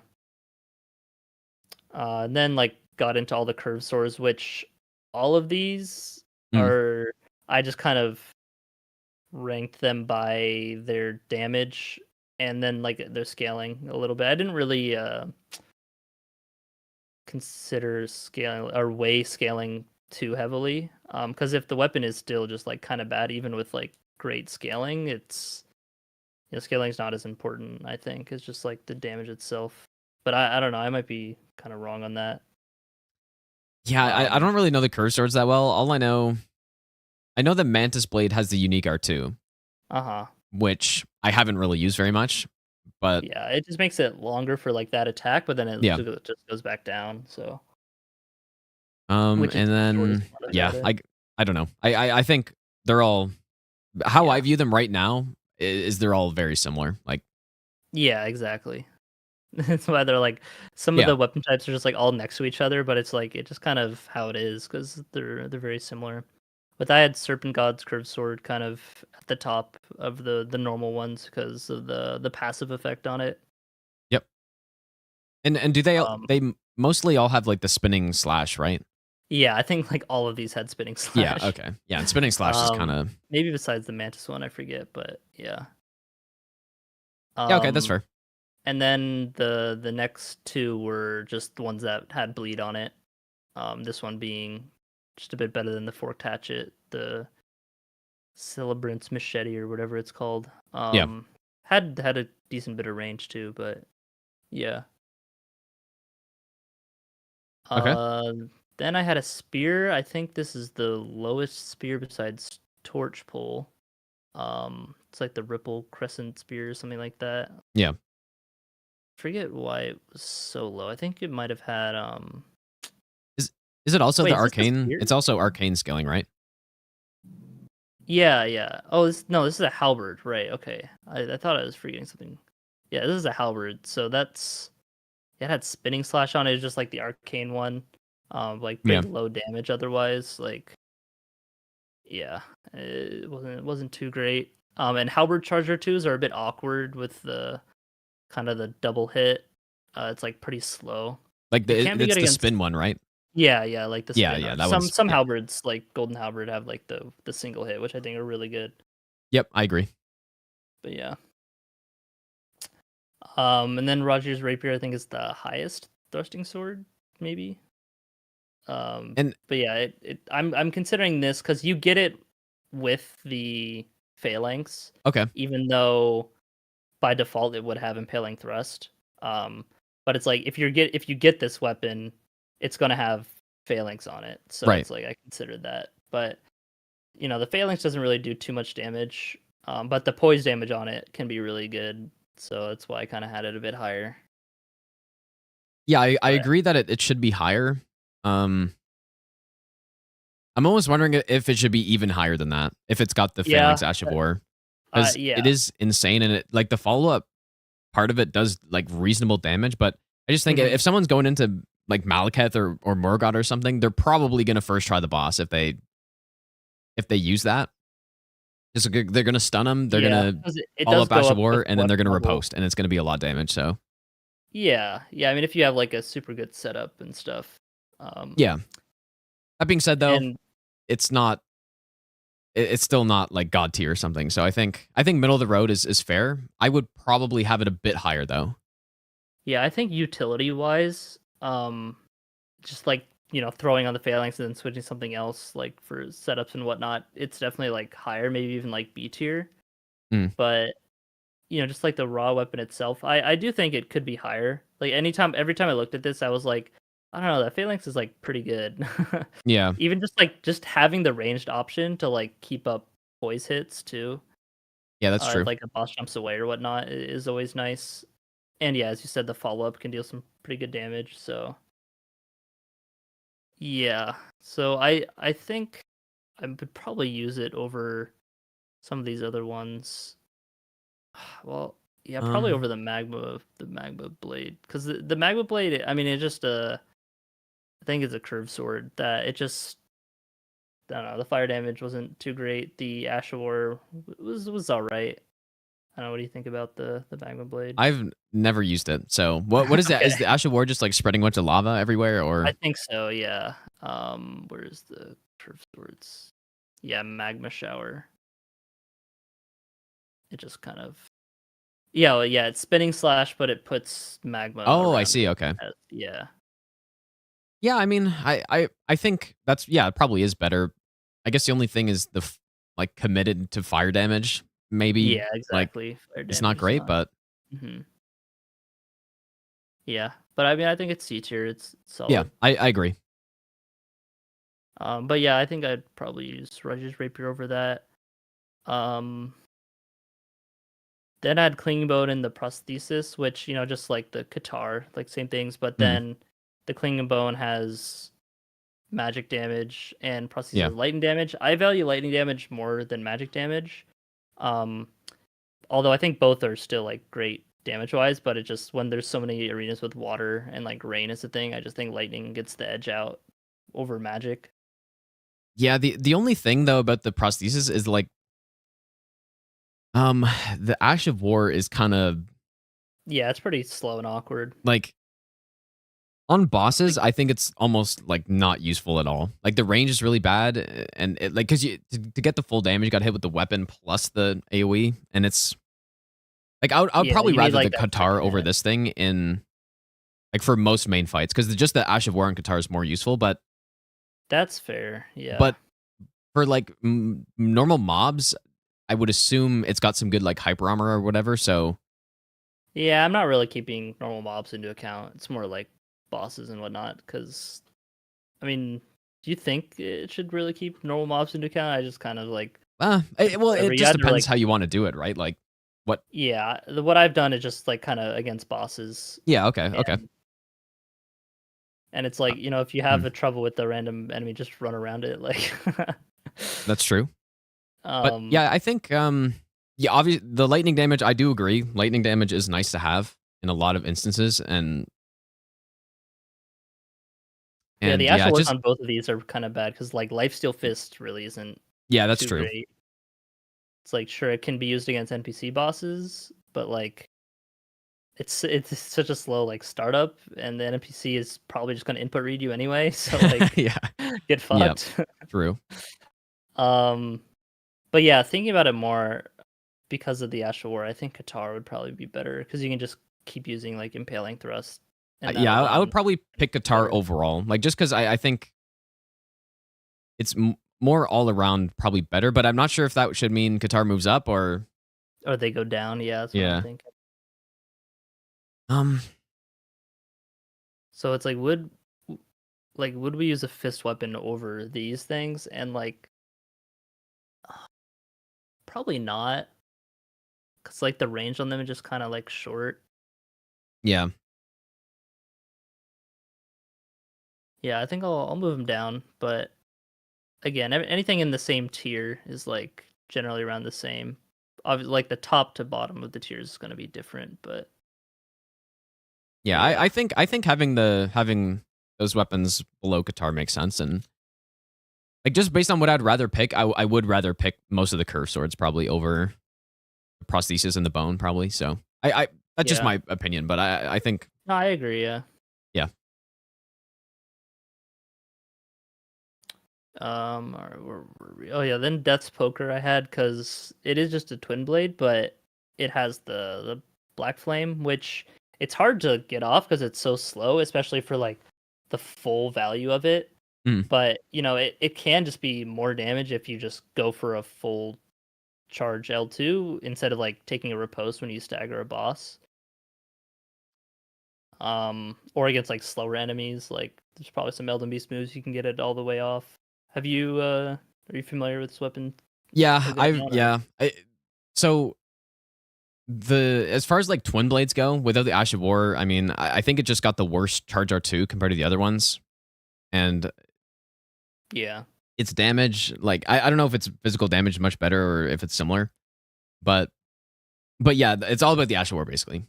And then like got into all the curved swords, which all of these are I just kind of ranked them by their damage and then like their scaling a little bit. I didn't really consider scaling or weigh scaling too heavily. Because if the weapon is still just like kind of bad, even with like great scaling, it's scaling's not as important, I think. It's just like the damage itself. But I don't know, I might be kind of wrong on that. Yeah, I don't really know the curved swords that well. All I know that Mantis Blade has the unique R2, Uh-huh. which I haven't really used very much. But Yeah, it just makes it longer for like that attack, but then it just goes back down. So, which is and the then shortest part about it. I don't know. I think they're all how I view them right now is they're all very similar. Like Yeah, exactly. That's why they're like some of the weapon types are just like all next to each other, but it's like it just kind of how it is because they're very similar. But I had Serpent God's curved sword kind of at the top of the normal ones because of the passive effect on it. Yep. And do they mostly all have like the spinning slash, right? Yeah, I think like all of these had spinning slash. Yeah, okay. Yeah, and spinning slash is kind of maybe besides the Mantis one, I forget, but yeah. yeah, okay, that's fair. And then the next two were just the ones that had bleed on it. This one being just a bit better than the forked hatchet, the Celebrant's machete or whatever it's called. Had a decent bit of range too, but yeah. Okay. Then I had a spear. I think this is the lowest spear besides torch pull. It's like the ripple crescent spear or something like that. Yeah. Forget why it was so low. I think it might have had Is it also Wait, the is this the arcane? spear? It's also arcane scaling, right? Yeah. Oh, this is a halberd, right? Okay, I thought I was forgetting something. Yeah, this is a halberd. So it had spinning slash on it, just like the arcane one. Like pretty low damage otherwise. Like, yeah, it wasn't too great. And halberd charger twos are a bit awkward with the kind of the double hit. It's like pretty slow. Like it's the spin one, right? Yeah, like the spin. Yeah, that some halberds like Golden Halberd have like the single hit, which I think are really good. Yep, I agree. But yeah. And then Roger's rapier I think is the highest thrusting sword, maybe. But yeah, I'm considering this because you get it with the phalanx, Okay. even though by default it would have impaling thrust. But it's like if you get this weapon, it's gonna have phalanx on it, so Right. it's like I considered that. But the phalanx doesn't really do too much damage, but the poise damage on it can be really good, so that's why I kind of had it a bit higher. Yeah, I agree that it should be higher. I'm almost wondering if it should be even higher than that. If it's got the Phalanx Ash of War. Because it is insane, and it the follow-up part of it does like reasonable damage, but I just think if someone's going into like Malekith or Morgoth or something, they're probably gonna first try the boss if they use that. Just they're gonna stun them, they're gonna follow up Ash of War, and then they're gonna riposte, and it's gonna be a lot of damage, so. Yeah. I mean, if you have like a super good setup and stuff. Yeah. That being said, though, it's still not like God tier or something. So I think middle of the road is fair. I would probably have it a bit higher though. Yeah, I think utility wise, just like throwing on the phalanx and then switching something else like for setups and whatnot, it's definitely like higher, maybe even like B tier. But just like the raw weapon itself, I do think it could be higher. Like every time I looked at this, I was like, I don't know, that phalanx is like pretty good. Yeah. Even just having the ranged option to like keep up poise hits too. Yeah, that's true. If, like a boss jumps away or whatnot is always nice. And yeah, as you said, the follow up can deal some pretty good damage. So yeah, so I think I would probably use it over some of these other ones. Well, yeah, probably over the magma blade, because the magma blade, I mean, it just I think it's a curved sword that it just, I don't know, the fire damage wasn't too great. The Ash of War was all right. I don't know, what do you think about the magma blade? I've never used it. So what is that? Is the Ash of War just like spreading a bunch of lava everywhere, or? I think so, yeah. Where's the curved swords? Yeah, magma shower. It just kind of, it's spinning slash, but it puts magma. Oh, I see. Okay. Yeah. Yeah, I mean, I think that's, it probably is better. I guess the only thing is like committed to fire damage. Maybe. Yeah, exactly. Like, it's not great, but. Yeah, but I mean, I think it's C tier. It's solid. Yeah, I agree. But yeah, I think I'd probably use Roger's Rapier over that. Then I had Clinging Bone and the Prosthesis, which, just like the Qatar, like same things, but then the Clinging Bone has magic damage and Prosthesis has lightning damage. I value lightning damage more than magic damage. Although I think both are still like great damage-wise, but it just, when there's so many arenas with water and like rain is a thing, I just think lightning gets the edge out over magic. Yeah, the only thing though about the Prosthesis is like, the Ash of War is kind of, it's pretty slow and awkward. Like on bosses, I think it's almost like not useful at all. Like the range is really bad, and it, like, because to get the full damage, you got to hit with the weapon plus the AOE, and it's like I would probably rather like the Qatar over this thing in like for most main fights, because just the Ash of War and Qatar is more useful. But that's fair, yeah. But for like normal mobs, I would assume it's got some good like hyper armor or whatever. So yeah, I'm not really keeping normal mobs into account. It's more like bosses and whatnot. Because I mean, do you think it should really keep normal mobs into account? I just kind of like, it just depends how you want to do it, right? Like what? Yeah, what I've done is just like kind of against bosses. Yeah. Okay. Okay. And it's like, if you have a trouble with the random enemy, just run around it. Like that's true. But yeah, I think obviously the lightning damage, I do agree. Lightning damage is nice to have in a lot of instances, and the Ash Wars on both of these are kind of bad because like Lifesteal Fist really isn't. Yeah, that's true. Great. It's like, sure, it can be used against NPC bosses, but like it's such a slow like startup, and the NPC is probably just gonna input read you anyway. So like, get fucked. Yep, true. But yeah, thinking about it more because of the Ash of War, I think Qatar would probably be better because you can just keep using like Impaling Thrust And Yeah, that'll I would then probably pick guitar better. overall, like just because I think it's more all around probably better. But I'm not sure if that should mean guitar moves up or Or they go down. Yeah, that's what I'm yeah. thinking. Um, So it's like would we use a fist weapon over these things? And like probably not, because like the range on them is just kind of like short. yeah, Yeah, I think I'll move them down, but again, anything in the same tier is like generally around the same. Like the top to bottom of the tiers is going to be different, but yeah. yeah. I think having those weapons below guitar makes sense, and like just based on what I'd rather pick, I would rather pick most of the curve swords probably over the prosthesis and the bone probably. So I that's just Yeah. my opinion, but I think No, I agree. Yeah. yeah. Oh yeah, then Death's Poker I had because it is just a twin blade, but it has the black flame, which it's hard to get off because it's so slow, especially for like the full value of it. Mm. But you know, it can just be more damage if you just go for a full charge L2 instead of like taking a riposte when you stagger a boss. Or against like slower enemies, like there's probably some Elden Beast moves you can get it all the way off. Have you are you familiar with this weapon? Yeah, A good amount, or- yeah. So as far as like twin blades go, without the Ash of War, I mean, I think it just got the worst charge R2 compared to the other ones, and Yeah. its damage, like I don't know if its physical damage is much better or if it's similar, but yeah, it's all about the Ash of War basically.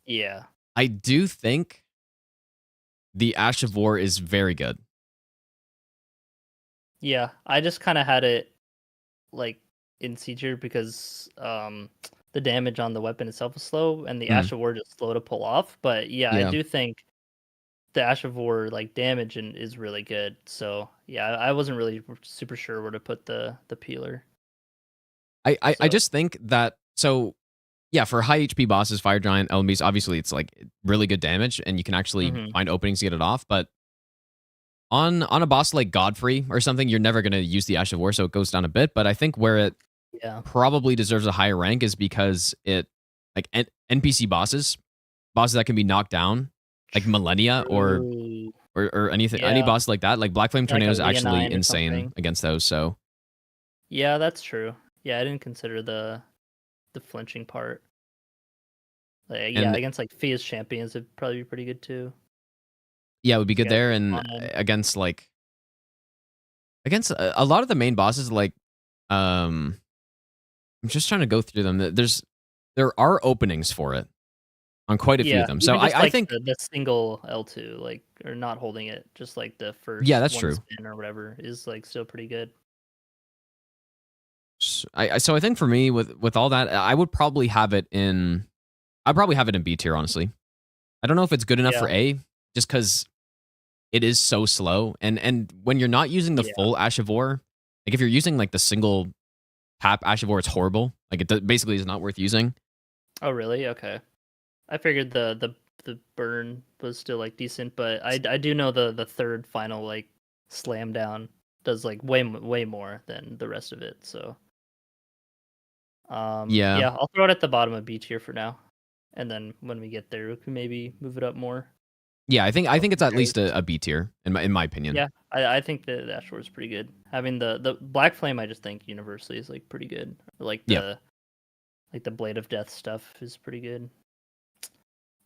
Yeah. I do think the Ash of War is very good. Yeah. I just kind of had it like in C tier because the damage on the weapon itself is slow and the Ash of War just slow to pull off. But yeah, I Yeah. do think the Ash of War like damage is really good. So yeah, I wasn't really super sure where to put the peeler. I So- just think that so yeah, for high HP bosses, Fire Giant, enemies, obviously it's like really good damage and you can actually Mhm. find openings to get it off, but on a boss like Godfrey or something, you're never going to use the Ash of War, so it goes down a bit, but I think where it Yeah. probably deserves a higher rank is because it like NPC bosses that can be knocked down, like Millennia or True. anything, any Yeah. boss like that, like Black Flame Like a Tornado is Leonine actually or insane something. against those. So Yeah, that's true. Yeah, I didn't consider the flinching part. Like, yeah, and against like Fia's champions, it'd probably be pretty good too. yeah, it would be good Yeah, there, and on them. against a lot of the main bosses, like I'm just trying to go through them. There are openings for it on quite a few of them. So even just, I like, think the single L2, like, or not holding it, just like the first Yeah, that's one true. spin or whatever is like still pretty good. so I think for me with all that, I would probably have it in B tier, honestly. I don't know if it's good enough for Yeah. A, just because it is so slow, and when you're not using the Yeah. full Ash of War, like if you're using like the single tap Ash of War, it's horrible. Like basically is not worth using. Oh, really? Okay. I figured the burn was still like decent, but I do know the third final like slam down does like way more than the rest of it. So Yeah. yeah, I'll throw it at the bottom of B tier for now, and then when we get there, we can maybe move it up more. Yeah, I think it's at Okay. least a B tier in my opinion. Yeah, I think the Ash War is pretty good. Having the Black Flame, I just think universally is like pretty good. Like the Blade of Death stuff is pretty good.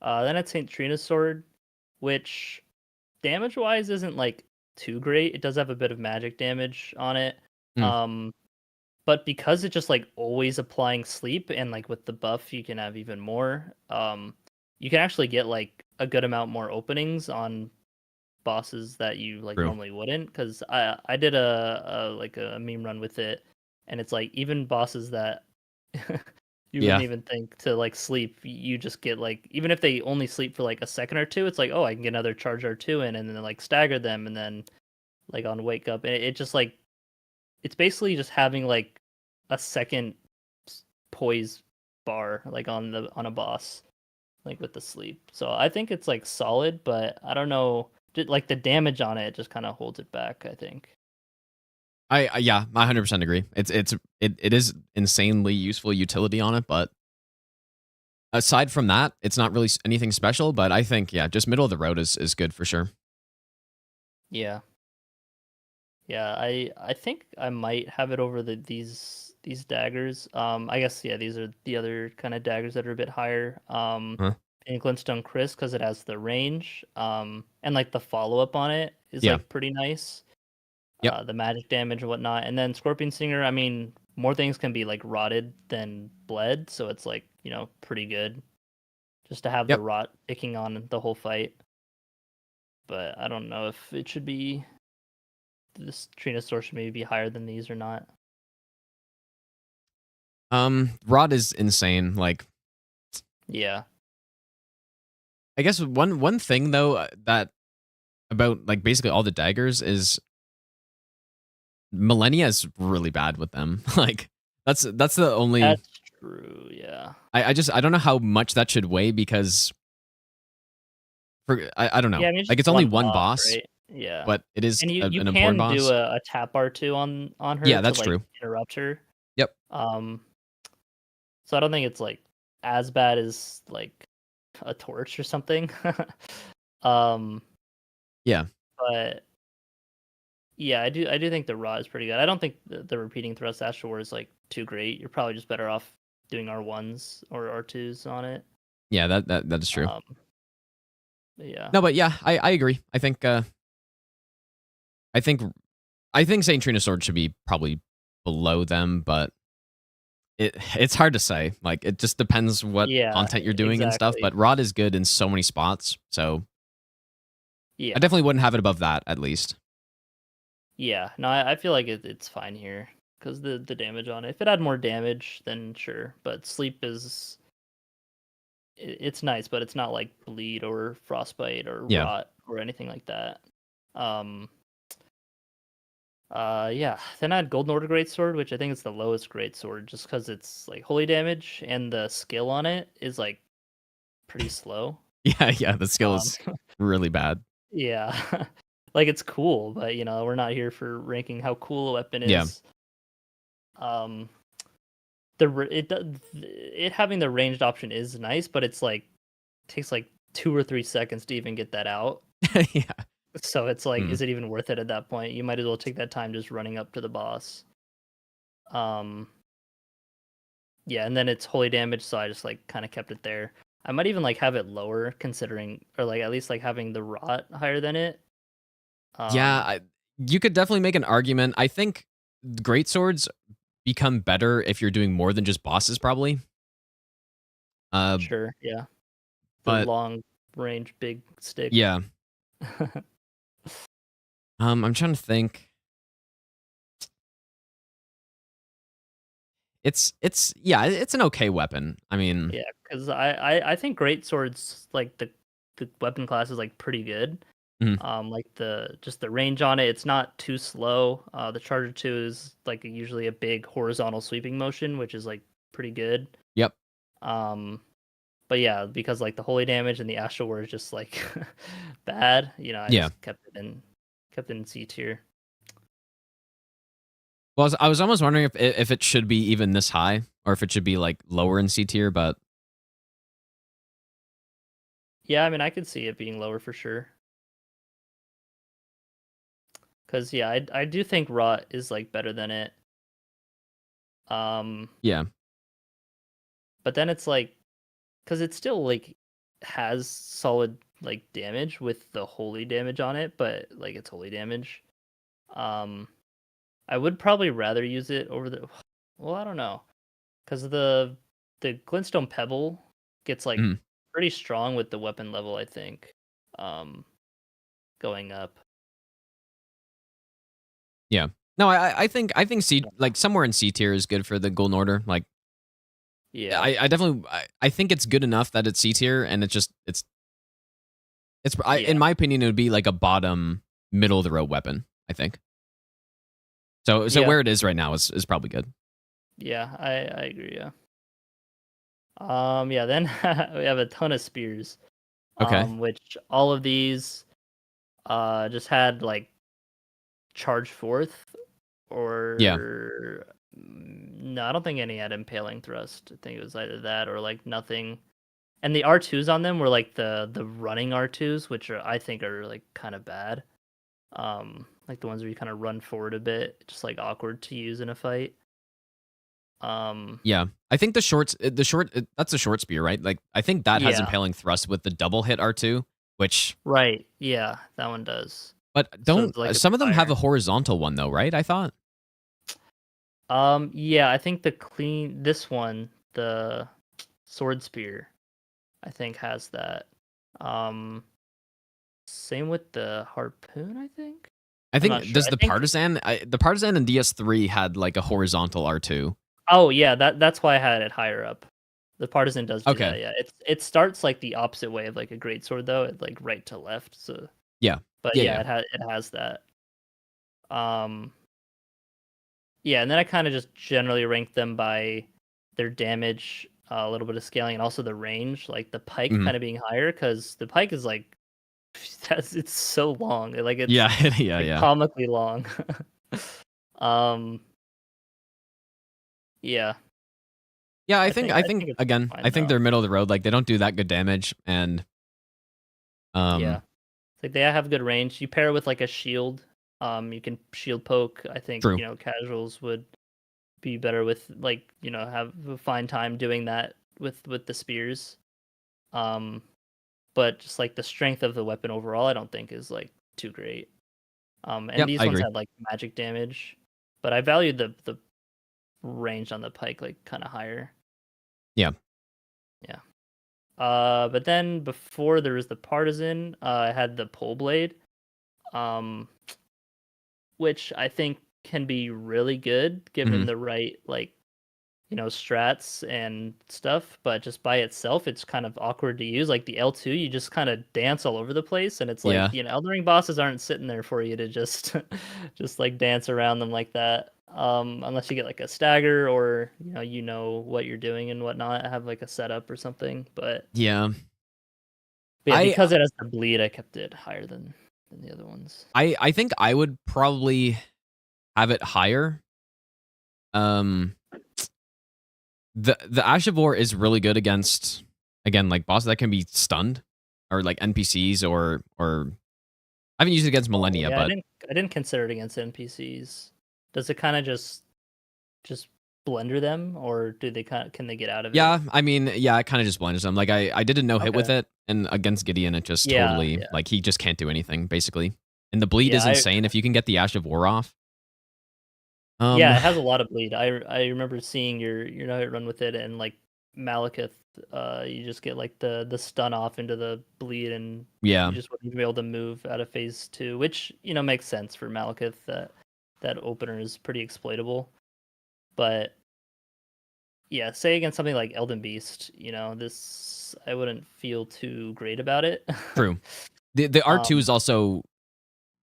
Then it's Saint Trina's sword, which damage wise isn't like too great. It does have a bit of magic damage on it. But because it's just like always applying sleep, and like with the buff you can have even more. You can actually get like a good amount more openings on bosses that you like True. normally wouldn't. Because I did a meme run with it, and it's like even bosses that you Yeah. wouldn't even think to like sleep, you just get like, even if they only sleep for like a second or two, it's like, oh, I can get another charge R2 in, and then like stagger them, and then like on wake up, and it just like, it's basically just having like a second poise bar like on a boss. like with the sleep. So I think it's like solid, but I don't know, like the damage on it just kind of holds it back, I think. Yeah, I 100% agree. It is insanely useful utility on it, but aside from that, it's not really anything special. But I think just middle of the road is good for sure. Yeah. Yeah, I think I might have it over these daggers. I guess these are the other kind of daggers that are a bit higher. Huh? In Glintstone Chris because it has the range. And like the follow up on it is Yeah. like pretty nice. Yep. The magic damage and whatnot. And then Scorpion Singer, I mean, more things can be like rotted than bled, so it's like, pretty good. Just to have the rot picking on the whole fight. But I don't know if it should be this Trinosaur should maybe be higher than these or not. Rod is insane. Like, yeah. I guess one thing though that about like basically all the daggers is Millennia is really bad with them. Like that's the only. That's true. Yeah. I don't know how much that should weigh because I don't know. Yeah, I mean, like it's only one boss, boss. right? Yeah. But it is and you an can important boss. do a tap R2 on her. Yeah, that's to, true. Interrupt her. Yep. So I don't think it's like as bad as like a torch or something. Yeah. But yeah, I do think the raw is pretty good. I don't think the repeating thrust Astral is like too great. You're probably just better off doing R1s or R2s on it. Yeah, that is true. Yeah. No, but yeah, I agree. I think Saint Trina Sword should be probably below them, but it's hard to say. Like it just depends what content you're doing and stuff. But Rod is good in so many spots, so yeah, I definitely wouldn't have it above that at least. Yeah, no, I feel like it's fine here because the damage on it. If it had more damage, then sure. But sleep is it's nice, but it's not like bleed or frostbite or rot or anything like that. Yeah. Then I had Golden Order Greatsword, which I think is the lowest greatsword, just because it's like holy damage and the skill on it is like pretty slow. Yeah, the skill is really bad. Yeah. Like it's cool, but we're not here for ranking how cool a weapon is. Yeah. It having the ranged option is nice, but it's like takes like 2 or 3 seconds to even get that out. Yeah. So it's like, is it even worth it at that point? You might as well take that time just running up to the boss. Yeah, and then it's holy damage, so I just like kind of kept it there. I might even like have it lower, considering, or like at least like having the rot higher than it. Yeah, you could definitely make an argument. I think greatswords become better if you're doing more than just bosses, probably. Sure, yeah. But long range, big stick. Yeah. I'm trying to think. It's an okay weapon. I mean, yeah, because I think greatswords, like the weapon class is like pretty good. Like the range on it, it's not too slow. The Charger 2 is like usually a big horizontal sweeping motion, which is like pretty good. Yep. But yeah, because like the holy damage and the astral were just like bad, I just kept it in C tier. Well, I was almost wondering if it should be even this high, or if it should be like lower in C tier, but yeah, I mean, I could see it being lower for sure. Because yeah, I do think rot is like better than it. Yeah. But then it's like, because it still like has solid like damage with the holy damage on it, but like it's holy damage. I would probably rather use it over the. Well, I don't know, because the Glintstone Pebble gets like pretty strong with the weapon level, I think. Going up. Yeah. No, I think C, like somewhere in C tier is good for the Golden Order. Like, yeah, I definitely I think it's good enough that it's C tier, and it's in my opinion, it would be like a bottom middle of the road weapon, I think. So where it is right now is probably good. Yeah, I agree. Yeah. Yeah, then we have a ton of spears. Okay. Which all of these just had like charge forth Yeah. or no, I don't think any had impaling thrust. I think it was either that or like nothing. And the R2s on them were like the running R2s, which are I think are like kind of bad. Like the ones where you kind of run forward a bit, just like awkward to use in a fight. Yeah. I think that's a short spear, right? Like I think that has Yeah. impaling thrust with the double hit R2, which Right. Yeah, that one does. but So don't it's like some of them have fire. a horizontal one though, right? I thought. Yeah, I think this one, the sword spear, I think has that. Same with the harpoon, I think. I I'm not think sure. does I the think partisan and DS3 had like a horizontal R2. Oh yeah, that's why I had it higher up. The partisan does do Okay. that, yeah. It starts like the opposite way of like a great sword though, it like right to left. So Yeah. but Yeah, yeah, yeah. it has that. Yeah, and then I kind of just generally rank them by their damage, a little bit of scaling, and also the range. Like the pike Mhm. kind of being higher because the pike is like it's so long. Like it's Yeah, yeah, like yeah. comically long. um, yeah, Yeah, I I think think it's again, fine I think though. they're middle of the road. Like they don't do that good damage, and Yeah, like they have good range. You pair it with like a shield. You can shield poke. I think true. casuals would be better with like have a fine time doing that with the spears. But just like the strength of the weapon overall, I don't think is like too great. And Yep, these I ones agree. had like magic damage, but I valued the range on the pike like kind of higher. Yeah. Yeah. But then before there was the partisan, I had the pole blade, um, which I think can be really good given Mhm. the right like strats and stuff, but just by itself it's kind of awkward to use. Like the L2, you just kind of dance all over the place, and it's like Yeah. Elden Ring bosses aren't sitting there for you to just just like dance around them like that, unless you get like a stagger or what you're doing and whatnot, have like a setup or something. Yeah. But yeah, I because it has the bleed, I kept it higher than the other ones. I think I would probably have it higher. Um the Ash of War is really good against again like bosses that can be stunned or like NPCs or I haven't used it against Millennia, Yeah, but I didn't consider it against NPCs. Does it kind of just blender them, or do they can they get out of it? yeah, I mean, yeah, it kind of just blends them. Like I did a no hit with Okay. it, and against Gideon, it just Yeah, totally yeah, like he just can't do anything basically. And the bleed yeah. is insane if you can get the Ash of War off. Yeah, it has a lot of bleed. I remember seeing your no hit run with it, and like Malekith, you just get like the stun off into the bleed, and Yeah, you just wouldn't be able to move out of phase 2, which makes sense for Malekith. That opener is pretty exploitable, but yeah, say against something like Elden Beast, this I wouldn't feel too great about it. true. The R2 um, is also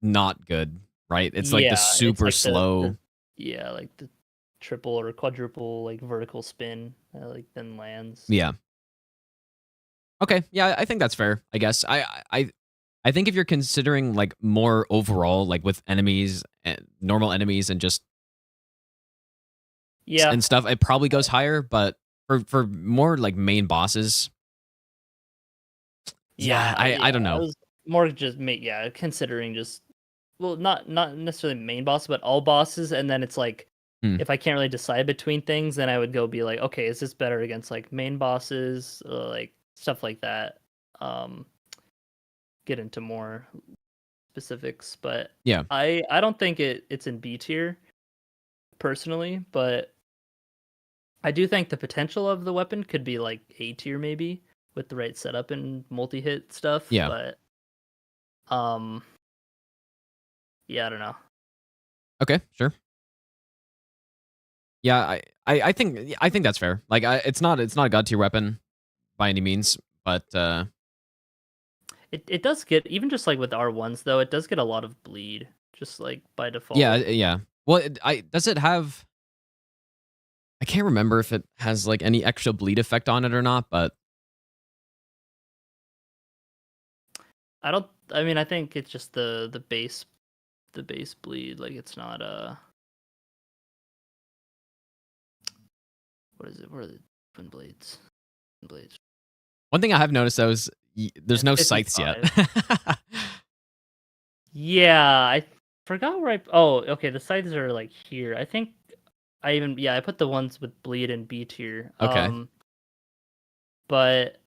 not good, right? It's like the yeah, it's super like slow. yeah, like the triple or quadruple like vertical spin, like then lands. Yeah. Okay. Yeah, I think that's fair. I guess I think if you're considering like more overall, like with enemies, normal enemies, and just Yeah, and stuff, it probably goes higher. But for more like main bosses, yeah, I don't I know. was more just considering just not necessarily main boss, but all bosses, and then it's like Hmm. if I can't really decide between things, then I would go be like, okay, is this better against like main bosses, like stuff like that. Um, get into more specifics, but Yeah. I don't think it's in B tier personally, but I do think the potential of the weapon could be like A tier maybe with the right setup and multi-hit stuff, Yeah. but yeah, I don't know. Okay. Sure. Yeah. I think that's fair. Like it's not a god tier weapon by any means, but It does get, even just like with R1s though, it does get a lot of bleed just like by default. yeah, yeah. Well, I does it have? I can't remember if it has like any extra bleed effect on it or not, but I mean, I think it's just the base bleed. Like it's not what is it? What are the twin blades? Twin blades. one thing I have noticed though is there's no 55. scythes yet. Yeah, I forgot where I. Oh, okay. The scythes are like here. I think I put the ones with bleed in B tier. Okay. But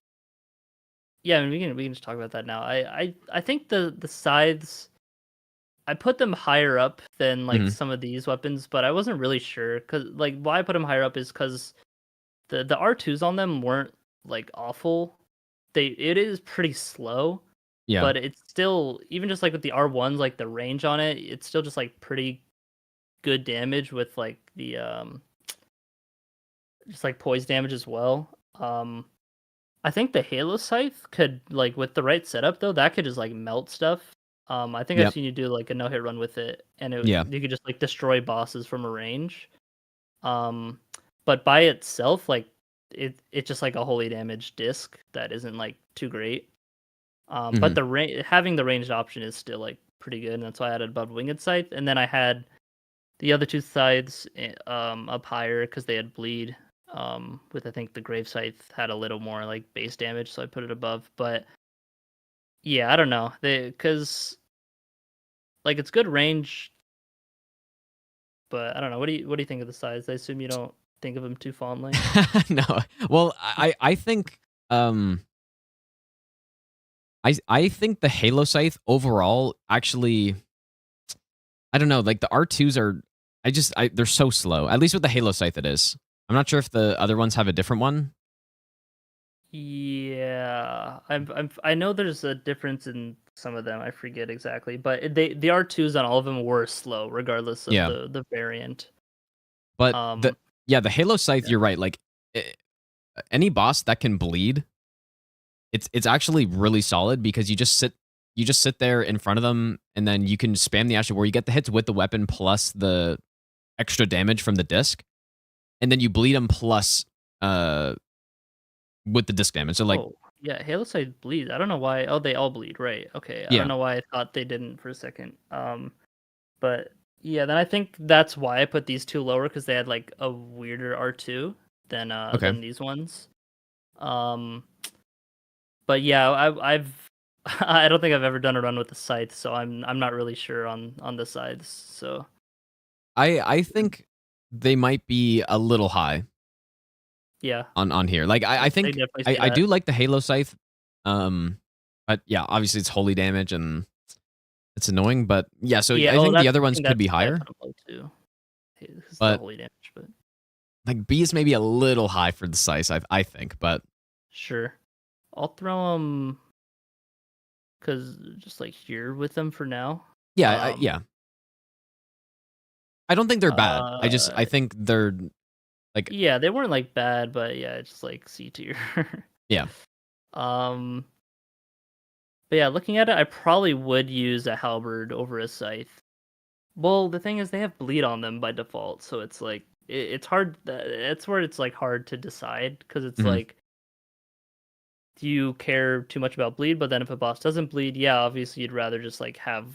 yeah, I mean, we can just talk about that now. I think the scythes, I put them higher up than like Mhm. some of these weapons, but I wasn't really sure because like why I put them higher up is because the R2s on them weren't like awful. It is pretty slow, Yeah. but it's still, even just like with the R1s, like the range on it, it's still just like pretty good damage with like the just like poise damage as well. I think the Halo Scythe could, like, with the right setup though, that could just like melt stuff. I think I've Yep. seen you do like a no-hit run with it, and Yeah. you could just like destroy bosses from a range. But by itself, like it's just like a holy damage disc that isn't like too great. But having the ranged option is still like pretty good, and that's why I added above Winged Scythe, and then I had the other two scythes up higher because they had bleed. With I think the Grave Scythe had a little more like base damage, so I put it above. But yeah, I don't know, because like it's good range, but I don't know. What do you think of the size? I assume you don't think of them too fondly. No. Well, I think I think the Halo Scythe overall actually, I don't know, like the R2s are they're so slow. At least with the Halo Scythe it is. I'm not sure if the other ones have a different one. Yeah, I know there's a difference in some of them. I forget exactly, but the R2s on all of them were slow, regardless of Yeah. the variant. But Um, the Halo Scythe, you're right. Like any boss that can bleed, it's actually really solid because you just sit there in front of them and then you can spam the action where you get the hits with the weapon plus the extra damage from the disc, and then you bleed them plus with the disc damage. So like, oh, yeah, Halo Side bleeds. I don't know why. Oh, they all bleed, right? Okay, I yeah, don't know why I thought they didn't for a second. But yeah, then I think that's why I put these two lower because they had like a weirder R2 than these ones. But yeah, I've I don't think I've ever done a run with the scythe, so I'm not really sure on the sides. So I think they might be a little high yeah, on here. Like I they think definitely say I that. do like the Halo Scythe, but yeah, obviously it's holy damage and it's annoying. But yeah, so Yeah, I think the that's other ones thing, could be that's why I higher, put 'em low too. It's the but holy damage, but like B is maybe a little high for the Scythe, I think. But sure. I'll throw them because just like here with them for now. yeah, yeah. I don't think they're bad. I Uh, think they're like, yeah, they weren't like bad, but yeah, it's just like C tier. yeah. Um, but yeah, looking at it, I probably would use a halberd over a scythe. Well, the thing is, they have bleed on them by default, so it's like it's hard. That's where it's like hard to decide because it's Mhm. like, do you care too much about bleed? But then if a boss doesn't bleed, yeah, obviously you'd rather just like have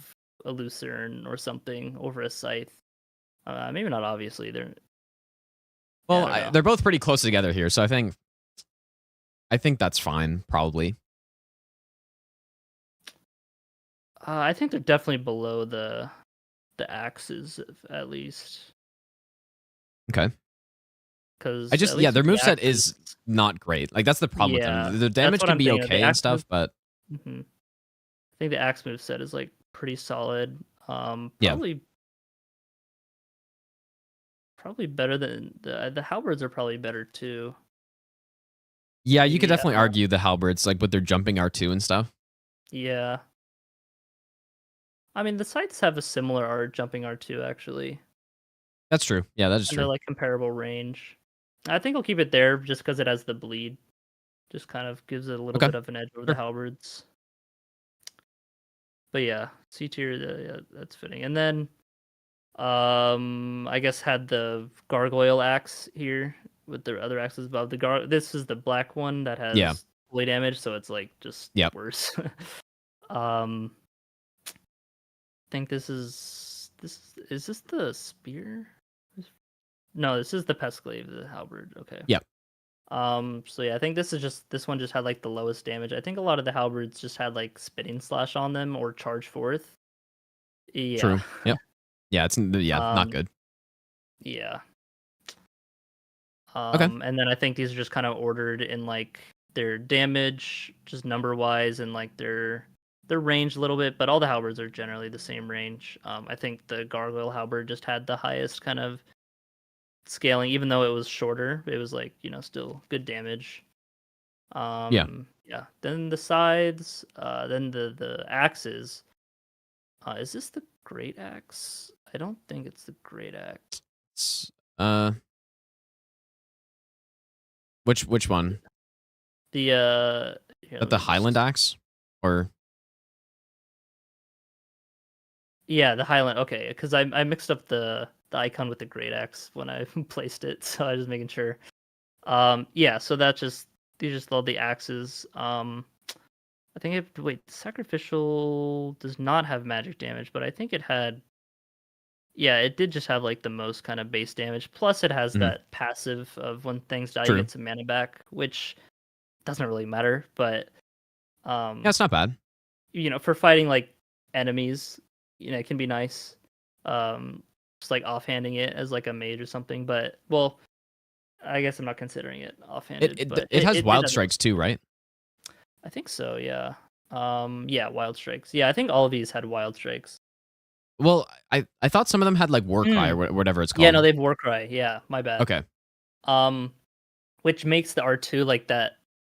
a lucerne or something over a scythe. Maybe not obviously. They're yeah, I Well, don't know. they're both pretty close together here, so I think that's fine, probably. I think they're definitely below the axes at least. Okay. Because I just, yeah, their moveset is not great. Like that's the problem with yeah, them. The damage that's what can I'm be thinking. okay and stuff, but I think the axe move set is like pretty solid. yeah. Probably better than the halberds are probably better too. Yeah, you could Yeah, definitely argue the halberds, like with their jumping R2 and stuff. yeah. I mean, the scythes have a similar jumping R2 actually, That's true. Yeah, that is and they're true. like comparable range. I think I'll keep it there just because it has the bleed. Just kind of gives it a little Okay. bit of an edge over the Sure. halberds. But yeah, C tier, yeah, that's fitting. And then I guess had the gargoyle axe here with the other axes above the this is the black one that has Yeah. fully damage, so it's like just Yep. worse. I think this is this the spear? No, this is the Pesclave, the halberd. Okay. Yep. So yeah, I think this one just had like the lowest damage. I think a lot of the halberds just had like spitting slash on them or charge forth. Yeah. True. Yep. Yeah, it's not good. Yeah. Okay. And then I think these are just kind of ordered in like their damage, just number wise, and like their range a little bit. But all the halberds are generally the same range. I think the gargoyle halberd just had the highest kind of scaling, even though it was shorter. It was like still good damage. Yeah. Then the sides, then the axes. Is this the great axe? I don't think it's the great axe. Which one? The The Highland axe, or yeah, the Highland. Okay, because I mixed up the icon with the great axe when I placed it, so I was just making sure. Yeah, so these just all the axes. I think sacrificial does not have magic damage, but I think it had. Yeah, it did just have like the most kind of base damage. Plus, it has that passive of when things die, you get some mana back, which doesn't really matter. But yeah, it's not bad. For fighting like enemies, it can be nice. Just like offhanding it as like a mage or something. But well, I guess I'm not considering it offhanded. It has wild strikes too, right? I think so. Yeah. Yeah, wild strikes. Yeah, I think all of these had wild strikes. Well, I thought some of them had like war cry or whatever it's called. Yeah, no, they have war cry. Yeah, my bad. Okay. Which makes the R2 like that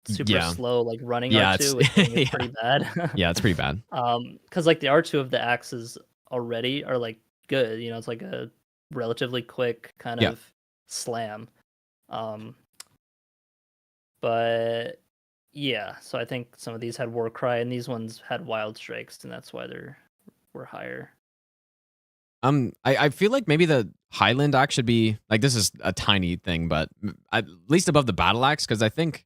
super slow, like running R2, which is pretty bad. Yeah, it's pretty bad. Because like the R2 of the axes already are like good. It's like a relatively quick kind of slam. But yeah, so I think some of these had war cry, and these ones had wild strikes, and that's why were higher. I feel like maybe the Highland axe should be like, this is a tiny thing, but at least above the battle axe, because I think,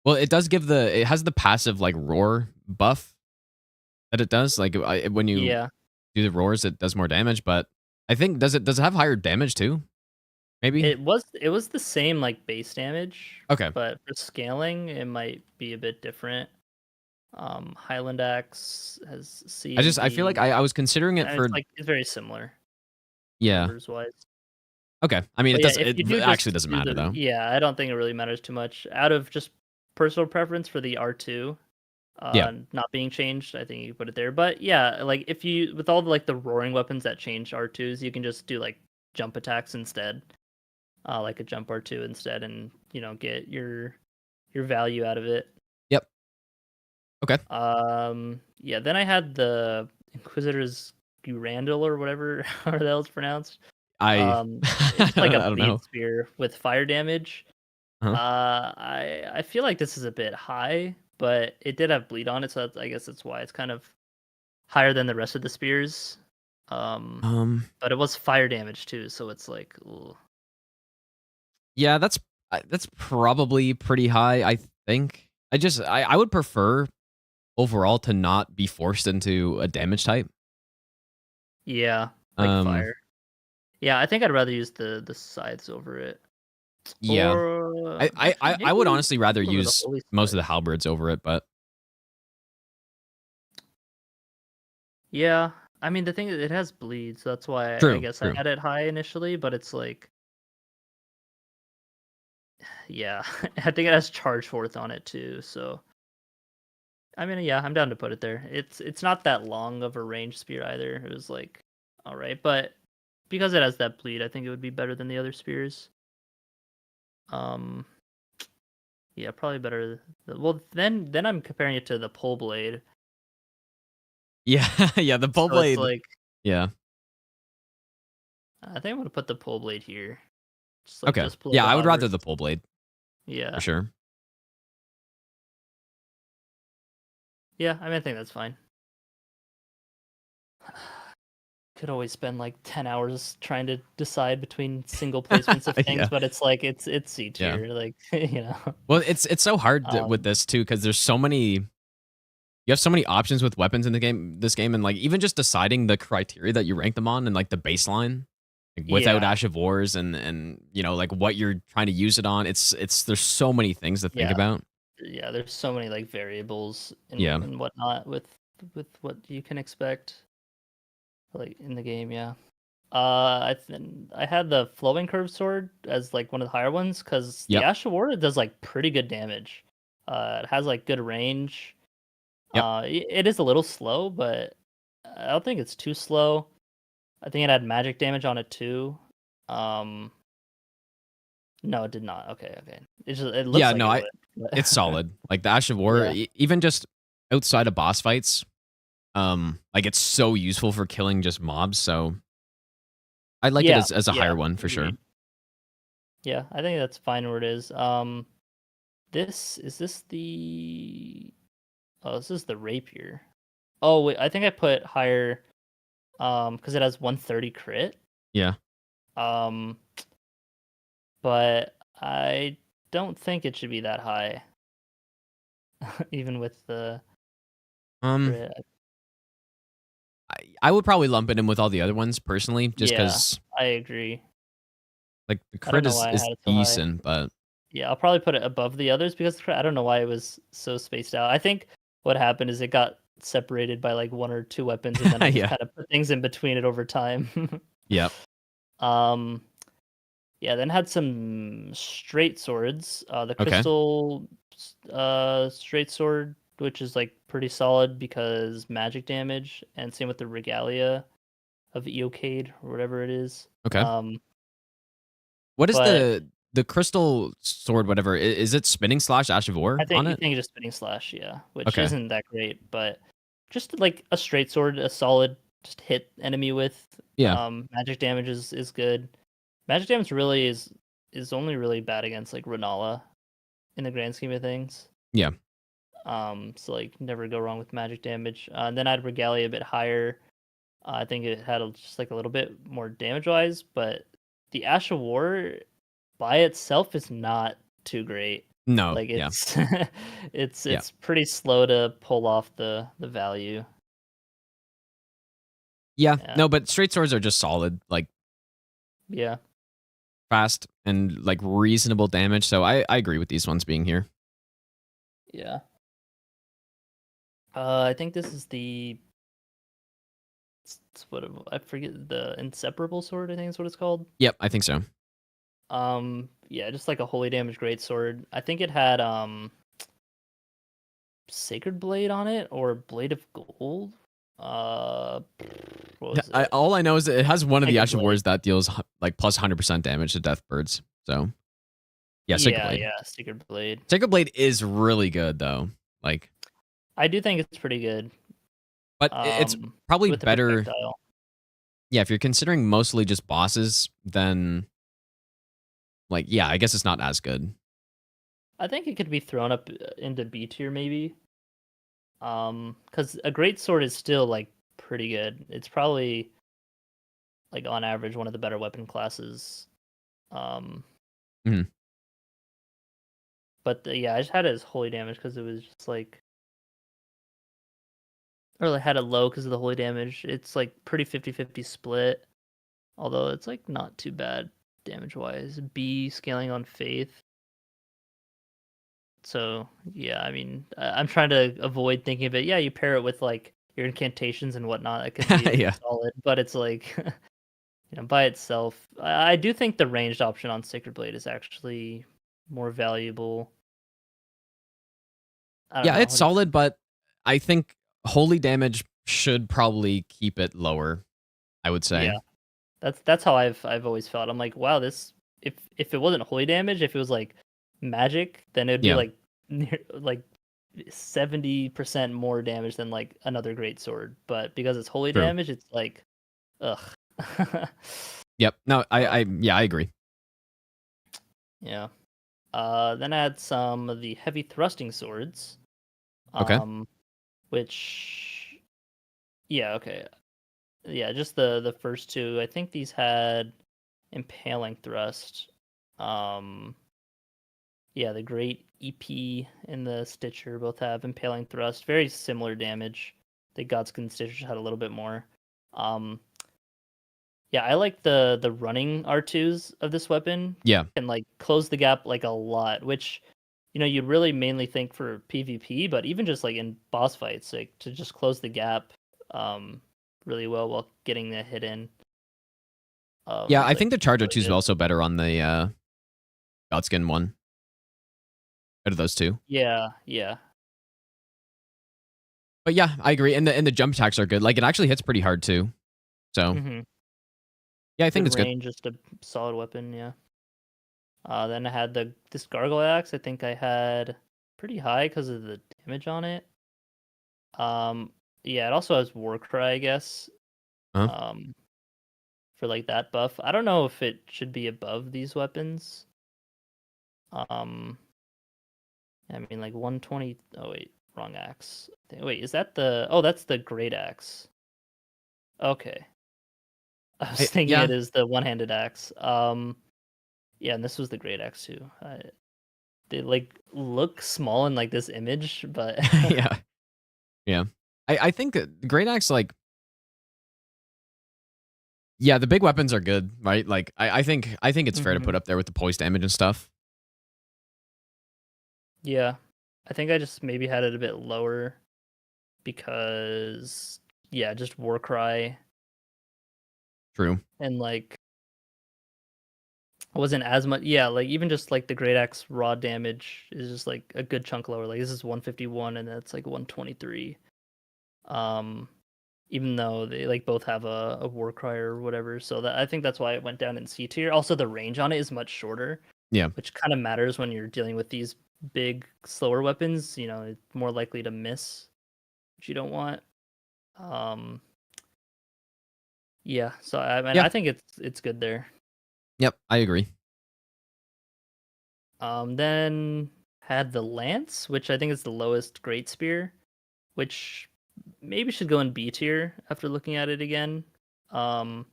well, it has the passive like roar buff that it does. Like when you do the roars, it does more damage. But I think does it have higher damage too? Maybe it was the same like base damage. Okay, but for scaling, it might be a bit different. Highland axe has C. I feel like I was considering it for it's very similar. Yeah. Wise. Okay. I mean, it actually doesn't matter though. Yeah, I don't think it really matters too much. Out of just personal preference for the R2, not being changed, I think you put it there. But yeah, like if you with all the roaring weapons that change R2s, you can just do like jump attacks instead, like a jump R2 instead, and get your value out of it. Yep. Okay. Yeah. Then I had the Inquisitor's Durandal or whatever how the hell it's pronounced. It's like a bleed spear with fire damage. I feel like this is a bit high, but it did have bleed on it, so I guess that's why it's kind of higher than the rest of the spears. But it was fire damage too, so it's like, ooh. Yeah, that's probably pretty high. I think I would prefer overall to not be forced into a damage type. Yeah, like fire. Yeah, I think I'd rather use the scythes over it. Yeah, or, I would honestly rather use most of the halberds over it, but yeah, I mean the thing is it has bleed, so that's why I guess I had it high initially. But it's like, yeah, I think it has charge forth on it too. So I mean, yeah, I'm down to put it there. It's not that long of a range spear either. It was like, all right, but because it has that bleed, I think it would be better than the other spears. Yeah, probably better. Well, then I'm comparing it to the pole blade. Yeah, yeah, the pole blade. Like, yeah, I think I'm gonna put the pole blade here. Okay. Yeah, I would rather the pole blade. Yeah, for sure. Yeah, I mean, I think that's fine. could always spend like 10 hours trying to decide between single placements of things, Yeah. but it's like it's C tier, like Well, it's so hard with Um, this too because there's so many. You have so many options with weapons in the game. This game, and like even just deciding the criteria that you rank them on, and like the baseline, like, without yeah, Ash of Wars, and like what you're trying to use it on. It's there's so many things to think yeah, about. yeah. There's so many like variables Yeah. and whatnot with what you can expect like in the game. Yeah. I had the flowing curve sword as like one of the higher ones because the Yep. Ash of War does like pretty good damage. It has like good range. Yep. It is a little slow, but I don't think it's too slow. I think it had magic damage on it too. Um, no, it did not. Okay, okay. It looks Yeah. like No, it would. it's solid. Like the Ash of War, Yeah. even just outside of boss fights, like it's so useful for killing just mobs. So I like it Yeah, as a yeah, higher one for sure. agreed. Yeah, I think that's fine where it is. This is this the oh, this is the rapier. Oh wait, I think I put higher because it has 130 crit. Yeah. Um, but I don't think it should be that high, even with the crit. I would probably lump it in with all the other ones personally, just Yeah, because I agree. like the I don't crit know why I is had it so high. decent, but Yeah, I'll probably put it above the others because I don't know why it was so spaced out. I think what happened is it got separated by like one or two weapons, and then I just yeah. kind of put things in between it over time. Yep. Um, yeah, then had some straight swords. The Okay. crystal straight sword, which is like pretty solid because magic damage, and same with the regalia of Eocade or whatever it is. Okay. What is But the crystal sword? Whatever is it? Spinning slash Ash of War I on think it? just spinning slash, yeah, which Okay. isn't that great, but just like a straight sword, a solid just hit enemy with. Yeah. Magic damage is good. Magic damage really is only really bad against like Renala in the grand scheme of things. Yeah. So like never go wrong with magic damage. And then I'd Regalia a bit higher. I think it had just like a little bit more damage wise, but the Ash of War by itself is not too great. No. Like Yeah. it's it's Yeah. pretty slow to pull off the value. Yeah. Yeah. No, but straight swords are just solid, like Yeah. fast and like reasonable damage. So I agree with these ones being here. Yeah. I think this is it's what I forget, the inseparable sword, I think is what it's called. Yep, I think so. Yeah, just like a holy damage great sword. I think it had Sacred Blade on it or Blade of Gold. What was it? All I know is that it has one of the Sacred Ash of Blade. Wars that deals like plus 100% damage to death birds. So yeah, Sacred Blade. Yeah, Sacred Blade. Sacred Blade is really good though. Like, I do think it's pretty good. but it's probably with the better. projectile. Yeah, if you're considering mostly just bosses, then like, yeah, I guess it's not as good. I think it could be thrown up into B tier maybe. Because a great sword is still like pretty good. It's probably like on average one of the better weapon classes. Mhm. But yeah, I just had it as holy damage because it was just like, or I had it low because of the holy damage. It's like pretty 50-50 split, although it's like not too bad damage wise. B scaling on faith. So yeah, I mean, I'm trying to avoid thinking of it. Yeah, you pair it with like your incantations and whatnot. It could be Yeah. solid, but it's like, by itself, I do think the ranged option on Sacred Blade is actually more valuable. I don't Yeah, know, it's solid, but I think holy damage should probably keep it lower, I would say. Yeah, that's how I've always felt. I'm like, wow, this if it wasn't holy damage, if it was like magic, then it would be Yeah. like like 70% more damage than like another great sword. But because it's holy True. damage, it's like, ugh. Yep. No, I agree. Yeah. Then I had some of the heavy thrusting swords. Okay. Which, yeah, okay. Yeah, just the first two. I think these had impaling thrust. Yeah, the Great EP and the Stitcher both have impaling thrust. Very similar damage. The Godskin Stitcher had a little bit more. Yeah, I like the running R2s of this weapon. Yeah. And like close the gap like a lot, which you'd really mainly think for PvP, but even just like in boss fights, like to just close the gap really well while getting the hit in. Yeah, is, I like, think the Charge really R2 is good. also better on the Godskin one. Out of those two. Yeah, yeah. But yeah, I agree. And the jump attacks are good. Like it actually hits pretty hard too. So yeah, I think it's good. Range, just a solid weapon, yeah. Then I had this gargoyle axe. I think I had pretty high because of the damage on it. Yeah, it also has Warcry, I guess. Uh-huh. For like that buff. I don't know if it should be above these weapons. I mean like 120. Oh wait, wrong axe. Wait, is that the? Oh, that's the great axe. Okay. I was thinking yeah. it is the one-handed axe. Yeah, and this was the great axe too. They like look small in like this image, but yeah. Yeah. I think the great axe, like, yeah, the big weapons are good, right? Like I think it's fair to put up there with the poise damage and stuff. Yeah. I think I just maybe had it a bit lower because yeah, just Warcry. True. And like wasn't as much. Yeah, like even just like the great axe raw damage is just like a good chunk lower. Like this is 151 and that's like 123. Even though they like both have a Warcry or whatever, so that I think that's why it went down in C tier. Also, the range on it is much shorter. Yeah. Which kind of matters when you're dealing with these big, slower weapons. It's more likely to miss, which you don't want. Yeah. So I mean, Yeah. I think it's good there. Yep, I agree. Then had the lance, which I think is the lowest great spear, which maybe should go in B tier after looking at it again. I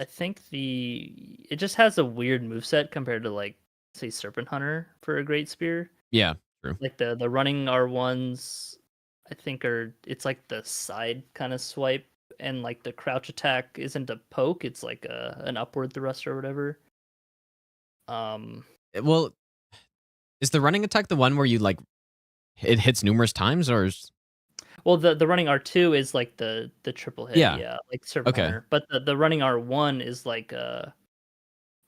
think it just has a weird moveset compared to like say Serpent Hunter for a great spear. Yeah, true. Like the running R1s, I think it's like the side kind of swipe, and like the crouch attack isn't a poke, it's like an upward thrust or whatever. Well, is the running attack the one where you like it hits numerous times, or well, the running R2 is like the triple hit, yeah, like Serpent Hunter. But the running R1 is like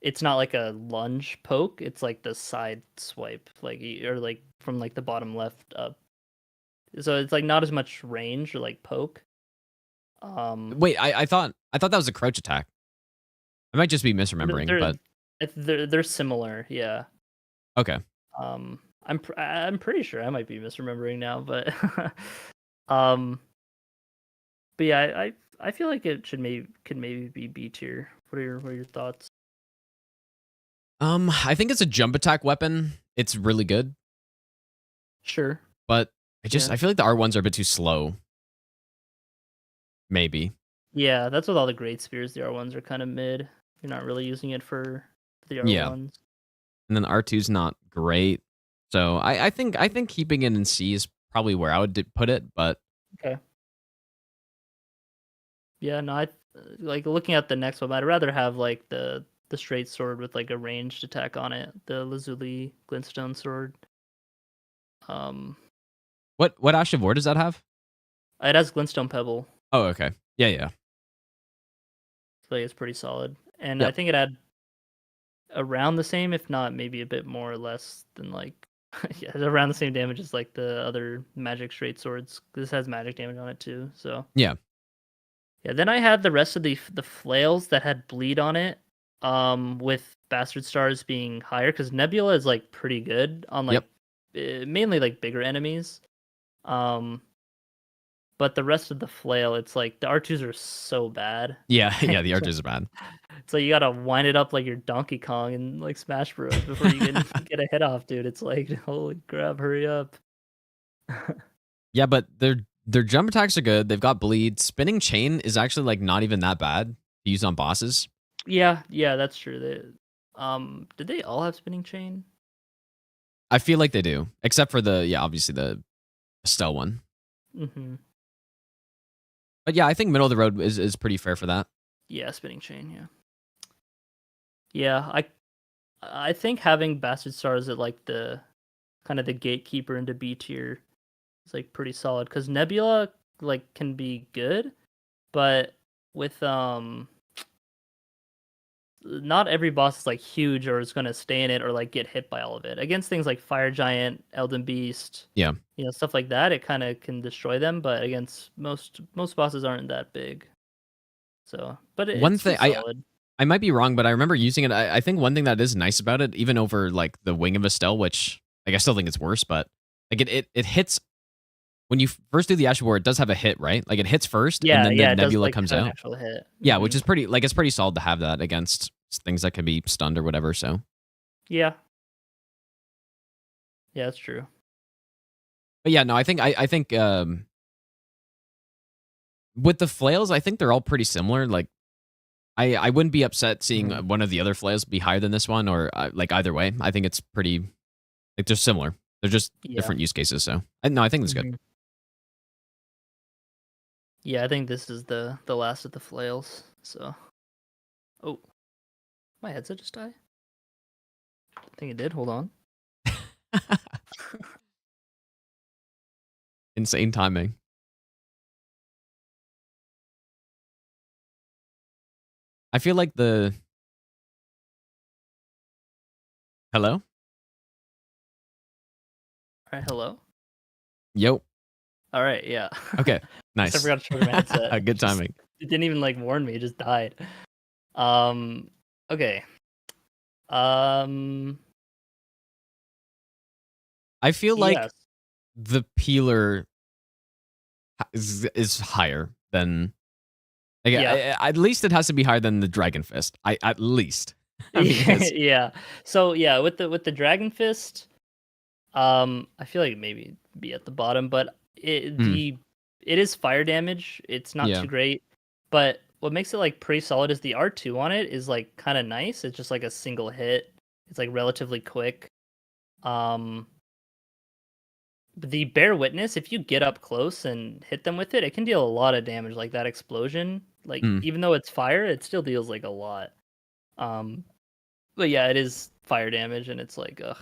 it's not like a lunge poke, it's like the side swipe, like or like from like the bottom left up. So it's like not as much range or like poke. Wait, I thought that was a crouch attack. I might just be misremembering, but they're similar, yeah. Okay. I'm pretty sure I might be misremembering now, but but yeah, I feel like it could maybe be B tier. What are your thoughts? I think it's a jump attack weapon. It's really good. Sure. But I feel like the R1s are a bit too slow. Maybe. Yeah, that's with all the great spears. The R1s are kind of mid. You're not really using it for the R1s. Yeah. And then R2's not great. So I think keeping it in C is probably where I would put it, but okay. Yeah, no, I like looking at the next one. I'd rather have like the straight sword with like a ranged attack on it, the Lazuli Glintstone sword. What Ash of War does that have? It has Glintstone Pebble. Oh, okay. Yeah. So it's pretty solid, and I think it had around the same, if not maybe a bit more or less than like yeah, around the same damage as like the other magic straight swords. This has magic damage on it too, so yeah. Then I had the rest of the flails that had bleed on it, with Bastard Stars being higher because Nebula is like pretty good on like mainly like bigger enemies, but the rest of the flail, it's like the R2s are so bad. Yeah, the R2s are bad. So you gotta wind it up like you're Donkey Kong and like Smash Bros before you can get a hit off, dude. It's like, holy crap, hurry up. Yeah, but they're Their jump attacks are good. They've got bleed. Spinning chain is actually like not even that bad to use on bosses. Yeah, that's true. Did they all have spinning chain? I feel like they do, except for obviously the Estelle one. Mm-hmm. But yeah, I think middle of the road is pretty fair for that. Yeah, spinning chain. Yeah. I think having Bastard Stars at like the kind of the gatekeeper into B tier is like pretty solid because Nebula like can be good, but with not every boss is like huge or is going to stay in it or like get hit by all of it. Against things like Fire Giant, Elden Beast, stuff like that, it kind of can destroy them. But against most bosses aren't that big. So, but One thing I might be wrong, but I remember using it. I think one thing that is nice about it, even over like the Wing of Estelle, which like I still think it's worse, but like it hits when you first do the Asher War. It does have a hit, right? Like it hits first, and then the Nebula comes out. Hit. Yeah, which is pretty it's pretty solid to have that against things that can be stunned or whatever. So yeah, that's true. But yeah, no, I think with the flails, I think they're all pretty similar. Like I wouldn't be upset seeing one of the other flails be higher than this one, or like either way. I think it's pretty like they're similar. They're just different use cases. So no, I think it's good. Yeah, I think this is the last of the flails. So, oh, my headset just died. I think it did. Hold on. Insane timing. I feel like the... Hello? All right, hello? Yo. All right, yeah. Okay, nice. I forgot to charge my headset. Good timing. It didn't even like warn me, it just died. Okay. I feel like the peeler is higher than... Like, at least it has to be higher than the Dragon Fist. At least. Yeah. So yeah, with the Dragon Fist, I feel like maybe be at the bottom, but it is fire damage. It's not too great, but what makes it like pretty solid is the R2 on it is like kind of nice. It's just like a single hit. It's like relatively quick. The Bear Witness, if you get up close and hit them with it, it can deal a lot of damage. Like that explosion, like even though it's fire, it still deals like a lot. But yeah, it is fire damage, and it's like ugh.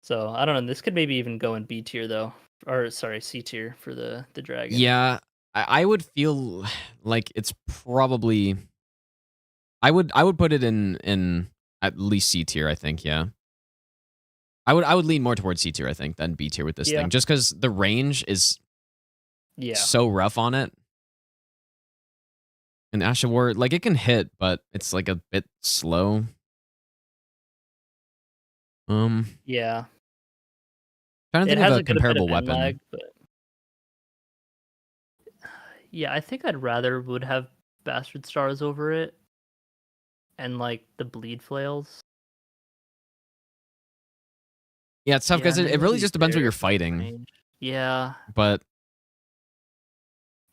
So I don't know. This could maybe even go in B tier though, or sorry, C tier for the dragon. Yeah, I would feel like it's probably. I would put it in at least C tier. I think, yeah. I would lean more towards C tier, I think, than B tier with this thing, just because the range is so rough on it. And Asher War, like it can hit, but it's like a bit slow. Yeah. Trying to think of a comparable weapon. Lag, but... Yeah, I think I'd rather would have Bastard Stars over it, and like the bleed flails. Yeah, it's tough because it really just depends what you're fighting. Range. Yeah. But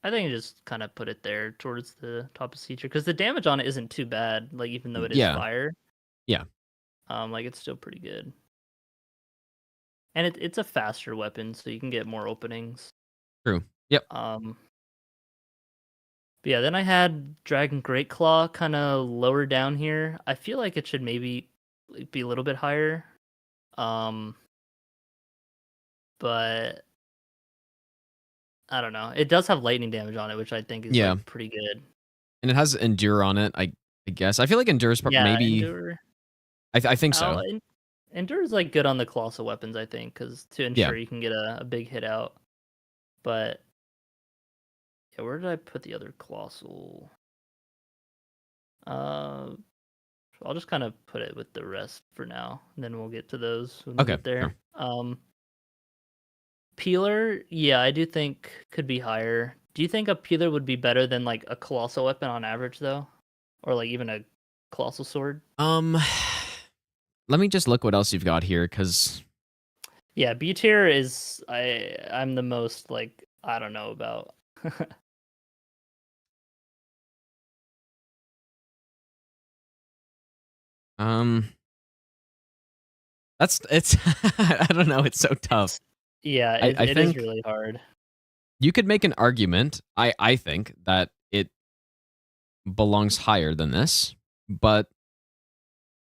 I think just kind of put it there towards the top of C tier because the damage on it isn't too bad. Like even though it is fire. Yeah. Like it's still pretty good. And it's a faster weapon, so you can get more openings. True. Yep. But yeah, then I had Dragon Great Claw kind of lower down here. I feel like it should maybe be a little bit higher. But I don't know. It does have lightning damage on it, which I think is like, pretty good. And it has Endure on it, I guess. I feel like Endure is maybe... Endure. I think so. Endure is like good on the colossal weapons, I think, because to ensure you can get a big hit out. But yeah, where did I put the other colossal? I'll just kind of put it with the rest for now, and then we'll get to those when we get there. Sure. Peeler, yeah, I do think could be higher. Do you think a peeler would be better than like a colossal weapon on average, though, or like even a colossal sword? Let me just look what else you've got here, because Yeah, B tier is I'm the most like I don't know about. Um, it's I don't know. It's so tough. Yeah, I it is think really hard. you could make an argument. I think that it belongs higher than this, but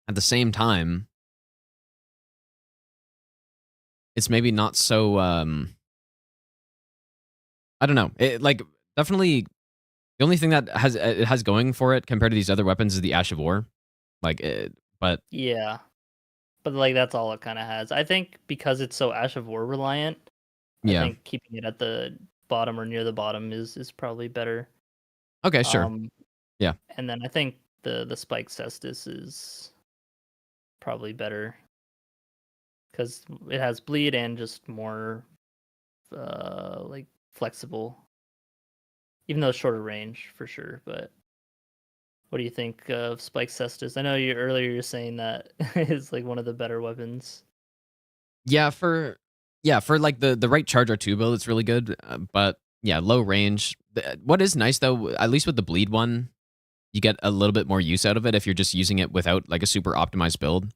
at the same time, it's maybe not so. I don't know. It like definitely the only thing that it has going for it compared to these other weapons is the Ash of War. Like, but Yeah, but like that's all it kind of has. I think because it's so Ash of War reliant, I yeah. think keeping it at the bottom or near the bottom is probably better. Okay, sure. Um, Yeah. and then I think the Spike Cestus is probably better because it has bleed and just more like flexible, even though it's shorter range for sure. But what do you think of Spike Cestus? I know you earlier you're saying that is like one of the better weapons. Yeah, for like the right charge R2 build, it's really good. But yeah, low range. What is nice though, at least with the bleed one, you get a little bit more use out of it if you're just using it without like a super optimized build.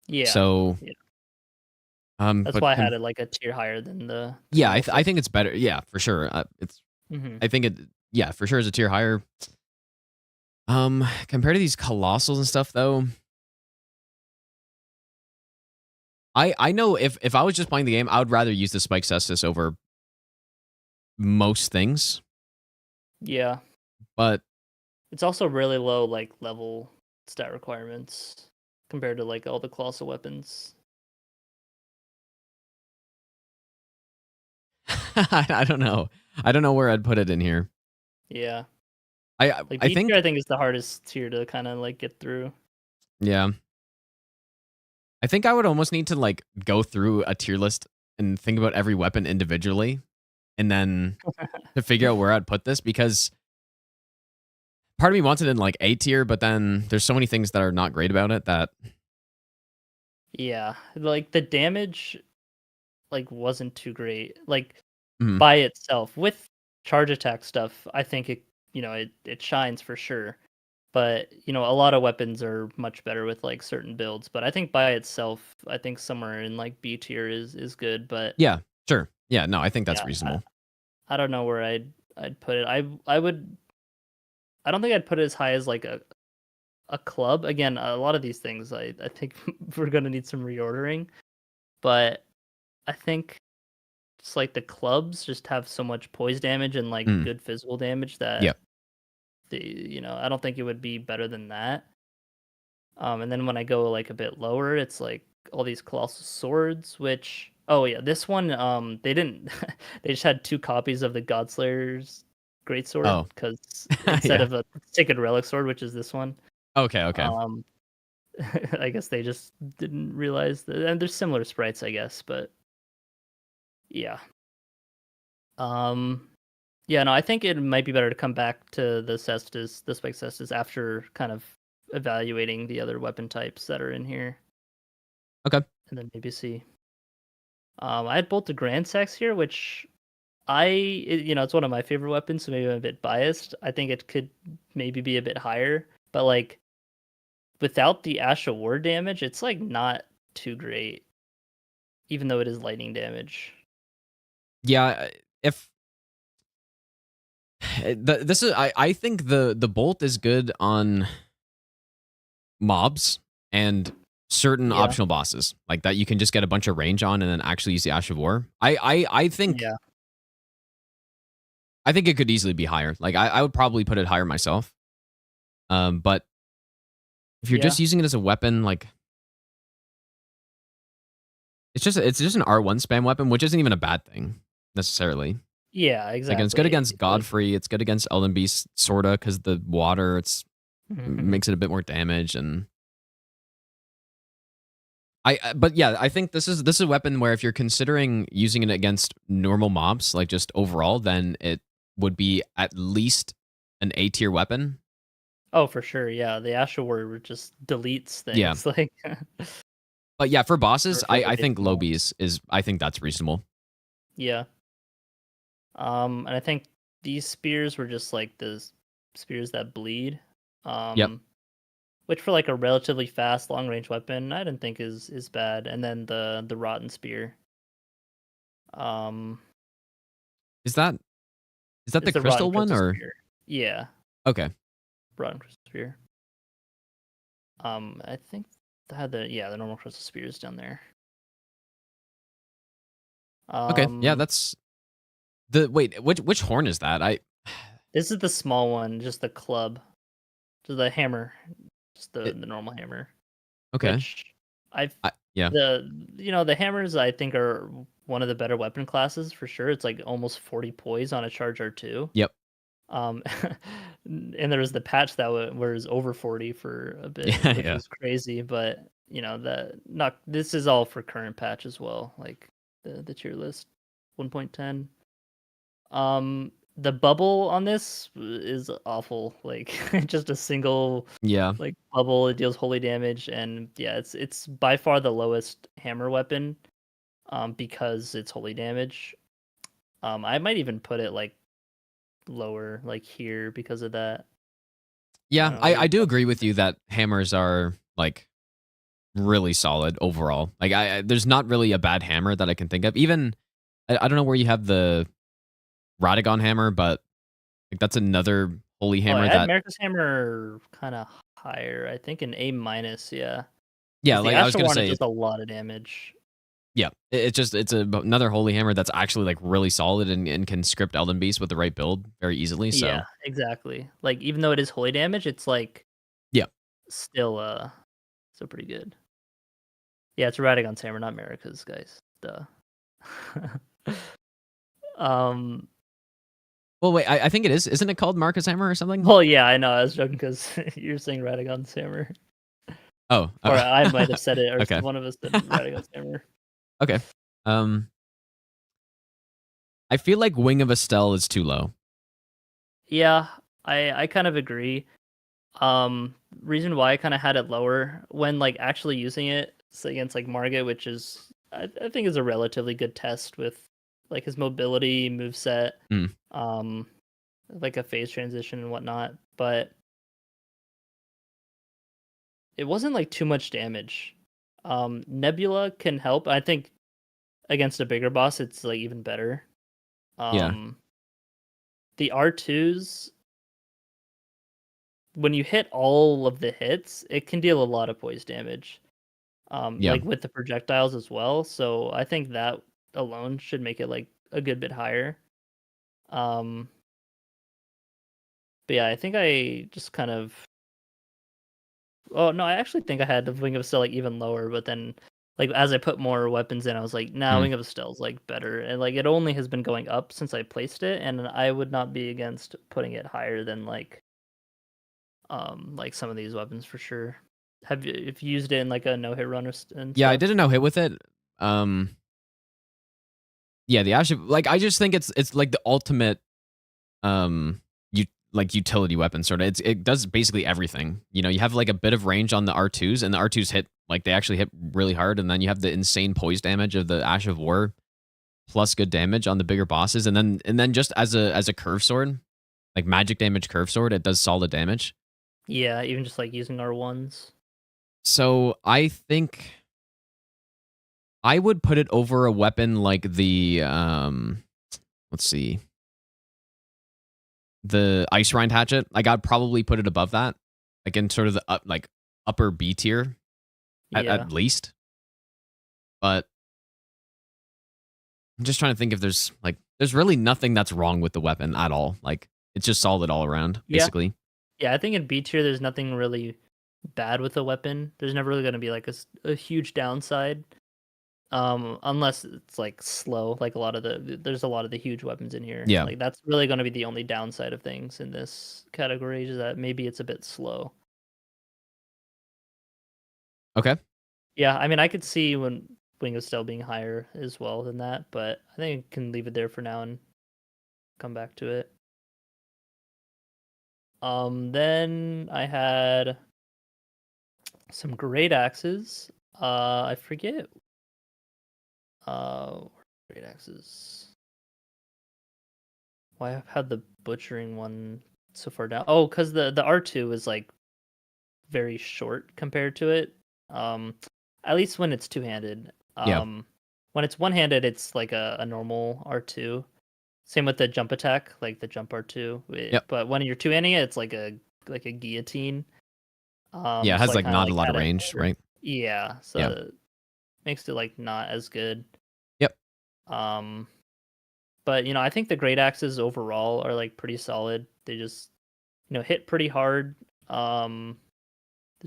Yeah. So Yeah. That's but why I had it like a tier higher than the yeah, normal I think it's better. Yeah, for sure. Mhm. I think it yeah for sure is a tier higher. Compared to these colossals and stuff though, I know if I was just playing the game, I would rather use the Spike Cestus over most things. Yeah. But It's also really low like level stat requirements compared to like all the colossal weapons. I don't know. I don't know where I'd put it in here. Yeah. I Like I B think tier I think is the hardest tier to kind of like get through. yeah. I think I would almost need to like go through a tier list and think about every weapon individually and then to figure out where I'd put this because part of me wants it in like A tier, but then there's so many things that are not great about it that Yeah. Like the damage like wasn't too great. Like Mhm. by itself with charge attack stuff, I think it it shines for sure. But a lot of weapons are much better with like certain builds. But I think by itself, I think somewhere in like B tier is good. But yeah, sure. Yeah, no, I think that's yeah, reasonable. I don't know where I'd put it. I don't think I'd put it as high as like a club. Again, a lot of these things I think we're gonna need some reordering. But I think just like the clubs just have so much poise damage and like Mm. good physical damage that Yeah. I don't think it would be better than that. And then when I go like a bit lower, it's like all these colossal swords, which oh yeah, this one they didn't they just had two copies of the Godslayer's greatsword Oh. because instead Yeah. of a Sacred Relic sword, which is this one, Okay, okay. um I guess they just didn't realize that, and there's similar sprites, I guess, but yeah. Um yeah, no, I think it might be better to come back to the Spike Cestus after kind of evaluating the other weapon types that are in here. Okay. And then maybe see. I had both the Grand Sex here, which it's one of my favorite weapons, so maybe I'm a bit biased. I think it could maybe be a bit higher, but like without the Ash of War damage, it's like not too great, even though it is lightning damage. Yeah, if this is I think the bolt is good on mobs and certain Yeah. optional bosses like that you can just get a bunch of range on and then actually use the Ash of War. I think Yeah. I think it could easily be higher. Like I would probably put it higher myself. But if you're Yeah. just using it as a weapon, like it's just an R1 spam weapon, which isn't even a bad thing necessarily. Yeah, Like exactly. it's good against Godfrey, it's good against Elden Beast, sorta, because the water makes it a bit more damage and but yeah, I think this is a weapon where if you're considering using it against normal mobs, like just overall, then it would be at least an A tier weapon. Oh, for sure. Yeah, the Ash of War just deletes things. Yeah. Like But yeah, for bosses, for, like, I think low additional- B is I think that's reasonable. Yeah. And I think these spears were just like the spears that bleed. Yep. Which for like a relatively fast long range weapon, I didn't think is bad. And then the rotten spear. Is that the It's the crystal rotten one crystal or spear. Yeah, okay? rotten crystal spear. I think they had the normal crystal spears down there. Okay, yeah, that's the wait. Which horn is that? This is the small one, just the club, just the hammer, just the normal hammer. Okay. Which yeah. The hammers I think are one of the better weapon classes for sure. It's like almost 40 poise on a charge R2. Yep. And there was the patch that was over 40 for a bit, Yeah, which yeah. was crazy. But this is all for current patch as well, like the tier list 1.10. The bubble on this is awful. Like just a single Yeah. like bubble, it deals holy damage, and yeah, it's by far the lowest hammer weapon, because it's holy damage. I might even put it like lower, like here, because of that. Yeah, I do agree with you that hammers are like really solid overall. Like there's not really a bad hammer that I can think of. Even I don't know where you have the Radagon hammer, but like that's another holy hammer I had that America's hammer kind of higher, I think an A minus. Yeah. yeah, 'Cause like the I was gonna Asher one say is just a lot of damage. yeah, it's another holy hammer that's actually like really solid and can script Elden Beast with the right build very easily. So Yeah, exactly. Like even though it is holy damage, it's like yeah, still pretty good. Yeah, it's Radagon's hammer, not America's, guys. Duh. Well, wait, I think it is. Isn't it called Marcus Hammer or something? Well, yeah, I know. I was joking because you're saying Radagon's hammer, Oh, or I might have said it, or okay. one of us said Radagon's hammer. Okay. I feel like Wing of Estelle is too low. Yeah, I kind of agree. Reason why I kind of had it lower when like actually using it against like Margit, which is I think is a relatively good test with like his mobility, moveset, like a phase transition and whatnot, but it wasn't like too much damage. Nebula can help. I think against a bigger boss, it's like even better. Yeah. The R2s, when you hit all of the hits, it can deal a lot of poise damage. Yeah. Like with the projectiles as well. So I think that alone should make it like a good bit higher. But yeah, I think I just kind of. Oh no, I actually think I had the Wing of Steel like even lower, but then like as I put more weapons in, I was like, nah, Wing of Steel's like better, and like it only has been going up since I placed it, and I would not be against putting it higher than like some of these weapons for sure. Have you if you used it in like a no hit run and Yeah, I stuff? did a no hit with it. Yeah, the Ash like I just think it's like the ultimate utility weapon sort of. It does basically everything. You know, you have like a bit of range on the R2s, and the R2s hit like they actually hit really hard, and then you have the insane poise damage of the Ash of War plus good damage on the bigger bosses, and then just as a curve sword, like magic damage curve sword, it does solid damage. Yeah, even just like using R1s. So I think I would put it over a weapon like the let's see, the Ice Rind Hatchet. Like I'd probably put it above that, like in sort of the upper B tier at least. But I'm just trying to think if there's really nothing that's wrong with the weapon at all. Like it's just solid all around, basically. Yeah, I think in B tier there's nothing really bad with the weapon. There's never really going to be like a huge downside. Unless it's like slow, like there's a lot of the huge weapons in here. Yeah. Like that's really going to be the only downside of things in this category, is that maybe it's a bit slow. Okay. Yeah, I mean I could see when Wing of Steel being higher as well than that, but I think I can leave it there for now and come back to it. Then I had some great axes. I forget. Great axes. Why I've had the butchering one so far down? Oh, because the R2 is like very short compared to it. At least when it's two-handed. Yeah. When it's one-handed, it's like a normal R2. Same with the jump attack, like the jump R2. Yep. But when you're two-handing it, it's like a guillotine. Yeah, it so has I like kinda not a lot of had it range, right? yeah, so Yeah. it makes it like not as good. Yep. But I think the great axes overall are like pretty solid. They just hit pretty hard. The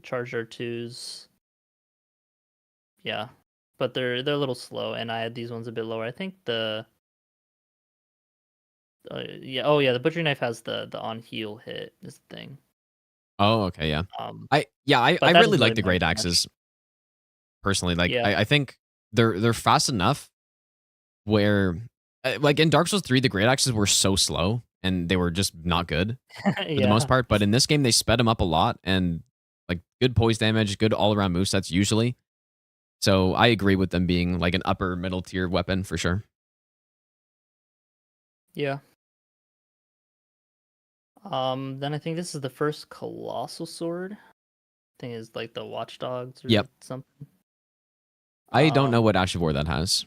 charged R2s, yeah, but they're a little slow, and I had these ones a bit lower. I think the the butcher knife has the on heel hit is the thing. Oh, okay, yeah. Um, I but that really doesn't like the matter great too much. axes personally. Like Yeah. I think they're fast enough where like in Dark Souls 3 the great axes were so slow and they were just not good for the most Yeah. part, but in this game they sped them up a lot and like good poise damage, good all-around movesets usually. So I agree with them being like an upper middle tier weapon for sure. Yeah. Then I think this is the first colossal sword. I think it's like the Watchdogs or Yep. something. I don't know Um, what Ash of War that has.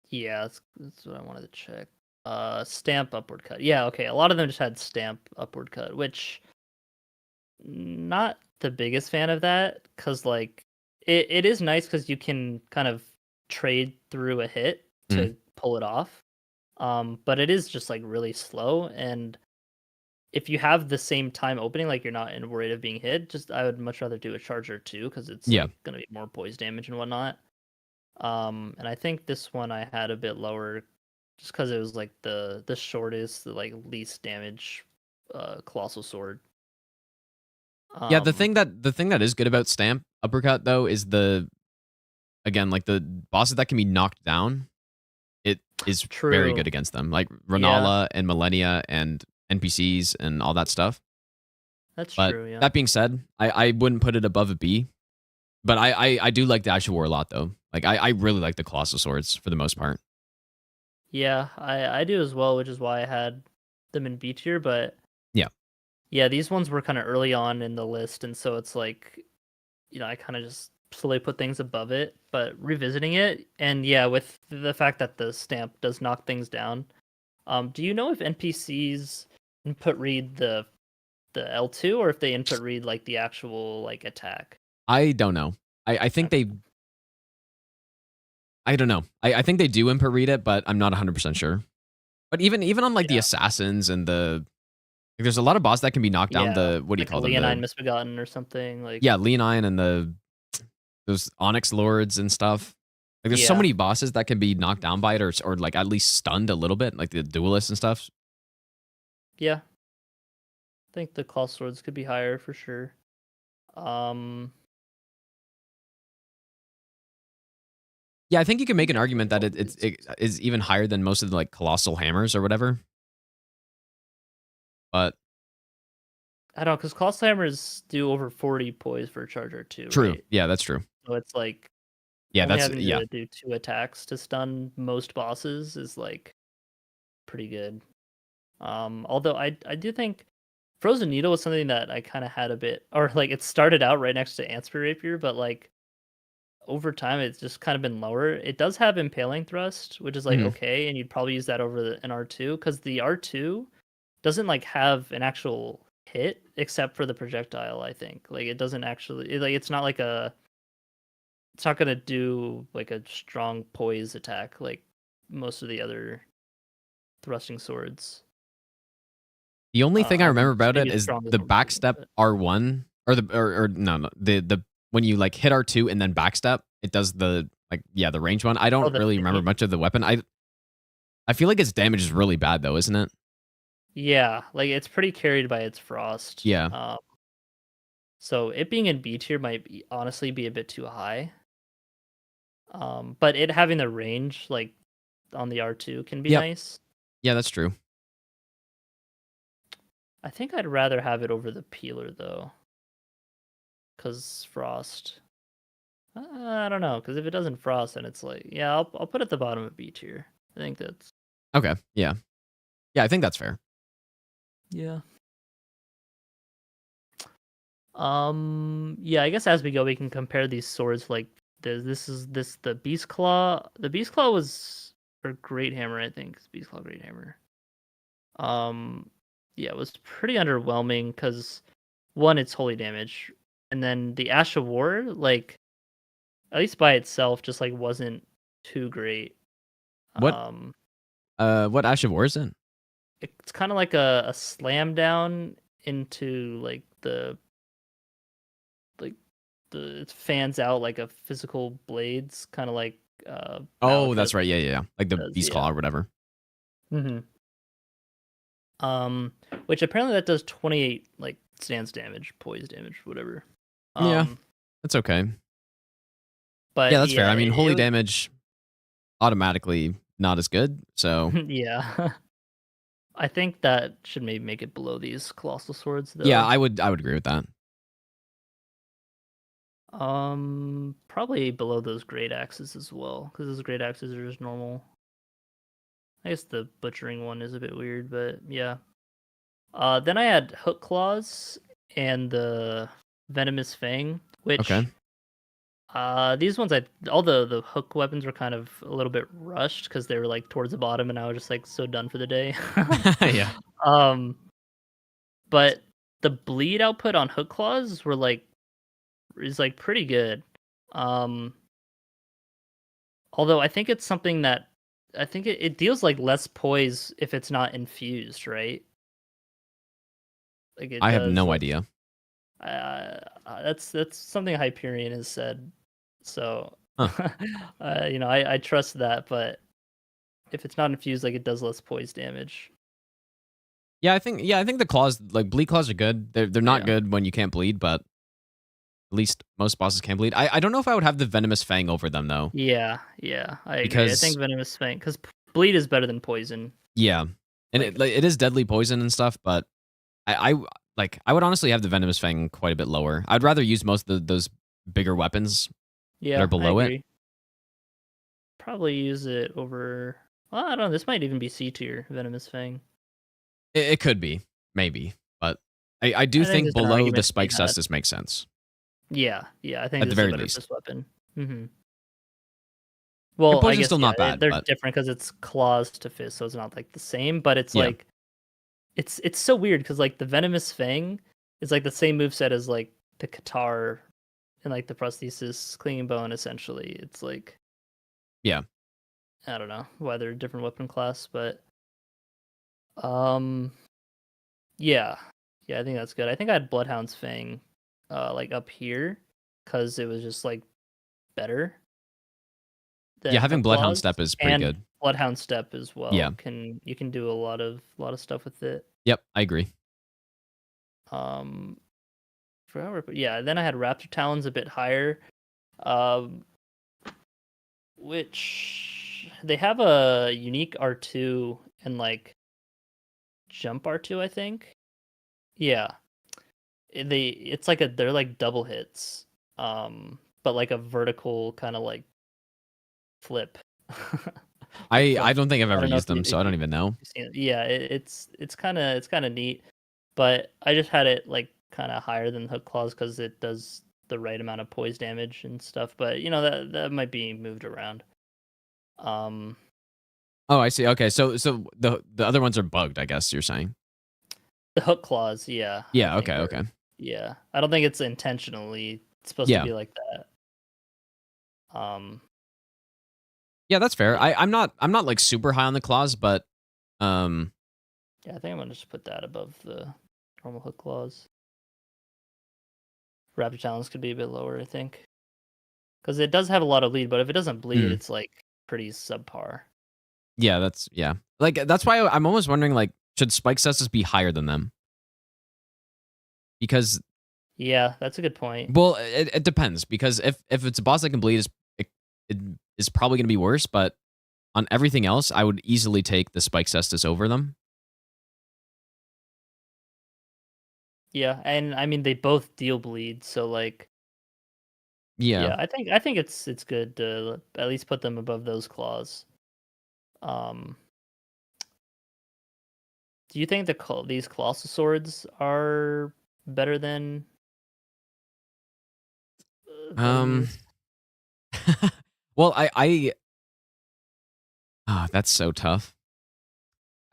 Yeah, that's what I wanted to check. Stamp upward cut. Yeah, okay. A lot of them just had stamp upward cut, which not the biggest fan of that, because like it is nice because you can kind of trade through a hit to pull it off. But it is just like really slow, and if you have the same time opening, like you're not worried of being hit, just I would much rather do a charger too, because it's Yeah. like gonna be more poise damage and whatnot. And I think this one I had a bit lower just because it was like the shortest, the like least damage colossal sword. Yeah, the thing that is good about Stamp Uppercut though is again, like the bosses that can be knocked down, it is very True. good against them. Like Yeah. Renala and Millennia and NPCs and all that stuff. That's But true, yeah. that being said, I wouldn't put it above a B. But I do like the Ash of War a lot though. Like I really like the Colossal Swords for the most part. Yeah, I do as well, which is why I had them in B tier, but Yeah. yeah, these ones were kind of early on in the list, and so it's like, I kind of just slowly put things above it, but revisiting it, and yeah, with the fact that the stamp does knock things down, do you know if NPCs input read the L2 or if they input read like the actual like attack? I don't know. I think Okay. I don't know. I think they do input read it, but I'm not 100% sure. But even on like the assassins and like, there's a lot of boss that can be knocked down. Yeah, What do you like call a them? Leonine Misbegotten or something like. Yeah, Leonine and those Onyx Lords and stuff. Like there's so Yeah. many bosses that can be knocked down by it or like at least stunned a little bit, like the duelists and stuff. Yeah. I think the claw swords could be higher for sure. Yeah, I think you can make an argument that it is even higher than most of the like colossal hammers or whatever. But I don't know, because Colossal Hammers do over 40 poise for a charger too, true. right? Yeah, that's true. So it's like Yeah, only that's having to do 2 attacks to stun most bosses is like pretty good. Although I do think Frozen Needle was something that I kind of had a bit, or like it started out right next to Ansper Rapier, but like over time it's just kind of been lower. It does have Impaling Thrust, which is like okay, and you'd probably use that over an R2 because the R2 doesn't like have an actual hit except for the projectile. I think like it doesn't actually like it's not like it's not gonna do like a strong poise attack like most of the other thrusting swords. the only thing I remember about it maybe is strong is the overrated, backstep but- R1 or no the when you like hit R2 and then backstep, it does the the range one. I don't the really remember hit. much of the weapon. I feel like its damage is really bad though, isn't it? Yeah, like it's pretty carried by its frost. Yeah. So it being in B tier might honestly be a bit too high. But it having the range like on the R2 can be Yep. nice. Yeah, that's true. I think I'd rather have it over the peeler though. Cause frost. I don't know, because if it doesn't frost, then it's like, yeah, I'll put it at the bottom of B tier. I think that's Okay, yeah. Yeah, I think that's fair. yeah. Yeah, I guess as we go, we can compare these swords. Like the Beast Claw. The Beast Claw was or Great Hammer, I think. It's Beast Claw Great Hammer. Yeah, it was pretty underwhelming because one, it's holy damage, and then the Ash of War, like at least by itself, just like wasn't too great. What? Um, What Ash of War is it? it's kind of like a slam down into like it fans out like a physical blades, kind of like Oh, that's right. Yeah, yeah, yeah. Like the does, Beast Claw or whatever. Mm-hmm. Which apparently that does 28 like stance damage, poise damage, whatever. Yeah, that's okay. But Yeah, that's fair. I mean, holy was- damage automatically not as good. So yeah. I think that should maybe make it below these colossal swords though. yeah, I would agree with that. Probably below those great axes as well, because those great axes are just normal. I guess the butchering one is a bit weird, but yeah. Then I had hook claws and the venomous fang, which Okay. these ones all the hook weapons were kind of a little bit rushed because they were like towards the bottom, and I was just like so done for the day. Yeah. But the bleed output on hook claws is like pretty good. Although I think it's something that I think it deals like less poise if it's not infused, right? Like it I have does, no like, idea. that's something Hyperion has said. So Huh. I trust that, but if it's not infused, like it does less poise damage. Yeah, I think the claws, like bleed claws, are good. They're not good when you can't bleed, but at least most bosses can bleed. I don't know if I would have the venomous fang over them though. Yeah, I agree. I Because- think venomous fang, because bleed is better than poison. Yeah, and it is deadly poison and stuff, but I would honestly have the venomous fang quite a bit lower. I'd rather use most of those bigger weapons Yeah, that are below I it. agree. Probably use it over. Well, I don't know. This might even be C tier venomous fang. It could be, maybe, but I do I think think there's an below argument the to be spike had. cestus makes sense. Yeah, I think At the this is very better least. for this weapon. Mm-hmm. Well, I poison's guess still not bad, they're but- different because it's claws to fist, so it's not like the same. But it's Yeah. like, it's so weird because like the venomous fang is like the same moveset as like the Qatar and like the prosthesis clinging bone. Essentially, it's like, Yeah. I don't know why they're a different weapon class, but yeah, I think that's good. I think I had Bloodhound's Fang like up here because it was just like better. Yeah, having Hook Bloodhound Claws, Step is pretty and good. Bloodhound Step as well. Yeah. You can do a lot of stuff with it. Yep, I agree. Yeah, then I had Raptor Talons a bit higher, which they have a unique R2 and like jump R2, I think. Yeah, it's like they're like double hits, but like a vertical kind of like flip. I don't think I've I ever don't know used if you- them, so if I don't you- even know. Yeah, it's kind of neat, but I just had it like kind of higher than Hook Claws because it does the right amount of poise damage and stuff. But that might be moved around. Oh, I see. Okay, so the other ones are bugged, I guess you're saying. The Hook Claws, yeah. Yeah. I think Okay. are- Okay. Yeah, I don't think it's intentionally supposed Yeah. to be like that. Yeah, that's fair. I'm not like super high on the claws, but Yeah, I think I'm gonna just put that above the normal Hook Claws. Raptor Talons could be a bit lower, I think, because it does have a lot of bleed. But if it doesn't bleed, it's like pretty subpar. yeah, like that's why I'm almost wondering, like, should spike cestus be higher than them? Because Yeah, that's a good point. well, it depends, because if it's a boss that can bleed, it is probably going to be worse, but on everything else, I would easily take the spike cestus over them. Yeah, and I mean they both deal bleed, so like Yeah. I think it's good to at least put them above those claws. Um, do you think these colossal swords are better than Um. these? Well, that's so tough.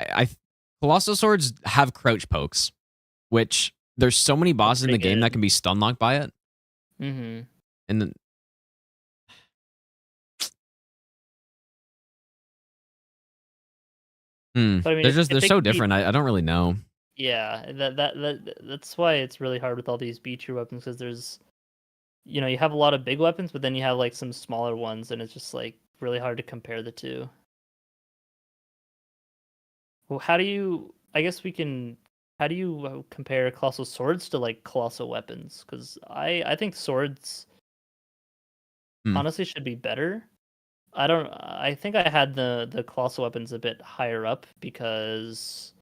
I colossal swords have crouch pokes, which there's so many They're bosses in pretty the game that good. can be stun locked by it, Mm-hmm. and then But I mean, they're if they so could be, different. I don't really know. yeah, that's why it's really hard with all these B tier weapons because there's, you have a lot of big weapons, but then you have like some smaller ones, and it's just like really hard to compare the two. Well, how do you? I guess we can. How do you compare colossal swords to like colossal weapons? Because I think swords Hmm. honestly should be better. I don't. I think I had the colossal weapons a bit higher up because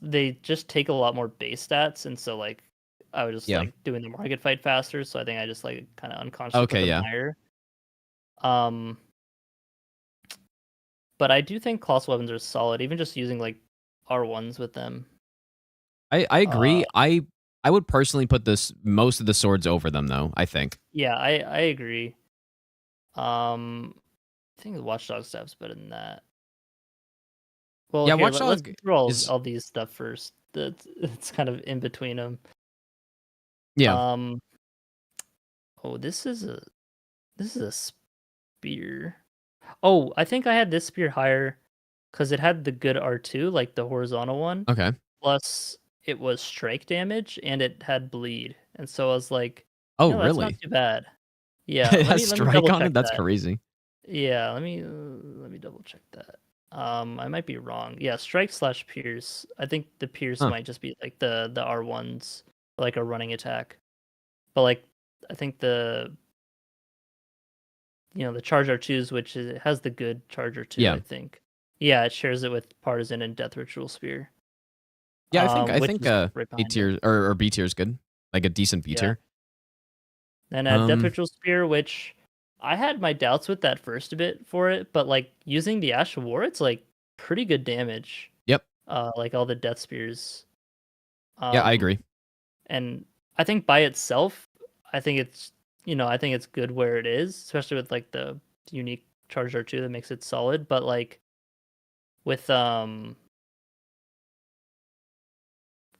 they just take a lot more base stats, and so like I was just Yeah. like doing the market fight faster. So I think I just like kind of unconsciously put Okay. them Yeah. higher. Um, but I do think colossal weapons are solid, even just using like R1s with them. I Uh, agree. I would personally put most of the swords over them though. I think. yeah, I agree. I think the Watchdog stuff's better than that. Well, Yeah, here let's Watchdog go through is all these stuff first. It's kind of in between them. yeah. Um, oh, this is a spear. Oh, I think I had this spear higher because it had the good R2, like the horizontal one. Okay. Plus, it was strike damage and it had bleed, and so I was like, Oh, that's not really? too bad. Yeah, It has let me strike double on check it. That's that. crazy. Yeah, let me double check that. I might be wrong. Yeah, strike slash pierce. I think the pierce Huh. might just be like the R1s, like a running attack. But like, I think the charge R2s, which it has the good charge R2, Yeah. I think. Yeah, it shares it with partisan and death ritual spear. Yeah. I Which think is right A behind it. tier or B tier is good. Like a decent B Yeah. tier. Then death ritual spear, which I had my doubts with that first a bit for it, but like using the Ash of War, it's like pretty good damage. Yep. Like all the death spears. Yeah, I Um, agree. and I think by itself, I think it's good where it is, especially with like the unique charge R2 that makes it solid. But like with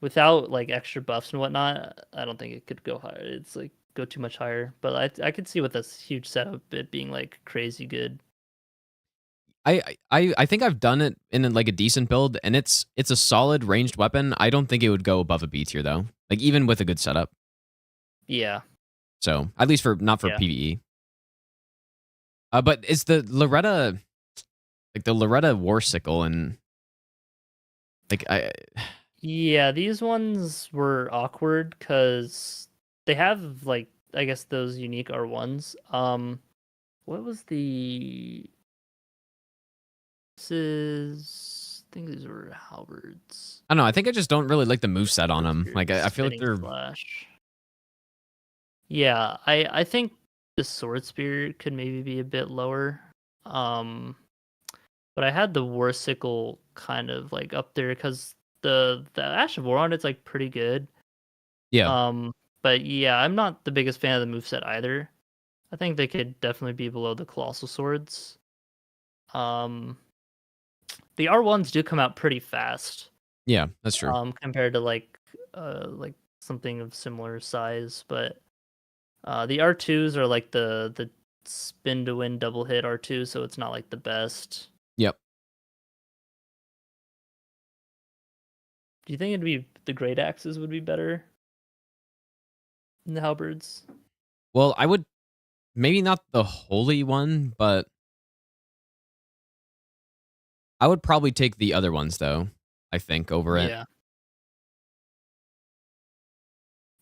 without like extra buffs and whatnot, I don't think it could go higher. It's like go too much higher. But I could see with this huge setup it being like crazy good. I think I've done it in like a decent build, and it's a solid ranged weapon. I don't think it would go above a B tier though. Like even with a good setup. Yeah. So at least not for Yeah. PvE. But is the Loretta War Sickle and like Yeah, these ones were awkward because they have like I guess those unique R1s. What was the? This is I think these were halberds. I don't know. I think I just don't really like the moveset on them. Like I feel like Spinning they're slash. Yeah, I think the sword spear could maybe be a bit lower. But I had the war sickle kind of like up there because the Ash of War on it's like pretty good. yeah. But yeah, I'm not the biggest fan of the moveset either. I think they could definitely be below the colossal swords. The R1s do come out pretty fast. Yeah, that's true. Compared to like something of similar size, but the R2s are like the spin to win double hit R2, so it's not like the best. Yep. Do you think it'd be the great axes would be better than the halberds? Well, I would maybe not the holy one, but I would probably take the other ones though. I think over it. Yeah.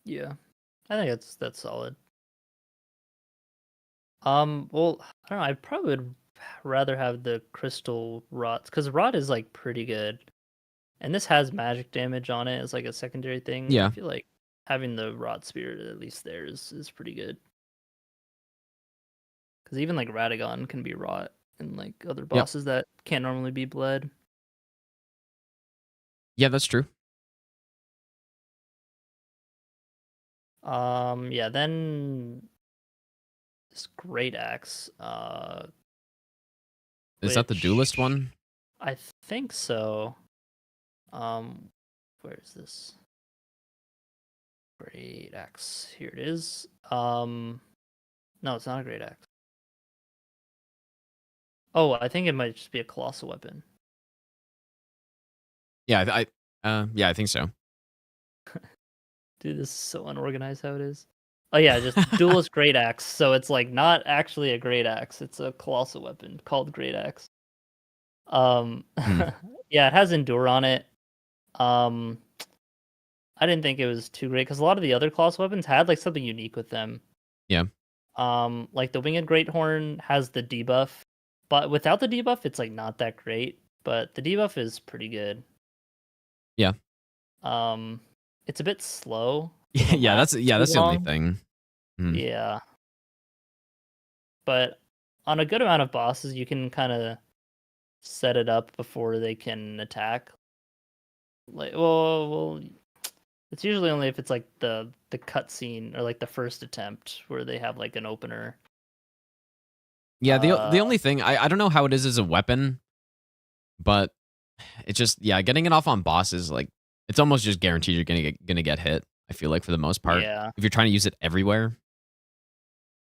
Yeah. I think that's solid. Well, I don't know, I probably would rather have the crystal rots because rot is like pretty good. And this has magic damage on it as like a secondary thing. Yeah. I feel like having the rot spirit at least there is pretty good. Because even like Radagon can be rot, and like other bosses that can't normally be bled. Yeah, that's true. Yeah, then this Great Axe. Is that the duelist one? I think so. Where is this? Great Axe. Here it is. No, it's not a Great Axe. Oh, I think it might just be a colossal weapon. Yeah, I think so. Dude, this is so unorganized how it is. Oh yeah, just duelist Great Axe. So it's like not actually a Great Axe. It's a colossal weapon called Great Axe. Yeah, it has Endure on it. I didn't think it was too great because a lot of the other colossal weapons had like something unique with them. Yeah. Like the Winged Greathorn has the debuff, but without the debuff, it's like not that great. But the debuff is pretty good. Yeah. It's a bit slow. Yeah, that's the only thing. Yeah. But on a good amount of bosses, you can kind of set it up before they can attack. Like, well, it's usually only if it's like the cutscene or like the first attempt where they have like an opener. Yeah, the only thing I don't know how it is as a weapon, but it's just getting it off on bosses, like it's almost just guaranteed you're gonna get hit. I feel like for the most part, Yeah. if you're trying to use it everywhere.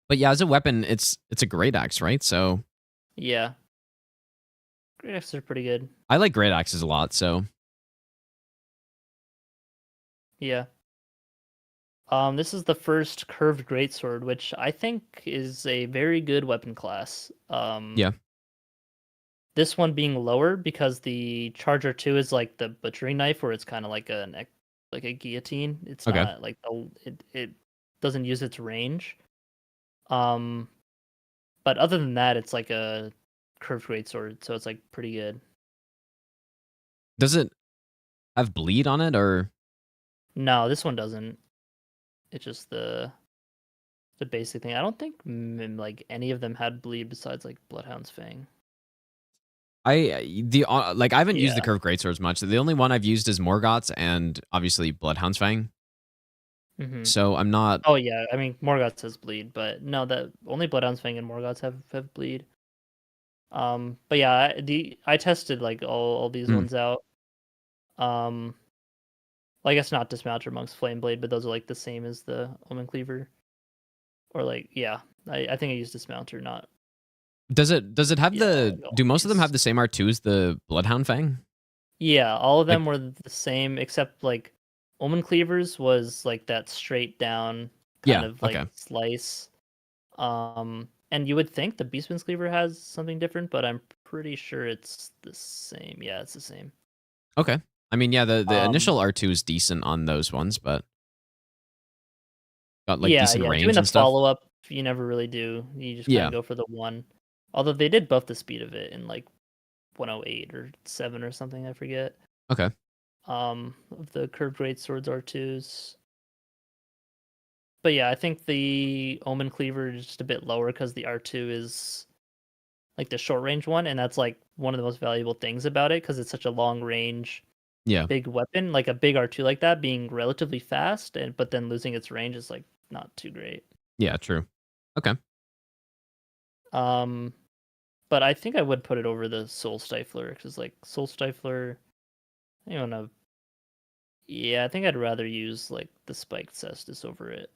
But yeah, as a weapon, it's a great axe, right? So yeah, great axes are pretty good. I like great axes a lot. So yeah. This is the first curved greatsword, which I think is a very good weapon class. Yeah. This one being lower because the Charger 2 is like the butchering knife, where it's kind of like a guillotine. It's Okay. not like it doesn't use its range. But other than that, it's like a curved greatsword, so it's like pretty good. Does it have bleed on it or? No, this one doesn't. It's just the basic thing. I don't think like any of them had bleed besides like Bloodhound's Fang. I haven't used the Yeah. curved greatswords much. The only one I've used is Morgoth's and obviously Bloodhound's Fang. Mhm. So I'm not. Oh yeah, I mean Morgoth's has bleed, but no, that only Bloodhound's Fang and Morgoth's have bleed. But yeah, I tested like all these ones out. Well, I guess not Dismounter, Monk's Flameblade, but those are like the same as the Omen Cleaver. Or like, yeah, I think I used Dismounter, not. Does it have do most of them have the same R2 as the Bloodhound Fang? Yeah, all of them were the same except like Omen Cleavers was like that straight down kind of like slice. And you would think the Beastman's Cleaver has something different, but I'm pretty sure it's the same. Yeah, it's the same. Okay. I mean, yeah, the initial R2 is decent on those ones, but got like decent range doing and the stuff. follow-up, you never really do. You just kind of go for the one. Although they did buff the speed of it in like 108 or 7 or something, I forget. Okay. Of the curved greatswords R2s. But yeah, I think the Omen Cleaver is just a bit lower because the R2 is like the short range one, and that's like one of the most valuable things about it because it's such a long range, big weapon. Like a big R2 like that being relatively fast, but then losing its range is like not too great. Yeah, true. Okay. But I think I would put it over the Soul Stifler because like Soul Stifler, I don't know. Yeah, I think I'd rather use like the Spiked Cestus over it.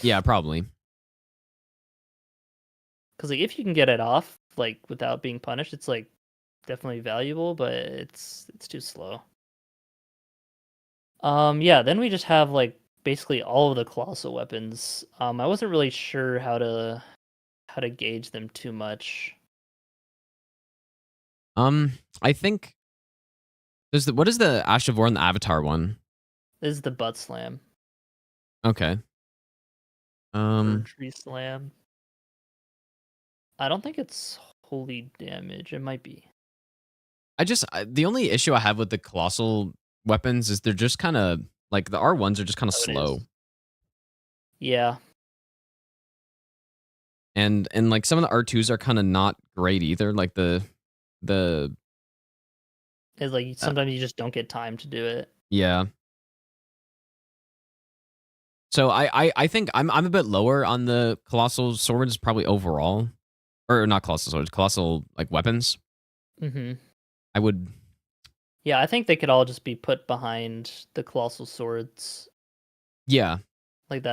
Yeah, probably. Because like if you can get it off like without being punished, it's like definitely valuable, but it's too slow. Yeah, then we just have like basically all of the colossal weapons. I wasn't really sure how to gauge them too much. I think what is the Ash of War and the Avatar one? This is the Butt Slam. Okay. Tree Slam. I don't think it's holy damage. It might be. The only issue I have with the colossal weapons is they're just kind of Like the R1s are just kind of Oh, it slow. is. Yeah. And like some of the R2s are kind of not great either. Like the It's like sometimes you just don't get time to do it. yeah. So I think I'm a bit lower on the colossal swords probably overall, or not colossal swords, colossal like weapons. Mm-hmm. I would. Yeah, I think they could all just be put behind the colossal swords, Yeah, like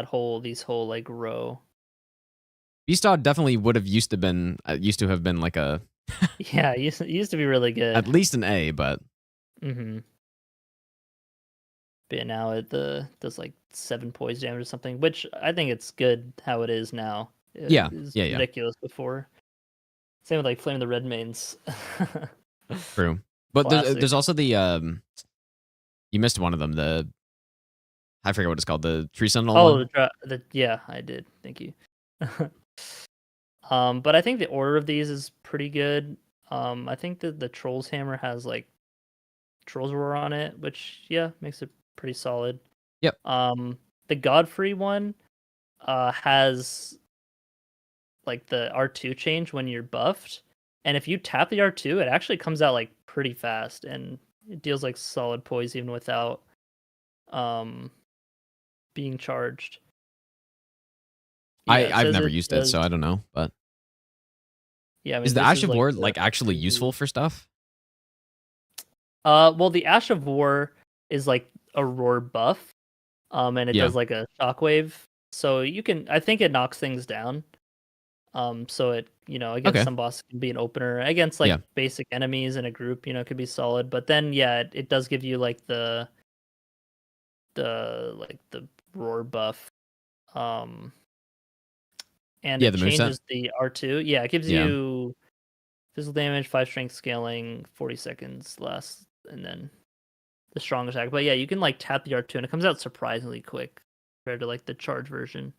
these whole like row. Beastod definitely would have used to have been like a Yeah, it used to be really good. at least an A, but Mm-hmm. But now it does like 7 poise damage or something, which I think it's good how it is now. Yeah, It was yeah. ridiculous before. Same with like Flame of the Red Mains. True. But Classic. there's also the you missed one of them. I forget what it's called. The Tree Sentinel one. Yeah, I did. Thank you. But I think the order of these is pretty good. I think that the Troll's Hammer has like Troll's Roar on it, which makes it pretty solid. Yep. The Godfrey one has like the R2 change when you're buffed, and if you tap the R2, it actually comes out like pretty fast, and it deals like solid poise even without being charged. I've never used it, so I don't know. But yeah, I mean, is the this Ash of like War the like actually useful for stuff? Well, the Ash of War is like a roar buff, and it Yeah. does like a shockwave, so I think it knocks things down. So it, against Okay. some bosses can be an opener. Against like basic enemies in a group, it could be solid. But then it does give you like the roar buff. And Yeah, it the moveset? changes the R2. Yeah, it gives Yeah. you physical damage, 5 strength scaling, 40 seconds less, and then the strong attack. But yeah, you can like tap the R2 and it comes out surprisingly quick compared to like the charge version.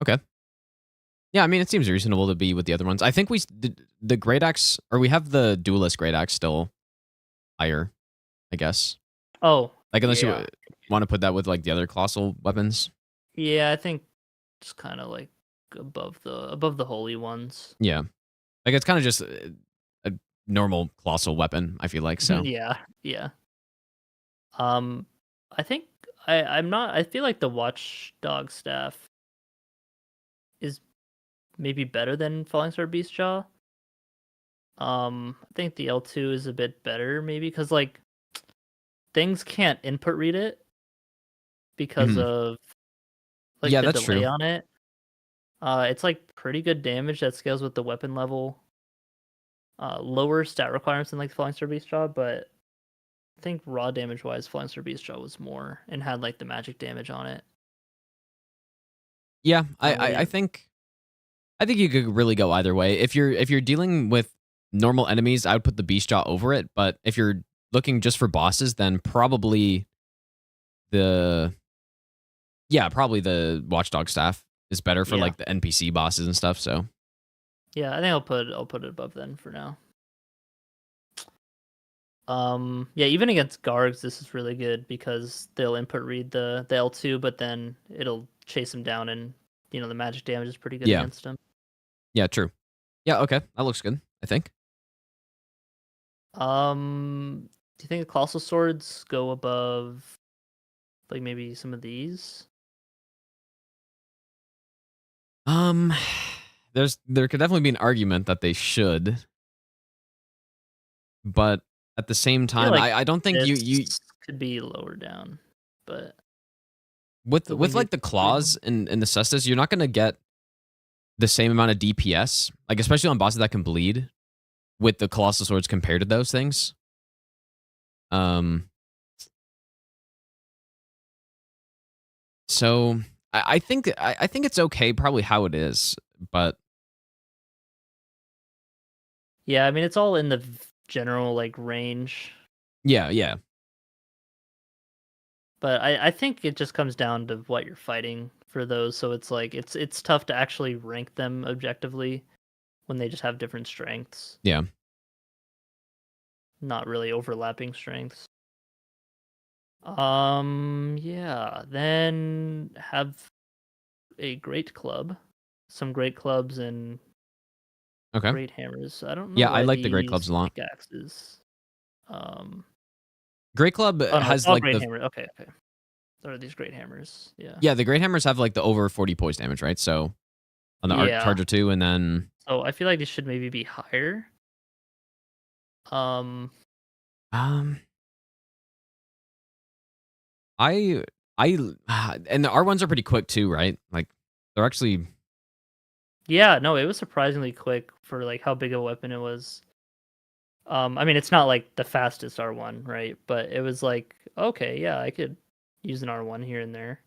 Okay. Yeah, I mean it seems reasonable to be with the other ones. I think the Great Axe, or we have the Duelist Great Axe still higher, I guess. Oh, like unless you want to put that with like the other colossal weapons. Yeah, I think it's kind of like above the holy ones. Yeah, like it's kind of just a normal colossal weapon. I feel like so. yeah. I think I'm not. I feel like the Watchdog staff is maybe better than Falling Star Beastjaw. I think the L2 is a bit better, maybe because like things can't input read it because of like the that's delay true. on it. It's like pretty good damage that scales with the weapon level. Lower stat requirements than like the Falling Star Beastjaw, but I think raw damage wise, Flying Star Beastjaw was more and had like the magic damage on it. Yeah, I think you could really go either way. If you're dealing with normal enemies, I would put the Beastjaw over it. But if you're looking just for bosses, then probably the Watchdog staff is better for like the NPC bosses and stuff. So yeah, I think I'll put it above then for now. Even against Gargs, this is really good because they'll input read the L2, but then it'll chase them down, and the magic damage is pretty good against them. Yeah, true. Yeah, okay, that looks good, I think. Do you think the colossal swords go above like maybe some of these? There could definitely be an argument that they should, but at the same time, I don't think you could be lower down, but with like the claws and the cestus, you're not gonna get the same amount of DPS, like especially on bosses that can bleed, with the colossal swords compared to those things. So I think it's okay, probably how it is, but yeah, I mean it's all in the general like range. Yeah. But I think it just comes down to what you're fighting for those. So it's like it's tough to actually rank them objectively when they just have different strengths. Yeah. Not really overlapping strengths. Yeah. Then have a great club, some great clubs and Okay. great hammers. I don't know Yeah, I why like the great these clubs a lot. pickaxes. Um. Great club Oh no, it's has all like great the hammer. Okay, okay. There are these great hammers. Yeah. yeah, the great hammers have like the over 40 poise damage, right? So on the Arc Yeah. Charger 2, and then So I feel like these should maybe be higher. Um. um I and the R1s are pretty quick too, right? Like they're actually Yeah. No, it was surprisingly quick for like how big of a weapon it was. I mean, it's not like the fastest R1, right? But it was like, okay, yeah, I could use an R1 here and there.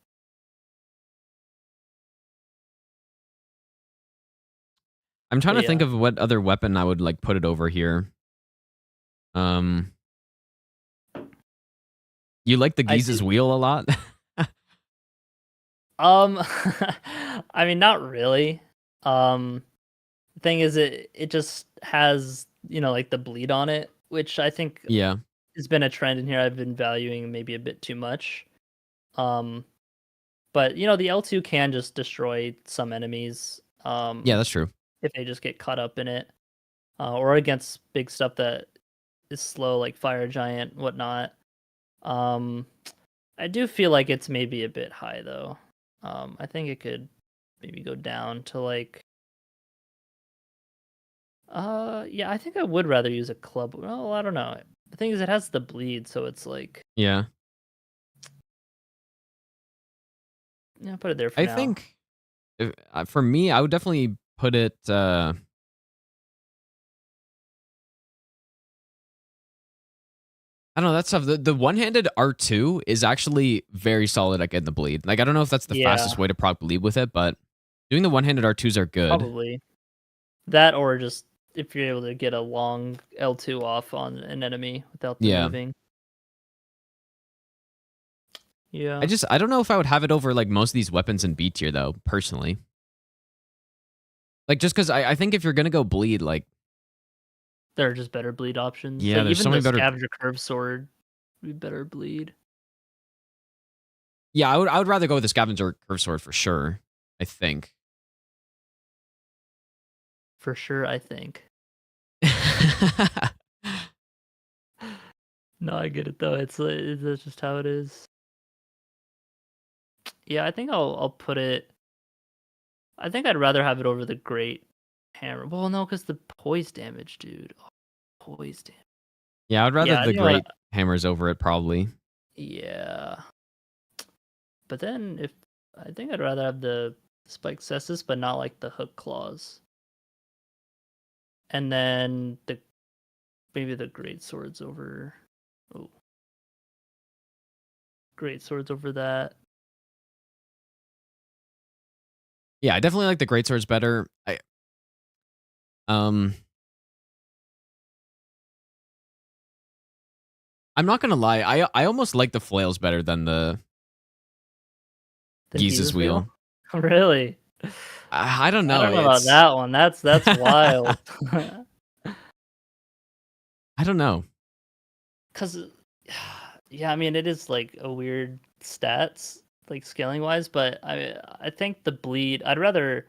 I'm trying But to think yeah. of what other weapon I would like put it over here. You like the I Giza's see. wheel a lot? Um, I mean, not really. The thing is, it just has like the bleed on it, which I think Yeah. has been a trend in here. I've been valuing maybe a bit too much. Um, but the L2 can just destroy some enemies. Yeah, that's true. If they just get caught up in it, or against big stuff that is slow, like Fire Giant, whatnot. Um, I do feel like it's maybe a bit high though. I think it could maybe go down to like. Yeah, I think I would rather use a club. Well, I don't know. The thing is, it has the bleed, so it's like, Yeah. yeah, put it there for I now. think for me, I would definitely put it I don't know, that's tough. The one-handed R2 is actually very solid at getting the bleed. Like I don't know if that's the Yeah, fastest way to proc bleed with it, but doing the one-handed R2s are good. probably that, or just if you're able to get a long L2 off on an enemy without them Yeah. moving. Yeah, I don't know if I would have it over like most of these weapons in B tier though, personally. Like just because I think if you're gonna go bleed, like there are just better bleed options. yeah, Like there's even so the many better. scavenger curve sword would be better bleed. Yeah, I would rather go with the scavenger curve sword for sure. I think. For sure, I think. No, I get it though. That's just how it is. Yeah, I think I'll put it. I think I'd rather have it over the great hammer. Well, no, because the poise damage, dude. Oh, poise damage. Yeah, I'd rather Yeah, the you know what? great hammers over it probably. Yeah, but then if I think I'd rather have the spike cestus, but not like the hook claws. And then maybe the great swords over. Oh, great swords over that. Yeah, I definitely like the great swords better. I'm not gonna lie. I almost like the flails better than the The Giza's wheel. Really? I don't know. I don't know about that one. That's wild. I don't know. Cause yeah, I mean it is like a weird stats, like scaling wise, but I think the bleed I'd rather,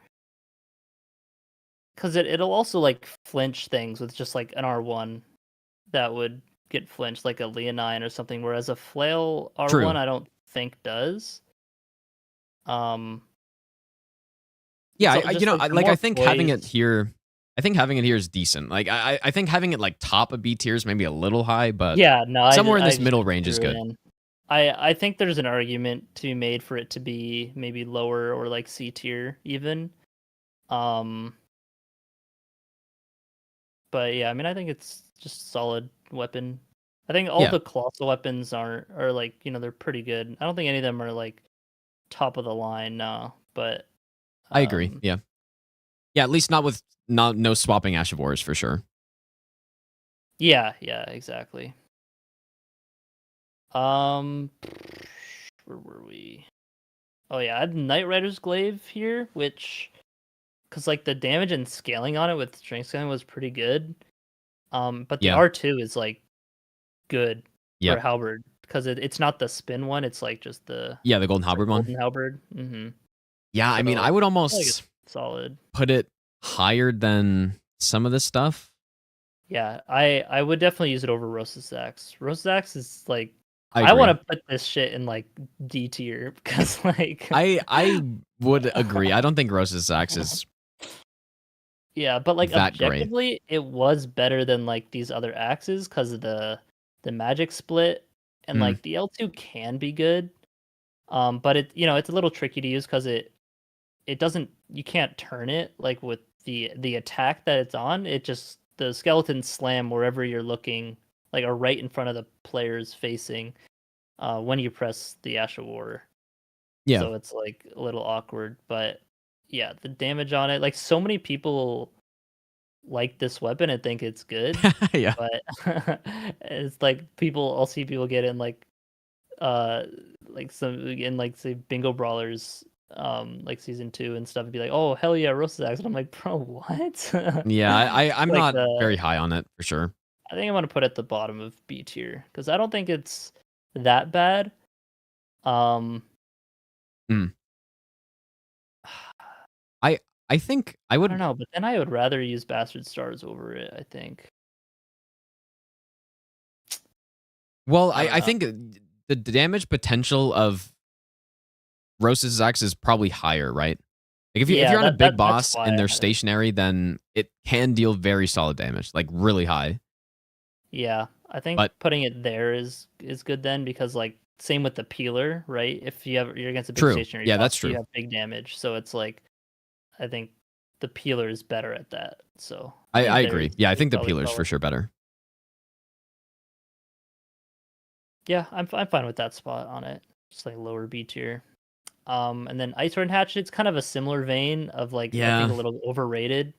cause it'll also like flinch things with just like an R1 that would get flinched, like a Leonine or something, whereas a flail R1 True. I don't think does. Yeah, so just, the I more think having it poise- here, I think having it here is decent. Like I think having it like top of B tier is maybe a little high, but Yeah, no, somewhere in I this just middle range is threw it good. in. I think there's an argument to be made for it to be maybe lower or like C tier even. But yeah, I mean I think it's just solid weapon. I think all Yeah. the colossal weapons are like, they're pretty good. I don't think any of them are like top of the line, no. But I agree. Yeah. Yeah, at least not with no swapping Ash of Wars for sure. yeah, exactly. Where were we? Oh yeah, I had Knight Rider's Glaive here, which, because like the damage and scaling on it with strength scaling was pretty good. But the Yeah. R2 is like good for Yep. a halberd because it's not the spin one. It's like just the Yeah, the golden halberd one. golden halberd. Mm-hmm. Yeah, I mean, So, I would I feel like almost it's solid. put it higher than some of this stuff. Yeah, I would definitely use it over Rosa's Axe. Rosa's Axe is like I I agree. want to put this shit in like D tier because like I would agree. I don't think Rose's Axe is yeah, but like that great. objectively, it was better than like these other axes because of the magic split, and like the L2 can be good, but it's a little tricky to use because it doesn't you can't turn it like with the attack that it's on. It just the skeletons slam wherever you're looking, like are right in front of the players facing when you press the Ash of War. Yeah. So it's like a little awkward, but yeah, the damage on it, like so many people like this weapon and think it's good. Yeah. But it's like I'll see people get in like some in like say bingo brawlers like season 2 and stuff and be like, oh hell yeah, Rosa's Axe. And I'm like, bro, what? Yeah, I'm Like not very high on it for sure. I think I'm gonna put it at the bottom of B tier because I don't think it's that bad. I think I would. I don't know, but then I would rather use Bastard Stars over it, I think. Well, I don't I know. think the damage potential of Rose's Axe is probably higher, right? Like if you're on a big boss and they're stationary, then it can deal very solid damage, like really high. Yeah, I think putting it there is good then because like same with the peeler, right? If you're against a big stationary boss, that's true. You have big damage, so it's like I think the peeler is better at that. So I agree. Yeah, I think the peeler is for sure better. Yeah, I'm fine with that spot on it. Just like lower B tier. And then Ice Sword and Hatchet, it's kind of a similar vein of like I think a little overrated.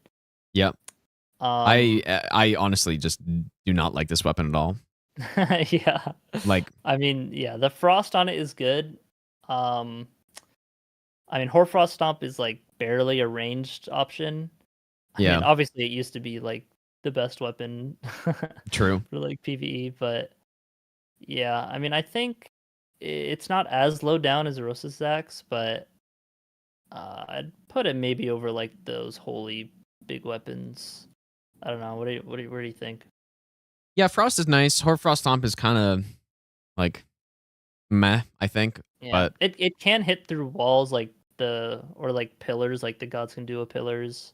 Yep. I honestly just do not like this weapon at all. Yeah. Like I mean, yeah, the frost on it is good. I mean, Hoarfrost Stomp is like barely a ranged option. I mean, obviously it used to be like the best weapon. True. For like PvE, but yeah, I mean, I think it's not as low down as Rosa's Axe, but I'd put it maybe over like those holy big weapons. I don't know. Where do you think? Yeah, Frost is nice. Hoarfrost Stomp is kind of like meh, I think. Yeah, but it can hit through walls like or like pillars, like the Gods Can Do pillars.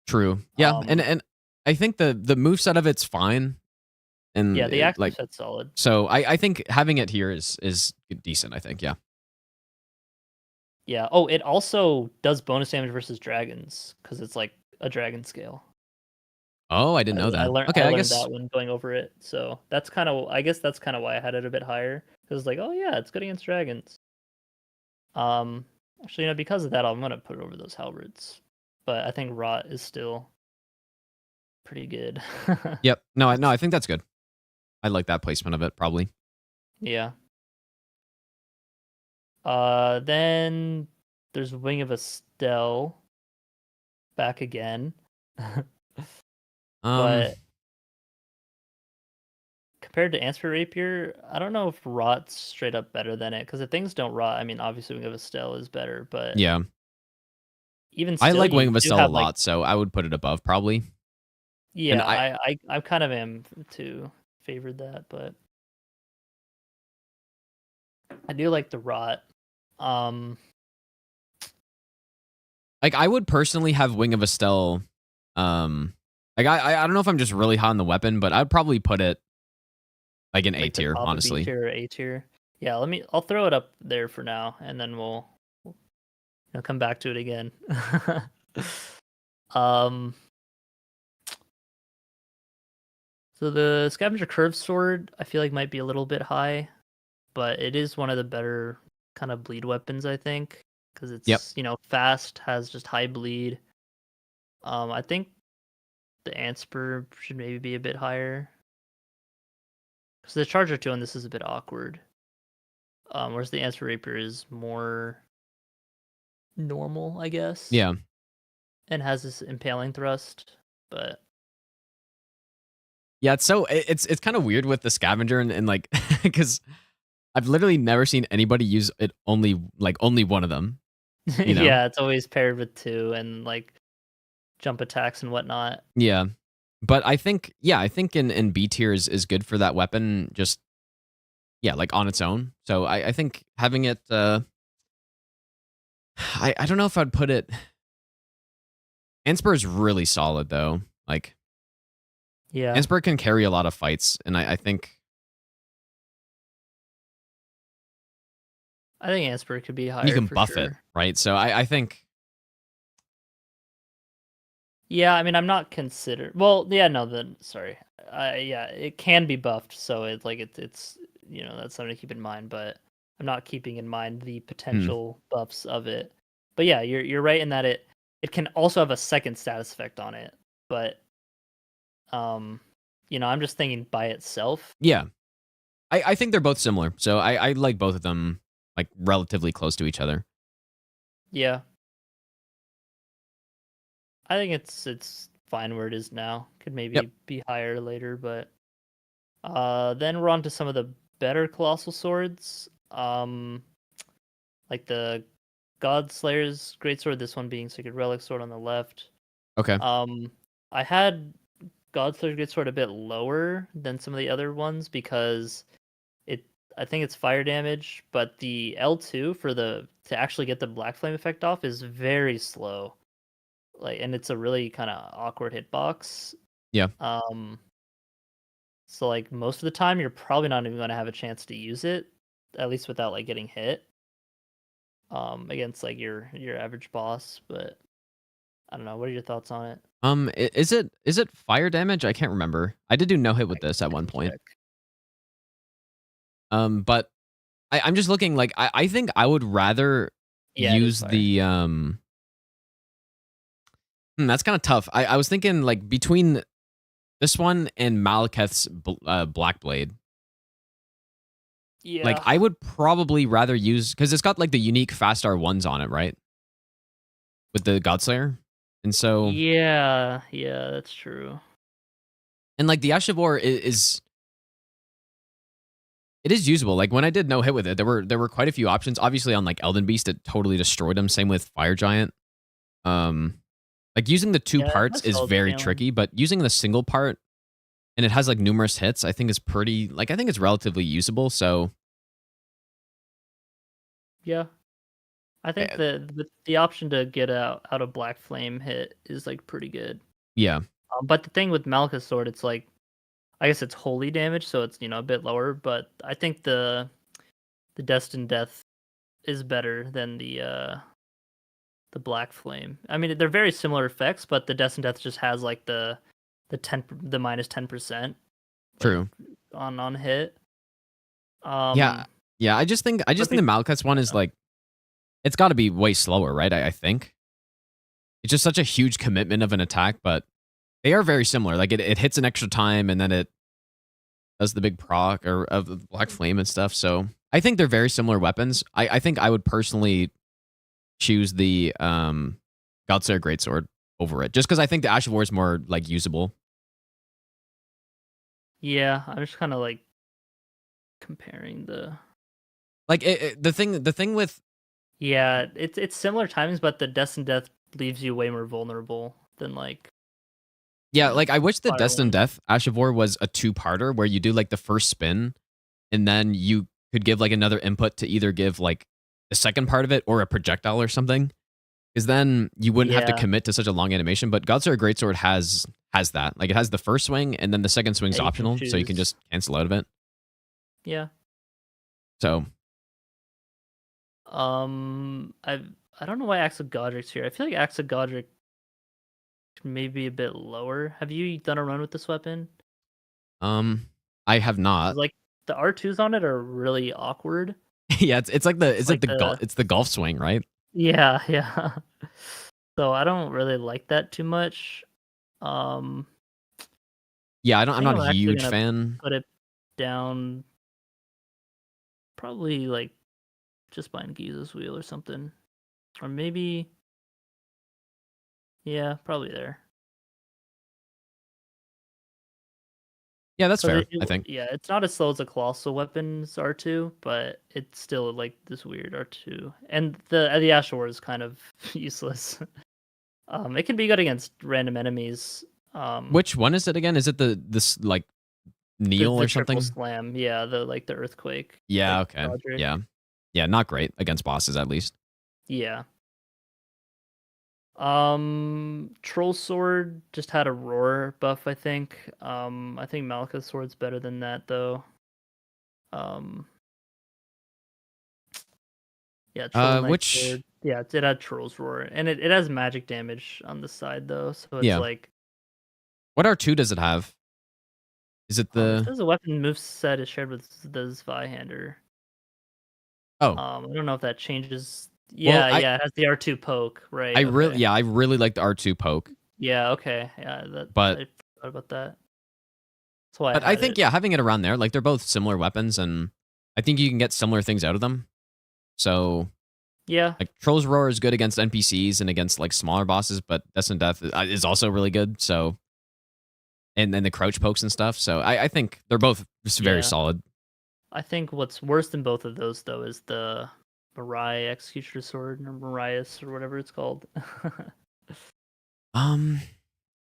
True. Yeah, and I think the moveset of it's fine. And yeah, the active like set's solid. So I think having it here is decent, I think, yeah. Yeah. Oh, it also does bonus damage versus dragons because it's like a dragon scale. Oh, I didn't know that. I learned I guess that when going over it. So that's kind of why I had it a bit higher. Because like, oh yeah, it's good against dragons. Actually, because of that, I'm gonna put it over those halberds. But I think Rot is still pretty good. Yep. No, I think that's good. I like that placement of it, probably. Yeah. Then there's Wing of Estelle. Back again. But compared to Ansper Rapier, I don't know if Rot's straight up better than it. Because if things don't rot, I mean, obviously Wing of Estelle is better. But yeah, even still, I like Wing of Estelle a lot, so I would put it above probably. Yeah, I kind of am too favored that, but I do like the Rot. Like I would personally have Wing of Estelle. Like I don't know if I'm just really hot on the weapon, but I'd probably put it like an A tier, honestly. B tier or A tier. Yeah, I'll throw it up there for now, and then we'll come back to it again. So the Scavenger Curve Sword, I feel like might be a little bit high, but it is one of the better kind of bleed weapons, I think, because it's fast, has just high bleed. I think the Ansper should maybe be a bit higher. So the Charger 2 on this is a bit awkward. Whereas the Ansper Rapier is more normal, I guess. Yeah. And has this impaling thrust, but yeah, it's kind of weird with the Scavenger and like because I've literally never seen anybody use it only one of them. You know? Yeah, it's always paired with 2 and like jump attacks and whatnot. Yeah. But I think in B tier is good for that weapon, just like on its own. So I think having it I don't know if I'd put it. Anspur is really solid though. Like Yeah. Anspur can carry a lot of fights, and I think Anspur could be higher. you can for buff sure. it, right? So I think Yeah, I mean, I'm not considered. Well, yeah, no, then sorry. Yeah, it can be buffed, so it's like it's that's something to keep in mind. But I'm not keeping in mind the potential buffs of it. But yeah, you're right in that it can also have a second status effect on it. But I'm just thinking by itself. yeah. I think they're both similar. So I like both of them like relatively close to each other. Yeah. I think it's fine where it is now. Could maybe be higher later, but then we're on to some of the better colossal swords. Like the God Slayer's Greatsword, this one being Sacred Relic Sword on the left. Okay. I had God Slayer's Greatsword a bit lower than some of the other ones because I think it's fire damage, but the L2 to actually get the Black Flame effect off is very slow. Like, and it's a really kind of awkward hitbox. Yeah. So like most of the time, you're probably not even going to have a chance to use it, at least without like getting hit. Against like your average boss, but I don't know. What are your thoughts on it? Is it fire damage? I can't remember. I did do no hit with this at one point. But I'm just looking like I think I would rather use the that's kind of tough. I was thinking like between this one and Malekith's Black Blade. Yeah. Like I would probably rather use because it's got like the unique fast R1s on it, right? With the Godslayer. And so yeah, that's true. And like the Ash of War is it is usable. Like when I did no hit with it, there were quite a few options. Obviously on like Elden Beast, it totally destroyed him. Same with Fire Giant. Like using the two parts is very tricky, but using the single part and it has like numerous hits, I think is pretty I think it's relatively usable. So yeah, I think the option to get out a Black Flame hit is like pretty good. Yeah. But the thing with Malekith's sword, it's like I guess it's holy damage, so it's a bit lower. But I think the Destined Death is better than the Black Flame. I mean, they're very similar effects, but the Destined Death just has like the minus 10%. True. On hit. Yeah. I just think the Malekith's one is like it's got to be way slower, right? I think it's just such a huge commitment of an attack, but they are very similar. Like it hits an extra time and then it does the big proc of the Black Flame and stuff. So I think they're very similar weapons. I think I would personally choose the Godslayer Greatsword over it, just because I think the Ash of War is more like usable. Yeah, I'm just kind of like comparing the the thing with it's similar timings, but the Destined Death leaves you way more vulnerable than like. Yeah, like I wish the Destined Death Ash of War was a two-parter where you do like the first spin and then you could give like another input to either give like the second part of it or a projectile or something. Because then you wouldn't have to commit to such a long animation. But Godslayer Greatsword has that. Like it has the first swing and then the second swing's optional, so you can just cancel out of it. Yeah. So I don't know why Axe of Godric's here. I feel like Axe of Godric may be a bit lower. Have you done a run with this weapon? I have not. Like the R2s on it are really awkward. Yeah, it's like the golf swing, right? Yeah. So I don't really like that too much. Yeah, I'm not a huge fan. Put it down probably like just behind Giza's wheel or something. Or maybe probably there. Yeah, that's 'Cause fair, I think. yeah, it's not as slow as a colossal weapons R2, but it's still like this weird R2. And the Ashore is kind of useless. It can be good against random enemies. Which one is it again? Is it this like Neil the or triple something? slam, yeah, the earthquake. Yeah, Like okay. Roderick. Yeah. Yeah, not great against bosses at least. Yeah. Troll Sword just had a roar buff, I think. I think Malika's Sword's better than that though. Um Yeah, Troll Knight Which Sword. Yeah, it had Troll's Roar. And it has magic damage on the side though, so it's yeah. like What R2 does it have? Is it it the says the weapon moveset is shared with the Zweihander. Oh, I don't know if that changes. well, Yeah, yeah, it has the R2 poke, right? I Okay. I really like the R2 poke. Yeah, okay. Yeah, But I forgot about that. That's why I but I had think it. yeah, having it around there, like they're both similar weapons and I think you can get similar things out of them. So Yeah. like Troll's Roar is good against NPCs and against like smaller bosses, but Death and Death is also really good. So and then the crouch pokes and stuff. So I think they're both just very Yeah. solid. I think what's worse than both of those though is the Mariah Executioner Sword or Marias or whatever it's called. Um,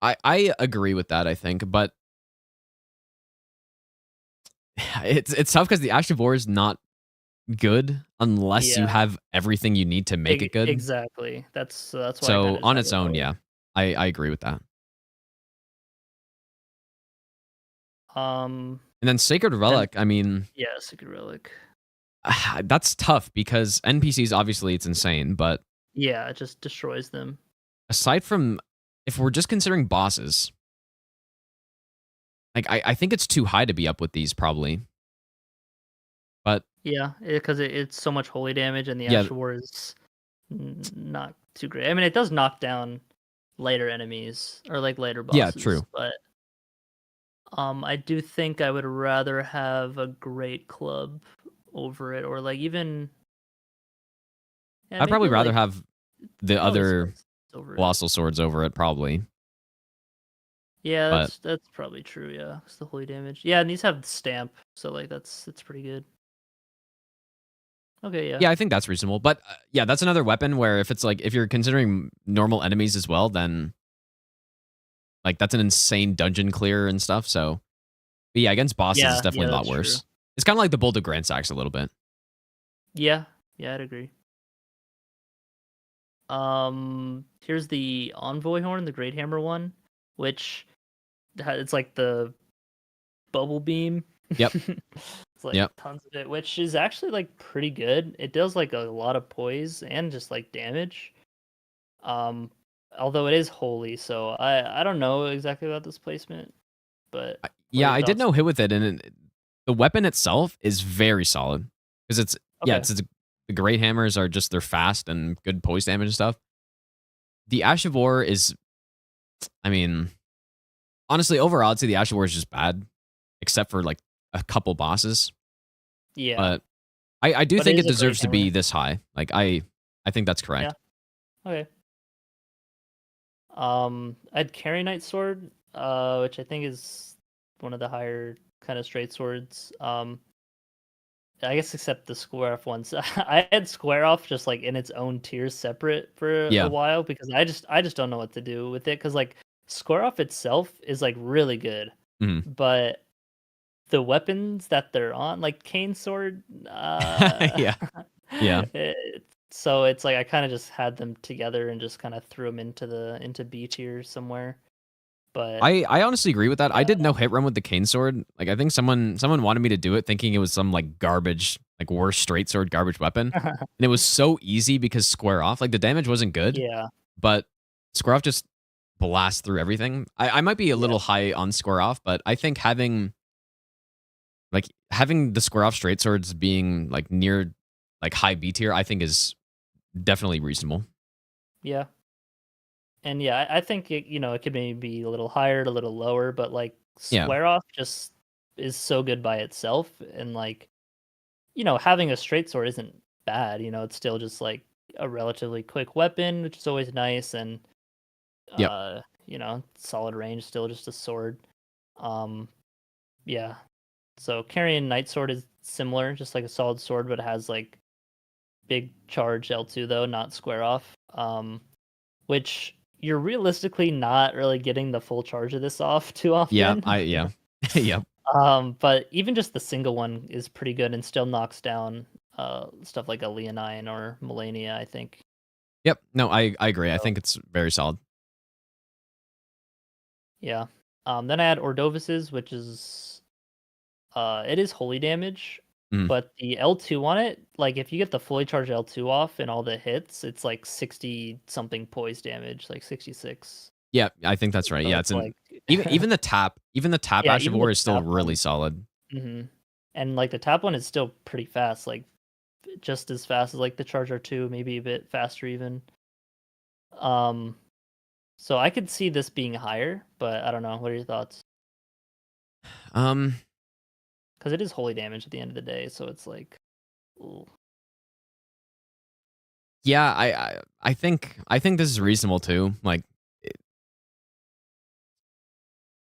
I agree with that. I think, but it's tough because the Ash of War is not good unless you Yeah. have everything you need to make it good. Exactly. That's why I So kinda on had its it own, lower. yeah, I agree with that. Um, And then Sacred Relic, I mean, yeah, Secret Relic. that's tough because NPCs obviously it's insane, but Yeah, it just destroys them. aside from if we're just considering bosses, like I think it's too high to be up with these probably. But Yeah, because it's so much holy damage, and the yeah, Ash of War is not too great. I mean, it does knock down later enemies or like later yeah, bosses, true. but I do think I would rather have a great club over it, or like even yeah, I'd probably maybe rather like have the probably other swords over it. colossal swords over it probably. Yeah, But that's probably true. Yeah, it's the holy damage. Yeah, and these have stamp, so like that's pretty good. Okay, yeah. yeah, I think that's reasonable. But yeah, that's another weapon where if it's like if you're considering normal enemies as well, then like that's an insane dungeon clear and stuff. So but yeah, against bosses, it's Yeah, definitely a lot that's true. worse. It's kind of like the Bolt of Grand Sax a little bit. Yeah, yeah, I'd agree. Here's the Envoy Horn, the Great Hammer one, which it's like the bubble beam. Yep. It's like Yep. tons of it, which is actually like pretty good. It does like a lot of poise and just like damage. Although it is holy, so I don't know exactly about this placement, but what are Yeah, your I did thoughts? know hit with it, and the weapon itself is very solid because it's yeah, Okay. the great hammers are just they're fast and good poise damage and stuff. The Ash of War is, I mean, honestly, overall, I'd say the Ash of War is just bad, except for like a couple bosses. Yeah. But I do But think it it is a great deserves to be hammer. this high. Like I think that's correct. Yeah. Okay. I'd Carry Knight Sword, which I think is one of the higher kind of straight swords. I guess except the square off ones. I had square off just like in its own tier separate for a Yeah. while because I just don't know what to do with it because like square off itself is like really good, Mhm. but the weapons that they're on, like Cane Sword, Yeah. Yeah. so it's like I kind of just had them together and just kind of threw them into B tier somewhere. But I honestly agree with that. I yeah. did no hit run with the cane sword. Like I think someone wanted me to do it thinking it was some like garbage, like worse straight sword garbage weapon. And it was so easy because square off, like the damage wasn't good, Yeah. but square off just blasts through everything. I might be a little high on square off, but I think having the square off straight swords being like near like high B tier, I think is definitely reasonable. Yeah. And yeah, I think it, it could maybe be a little higher, a little lower, but like Yeah. square off just is so good by itself, and like having a straight sword isn't bad. It's still just like a relatively quick weapon, which is always nice, and Yep. solid range, still just a sword. Yeah. So Carrion Night Sword is similar, just like a solid sword, but it has like big charge L2 though, not square off. Which you're realistically not really getting the full charge of this off too Yeah, often. yeah. Yep. But even just the single one is pretty good and still knocks down stuff like a Leonine or Melania, I think. Yep. No, I agree. I think it's very solid. Yeah. Then I had Ordovis's, which is it is holy damage, Mm. but the L2 on it, like if you get the fully charged L2 off and all the hits, it's like 60 something poise damage, like 66. Yeah, I think that's right. So Yeah, it's it's an like even the tap yeah, Ash of even War the is still tap really one. solid. Mm-hmm. And like the tap one is still pretty fast, like just as fast as like the Charger 2, maybe a bit faster even. So I could see this being higher, but I don't know. What are your thoughts? Um, Because it is holy damage at the end of the day, so it's like, ooh. yeah, I think this is reasonable too. Like,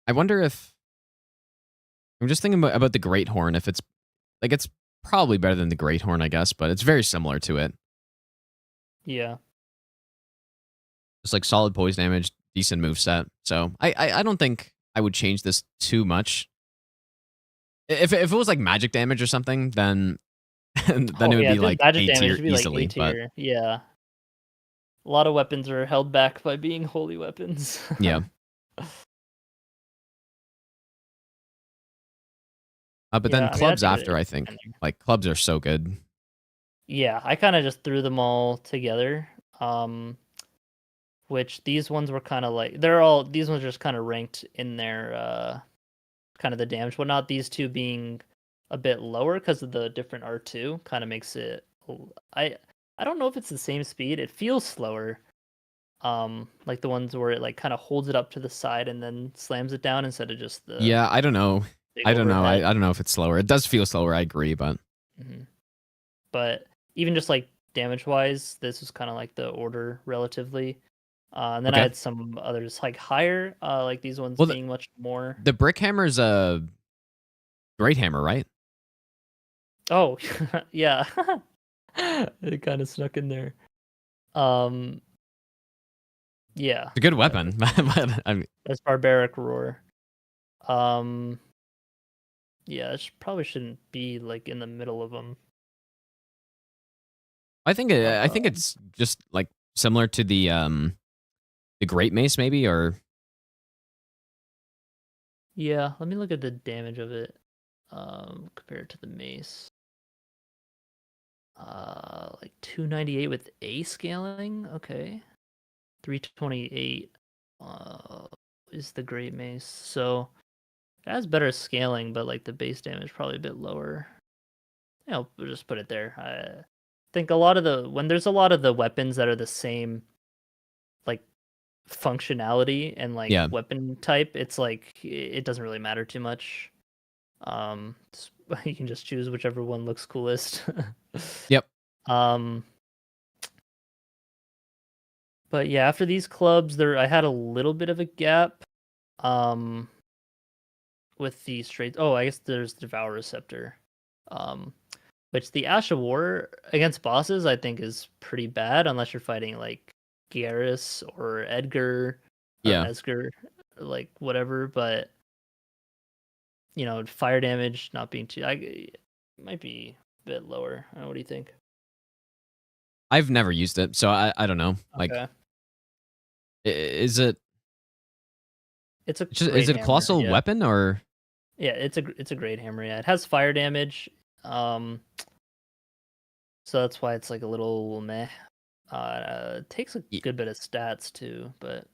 I wonder if I'm just thinking about the Great Horn. If it's like it's probably better than the Great Horn, I guess, but it's very similar to it. Yeah. It's like solid poise damage, decent move set. So I don't think I would change this too much. If it was like magic damage or something, then then it would yeah, be if it's like magic A damage, tier it'd be like easily. A But tier. Yeah. A lot of weapons are held back by being holy weapons. yeah. But then Yeah, I mean, I clubs think after, I it's think in there. like clubs are so good. Yeah, I kind of just threw them all together. Which these ones were kind of like these ones are just kind of ranked in their kind of the damage whatnot. These two being a bit lower because of the different R2 kind of makes it. I don't know if it's the same speed. It feels slower. Like the ones where it like kind of holds it up to the side and then slams it down instead of just the Yeah, I don't know. big I don't know. overhead. I don't know if it's slower. It does feel slower. I agree, but Mhm. But even just like damage wise, this was kind of like the order relatively. And then I okay. had some others like higher, like these ones Well, being much more. The brick hammer's a great hammer, right? Oh, yeah. It kind of snuck in there. Yeah. It's a good weapon. But, I mean, That's barbaric roar. Yeah, probably shouldn't be like in the middle of them. I think it's just like similar to the great mace maybe, or Yeah, let me look at the damage of it. Compared to the mace. Like 298 with A scaling. Okay. 328 is the great mace. So it has better scaling, but like the base damage probably a bit lower. We'll just put it there. I think when there's a lot of the weapons that are the same like functionality and like yeah. weapon type, it's like it doesn't really matter too much. You can just choose whichever one looks coolest. Yep. But yeah, after these clubs, I had a little bit of a gap. With the straight. Oh, I guess there's Devour Receptor. Which the Ash of War against bosses I think is pretty bad unless you're fighting like Garrus or Edgar or Yeah. Esger, like whatever. But fire damage not being too. It might be a bit lower. What do you think? I've never used it, so I don't know. Like, Okay. is it? It's Is it a colossal weapon or? Yeah, it's a great hammer. Yeah, it has fire damage. So that's why it's like a little meh. It takes a good bit of stats too, but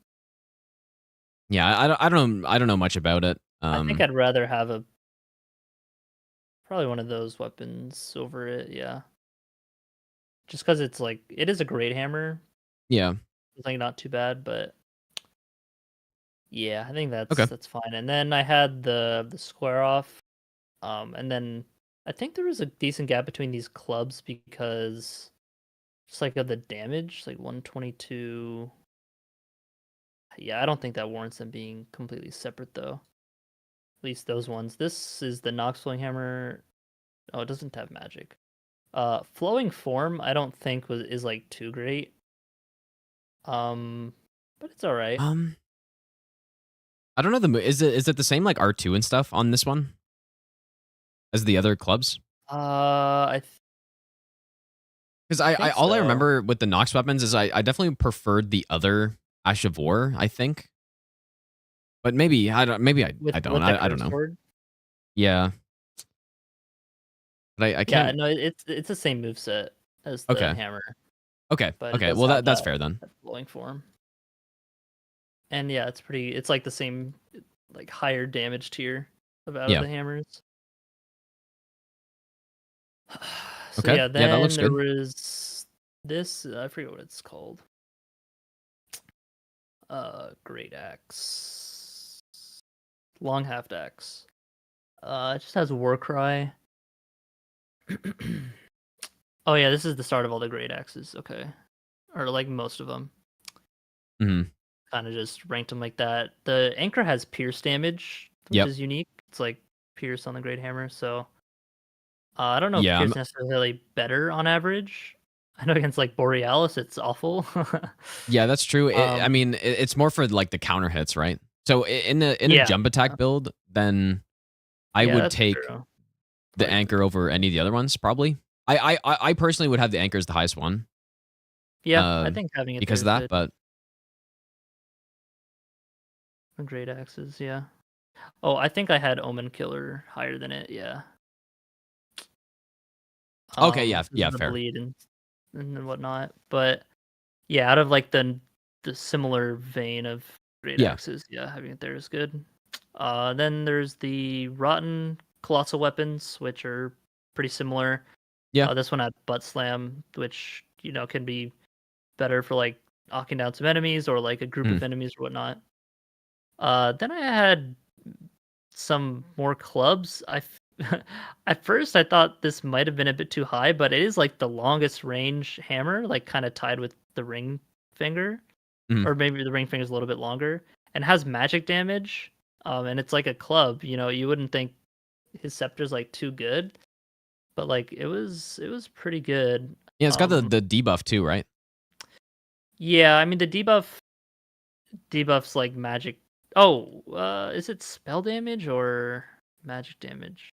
yeah, I don't know much about it. I think I'd rather have probably one of those weapons over it. Yeah, just because it's like it is a great hammer. Yeah, It's like not too bad, but yeah, I think okay. that's fine. And then I had the square off, and then I think there was a decent gap between these clubs because just like of the damage, like 122. Yeah, I don't think that warrants them being completely separate though. least those ones. This is the Nox Flowing Hammer. Oh, it doesn't have magic. Flowing Form, I don't think is like too great. But it's all right. I don't know is it the same like R2 and stuff on this one as the other clubs? I Because think all I so. remember with the Nox weapons is I definitely preferred the other Ash of War, I think. But maybe I don't. Maybe I don't. With I the don't know. sword? Yeah. But I Yeah, can't. no, it's the same moveset as the Okay. hammer, Okay. but it Okay. does Well, have that's fair then. that flowing form. And yeah, it's like the same, like higher damage tier of out of Yeah. the hammers. So Okay. yeah, Yeah, that then looks there good. was this, I forget what it's called. Great Axe. Long Haft Axe. It just has War Cry. Oh yeah, this is the start of all the Great Axes. Okay, or like most of them. Hmm. Kind of just ranked them like that. The Anchor has pierce damage, which Yep. is unique. It's like pierce on the Great Hammer. So I don't know if Yeah. pierce is necessarily better on average. I know against like Borealis, it's awful. Yeah, that's true. I Um, mean, it's more for like the counter hits, right? So in a yeah, jump attack build, then I yeah, would that's take true. the Like, Anchor over any of the other ones, probably. I personally would have the Anchor as the highest one. yeah, I think having it there Because of is that, good. but The Great Axes, yeah. Oh, I think I had Omen Killer higher than it. Yeah. okay, yeah, Because yeah, of the fair. bleed and whatnot. But yeah, out of like the similar vein of Great Yeah. Axes, yeah, having it there is good. Then there's the Rotten Colossal Weapons, which are pretty similar. Yeah. This one had Butt Slam, which can be better for like knocking down some enemies or like a group Mm. of enemies or whatnot. Then I had some more clubs. At first I thought this might have been a bit too high, but it is like the longest range hammer, like kind of tied with the ring finger, Mhm. or maybe the ring finger is a little bit longer, and has magic damage. And it's like a club. You wouldn't think his scepter's like too good, but like it was pretty good. Yeah, it's got the debuff too, right? Yeah, I mean the debuff's like magic. Oh, is it spell damage or magic damage?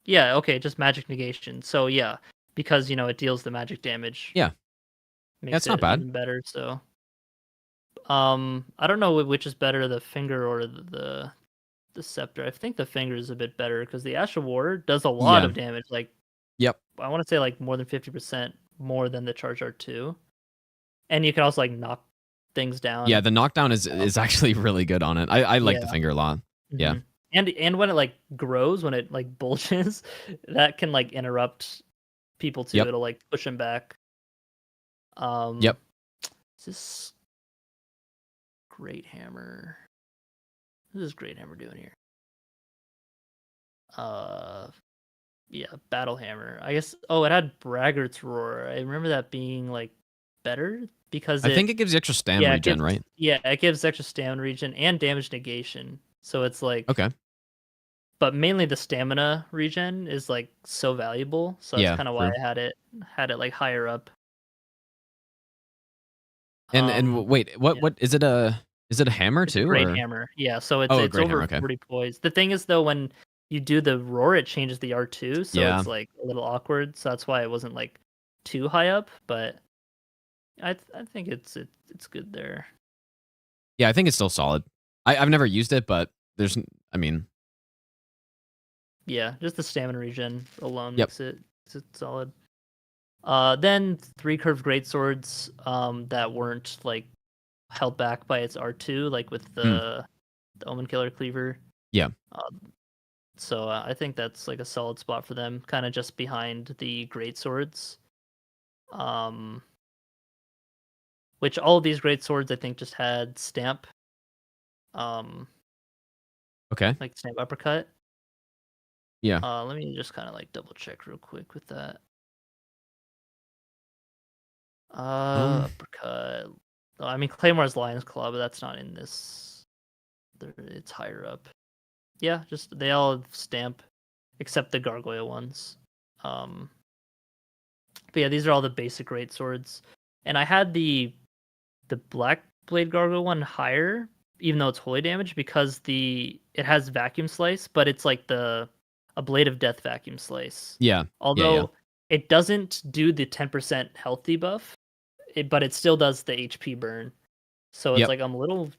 Yeah, okay, just magic negation. So yeah, because it deals the magic damage. Yeah. Makes it's not it bad. even better. So, I don't know which is better, the finger or the scepter. I think the finger is a bit better because the Ash of War does a lot Yeah. of damage. Like, Yep. I want to say like more than 50% more than the Charge R2, and you can also like knock things down. Yeah, the knockdown is actually really good on it. I like the Yeah. finger a lot. Yeah. Mhm. And when it like grows, when it like bulges, that can like interrupt people too. Yep. It'll like push them back. Yep. Is this Great Hammer? What is Great Hammer doing here? Yeah, Battle Hammer. I guess. Oh, it had Braggart's Roar. I remember that being like better because I think it gives you extra stamina yeah, regen, right? Yeah, it gives extra stamina regen and damage negation. So it's like Okay. but mainly the stamina regen is like so valuable. So that's Yeah, kind of why true. I had it like higher up. And wait, what is it a hammer It's a too Great or Hammer. Yeah, so it's Great over Hammer, okay. 40 poise. The thing is though, when you do the roar, it changes the R2, so Yeah. it's like a little awkward. So that's why it wasn't like too high up, but I think it's good there. Yeah, I think it's still solid. I've never used it, but I mean, yeah, just the stamina regen alone Yep. makes it solid. Then 3 curved greatswords that weren't like held back by its R2, like with the Omen Killer Cleaver. Yeah. So I think that's like a solid spot for them, kind of just behind the greatswords. Which all of these greatswords I think just had stamp. Okay. Like stamp uppercut. Yeah. Let me just kind of like double check real quick with that. Uppercut. I mean Claymore's Lions Claw, but that's not in this. It's higher up. Yeah, just they all have stamp, except the gargoyle ones. But yeah, these are all the basic great swords. And I had the black blade gargoyle one higher, even though it's holy damage, because it has vacuum slice, but it's like a blade of death vacuum slice. Yeah. Although it doesn't do the 10% health debuff, but it still does the HP burn. So it's like I'm a little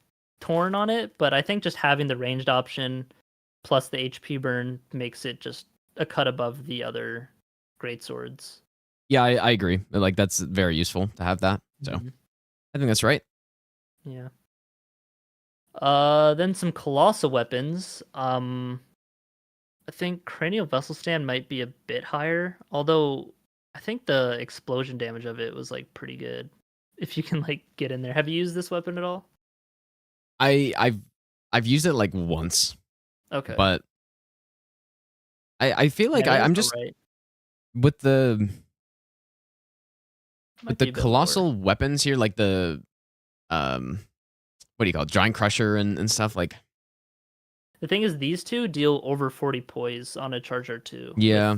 torn on it, but I think just having the ranged option plus the HP burn makes it just a cut above the other great swords. Yeah, I agree. Like that's very useful to have that. So I think that's right. Yeah. Then some colossal weapons. I think cranial vessel stand might be a bit higher, although I think the explosion damage of it was like pretty good. If you can like get in there. Have you used this weapon at all? I've used it like once. Okay. But I feel like I'm just with the colossal weapons here, like the what do you call it? Giant Crusher and stuff like. The thing is, these two deal over 40 poise on a charger too. Yeah.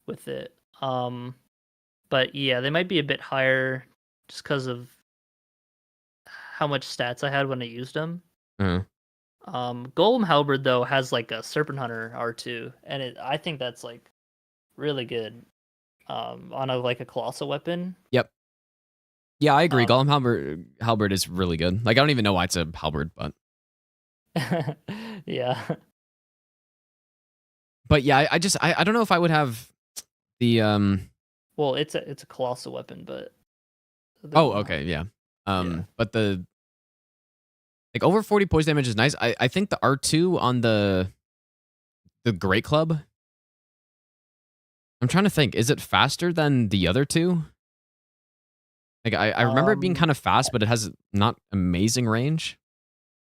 With it. But yeah, they might be a bit higher just because of how much stats I had when I used them. Golem Halberd though has like a Serpent Hunter R2, and I think that's like really good. On a colossal weapon. Yep. Yeah, I agree. Golem halberd is really good. Like I don't even know why it's a halberd, but yeah. But yeah, I don't know if I would have the Well, it's a colossal weapon, but oh, okay, yeah. But the like over 40 poise damage is nice. I think the R2 on the Great Club. I'm trying to think. Is it faster than the other two? Like I remember it being kind of fast, but it has not amazing range.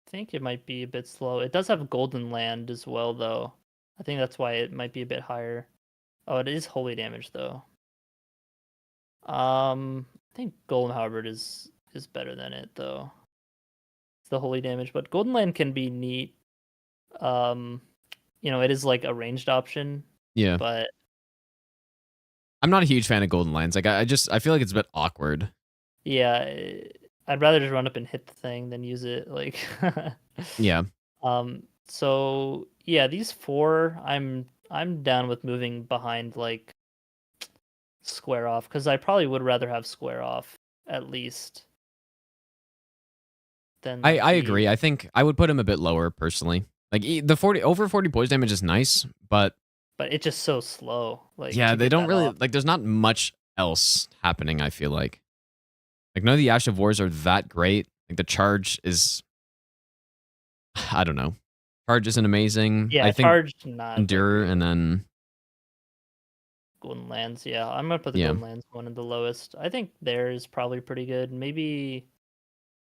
I think it might be a bit slow. It does have Golden Land as well, though. I think that's why it might be a bit higher. Oh, it is holy damage though. I think Golden Halberd is better than it though. It's the holy damage, but Golden Land can be neat. It is like a ranged option. Yeah. But I'm not a huge fan of Golden Lands. Like I feel like it's a bit awkward. Yeah, I'd rather just run up and hit the thing than use it. Like, yeah. So yeah, these four, I'm down with moving behind like Square Off because I probably would rather have Square Off at least. Than I agree. I think I would put him a bit lower personally. Like the over 40 poise damage is nice, but it's just so slow. Like yeah, they don't really like. There's not much else happening. I feel like none of the Ash of Wars are that great. Like the charge is, I don't know. Charge isn't amazing. Yeah, I think charge not endure and then Golden Lands. Yeah, I'm gonna put the Golden Lands one in the lowest. I think theirs probably pretty good. Maybe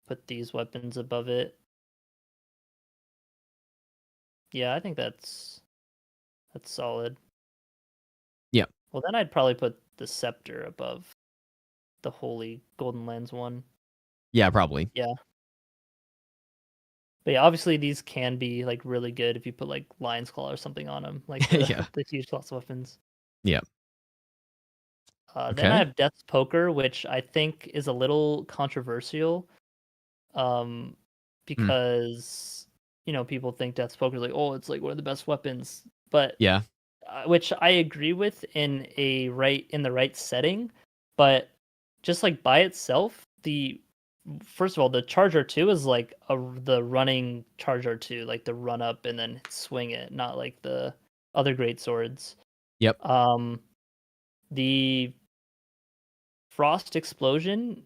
put these weapons above it. Yeah, I think that's solid. Yeah. Well, then I'd probably put the Scepter above the Holy Golden Lands one. Yeah, probably. Yeah. But yeah, obviously these can be like really good if you put like Lion's Claw or something on them, like the huge class weapons. Yeah. Then I have Death's Poker, which I think is a little controversial, because people think Death's Poker is like, oh, it's like one of the best weapons, but yeah, which I agree with in the right setting, but just like by itself, first of all, the charge R2 is like the running charge R2, like the run up and then swing it, not like the other great swords. Yep. The Frost Explosion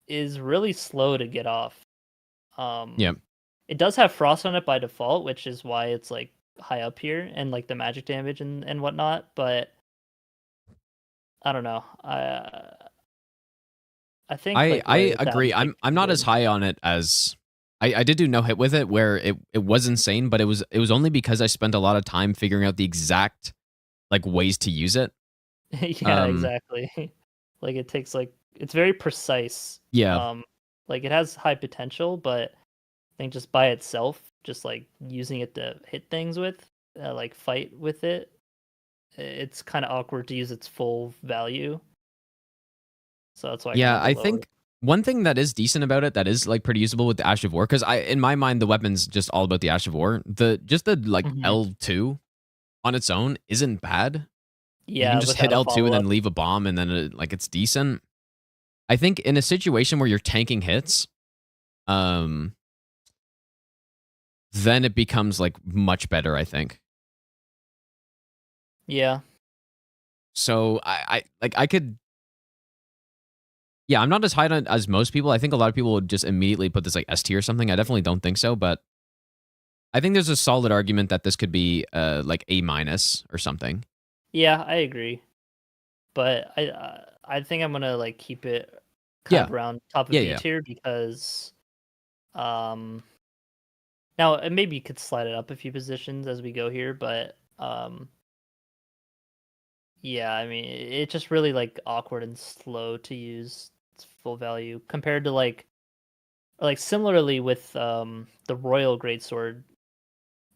is really slow to get off. Yep. It does have frost on it by default, which is why it's like high up here and like the magic damage and whatnot, but I don't know. I think I agree. I'm not as high on it as I did do no hit with it where it was insane, but it was only because I spent a lot of time figuring out the exact like ways to use it. Yeah, exactly. Like it takes it's very precise. Yeah. Like it has high potential, but think just by itself, just like using it to hit things with, like fight with it, it's kind of awkward to use its full value. So that's why Yeah, I I go lower. think one thing that is decent about it that is like pretty usable with the Ash of War, because in my mind the weapon's just all about the Ash of War. The like Mhm. L2 on its own isn't bad. You Yeah, can just hit without a L2 and then follow-up. leave a bomb, and then like it's decent. I think in a situation where you're tanking hits, then it becomes like much better, I think. Yeah. So I could. Yeah, I'm not as high on as most people. I think a lot of people would just immediately put this like S tier or something. I definitely don't think so, but I think there's a solid argument that this could be like A minus or something. Yeah, I agree. But I think I'm gonna like keep it kind of around top of Yeah, B yeah. tier because now maybe you could slide it up a few positions as we go here, but yeah, I mean it's just really like awkward and slow to use its full value compared to like similarly with the Royal Greatsword.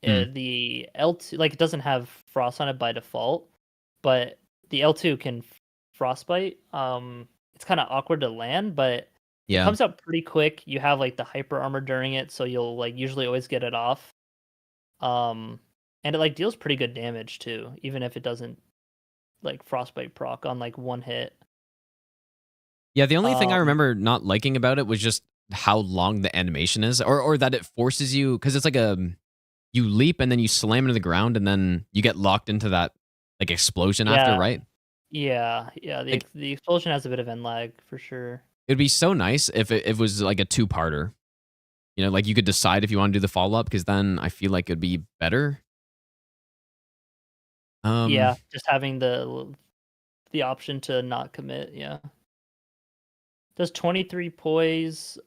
The L2 like it doesn't have frost on it by default, but the L2 can frostbite. It's kind of awkward to land, but it Yeah. comes out pretty quick. You have like the hyper armor during it, so you'll like usually always get it off. And it like deals pretty good damage too, even if it doesn't like frostbite proc on like one hit. Yeah, the only thing I Um, remember not liking about it was just how long the animation is, or that it forces you, because it's like you leap and then you slam into the ground and then you get locked into that like explosion after, yeah, right? yeah. Like The explosion has a bit of end lag for sure. it'd be so nice if it was like a two-parter. You know, like you could decide if you want to do the follow-up, because then I feel like it'd be better. Yeah, just having the option to not commit, yeah. Does 23 poise,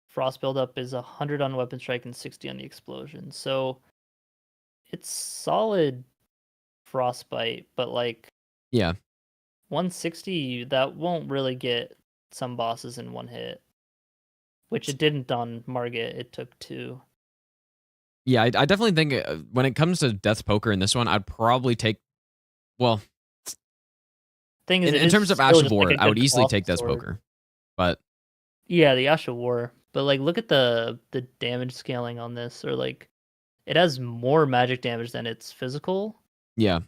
frost buildup is 100 on weapon strike and 60 on the explosion. So it's solid frostbite, but like Yeah. 160 that won't really get some bosses in one hit. Which it didn't on Margit, it took two. Yeah, I definitely think when it comes to Death Poker in this one, I'd probably take, well, Thing is, it in is terms of still Ash of just like War, a I would good easily colossal take Death sword. Poker. But Yeah, the Ash of War. But like look at the damage scaling on this, or like it has more magic damage than its physical. yeah.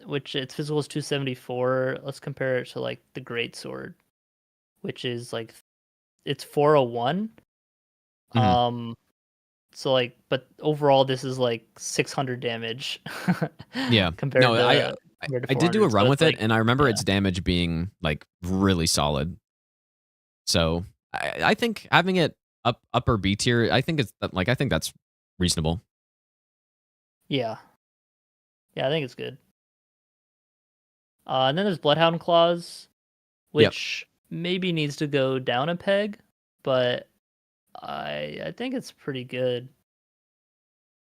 Which its physical is 274. Let's compare it to like the Great Sword, which is like it's 401. Mhm. So like, but overall this is like 600 damage. Yeah. compared No, to compared to I did do a 400. So run it's with it, like, and I remember yeah, its damage being like really solid. So I think having it upper B tier, I think I think that's reasonable. yeah, I think it's good. And then there's Bloodhound Claws, Yep. which maybe needs to go down a peg, but I think it's pretty good.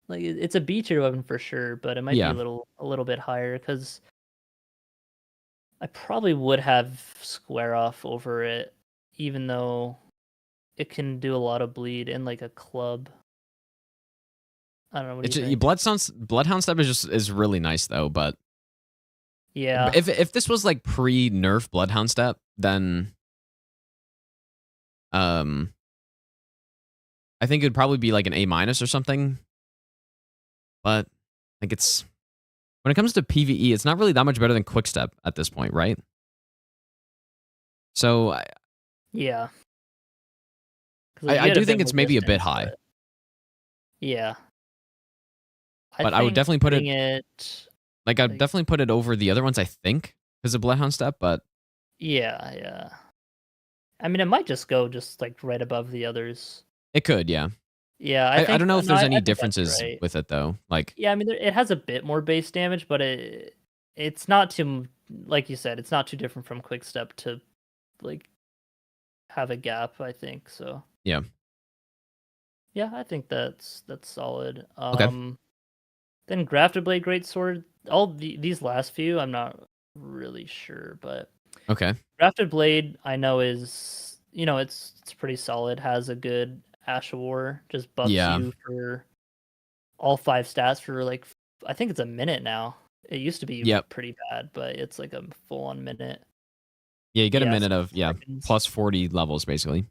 Like it's a B tier weapon for sure, but it might be Yeah. a little bit higher because I probably would have Square Off over it, even though it can do a lot of bleed in like a club. I don't know. What do you think? Bloodhound Step is really nice though, but Yeah, if this was like pre nerf Bloodhound Step, then I think it'd probably be like an A minus or something. But like it's when it comes to PvE, it's not really that much better than Quickstep at this point, right? So yeah. 'Cause, like, you I get a do bit think it's more maybe a bit distance, high, but yeah. but I would think definitely put putting it it like I'd like, definitely put it over the other ones, I think, because of Bloodhound Step. But yeah. I mean, it might just go just like right above the others. it could, yeah. Yeah, I don't know if no, there's I any think that's differences right. with it though. Like Yeah, I mean, it has a bit more base damage, but it's not too, like you said, it's not too different from Quick Step to like have a gap, I think. So yeah, yeah, I think that's solid. okay, Then Grafted Blade Greatsword. All these last few, I'm not really sure, but okay, Grafted Blade I know is you know, it's pretty solid. Has a good Ash of War, just buffs Yeah. you for all 5 stats for like I think it's a minute now. It used to be Yep. pretty bad, but it's like a full on minute. Yeah, you get a Yeah, minute so of seconds. plus 40 levels basically.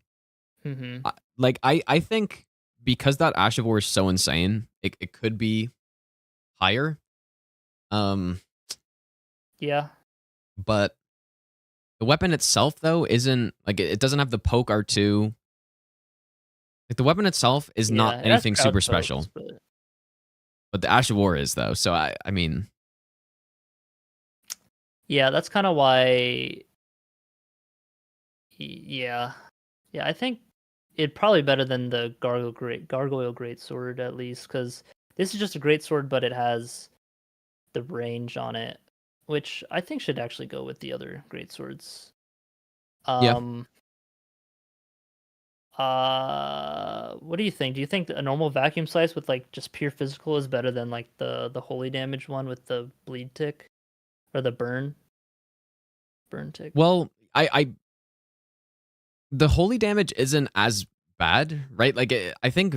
Mm-hmm. I think because that Ash of War is so insane, it could be higher. Yeah. But the weapon itself though isn't like it doesn't have the poke R2. Like the weapon itself is Yeah, not it has anything crouch super pokes, special. but But the Ash of War is though. So I mean, yeah, that's kind of why. Yeah, yeah, I think it probably better than the gargoyle great sword at least, because this is just a great sword, but it has the range on it, which I think should actually go with the other great swords. yeah. What do you think? Do you think a normal vacuum slice with like just pure physical is better than like the holy damage one with the bleed tick or the burn tick? Well, I the holy damage isn't as bad, right? Like I think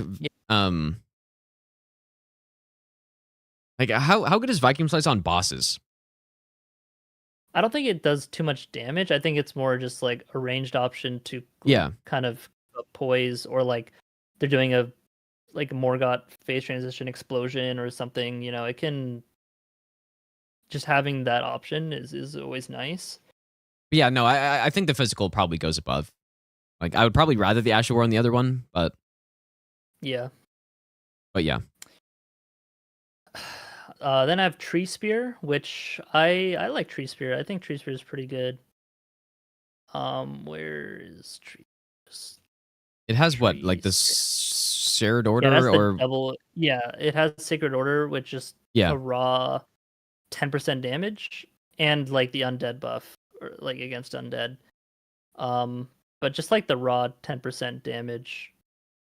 like how good is vacuum slice on bosses? I don't think it does too much damage. I think it's more just like a ranged option to like, Yeah. kind of poise, or like they're doing a like Morgott phase transition explosion or something. You know, it can just having that option is always nice. But yeah, no, I think the physical probably goes above. Like I would probably rather the Ash of War on the other one, but Yeah. yeah. Then I have Tree Spear, which I like Tree Spear. I think Tree Spear is pretty good. Where is Tree? It has what, like the shared order or double? Yeah, it has Sacred Order, which is yeah. a raw 10% damage, and like the undead buff, or like against undead. But just like the raw 10% damage.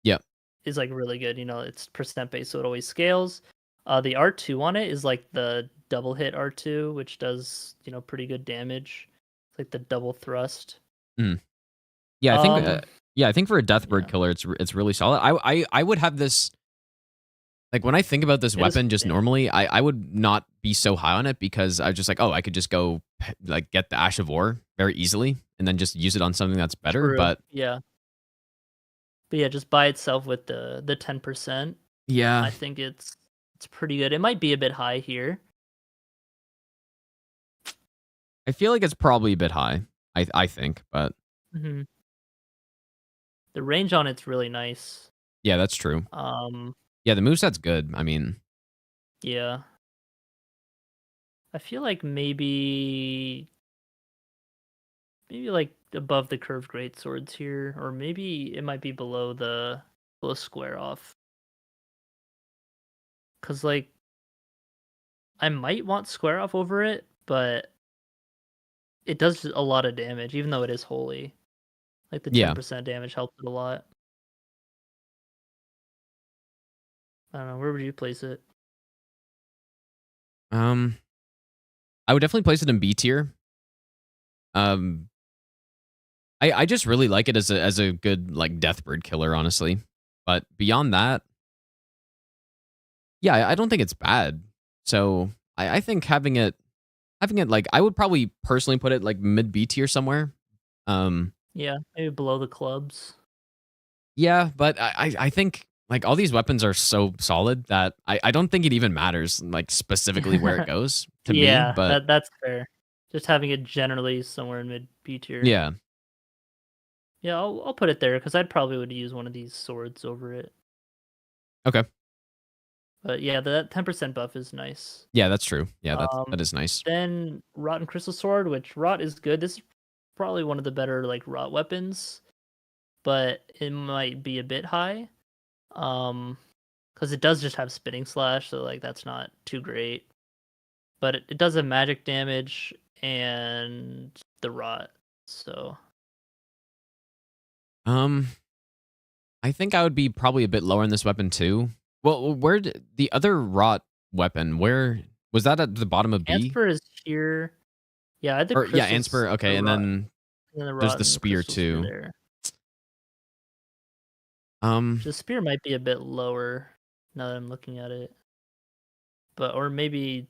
Yeah. Is like really good. You know, it's percent based, so it always scales. The R2 on it is like the double hit R2, which does, you know, pretty good damage. It's like the double thrust. Yeah, I think for a Deathbird killer, it's really solid. I would have this like when I think about this weapon just normally, I would not be so high on it because I was just like, oh, I could just go like get the Ash of War very easily and then just use it on something that's better. True. But yeah, just by itself with the 10%, yeah, I think it's pretty good. It might be a bit high here. I feel like it's probably a bit high. I think, but the range on it's really nice. Yeah, that's true. Yeah, the moveset's good. I mean, yeah. I feel like maybe like above the curved great swords here, or maybe it might be below the square off. Cause like I might want square off over it, but it does a lot of damage, even though it is holy. Like the 10% damage helps it a lot. I don't know, where would you place it? I would definitely place it in B tier. I just really like it as a good like Deathbird killer, honestly. But beyond that, yeah, I don't think it's bad. So I think having it like I would probably personally put it like mid B tier somewhere. Yeah, maybe below the clubs. Yeah, but I think like all these weapons are so solid that I don't think it even matters like specifically where it goes to me. But that's fair. Just having it generally somewhere in mid B tier. Yeah. Yeah, I'll put it there because I'd probably would use one of these swords over it. Okay. But yeah, that 10% buff is nice. Yeah, that's true. Yeah, that is nice. Then Rotten Crystal Sword, which rot is good. This is probably one of the better like rot weapons, but it might be a bit high. Because it does just have spinning slash, so like that's not too great. But it does have magic damage and the rot, so I think I would be probably a bit lower in this weapon too. Well, where the other rot weapon? Where was that at the bottom of B? Ansper is here. Yeah, Ansper. Okay, and then there's the spear too. The spear might be a bit lower now that I'm looking at it. But or maybe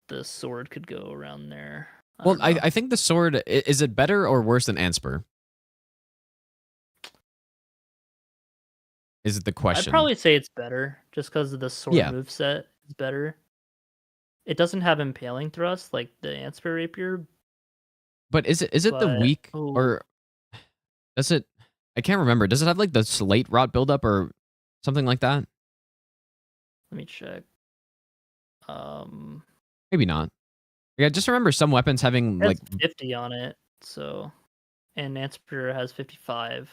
the sword could go around there. Well, don't know. I think the sword, is it better or worse than Anspur? Is it the I'd question? probably say it's better, just because of the sword moveset is better. It doesn't have impaling thrust like the Anspur rapier. But is it the but- weak ooh, or does it? I can't remember. Does it have like the slate rot buildup or something like that? Let me check. Maybe not. Yeah, just remember some weapons having It like has 50 on it, so and Anspur has 55.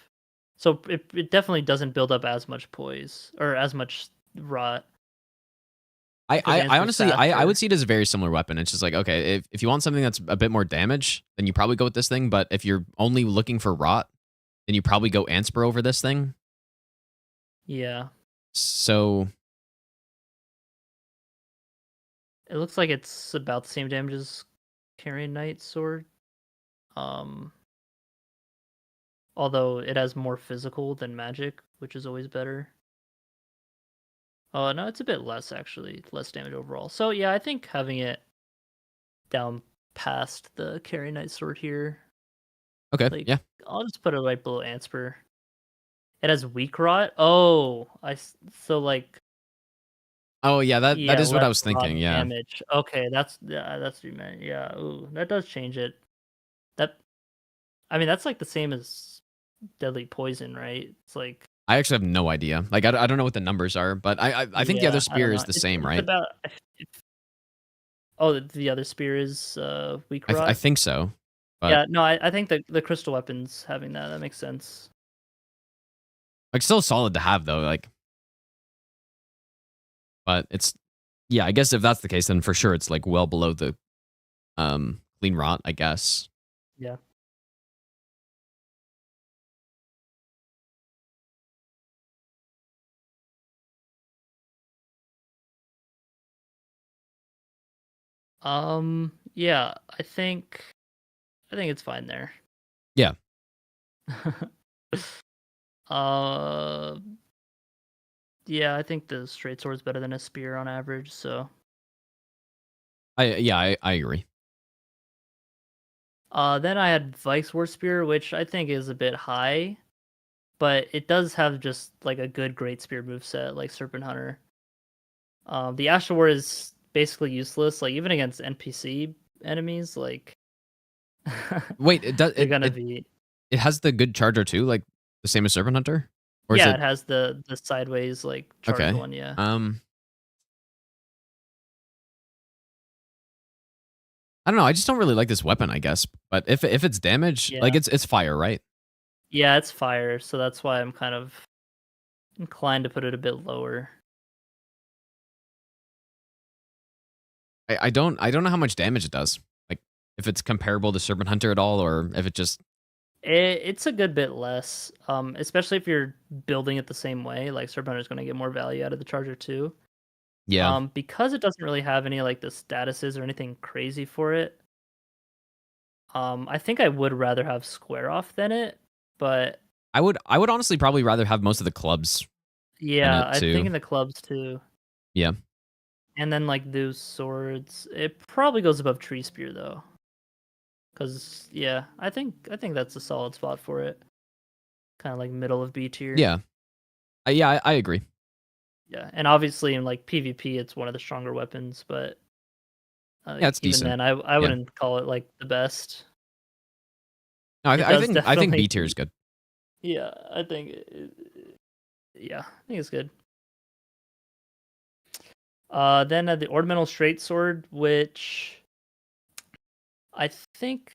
So it definitely doesn't build up as much poise or as much rot. I Anspur's honestly I faster. would see it as a very similar weapon. It's just like, okay, if you want something that's a bit more damage, then you probably go with this thing. But if you're only looking for rot, then you probably go Anspur over this thing. Yeah. So It looks like it's about the same damage as Carrion Knight sword. Although it has more physical than magic, which is always better. Oh, no, it's a bit less actually, less damage overall. So yeah, I think having it down past the Carrion Knight sword here. okay, Like, yeah. I'll just put it right below Anspur. It has weak rot. Oh, so like. Oh yeah, that is what I was less rot thinking. Yeah. Damage. Okay, that's what you meant. Yeah, ooh, that does change it. I mean, that's like the same as deadly poison, right? It's like. I actually have no idea. Like, I don't know what the numbers are, but I think the Yeah, other I spear don't is know. the same, right? About. Oh, the other spear is weak rot. I think so. But Yeah, no, I think the crystal weapons having that makes sense. like, still solid to have though. Like, but it's yeah. I guess if that's the case, then for sure it's like well below the clean rot. I guess. Yeah. Yeah, I think it's fine there. Yeah. Yeah, I think the straight sword's better than a spear on average, so. I agree. Then I had Vike's War Spear, which I think is a bit high, but it does have just like a good Great Spear moveset, like Serpent Hunter. The Astral War is basically useless, like even against NPC enemies, like. Wait, it does. It has the good charger too, like the same as Serpent Hunter. Or yeah, is it has the sideways like charge one. Yeah. I don't know. I just don't really like this weapon, I guess. But if it's damage, like Yeah. it's fire, right? Yeah, it's fire, so that's why I'm kind of inclined to put it a bit lower. I don't know how much damage it does. Like if it's comparable to Serpent Hunter at all, or if it just It's a good bit less, especially if you're building it the same way. Like Serpent Hunter's going to get more value out of the charger too. yeah. Because it doesn't really have any like the statuses or anything crazy for it. I think I would rather have Square Off than it, but I would honestly probably rather have most of the clubs. yeah, it I too. think in the clubs too. Yeah. And then like those swords, it probably goes above Tree Spear though. Cause yeah, I think that's a solid spot for it. Kind of like middle of B tier. Yeah. I agree. Yeah, and obviously in like PvP, it's one of the stronger weapons, but Yeah, it's even decent. then, I wouldn't call it like the best. No, It I does think definitely- B tier is good. Yeah, I think it's good. Then the ornamental straight sword, which I think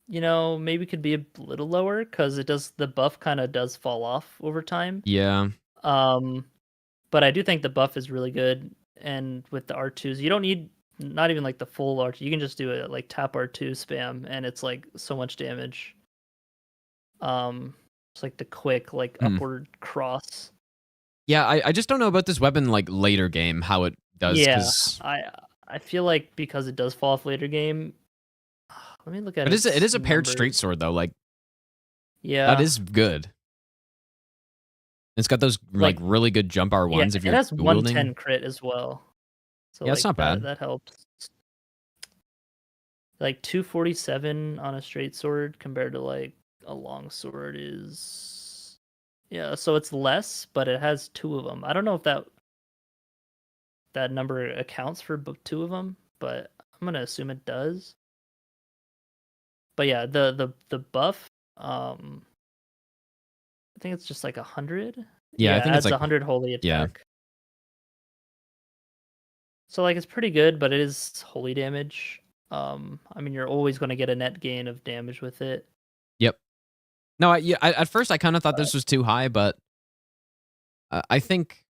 maybe could be a little lower because the buff kind of does fall off over time. Yeah. But I do think the buff is really good, and with the R2s, you don't need not even like the full R2. You can just do it like tap R2 spam, and it's like so much damage. It's like the quick like upward cross. Yeah, I just don't know about this weapon like later game how it does. Yeah, 'cause- I feel like because it does fall off later game. Let me look at But it. it is a paired straight sword though. Like Yeah, that is good. It's got those like really good jump R1s if it you're has dual 110 wielding. crit as well. So Yeah, it's not bad. That helps. Like 247 on a straight sword compared to like a long sword is, yeah. So it's less, but it has 2 of them. I don't know if that number accounts for 2 of them, but I'm gonna assume it does. But yeah, the buff, I think it's just like 100. Yeah, I think it it's adds like 100 holy attack. yeah. So like it's pretty good, but it is holy damage. I mean, you're always going to get a net gain of damage with it. Yep. No, at first I kind of thought this was too high, but I think,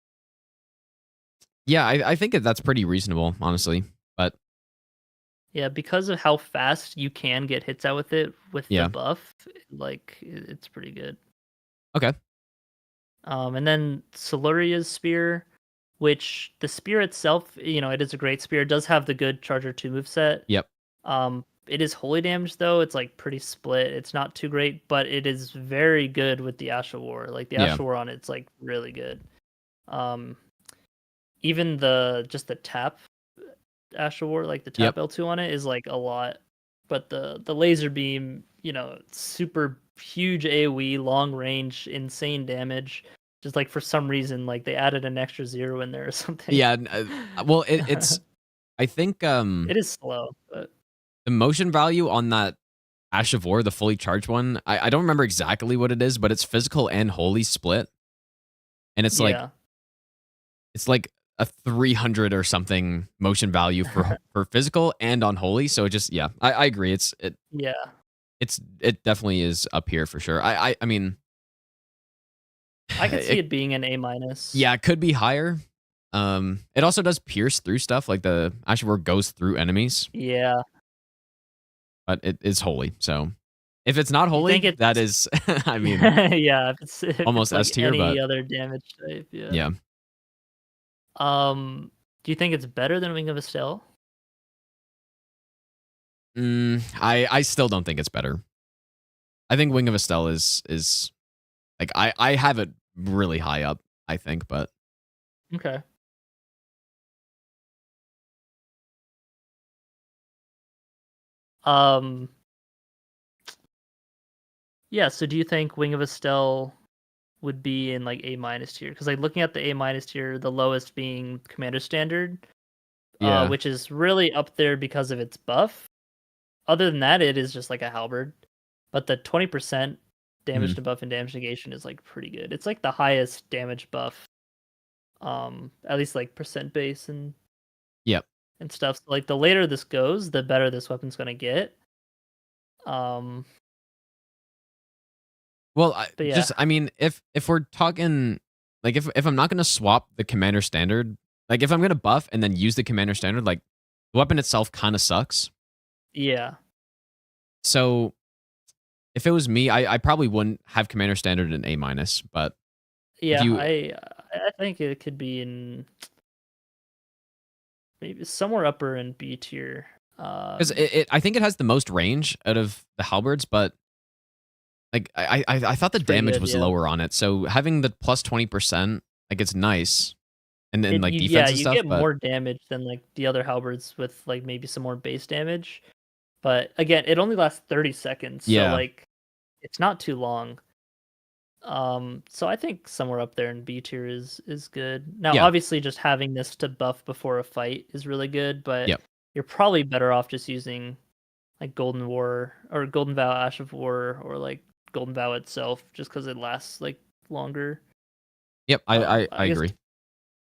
yeah, I think that's pretty reasonable, honestly. But yeah, because of how fast you can get hits out with it with the buff, like it's pretty good. Okay. And then Soluria's spear, which the spear itself, it is a great spear. It does have the good Charger 2 moveset. Yep. It is holy damage though. It's like pretty split. It's not too great, but it is very good with the Ash of War. Like the Ash of War on it's like really good. Even just the tap Ash of War, like the tap L2 on it is like a lot. But the laser beam, super huge AoE, long range, insane damage. Just like for some reason, like they added an extra 0 in there or something. Yeah, well, it's I think it is slow, but the motion value on that Ash of War, the fully charged one, I don't remember exactly what it is, but it's physical and holy split, and it's like a 300 or something motion value for physical and on holy. So it just I agree. It definitely is up here for sure. I mean, I could see it being an A-. Yeah, it could be higher. It also does pierce through stuff, like the Ash of War goes through enemies. Yeah. But it is holy, so if it's not holy, that is, I mean, yeah, if almost it's S tier, any but other damage type, yeah. Do you think it's better than Wing of Estelle? I still don't think it's better. I think Wing of Estelle is like I have it really high up, I think, but okay. Yeah, so do you think Wing of Estelle would be in like A- tier? Because like looking at the A- tier, the lowest being Commander Standard, which is really up there because of its buff. Other than that, it is just like a halberd. But the 20% damage to buff and damage negation is like pretty good. It's like the highest damage buff, at least like percent base and stuff. So like the later this goes, the better this weapon's gonna get. Well, I mean, if we're talking, like, if I'm not gonna swap the Commander Standard, like, if I'm gonna buff and then use the Commander Standard, like, the weapon itself kind of sucks. Yeah. So, if it was me, I probably wouldn't have Commander Standard in A-, but yeah, I think it could be in maybe somewhere upper in B tier. Because I think it has the most range out of the halberds, but like I thought the damage was lower on it. So having the plus 20%, like it's nice, and then like defense and stuff. Yeah, you get more damage than like the other halberds with like maybe some more base damage. But again, it only lasts 30 seconds, so like it's not too long. So I think somewhere up there in B tier is good. Now, obviously, just having this to buff before a fight is really good, but you're probably better off just using like Golden War or Golden Vow Ash of War or like Golden Vow itself, just because it lasts like longer. Yep, I agree.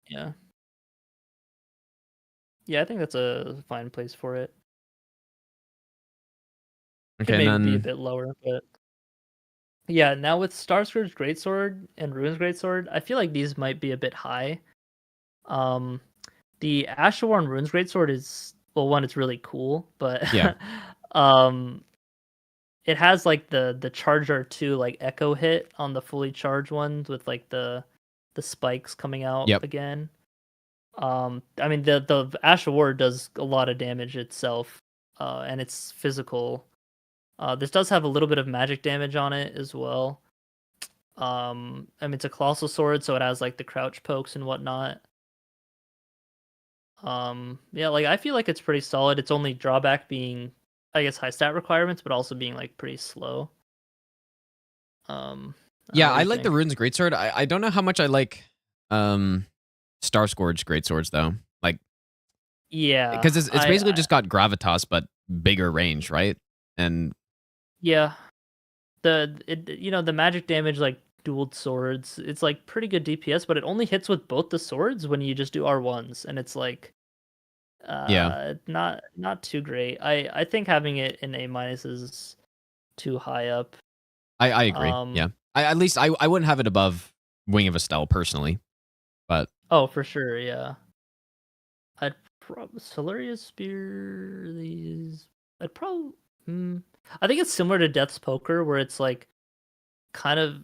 Yeah. Yeah, I think that's a fine place for it. Okay, Could maybe and then be a bit lower, but yeah, now with Starscourge Greatsword and Ruins Greatsword, I feel like these might be a bit high. The Ash of War and Ruins Greatsword is, well, one, it's really cool, but it has like the Charger 2 like echo hit on the fully charged ones with like the spikes coming out again. I mean the Ash of War does a lot of damage itself, and it's physical. This does have a little bit of magic damage on it as well. I mean, it's a colossal sword, so it has like the crouch pokes and whatnot. Yeah, like I feel like it's pretty solid. Its only drawback being, I guess, high stat requirements, but also being like pretty slow. Yeah, what do I you like the think? Rune's Greatsword. I don't know how much I like Star Scourge Greatswords though. Like, Yeah, because it's basically just got gravitas but bigger range, right? And yeah, the magic damage like dueled swords. It's like pretty good DPS, but it only hits with both the swords when you just do R1s, and it's like yeah, not too great. I think having it in A- is too high up. I agree. Yeah, at least I wouldn't have it above Wing of Estelle personally, but Oh, for sure, yeah. I'd Solaria's Spear. These. I'd probably. I think it's similar to Death's Poker, where it's like kind of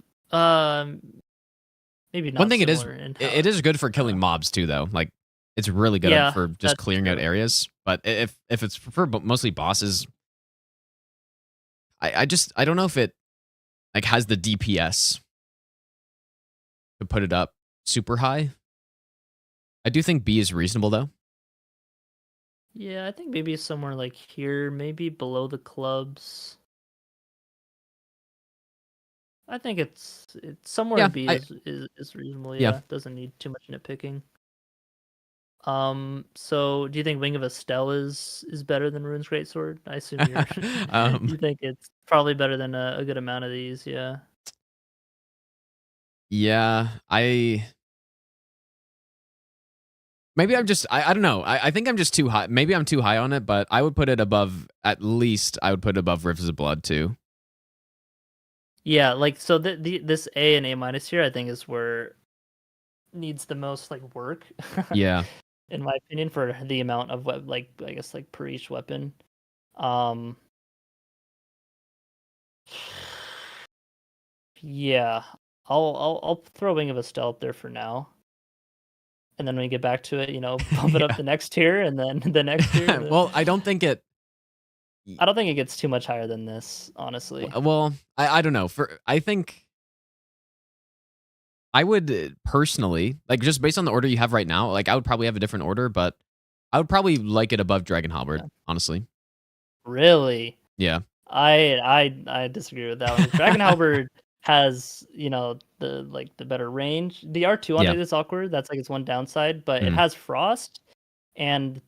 maybe not one thing similar in how. it is good for killing mobs too though. Like, it's really good Yeah, for just that's clearing out true. areas. But if it's for mostly bosses, I don't know if it like has the DPS to put it up super high. I do think B is reasonable though. Yeah, I think maybe somewhere like here, maybe below the clubs. I think it's somewhere Yeah, in B is reasonable. yeah. Yeah, doesn't need too much nitpicking. So do you think Wing of Estelle is better than Rune's Greatsword? I assume you're you think it's probably better than a good amount of these, yeah. Yeah, maybe I'm just I don't know. I think I'm just too high. Maybe I'm too high on it, but I would put it above, at least I would put it above Rivers of Blood too. Yeah, like so this A and A- here I think is where needs the most like work. Yeah. In my opinion, for the amount of like I guess like per each weapon. Um Yeah. I'll throw Wing of Estelle up there for now. And then when we get back to it, bump it up Yeah. the next tier and then the next tier. Well, I don't think it. I don't think it gets too much higher than this, honestly. Well, I don't know. I think I would personally, like, just based on the order you have right now, like I would probably have a different order, but I would probably like it above Dragon Halberd, Yeah. honestly. Really? Yeah. I disagree with that one. Dragon Halberd has, the better range. The R2 on Yeah. it is awkward. That's like its one downside, but it Mhm. has frost, and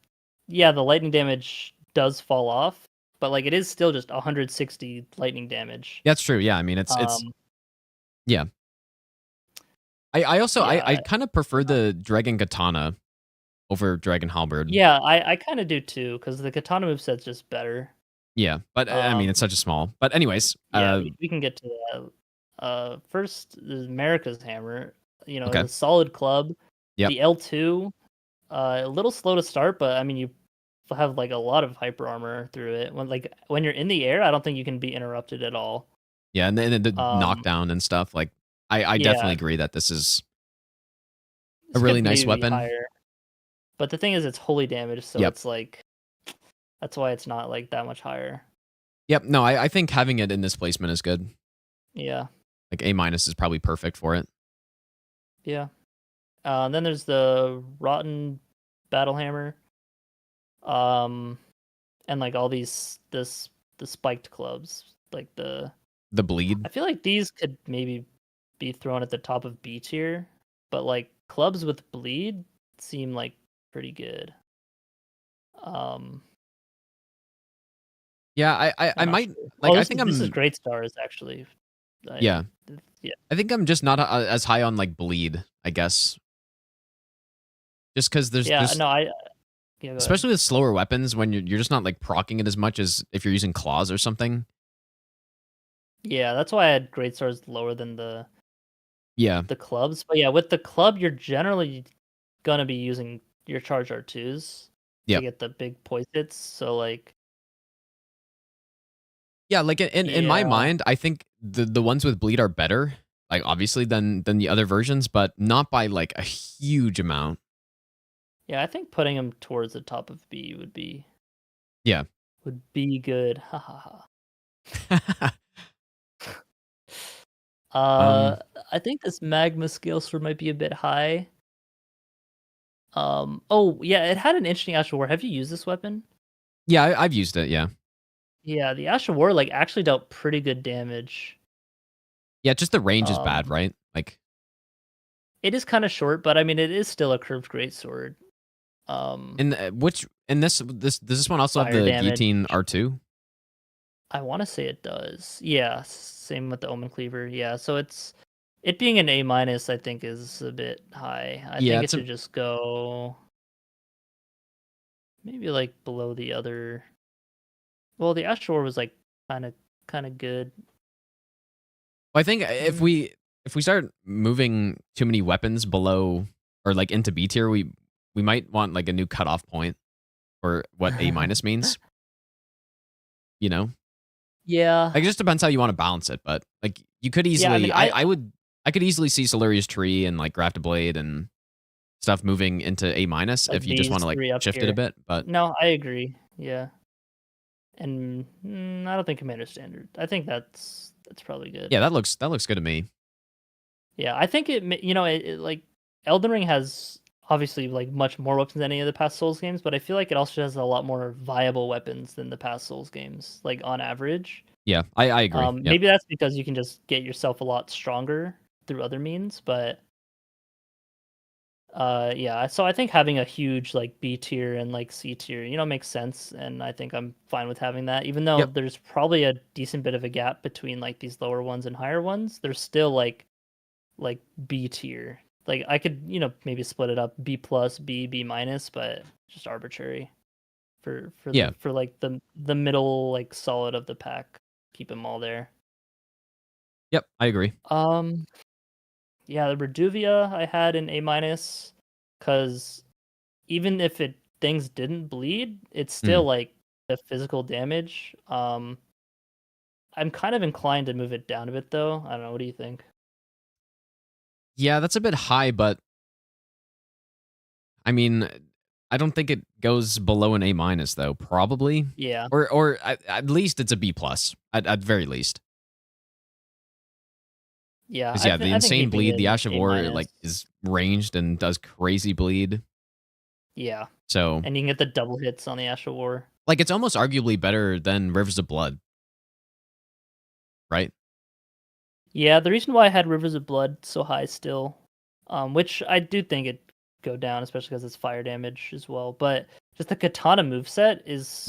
yeah, the lightning damage does fall off, but like it is still just 160 lightning damage. That's true. Yeah. I mean, it's yeah. I also Yeah, I kind of prefer the Dragon Katana over Dragon Halberd. yeah, I kind of do too, because the katana moveset's just better. Yeah, but I mean, it's such a small. But anyways, Yeah, we can get to that. First, there's America's Hammer. Okay. The solid club. Yep. The L2, a little slow to start, but I mean, you have like a lot of hyper armor through it. When you're in the air, I don't think you can be interrupted at all. Yeah, and then the knockdown and stuff. Like, I definitely agree that this is a This really could nice maybe be weapon. higher. But the thing is, it's holy damage, so Yep. it's like that's why it's not like that much higher. Yep. No, I think having it in this placement is good. Yeah, Like A- is probably perfect for it. yeah. Then there's the Rotten Battle Hammer. And like all the spiked clubs, like The bleed. I feel like these could maybe be thrown at the top of B tier, but like clubs with bleed seem like pretty good. Yeah, I I'm not might sure. like. I This think this is I'm. Great Stars actually. Yeah. Yeah. I think I'm just not as high on like bleed. I guess. Just because there's Yeah, just, no, yeah, go ahead. especially with slower weapons, when you're just not like proccing it as much as if you're using claws or something. Yeah, that's why I had Great Stars lower than the Yeah. clubs. But yeah, with the club, you're generally gonna be using your charge R2s Yep. to get the big poise hits. So like, Yeah, like in my Yeah. mind, I think the ones with bleed are better, like obviously than the other versions, but not by like a huge amount. yeah, I think putting them towards the top of B would be Yeah. good. Ha ha ha. Um, I think this magma scale sword might be a bit high. Oh yeah, it had an interesting Ash of War. Have you used this weapon? Yeah, I've used it. Yeah. Yeah, the Ash of War like actually dealt pretty good damage. Yeah, just the range is bad, right? Like, it is kind of short, but I mean, it is still a curved greatsword. Does this one also have Fire the damage. guillotine R2? I want to say it does. Yeah, same with the Omen Cleaver. Yeah, so it being an A minus, I think, is a bit high. I Yeah, think it it's a- should just go maybe like below the other. Well, the Ash of War was like kind of good. I think if we start moving too many weapons below or like into B tier, we might want like a new cutoff point for what A minus means. You know? Yeah. Like, it just depends how you want to balance it, but like you could Yeah, I easily, mean, I could easily see Soluria's Tree and like Grafted Blade and stuff moving into A minus Like if you just want to like these three up shift it here. a bit. But No, I agree. Yeah. And I don't think Commander Standard. I think that's probably good. yeah, that looks good to me. Yeah, I think it like Elden Ring has obviously like much more weapons than any of the past Souls games, but I feel like it also has a lot more viable weapons than the past Souls games, like on average. Yeah, I agree. Yep. Maybe that's because you can just get yourself a lot stronger through other means, but yeah, so I think having a huge like B tier and like C tier, makes sense, and I think I'm fine with having that. Even though there's probably a decent bit of a gap between like these lower ones and higher ones, there's still like B tier. Like I could, maybe split it up B plus, B minus, but just arbitrary for like the middle like solid of the pack. Keep them all there. Yep, I agree. Yeah, the Reduvia I had an A minus, because even if things didn't bleed, it's still like the physical damage. I'm kind of inclined to move it down a bit though. I don't know. What do you think? Yeah, that's a bit high, but I mean, I don't think it goes below an A minus though. Probably. Yeah. Or at least it's a B plus at very least. Yeah. Because the insane bleed, the Ash of War, like is ranged and does crazy bleed. Yeah. So and you can get the double hits on the Ash of War. Like, it's almost arguably better than Rivers of Blood, right? Yeah, the reason why I had Rivers of Blood so high still, which I do think it go down, especially because it's fire damage as well. But just the Katana moveset is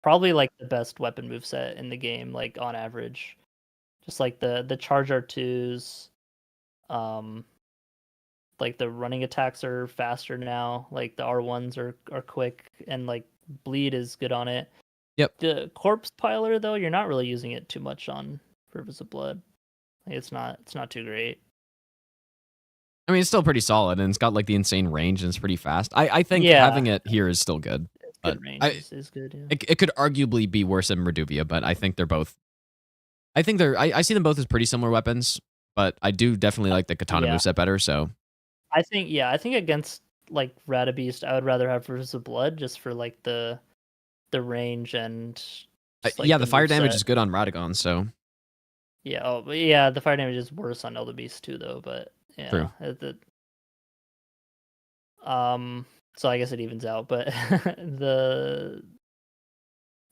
probably like the best weapon moveset in the game, like on average. Just like the charge R2s, like the running attacks are faster now. Like the R1s are quick, and like bleed is good on it. Yep. The corpse piler though, you're not really using it too much on Rivers of Blood. Like, it's not too great. I mean, it's still pretty solid, and it's got like the insane range, and it's pretty fast. I think having it here is still good. Good range is good. Yeah. It could arguably be worse than Reduvia, but I think they're both. I think I see them both as pretty similar weapons, but I do definitely like the Katana moveset better. So I think against like Radabeast, I would rather have Rivers of Blood just for like the range and just, like, the fire damage is good on Radagon. So yeah, the fire damage is worse on Elderbeast too, though. But yeah, true. So I guess it evens out, but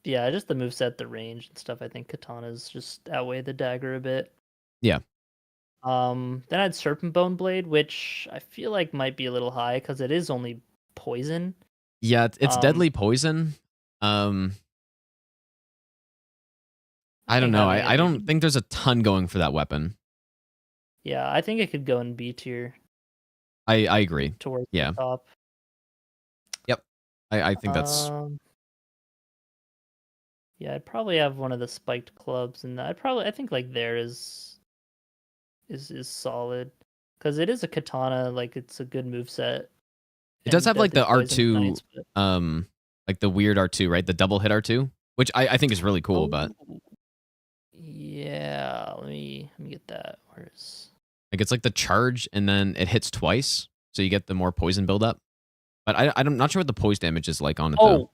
just the moveset, the range and stuff. I think Katanas just outweigh the dagger a bit. Yeah. Then I had Serpent Bone Blade, which I feel like might be a little high because it is only poison. Yeah, it's deadly poison. I don't know. I don't think there's a ton going for that weapon. Yeah, I think it could go in B tier. I agree. Towards the top. Yep. I think that's. Yeah, I'd probably have one of the spiked clubs, and I think like there is solid because it is a katana. Like it's a good moveset. It does have like the R2, like the weird R2, right? The double hit R2, which I think is really cool. But yeah, let me get that. Where's like it's like the charge, and then it hits twice, so you get the more poison buildup. But I'm not sure what the poise damage is like on it though.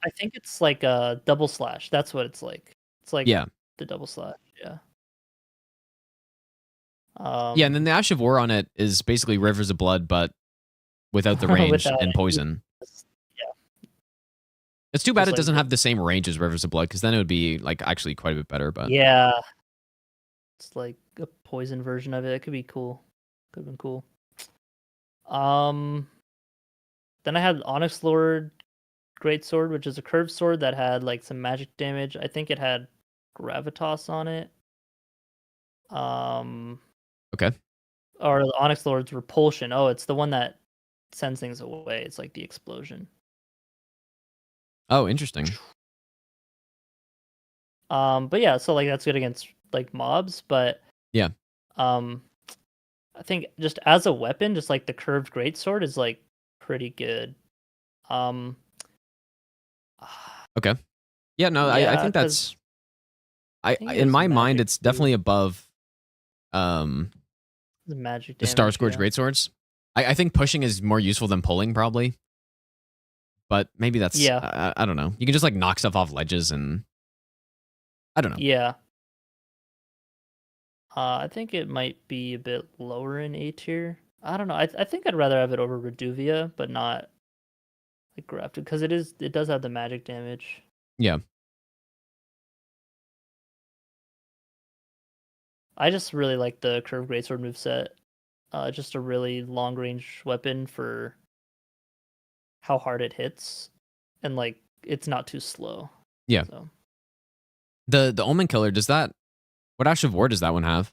I think it's like a double slash. That's what it's like. It's like the double slash. Yeah. Yeah, and then the Ash of War on it is basically Rivers of Blood, but without the range Without and it. poison. Yeah. It's too bad Just it like doesn't the- have the same range as Rivers of Blood, because then it would be like actually quite a bit better. But Yeah. It's like a poison version of it. It could be cool. Could have been cool. Then I had Onyx Lord Greatsword, which is a curved sword that had like some magic damage. I think it had gravitas on it. okay. Or the Onyx Lord's repulsion. Oh, it's the one that sends things away. It's like the explosion. Oh, interesting. But yeah, so like that's good against like mobs, but Yeah. I think just as a weapon, just like the curved greatsword is like pretty good. Okay. Yeah, no, I Yeah, think 'cause that's I think in it's my mind magic it's too. definitely above um The magic the damage. Star Scourge Yeah. Greatswords. I think pushing is more useful than pulling probably. But maybe that's Yeah. I don't know. You can just like knock stuff off ledges and I don't know. Yeah. I think it might be a bit lower in A tier. I don't know. I think I'd rather have it over Reduvia, but not like grafted because it does have the magic damage. Yeah. I just really like the curved greatsword moveset. Just a really long range weapon for how hard it hits, and like it's not too slow. Yeah. So The Omen Killer, does that what Ash of War does that one have?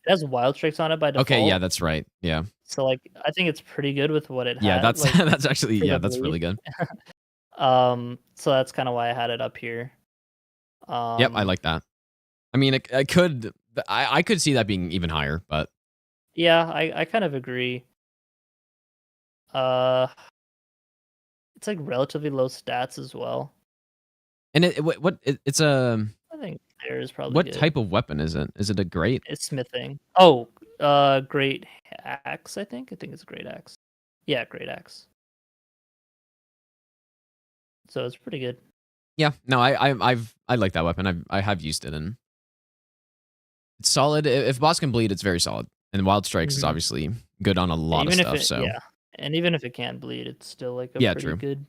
it has wild strikes on it by default. Okay, yeah, that's right. Yeah. So like I think it's pretty good with what it Yeah, had. that's like, that's actually for yeah, the that's really bleed. good. So that's kind of why I had it up here. Yep, I like that. I mean, I could see that being even higher, but Yeah, I kind of agree. It's like relatively low stats as well. and it's a I think there is probably what good. type of weapon is it? Is it a great? It's smithing. Oh, great axe. I think it's a great axe. Yeah, great axe. So it's pretty good. Yeah, no, I like that weapon. I have used it and it's solid. If boss can bleed, it's very solid. And Wild Strikes is Mhm. obviously good on a lot of Even if stuff. it, So yeah, and even if it can't bleed, it's still like a Yeah, pretty true. good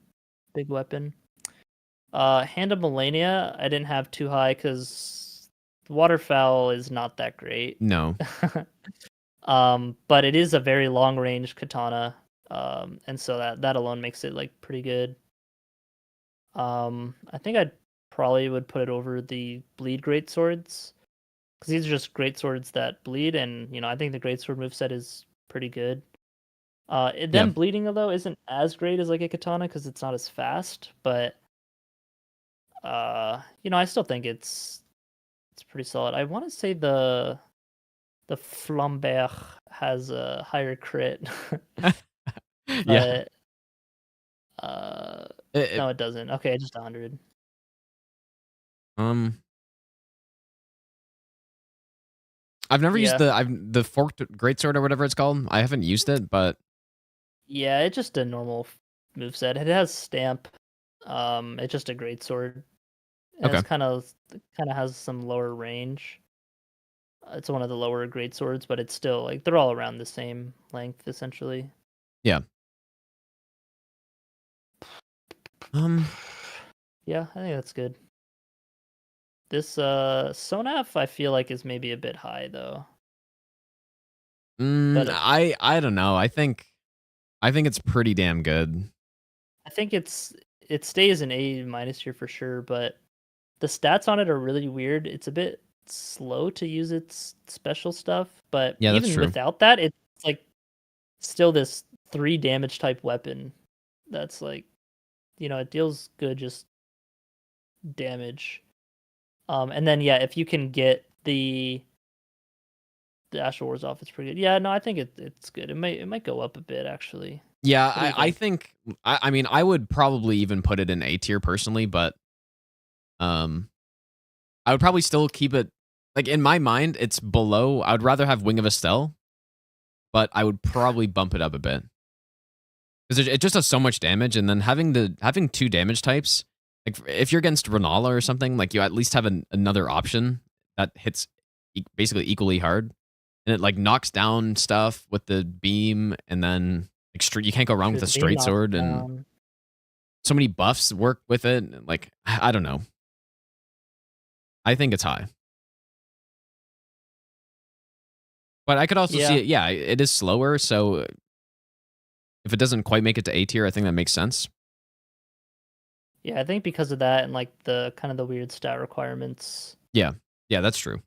big weapon. Hand of Millennia, I didn't have too high because waterfowl is not that great. no, But it is a very long range katana, and so that alone makes it like pretty good. I think I'd probably would put it over the bleed great swords because these are just great swords that bleed, and I think the great sword moveset is pretty good. Them bleeding though isn't as great as like a katana because it's not as fast, but I still think it's pretty solid. I want to say the Flamberg has a higher crit. yeah. But no, it doesn't. Okay, just 100. I've never used Yeah. the forked greatsword or whatever it's called. I haven't used it, but Yeah, it's just a normal moveset. It has stamp. It's just a great sword. And Okay. it's kind of has some lower range. It's one of the lower great swords, but it's still like they're all around the same length essentially. yeah. Yeah, I think that's good. This Sonaf I feel like is maybe a bit high though. But I don't know. I think it's pretty damn good. I think it stays an A minus here for sure, but the stats on it are really weird. It's a bit slow to use its special stuff, but Yeah, that's even true. without that, it's like still this 3 damage type weapon that's like it deals good just damage. And then yeah, if you can get the Ash of Wars off, it's pretty good. Yeah, no, I think it's good. It might go up a bit actually. Yeah, What do you I think I mean I would probably even put it in A tier personally, but I would probably still keep it like in my mind it's below. I would rather have Wing of Estelle, but I would probably bump it up a bit. Because it just does so much damage, and then having 2 damage types, like if you're against Renala or something, like you at least have another option that hits basically equally hard. and it like knocks down stuff with the beam, and then like you can't go wrong with a straight sword, and so many buffs work with it. Like, I don't know. I think it's high. But I could also see it, yeah, it is slower, so if it doesn't quite make it to A tier, I think that makes sense. Yeah, I think because of that and like the kind of the weird stat requirements. Yeah, that's true.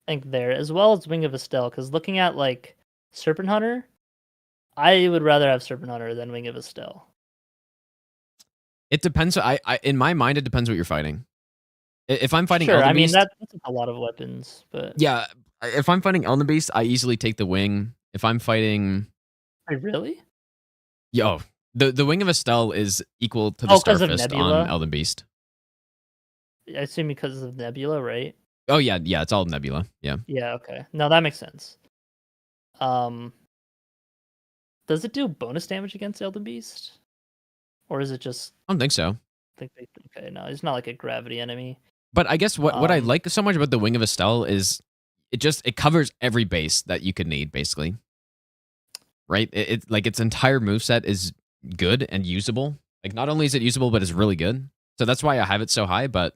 I think there, as well as Wing of Estelle, because looking at like Serpent Hunter, I would rather have Serpent Hunter than Wing of Estelle. It depends. I in my mind, it depends what you're fighting. If I'm fighting sure, Elden I mean Beast, that's a lot of weapons, but yeah, if I'm fighting Elden Beast, I easily take the Wing. If I'm fighting, Wait, really? yo, the Wing of Estelle is equal to the Starfist on Elden Beast. I assume because of Nebula, right? Oh yeah, it's all Nebula. Yeah. Yeah, okay. No, that makes sense. Does it do bonus damage against Elden Beast? Or is it just I don't think so. okay, no, it's not like a gravity enemy. But I guess what I like so much about the Wing of Estelle is it covers every base that you could need, basically. Right? It like its entire moveset is good and usable. Like, not only is it usable, but it's really good. So that's why I have it so high, but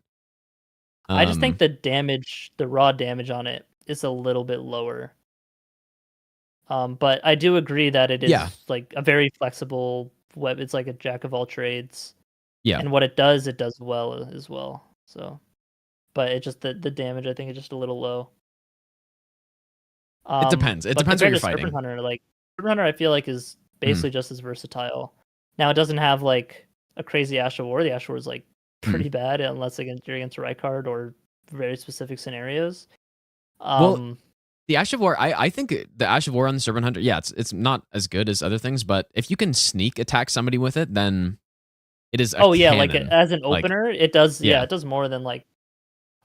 I just think the raw damage on it is a little bit lower. But I do agree that it is like a very flexible web. It's like a jack of all trades. Yeah. And what it does well as well. So, but it just the damage I think is just a little low. It depends. It depends what you're fighting. Serpent Hunter, I feel like is basically just as versatile. Now it doesn't have like a crazy Ash of War. The Ash of War is like pretty bad unless you're against Rykard or very specific scenarios. Well, the Ash of War, I think the Ash of War on the Serpent Hunter, yeah, it's not as good as other things, but if you can sneak attack somebody with it, then it is a cannon. Like as an opener, it does yeah, it does more than like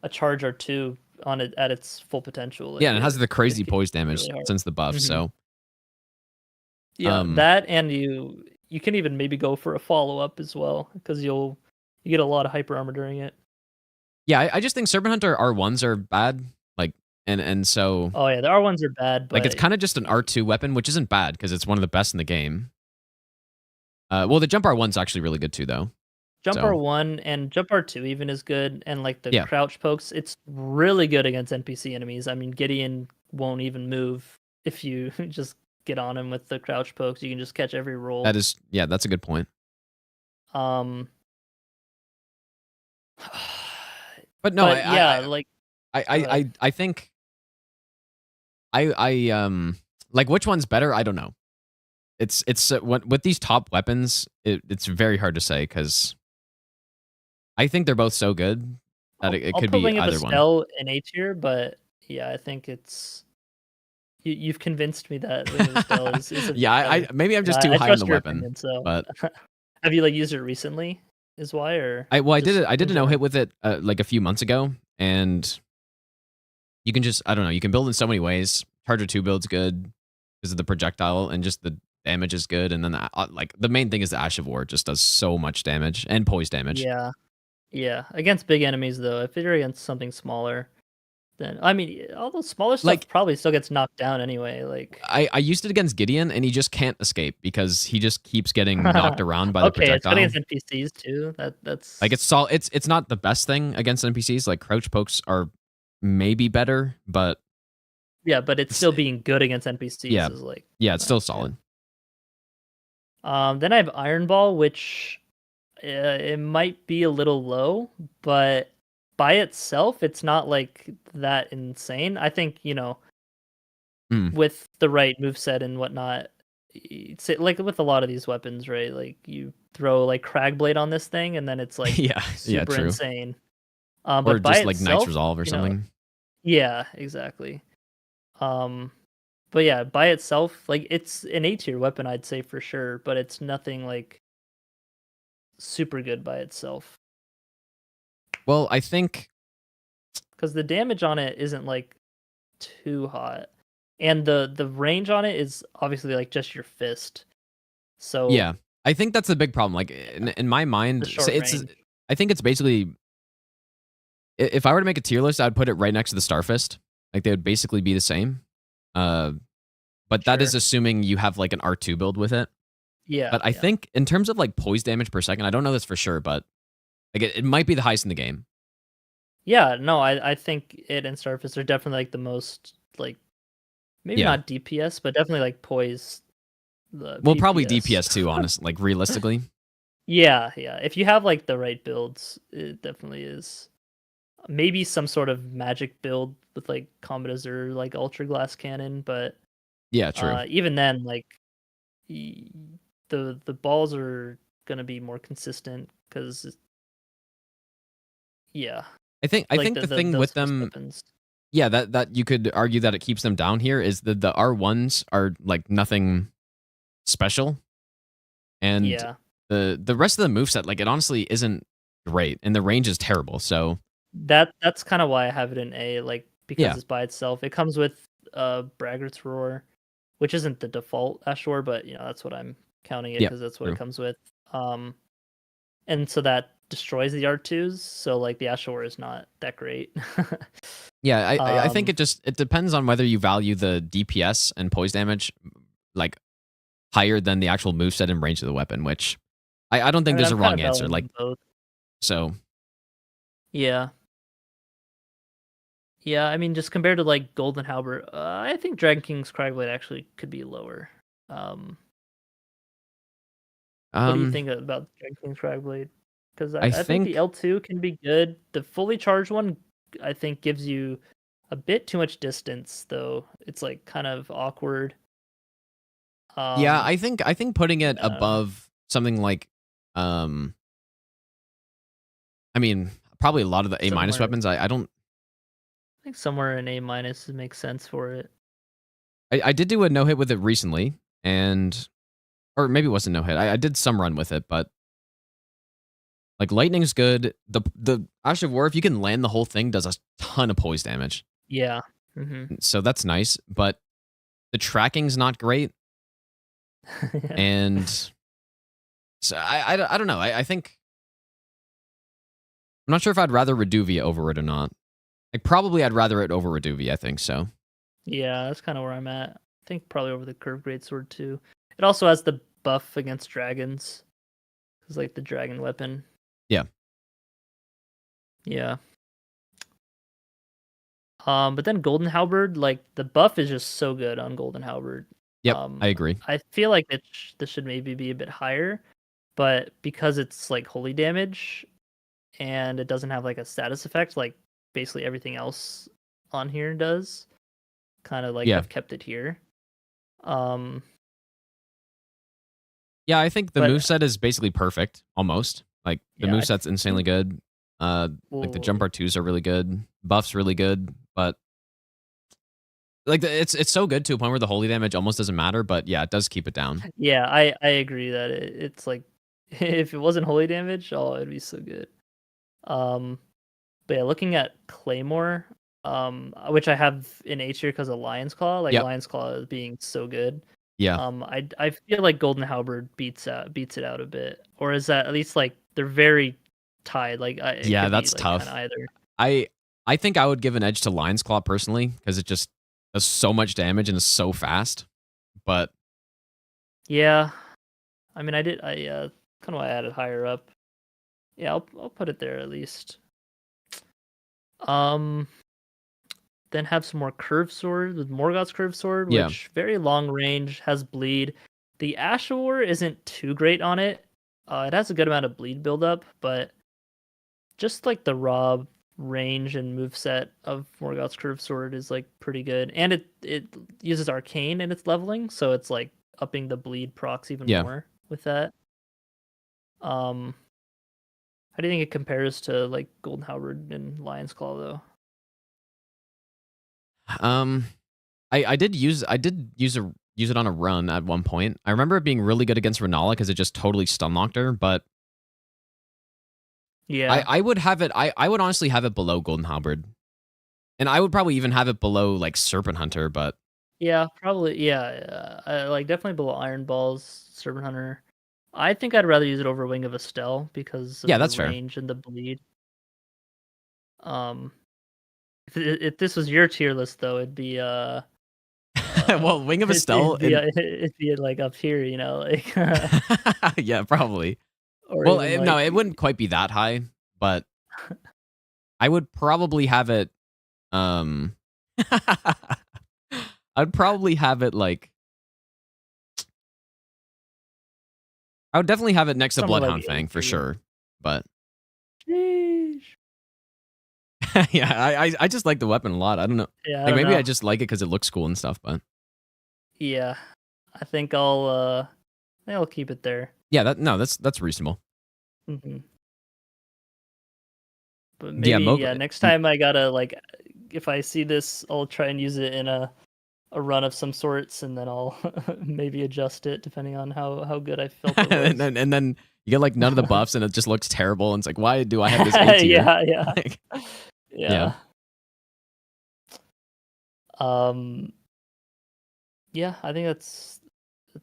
a charge or two on it at its full potential. Like, yeah, and it has the crazy poise damage really since the buff, so yeah, that, and you can even maybe go for a follow-up as well, because you get a lot of hyper armor during it. Yeah, I just think Serpent Hunter R1s are bad, like, and so oh yeah, the R1s are bad, but like it's kind of just an R2 weapon, which isn't bad because it's one of the best in the game. Well, the jump R1's actually really good too, though. Jump R1 and Jump R2 even is good, and like the crouch pokes, it's really good against NPC enemies. I mean, Gideon won't even move if you just get on him with the crouch pokes. You can just catch every roll. That's a good point. But no, I I think like which one's better? I don't know. It's with these top weapons, it's very hard to say because I think they're both so good that it could be either one. I'll put in A tier, but yeah, I think it's you've convinced me that Wing of Estelle is yeah. Maybe I'm just too high on the weapon. Opinion, so. But have you like used it recently? Is why or I did it. I did a no hit with it like a few months ago, and you can just you can build in so many ways. Charger 2 build's good because of the projectile and just the damage is good, and then like the main thing is the Ash of War just does so much damage and poise damage. Yeah. Against big enemies though, if you're against something smaller, then I mean, all those smaller stuff probably still gets knocked down anyway. Like I used it against Gideon, and he just can't escape because he just keeps getting knocked around by the projectile. Okay, it's good against NPCs too. That's like it's not the best thing against NPCs. Like crouch pokes are maybe better, but yeah, but it's still being good against NPCs. Yeah, is like it's still solid. Then I have Iron Ball, which it might be a little low, but by itself, it's not like that insane. I think, with the right moveset and whatnot, it's like with a lot of these weapons, right? Like you throw like Cragblade on this thing, and then it's like super true. insane. Or but by just like itself, Knight's Resolve or something. Yeah, exactly. But yeah, by itself, like it's an A tier weapon, I'd say for sure, but it's nothing like super good by itself. Well, I think because the damage on it isn't like too hot, and the range on it is obviously like just your fist. So yeah, I think that's the big problem. Like in my mind, I think it's basically, if I were to make a tier list, I'd put it right next to the Starfist. Like they would basically be the same. But that is Sure. assuming you have like an R2 build with it. Yeah. But I yeah. think in terms of like poise damage per second, I don't know this for sure, but like it might be the highest in the game. Yeah, no, I think it and Starfish are definitely like the most like maybe Yeah. not DPS, but definitely like poise. The Well, probably PPS. DPS too, honestly, like realistically. Yeah, yeah. If you have like the right builds, it definitely is. Maybe some sort of magic build with like Comet Azure, like Ultra Glass Cannon, but Yeah, true. even then, like y- the balls are gonna be more consistent because yeah, I think like the thing with those boost them, weapons. yeah, that you could argue that it keeps them down here is that the R1s are like nothing special, and Yeah, the rest of the moveset, like it honestly isn't great, and the range is terrible. So that's kind of why I have it in A, like because yeah, it's by itself. It comes with Braggart's Roar, which isn't the default Ashore, but you know that's what I'm counting it yeah, because that's what true. it comes with. And so that destroys the R2s. So like the Ashore is not that great. Yeah, I think Um, it depends on whether you value the DPS and poise damage like higher than the actual moveset and range of the weapon, which I don't I think mean, there's a I'm kind wrong of answer. valuing Like them both. so, Yeah. Yeah, I mean, just compared to like Golden Halberd, I think Dragon King's Cragblade actually could be lower. What do you think about Dragon King's Cragblade? Because I I think the think L2 can be good. The fully charged one, I think, gives you a bit too much distance, though. It's like kind of awkward. yeah, Um, I think putting it I don't know. above something like um I mean, probably a lot of the A minus Somewhere, weapons. I don't. I think somewhere in A minus makes sense for it. I did do a no hit with it recently, and or maybe it wasn't no hit. I did some run with it, but like lightning's good. The Ash of War, if you can land the whole thing, does a ton of poise damage. Yeah. Hmm. So that's nice, but the tracking's not great, Yeah. and so I don't know. I think I'm not sure if I'd rather Reduvia over it or not. Like probably I'd rather it over Reduvia. I think so. Yeah, that's kind of where I'm at. I think probably over the Curved Greatsword too. It also has the buff against dragons. It's like the dragon weapon. Yeah. Yeah. But then Golden Halberd, like the buff is just so good on Golden Halberd. Yep. I agree. I feel like this should maybe be a bit higher, but because it's like holy damage and it doesn't have like a status effect, like basically everything else on here does, kind of like Yeah. I've kept it here. Um, Yeah, I think the But- moveset is basically perfect, almost. Like the Yeah, I moveset's insanely good. Like the jump R2s are really good. Buff's really good, but like it's so good to a point where the holy damage almost doesn't matter, but yeah, it does keep it down. Yeah, I agree that it's like if it wasn't holy damage, oh, it'd be so good. But yeah, looking at Claymore, which I have in H tier because of Lion's Claw, like Yep. Lion's Claw is being so good. Yeah. I feel like Golden Halberd beats it out a bit, or is that at least like they're very tied? Like it Yeah, could be, that's like, tough. kinda either. I think I would give an edge to Lion's Claw personally, because it just does so much damage and is so fast. But Yeah, I mean I kind of why I added higher up. Yeah, I'll put it there at least. Then have some more curved sword with Morgoth's curved sword, Yeah. which very long range, has bleed. The Ashore isn't too great on it. It has a good amount of bleed buildup, but just like the raw range and moveset of Morgoth's curved sword is like pretty good. And it uses arcane in its leveling, so it's like upping the bleed procs even Yeah. more with that. How do you think it compares to like Golden Halberd and Lion's Claw though? I did use it on a run at one point. I remember it being really good against Renala because it just totally stun locked her, but Yeah. I would have it I would honestly have it below Golden Halberd. And I would probably even have it below like Serpent Hunter, but Yeah, probably. Yeah, like definitely below Iron Balls, Servant Hunter. I think I'd rather use it over Wing of Estelle because of Yeah, the that's fair. range and the bleed. If this was your tier list, though, it'd be Well, Wing of Estelle. It'd be like up here, you know, like Yeah, probably. or Well, even no, like it wouldn't quite be that high, but I would probably have it. I'd probably have it like. I would definitely have it next to somewhere like Bloodhound Fang for 80. sure. But Sheesh. yeah, I just like the weapon a lot. I don't know. Yeah, I Like don't maybe know. I just like it because it looks cool and stuff. But Yeah, I think I'll keep it there. yeah, that's reasonable. Hmm. But Yeah, maybe next time I gotta like, if I see this, I'll try and use it in a run of some sorts, and then I'll maybe adjust it depending on how good I felt it was. and then you get like none of the buffs and it just looks terrible. And it's like, why do I have this A tier? Yeah. Like, Yeah. Yeah, I think that's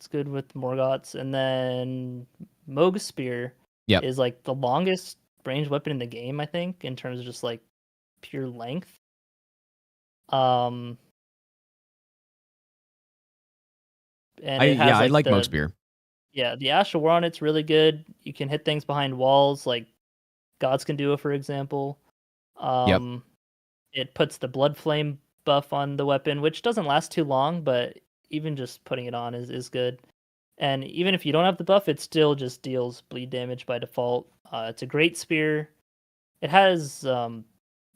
good with Morgoth's, and then Moog Spear Yep. is like the longest ranged weapon in the game, I think, in terms of just like pure length. And it has, I like the, Moog Spear. Yeah, the Ash of War on it's really good. You can hit things behind walls, like Gods can do it, for example. It puts the Blood Flame buff on the weapon, which doesn't last too long, but even just putting it on is good. And even if you don't have the buff, it still just deals bleed damage by default. It's a great spear. It has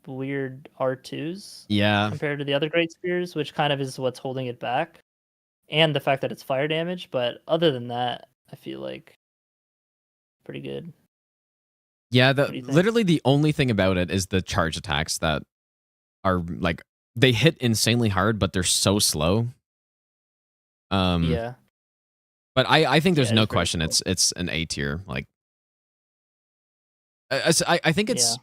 weird R2s Yeah. compared to the other great spears, which kind of is what's holding it back. And the fact that it's fire damage, but other than that, I feel like pretty good. Yeah, What do you think? literally the only thing about it is the charge attacks that are like they hit insanely hard, but they're so slow. Yeah. But I think there's Yeah, no it's very question slow. it's an A tier. Like I think it's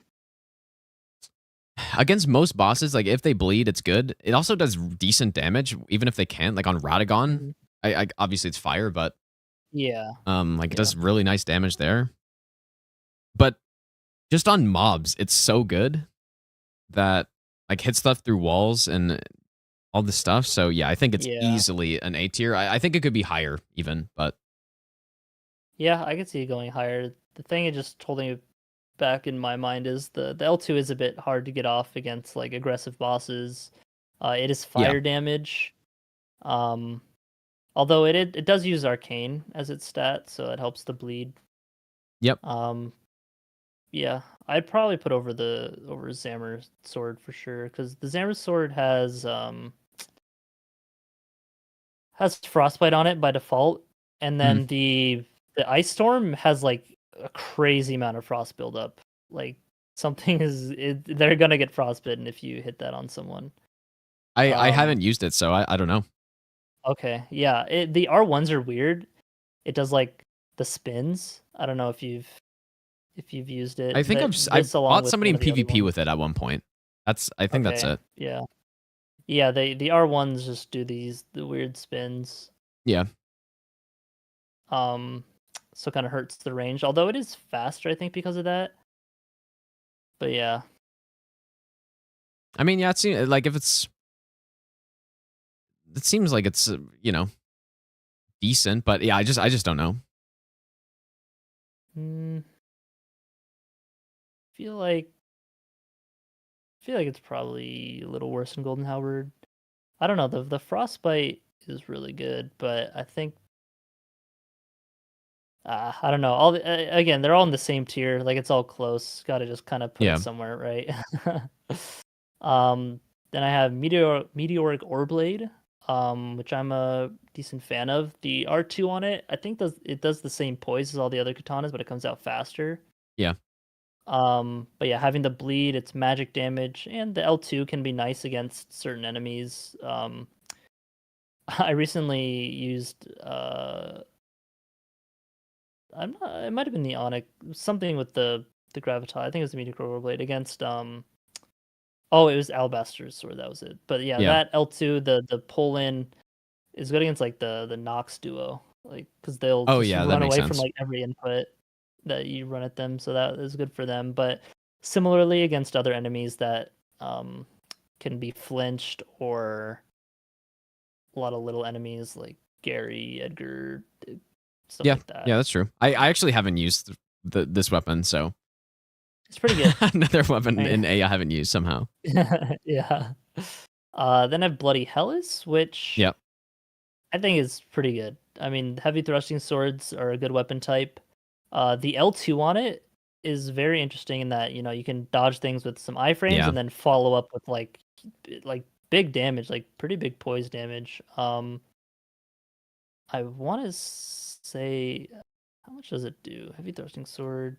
against most bosses, like if they bleed, it's good. It also does decent damage, even if they can't. Like on Radagon, Mhm. I obviously it's fire, but Yeah. like it does really nice damage there. But just on mobs, it's so good that like hit stuff through walls and all this stuff. So yeah, I think it's Yeah. easily an A tier. I think it could be higher even, but Yeah, I could see it going higher. The thing is just holding it back in my mind is the L2 is a bit hard to get off against like aggressive bosses. It is fire damage. Although it does use arcane as its stat, so it helps the bleed. Yep. Yeah, I'd probably put over Zammer's sword for sure, because the Zammer's sword has frostbite on it by default, and then the ice storm has like a crazy amount of frost buildup. Like something they're gonna get frostbitten if you hit that on someone. I haven't used it, so I don't know. Okay, yeah, the R1s are weird. It does like the spins. I don't know if you've used it. I think I bought somebody in PvP with it at one point. I think that's it. Yeah. Yeah, the R1s just do the weird spins. Yeah. So kind of hurts the range, although it is faster, I think, because of that. But yeah. I mean, yeah, it seems like it seems like it's decent, but yeah, I just don't know. Feel like it's probably a little worse than Golden Halberd. I don't know. The frostbite is really good, but I think I don't know. Again, they're all in the same tier. Like it's all close. Got to just kind of put it somewhere, right? Then I have Meteoric Oreblade, which I'm a decent fan of. The R2 on it, I think it does the same poise as all the other katanas, but it comes out faster. Yeah. But yeah, having the bleed, it's magic damage, and the L2 can be nice against certain enemies. I recently used it might have been the Onyx, something with the Gravitas. I think it was the Meteor Blade against oh, it was Alabaster's sword, that was it. But yeah, that L2, the pull in is good against like the Nox duo. Like because they'll run away from like every input that you run at them, so that is good for them. But similarly against other enemies that can be flinched or a lot of little enemies like Gary, Edgar, stuff Yeah, like that. yeah, that's true. I actually haven't used this weapon, so It's pretty good. another weapon Right. in A I haven't used somehow. Yeah. Then I have Bloody Hellas, which Yep. I think is pretty good. I mean, heavy thrusting swords are a good weapon type. The L2 on it is very interesting in that, you know, you can dodge things with some iframes Yeah. and then follow up with like big damage, like pretty big poise damage. I want to say, how much does it do? Heavy thrusting sword,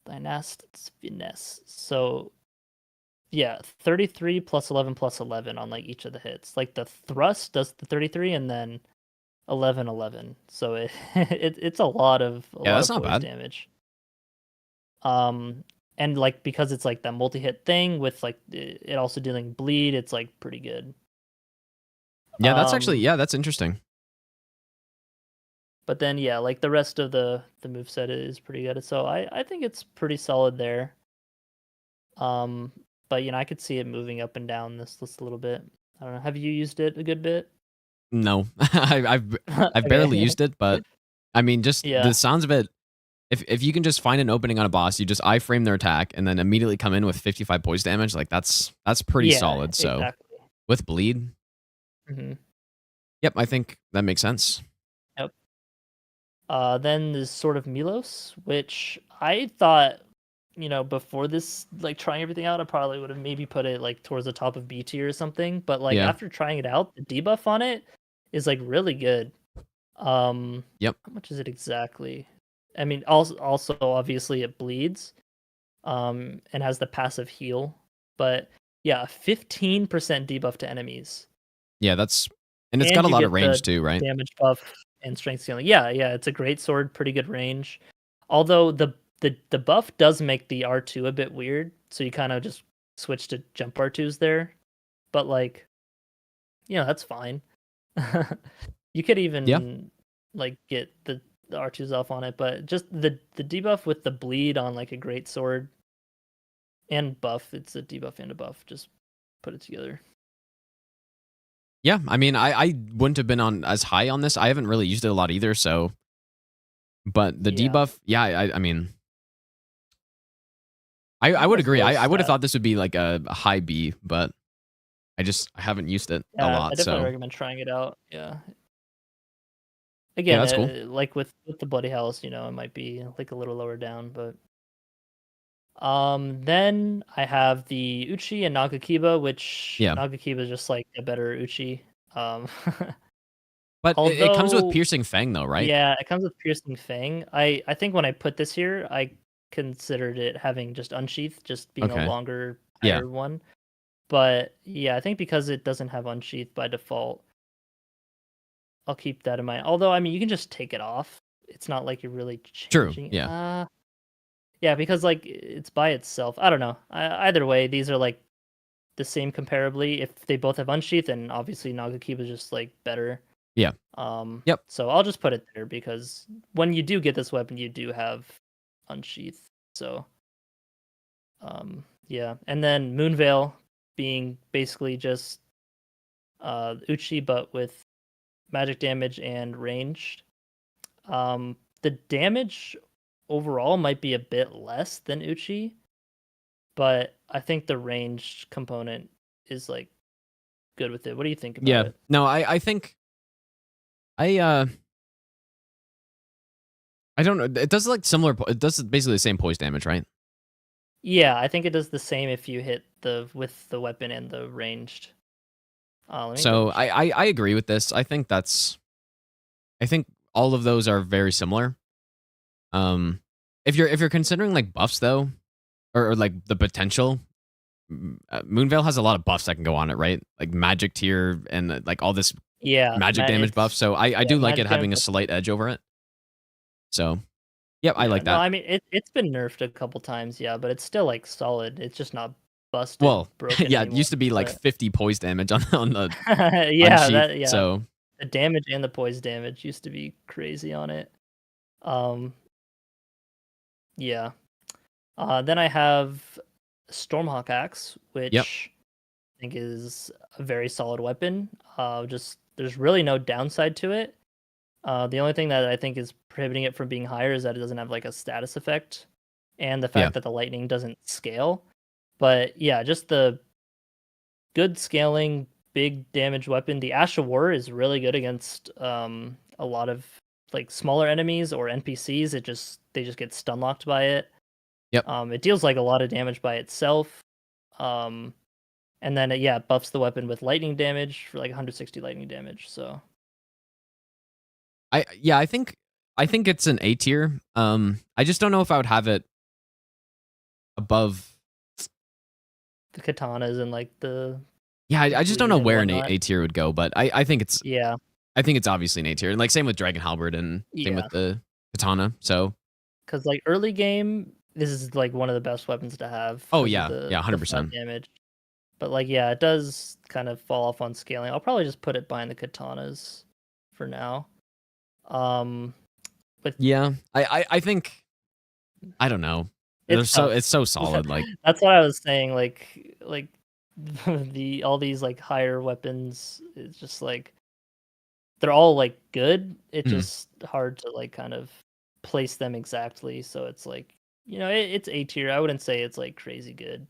Dynastics, finesse. So yeah, 33 plus 11 plus 11 on like each of the hits. Like the thrust does the 33 and then 11 11. So it's a lot of Yeah, that's of not poise bad. damage. And like because it's like that multi-hit thing with like it also dealing bleed, it's like pretty good. Yeah, that's actually that's interesting. But then yeah, like the rest of the moveset is pretty good. So I think it's pretty solid there. But you know, I could see it moving up and down this list a little bit. I don't know. Have you used it a good bit? No, I've barely used it, but I mean, just Yeah. the sounds of it. If you can just find an opening on a boss, you just iframe their attack and then immediately come in with 55 poise damage, like that's pretty Yeah, solid. So exactly. with bleed, Mm-hmm. yep, I think that makes sense. Yep. Then there's Sword of Milos, which I thought, you know, before this, like trying everything out, I probably would have maybe put it like towards the top of B tier or something. But like Yeah. after trying it out, the debuff on it is like really good. Yep. How much is it exactly? I mean, also obviously it bleeds, and has the passive heal. But yeah, 15% debuff to enemies. Yeah, and it's And got a you lot of get range the too, right? damage buff and strength scaling. Yeah, it's a great sword, pretty good range. Although the buff does make the R2 a bit weird, so you kind of just switch to jump R2s there. But like, you know, that's fine. You could even like get the R2s off on it, but just the debuff with the bleed on like a great sword and buff, it's a debuff and a buff. Just put it together. Yeah, I mean, I wouldn't have been on as high on this. I haven't really used it a lot either, so. But the Yeah. debuff, yeah, I mean, I would That's agree. low I would have stat. thought this would be like a high B, but I haven't used it a Yeah, I lot, definitely so recommend trying it out. Yeah. Again, that's cool. like with the Bloody House, you know, it might be like a little lower down, but then I have the Uchi and Nagakiba, which Yeah. Nagakiba is just like a better Uchi. But it comes with although- piercing fang though, right? Yeah, it comes with Piercing Fang. I think when I put this here, I considered it having just Unsheath, just being Okay. a longer, Yeah. higher one. But yeah, I think because it doesn't have Unsheath by default, I'll keep that in mind. Although, I mean, you can just take it off. It's not like you're really True, changing. yeah. Yeah, because like it's by itself. I don't know. Either way, these are like the same comparably. If they both have Unsheath, and obviously Nagakiba is just like better. Yeah. Yep. So I'll just put it there because when you do get this weapon, you do have Unsheath. So, yeah. And then Moonveil being basically just Uchi, but with magic damage and ranged. The damage overall might be a bit less than Uchi, but I think the ranged component is like good with it. What do you think about Yeah. it? No, I think I don't know. It does like similar. It does basically the same poise damage, right? Yeah, I think it does the same if you hit with the weapon and the ranged. Let me So double check. I agree with this. I think all of those are very similar. If you're considering like buffs though, or like the potential, Moonveil has a lot of buffs that can go on it, right? Like magic tier and like all this magic damage buff. So I do like it having a slight edge over it. So, yep, I like that. No, I mean it's been nerfed a couple times, yeah, but it's still like solid. It's just not busted. Well, broken yeah, anymore, it used to be like but- 50 poise damage on the yeah, Unsheath, so the damage and the poise damage used to be crazy on it. Yeah. Then I have Stormhawk Axe, which think is a very solid weapon. Just there's really no downside to it. The only thing that I think is prohibiting it from being higher is that it doesn't have like a status effect, and the fact that the lightning doesn't scale. But yeah, just the good scaling, big damage weapon. The Ash of War is really good against a lot of like smaller enemies or NPCs. They just get stun locked by it. Yep. It deals like a lot of damage by itself. And then it buffs the weapon with lightning damage for like 160 lightning damage. So I think it's an A tier. I just don't know if I would have it above the katanas and like the I just don't know where an whatnot. A tier would go, but I think it's yeah. I think it's obviously an A tier. And like same with Dragon Halberd and same with the katana. So because like early game, this is like one of the best weapons to have. Oh 'cause yeah, of the 100%. damage. But like it does kind of fall off on scaling. I'll probably just put it behind the katanas for now. But yeah, I think I don't know. It's It's so solid. Like that's what I was saying. Like all these like higher weapons, it's just like they're all like good. It's just hard to like kind of place them exactly. So it's like it's A tier. I wouldn't say it's like crazy good.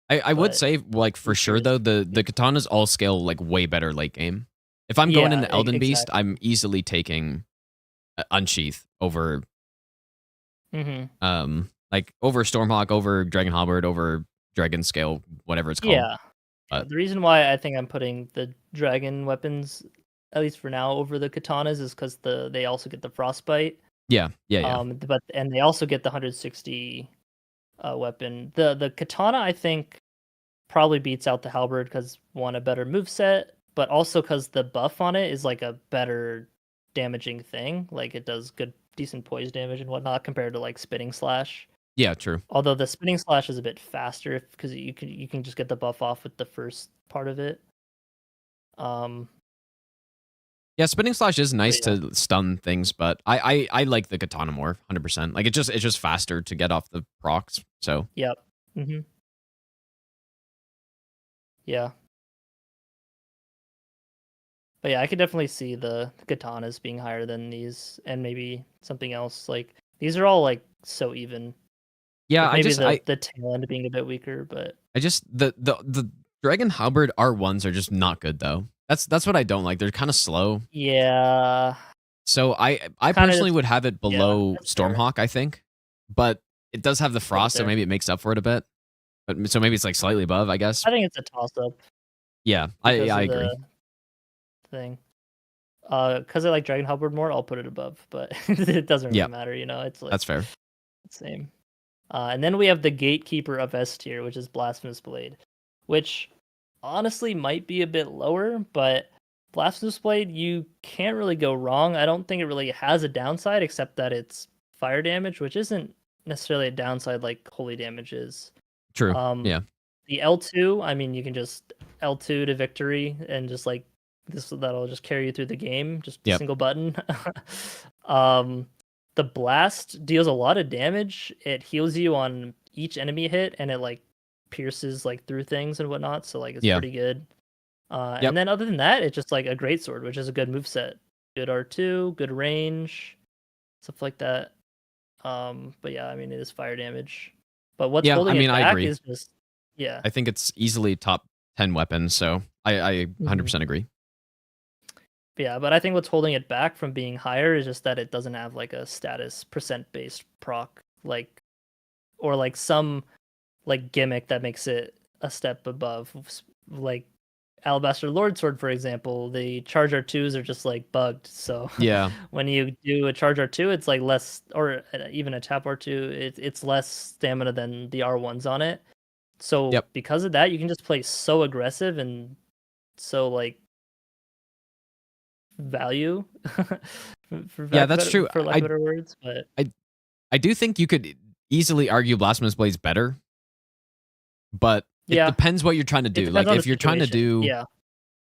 I would say like for sure though the katanas all scale like way better late game. If I'm going into Elden Beast, I'm easily taking Unsheath over like over Stormhawk, over Dragon Halberd, over Dragon Scale, whatever it's called. Yeah. The reason why I think I'm putting the dragon weapons, at least for now, over the katanas is because they also get the frostbite. Yeah. And they also get the 160 weapon. The katana I think probably beats out the halberd because a better moveset, but also because the buff on it is like a better damaging thing. Like it does decent poise damage and whatnot compared to like spinning slash. Yeah, true. Although the spinning slash is a bit faster because you can just get the buff off with the first part of it. Yeah, spinning slash is nice to stun things, but I like the katana more, 100%. Like it's just faster to get off the procs. So yep. Yeah. But yeah, I could definitely see the katanas being higher than these, and maybe something else. Like these are all like so even. Yeah, like, maybe the tail end being a bit weaker, but I just the Dragon Halberd R1s are just not good though. That's what I don't like. They're kind of slow. Yeah. So I personally would have it below Stormhawk, I think, but it does have the frost, so maybe it makes up for it a bit. But so maybe it's like slightly above, I guess. I think it's a toss up. Yeah, I agree. Thing. Because I like Dragon Halberd more, I'll put it above, but it doesn't really matter, It's like that's fair. Same. And then we have the Gatekeeper of S tier, which is Blasphemous Blade, which honestly might be a bit lower, but Blasphemous Blade, you can't really go wrong. I don't think it really has a downside except that it's fire damage, which isn't necessarily a downside like holy damage is. True. Yeah. The L2, I mean, you can just L2 to victory and just like that'll just carry you through the game, just a single button. The blast deals a lot of damage. It heals you on each enemy hit, and it like pierces like through things and whatnot. So like it's pretty good. And then other than that, it's just like a great sword, which is a good moveset. Good R2, good range, stuff like that. But yeah, I mean it is fire damage. But what's holding it back is just I think it's easily top 10 weapons, so I 100% agree. Yeah, but I think what's holding it back from being higher is just that it doesn't have like a status percent based proc, like or like some like gimmick that makes it a step above. Like Alabaster Lord Sword, for example, the charge R2s are just like bugged. So when you do a charge R2, it's like less, or even a tap R2, it's less stamina than the R1s on it. So because of that, you can just play so aggressive and so like value. That's true. For lack of better words, but I do think you could easily argue Blasphemous Blade's better, but it depends what you're trying to do. Like if you're trying to do,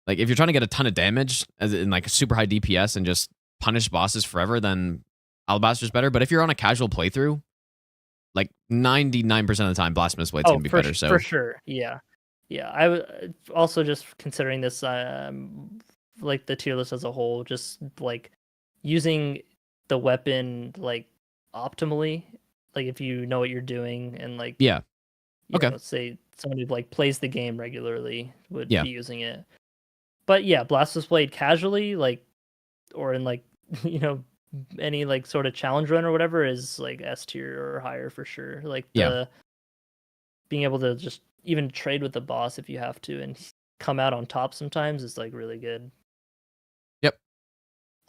like if you're trying to get a ton of damage as in like a super high DPS and just punish bosses forever, then Alabaster's better. But if you're on a casual playthrough, like 99% of the time, Blasphemous Blade's gonna be better. So for sure, yeah. Yeah, I would also just considering this, like the tier list as a whole, just like using the weapon like optimally, like if you know what you're doing and like Yeah. Okay. say someone who like plays the game regularly would Yeah. be using it. But yeah, Blasphemous Blade casually, like, or in like you know any like sort of challenge run or whatever is like S tier or higher for sure. Like Yeah. the being able to just even trade with the boss if you have to and come out on top sometimes is like really good. Yep.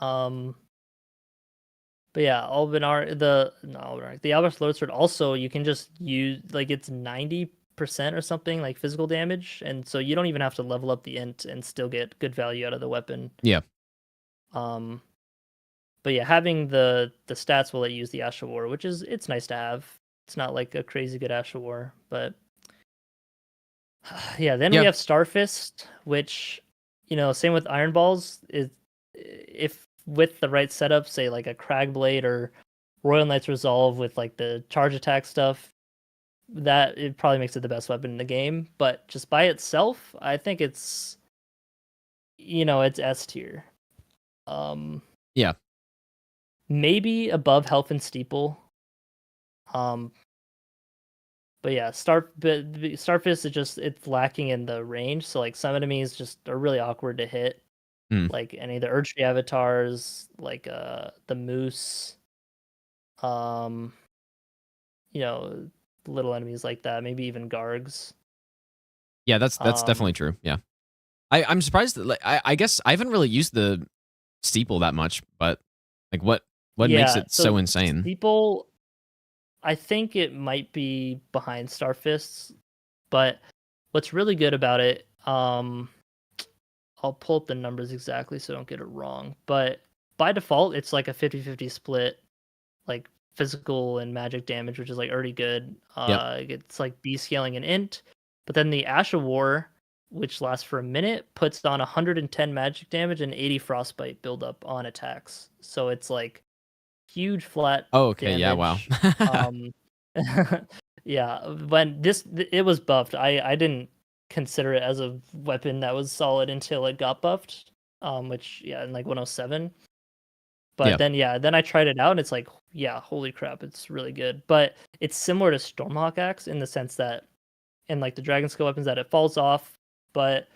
But yeah, the Albus Loadsword also you can just use like it's 90% or something like physical damage, and so you don't even have to level up the int and still get good value out of the weapon. Yeah. But yeah, having the stats will let you use the Ash of War, which is it's nice to have. It's not like a crazy good Ash of War, but yeah. Then we have Starfist, which same with Iron Balls. Is if with the right setup, say like a Cragblade or Royal Knight's Resolve with like the charge attack stuff, that it probably makes it the best weapon in the game. But just by itself, I think it's it's S tier. Yeah. Maybe above Health and Steeple. But yeah, Starfist it's lacking in the range. So like some enemies just are really awkward to hit. Like any of the Erdtree avatars, like the Moose, little enemies like that, maybe even Gargs. Yeah, that's definitely true. Yeah. I'm surprised that like I guess I haven't really used the steeple that much, but like what makes it so insane? Steeple, I think it might be behind Starfists, but what's really good about it, I'll pull up the numbers exactly so I don't get it wrong, but by default it's like a 50-50 split, like physical and magic damage, which is like already good. It's like B scaling and int, but then the Ash of War, which lasts for a minute, puts on 110 magic damage and 80 frostbite buildup on attacks. So it's like huge flat. Oh, okay. damage. Yeah. Wow. Yeah. When it was buffed, I didn't consider it as a weapon that was solid until it got buffed. Which in like 107. But then I tried it out and it's like, yeah, holy crap, it's really good. But it's similar to Stormhawk Axe in the sense that in like the Dragon Scale weapons that it falls off, but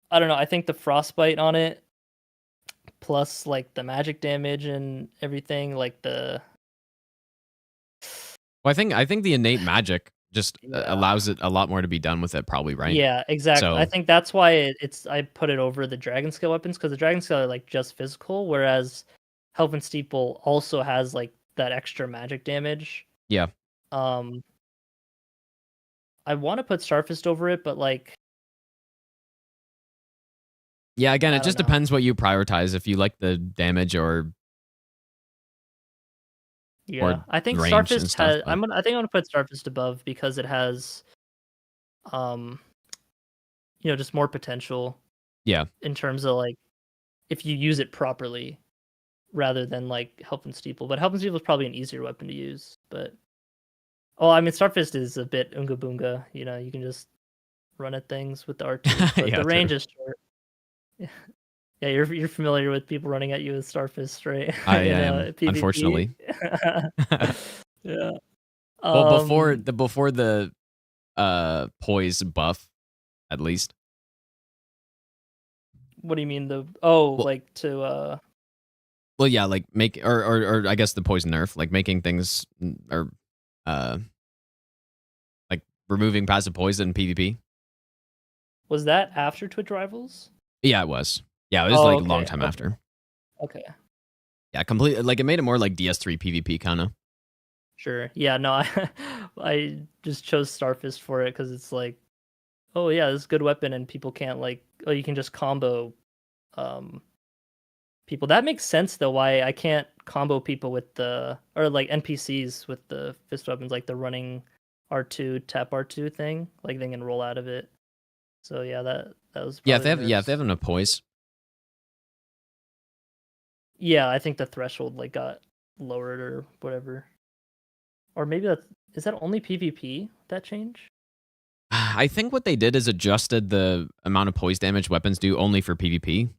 I don't know, I think the frostbite on it plus like the magic damage and everything, like the Well, I think the innate magic just allows it a lot more to be done with it, probably, right? Yeah, exactly. So, I think that's why I put it over the Dragon Scale weapons, because the Dragon Scale are like just physical, whereas Help and Steeple also has like that extra magic damage. Yeah. I want to put Starfist over it, but like, yeah, again, it just depends what you prioritize. If you like the damage or I think range and Starfist stuff, has. but- I think I'm gonna put Starfist above because it has, just more potential. Yeah. In terms of like, if you use it properly, rather than like Help and Steeple. But Help and Steeple is probably an easier weapon to use. But I mean, Starfist is a bit unga boonga. You can just run at things with the R2. But the range is short. Yeah, you're familiar with people running at you with Starfist, right? I am, PvP. unfortunately. Yeah. Well, before the poise buff, at least. What do you mean like to Well, yeah, like make or I guess the poison nerf, like making things or like removing passive poison in PvP. Was that after Twitch Rivals? Yeah, it was. Yeah, it was like a long time after. Okay. Yeah, completely. Like it made it more like DS3 PvP kind of. Sure. Yeah. No, I just chose Starfist for it because it's like, oh yeah, this is a good weapon, and people can't like, you can just combo, people. That makes sense though. Why I can't combo people with or like NPCs with the fist weapons, like the running R2 tap R2 thing. Like they can roll out of it. So yeah, that was. If they have enough poise. Yeah, I think the threshold like got lowered or whatever. Or maybe is that only PvP, that change? I think what they did is adjusted the amount of poise damage weapons do only for PvP.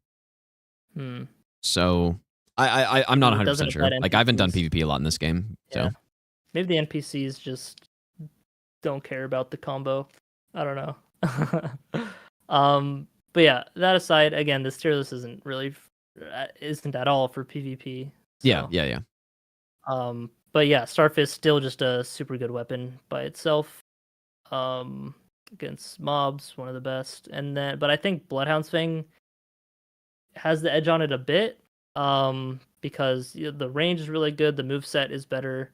Hmm. So I'm not It 100% doesn't sure. apply to Like I haven't done NPCs. PvP a lot in this game. Yeah. So Maybe the NPCs just don't care about the combo. I don't know. But yeah, that aside, again, this tier list isn't really isn't at all for PvP. So, yeah. But yeah, Starfist still just a super good weapon by itself. Against mobs, one of the best. And then, but I think Bloodhound's Fang has the edge on it a bit. Because the range is really good, the moveset is better.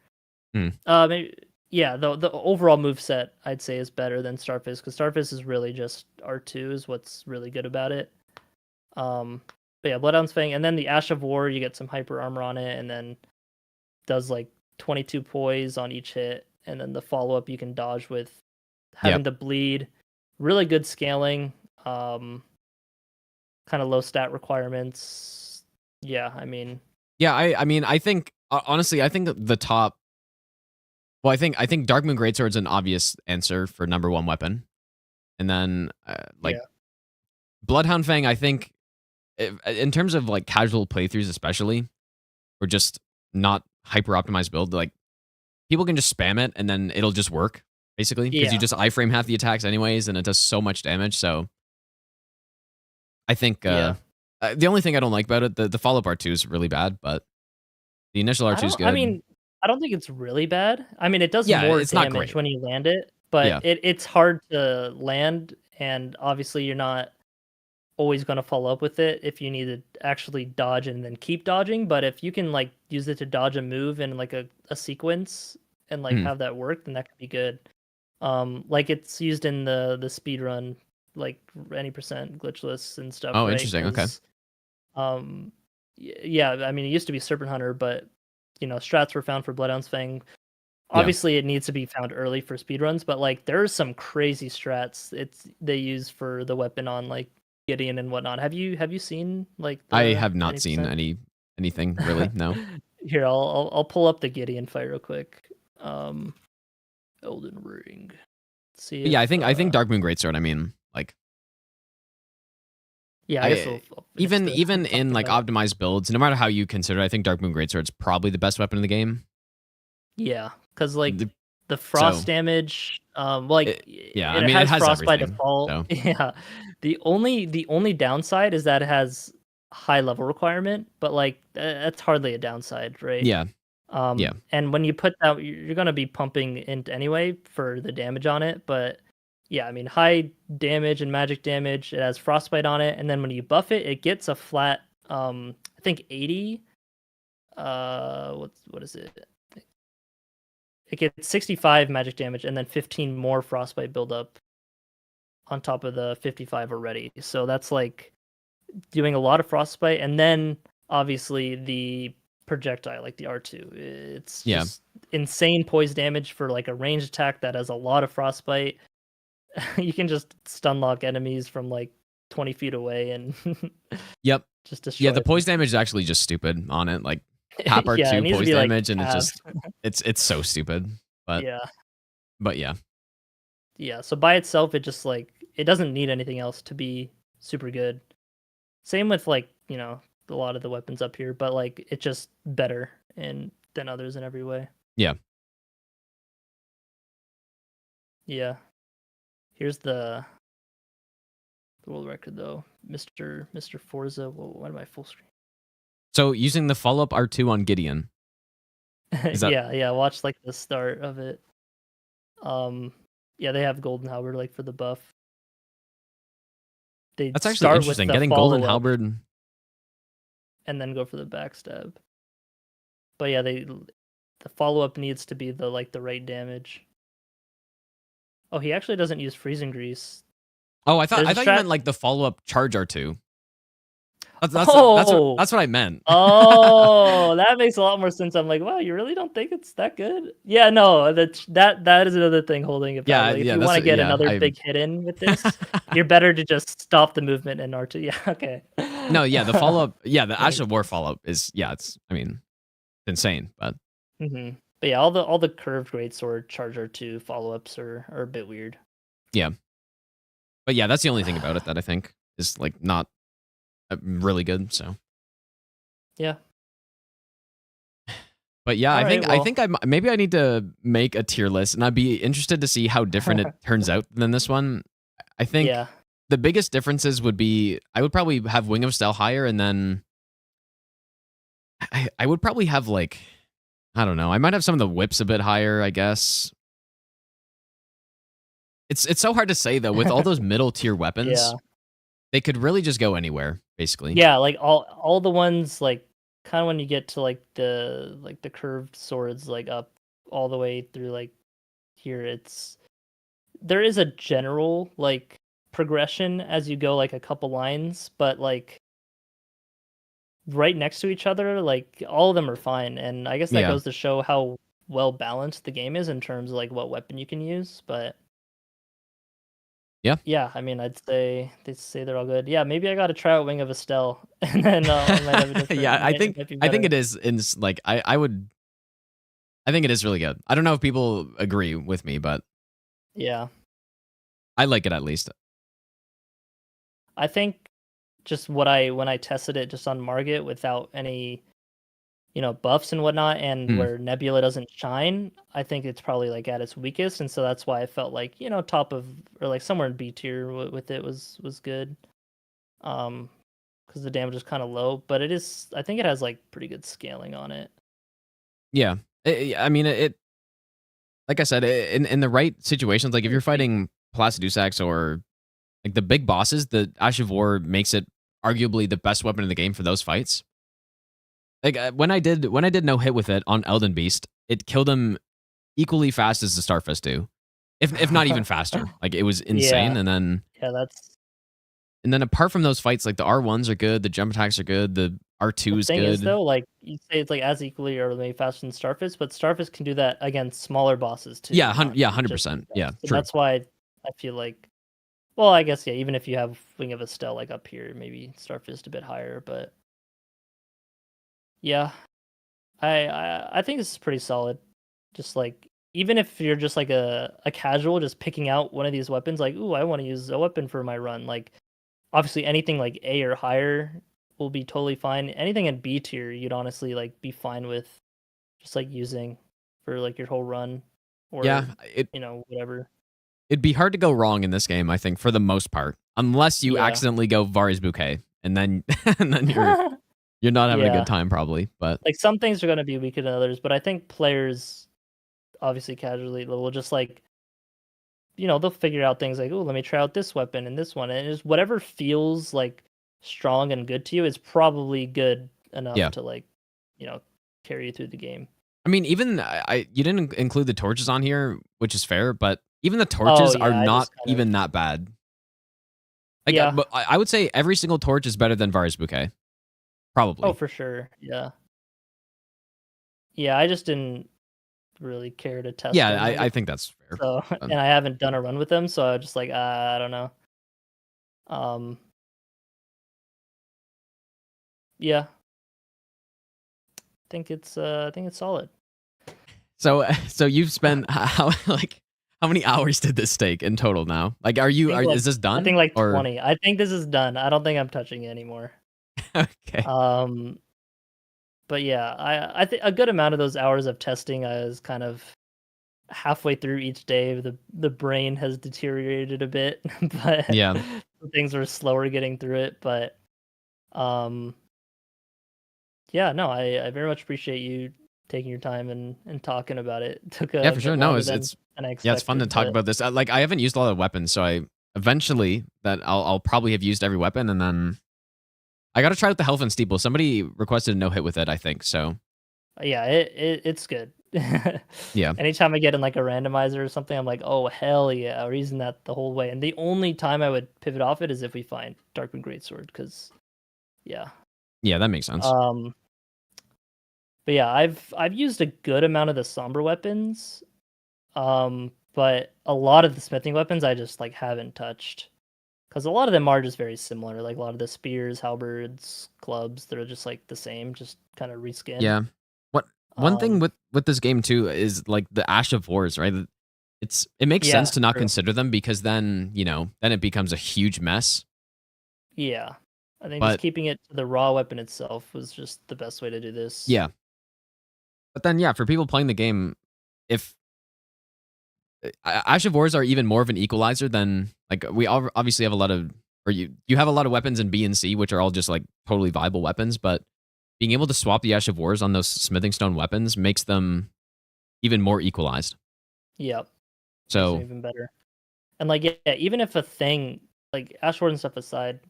Maybe, yeah, the overall moveset I'd say is better than Starfist, because Starfist is really just R2 is what's really good about it. But yeah, Bloodhound's Fang, and then the Ash of War, you get some hyper armor on it, and then does like 22 poise on each hit, and then the follow up you can dodge with having to bleed. Really good scaling. Kind of low stat requirements. Yeah, I mean. Yeah, I mean, I think honestly, I think the top. Well, I think Darkmoon Greatsword's an obvious answer for #1 weapon, and then Bloodhound Fang. I think in terms of like casual playthroughs, especially, or just not hyper optimized build, like people can just spam it and then it'll just work basically because you just iframe half the attacks anyways, and it does so much damage. So I think the only thing I don't like about it, the follow up R2 is really bad, but the initial R2 is good. I mean, I don't think it's really bad. I mean, it does more damage when you land it, but it's hard to land, and obviously you're not always going to follow up with it if you need to actually dodge and then keep dodging. But if you can like use it to dodge a move in like a sequence and like have that work, then that could be good. Like it's used in the speed run, like any percent glitchless and stuff. Oh, right? interesting. Okay. Yeah, I mean, it used to be Serpent Hunter, but strats were found for Bloodhound's Fang. Obviously, it needs to be found early for speedruns, but like there's some crazy strats they use for the weapon on like Gideon and whatnot. Have you seen like? I have not seen anything really. No. Here, I'll pull up the Gideon fight real quick. Elden Ring. Let's see. Yeah, I think Darkmoon Greatsword. I mean, like. Yeah, I guess even in like optimized builds, no matter how you consider it, I think Darkmoon Greatsword's probably the best weapon in the game. Yeah, because like the frost damage, I mean, it has frost by everything, default. So. Yeah, the only downside is that it has high level requirement, but like that's hardly a downside, right? Yeah. And when you put that, you're gonna be pumping int anyway for the damage on it, but. Yeah, I mean, high damage and magic damage. It has frostbite on it, and then when you buff it, it gets a flat, I think 80. What is it? It gets 65 magic damage, and then 15 more frostbite buildup on top of the 55 already. So that's like doing a lot of frostbite, and then obviously the projectile, like the R2. It's just insane poise damage for like a ranged attack that has a lot of frostbite. You can just stun lock enemies from like 20 feet away and just destroy. Yeah, the poise damage is actually just stupid on it. Like tap R2 poise damage, and it's so stupid. But yeah. So by itself, it just like it doesn't need anything else to be super good. Same with like a lot of the weapons up here, but like it's just better than others in every way. Yeah. Yeah. Here's the world record though, Mr. Forza. Why am I full screen? So using the follow up R2 on Gideon. Yeah. Watch like the start of it. Yeah, they have Golden Halberd like for the buff. That's actually interesting. Getting Golden Halberd and then go for the backstab. But yeah, the follow up needs to be the right damage. Oh, he actually doesn't use freezing grease. Oh, I thought you meant like the follow up charge R2. That's what I meant. Oh, that makes a lot more sense. I'm like, wow, you really don't think it's that good? Yeah, no, that is another thing holding it back. Like, if you want to get another big hit in with this, you're better to just stop the movement in R2. Yeah, okay. No, yeah, the follow up, the Ash of War follow up is it's insane, but. Mm-hmm. But yeah, all the curved greatsword charge R2 follow ups are a bit weird. Yeah. But yeah, that's the only thing about it that I think is like not really good. So Yeah. but yeah, All right, I think maybe I need to make a tier list, and I'd be interested to see how different it turns out than this one. I think Yeah. the biggest differences would be I would probably have Wing of Steel higher, and then I would probably have like, I don't know, I might have some of the whips a bit higher, I guess. It's so hard to say though with all those middle tier weapons. Yeah. They could really just go anywhere, basically. Yeah, like all the ones like kind of when you get to like the curved swords like up all the way through like here, there is a general like progression as you go like a couple lines, but like right next to each other, like all of them are fine, and I guess that Yeah. goes to show how well balanced the game is in terms of like what weapon you can use. But Yeah. yeah, I mean, I'd say they're all good. Yeah, maybe I got to try out Wing of Estelle, and then I might have a different. Yeah, I it think might be I think better. it is in like I think it is really good. I don't know if people agree with me, but Yeah, I like it at least. I think just when I tested it just on Margit without any buffs and whatnot, and where Nebula doesn't shine, I think it's probably like at its weakest, and so that's why I felt like top of or like somewhere in B tier with it was good, because the damage is kind of low, but I think it has like pretty good scaling on it. Yeah. I mean it like I said, in the right situations, like if you're fighting Placidusax or like the big bosses, the Ash of War makes it arguably the best weapon in the game for those fights. Like when I did no hit with it on Elden Beast, it killed him equally fast as the Starfist do, if not even faster. Like it was insane. Yeah. And Yeah, then apart from those fights, like the R1s are good, the jump attacks are good, the R2 the is thing is good. though, like you say it's like as equally or maybe faster than Starfist, but Starfist can do that against smaller bosses too. Yeah, not yeah, just 100%. big Yeah, bosses. So true. that's why I feel like, well, I guess yeah, even if you have Wing of Estelle like up here, maybe Starfist a bit higher, but yeah, I think this is pretty solid. Just like even if you're just like a casual, just picking out one of these weapons, like ooh, I want to use a weapon for my run. Like obviously anything like A or higher will be totally fine. Anything in B tier, you'd honestly like be fine with just like using for like your whole run, or Yeah, whatever. it'd be hard to go wrong in this game, I think, for the most part, unless you Yeah. accidentally go Vari's Bouquet, and then and then you're not having a Yeah. good time probably. But Like some things are gonna be weaker than others, but I think players, obviously casually, will just like they'll figure out things like, oh, let me try out this weapon and this one, and just whatever feels like strong and good to you is probably good enough Yeah. to like carry you through the game. I mean, even you didn't include the torches on here, which is fair, but even the torches yeah, are I not just kind of- even that bad. Like, Yeah. but I would say every single torch is better than Vari's Bouquet, probably. Oh, for sure. Yeah. Yeah, I just didn't really care to test Yeah, them, I think that's fair. so and I haven't done a run with them, so I was just like, I don't know. Yeah. I think it's solid. So you've spent how many hours did this take in total now? Like, is this done? I think like or... 20. I think this is done. I don't think I'm touching it anymore. Okay. But yeah, I think a good amount of those hours of testing, I was kind of halfway through each day. The brain has deteriorated a bit, but Yeah. things were slower getting through it. But yeah, no, I very much appreciate you taking your time and talking about it. It took Yeah, for sure. No, it's than I yeah, it's fun to expected, talk but- about this. Like, I haven't used a lot of weapons, so I eventually I'll probably have used every weapon, and then I got to try out the Health and Steeple. Somebody requested a no hit with it, I think. So Yeah, it's good. Yeah. Anytime I get in like a randomizer or something, I'm like, oh hell yeah, we're using that the whole way. And the only time I would pivot off it is if we find Darkwind Greatsword, because yeah. Yeah, that makes sense. But yeah, I've used a good amount of the somber weapons. But a lot of the smithing weapons I just like haven't touched. Because a lot of them are just very similar. Like a lot of the spears, halberds, clubs, they're just like the same, just kind of reskin. Yeah. One thing with this game too is like the Ash of Wars, right? it makes Yeah, sense to not true. consider them because then, then it becomes a huge mess. Yeah. I think But just keeping it to the raw weapon itself was just the best way to do this. yeah. But then, yeah, for people playing the game, if Ash of Wars are even more of an equalizer than, like, we obviously have a lot of, or you have a lot of weapons in B and C, which are all just, like, totally viable weapons, but being able to swap the Ash of Wars on those smithing stone weapons makes them even more equalized. Yep. So, Makes it even better. And, like, yeah, even if a thing, like, Ash Wars and stuff aside,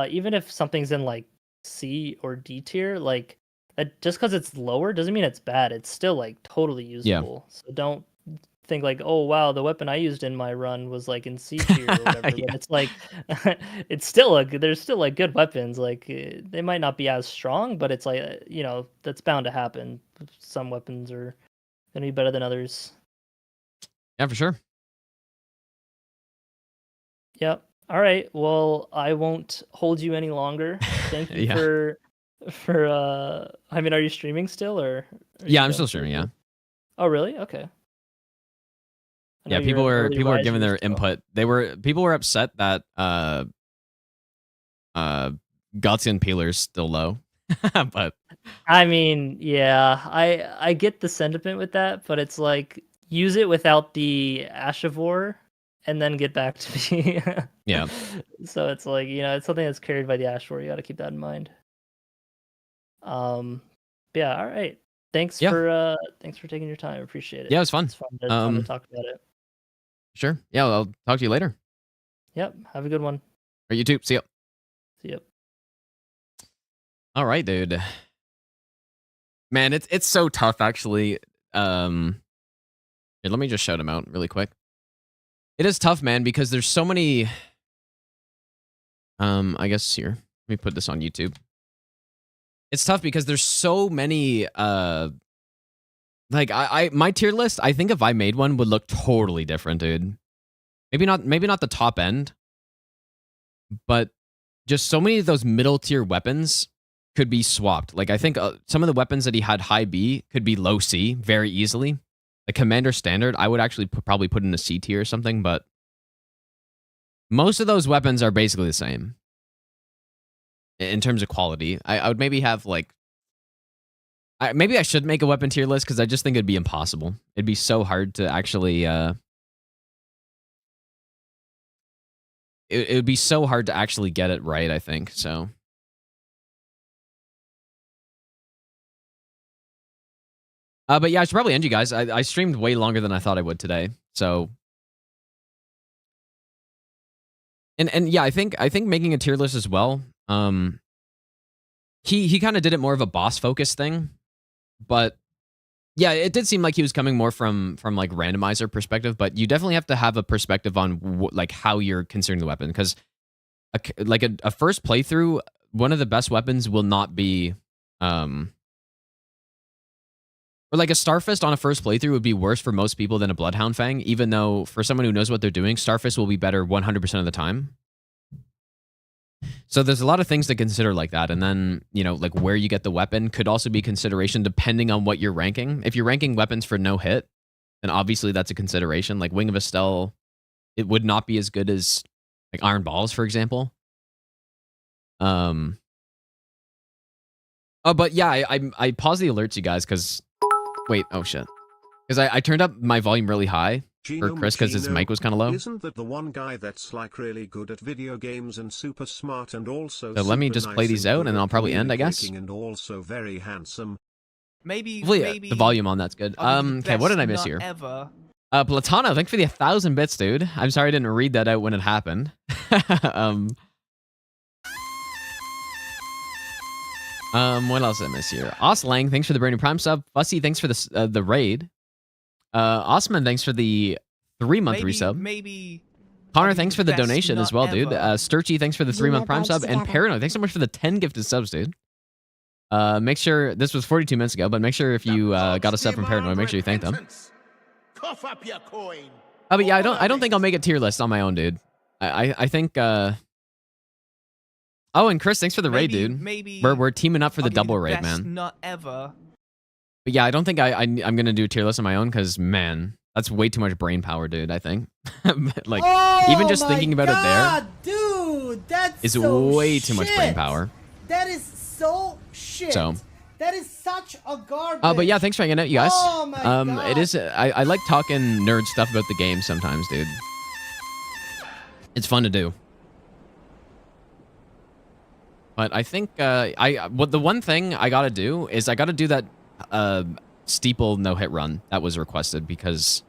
even if something's in, like, C or D tier, like, just because it's lower doesn't mean it's bad. It's still, like, totally usable. So don't think like, oh wow, the weapon I used in my run was like in C tier or whatever. Yeah. But it's like, it's still there's still like good weapons. Like they might not be as strong, but it's like that's bound to happen. Some weapons are gonna be better than others. yeah, for sure. Yep. All right. Well, I won't hold you any longer. Thank you Yeah. for I mean, are you streaming still or? Are you Yeah, I'm done still for streaming, the yeah. day? Oh, really? Okay. I know Yeah, you're people an were early giving riser, their so- input. People were upset that Gaussian Peeler's still low. But I mean, yeah, I get the sentiment with that, but it's like use it without the Ashavor and then get back to me. Yeah. So it's like, it's something that's carried by the Ashavor. You got to keep that in mind. Yeah, all right. Thanks Yeah. for taking your time. Appreciate it. Yeah, it was fun. It's fun to talk about it. Sure. Yeah, I'll talk to you later. Yep. Have a good one. Or you too. See ya. See ya. All right, dude. Man, it's so tough actually. Here, let me just shout him out really quick. It is tough, man, because there's so many. I guess here. Let me put this on YouTube. It's tough because there's so many. Like my tier list. I think if I made one, would look totally different, dude. Maybe not the top end, but just so many of those middle tier weapons could be swapped. Like I think some of the weapons that he had high B could be low C very easily. The Commander Standard, I would actually probably put in a C tier or something, but most of those weapons are basically the same in terms of quality. I would maybe have like, maybe I should make a weapon tier list because I just think it'd be impossible. It'd be so hard to actually. It would be so hard to actually get it right, I think. So. But yeah, I should probably end you guys. I streamed way longer than I thought I would today. So. And yeah, I think making a tier list as well. He kind of did it more of a boss focus thing, but yeah, it did seem like he was coming more from like randomizer perspective. But you definitely have to have a perspective on like how you're considering the weapon, because like a first playthrough, one of the best weapons will not be or like a Starfist on a first playthrough would be worse for most people than a Bloodhound Fang, even though for someone who knows what they're doing, Starfist will be better 100% of the time. So there's a lot of things to consider like that. And then, like where you get the weapon could also be consideration depending on what you're ranking. If you're ranking weapons for no hit, then obviously that's a consideration. Like Wing of Estelle, it would not be as good as like Iron Balls, for example. Oh, but yeah, I paused the alerts, you guys, because... Wait, oh shit. Because I turned up my volume really high for Chris because his mic was kind of low. Isn't that the one guy that's like really good at video games and super smart and also So let me just play these out and then I'll probably end, I guess. And also very handsome. Maybe the volume on that's good. Okay, what did I miss here? Ever. Platano, thanks for the 1,000 bits, dude. I'm sorry I didn't read that out when it happened. What else did I miss here? Oslang, thanks for the brand new Prime sub. Fussy, thanks for the raid. Osman, thanks for the 3-month resub. Maybe. Connor, thanks for the best donation as well, dude. ever. Sturchy, thanks for the 3-month Prime sub. And Paranoid, thanks so much for the 10 gifted subs, dude. Make sure, this was 42 minutes ago, but make sure if you got a sub from Paranoid, make sure you thank them. Cough up your coin. Oh, but yeah, I don't think I'll make a tier list on my own, dude. I think Oh, and Chris, thanks for the raid, dude. Maybe We're teaming up for the I'll give you double raid, best man. Nut ever. But yeah, I don't think I'm gonna do a tier list on my own because, man, That's way too much brain power, dude, I think. Like, Oh even just thinking about it God, dude, that's is so way too much brain shit. power. That is so shit. So. That is such a garbage. But yeah, thanks for hanging out, you guys. Oh my God. It is. I like talking nerd stuff about the game sometimes, dude. It's fun to do. But I think the one thing I gotta do is I gotta do that steeple no-hit run that was requested, because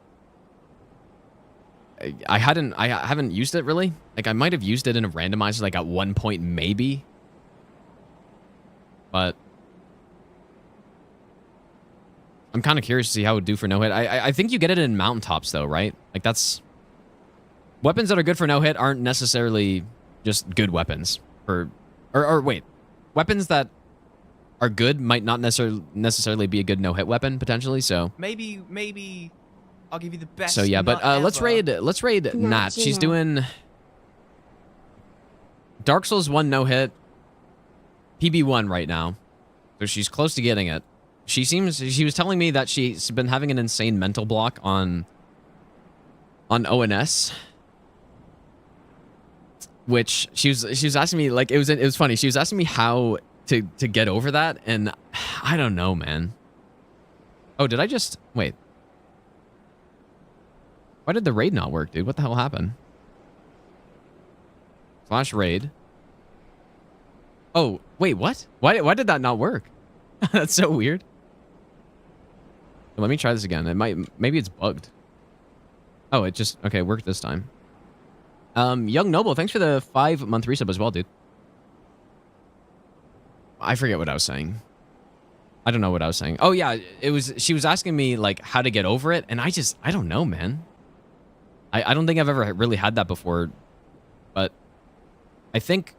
I haven't used it really. Like, I might have used it in a randomizer like at one point maybe, but I'm kind of curious to see how it would do for no-hit. I think you get it in mountaintops though, right? Like, that's weapons that are good for no-hit aren't necessarily just good weapons for, or wait, weapons that are good might not necessarily be a good no-hit weapon potentially. So maybe I'll give you the best. so yeah, but let's raid Nat. She's doing Dark Souls 1 no-hit, PB1 right now, so she's close to getting it. She was telling me that she's been having an insane mental block on ONS, which she was asking me, like, it was funny. She was asking me how to get over that, and I don't know, man. Oh, did I just wait? Why did the raid not work, dude? What the hell happened? Flash raid. Oh, wait, what? Why did that not work? That's so weird. Let me try this again. Maybe it's bugged. Oh, it just, okay, worked this time. Young Noble, thanks for the 5-month resub as well, dude. I forget what I was saying. I don't know what I was saying. Oh yeah, she was asking me like how to get over it, and I don't know, man. I don't think I've ever really had that before, but I think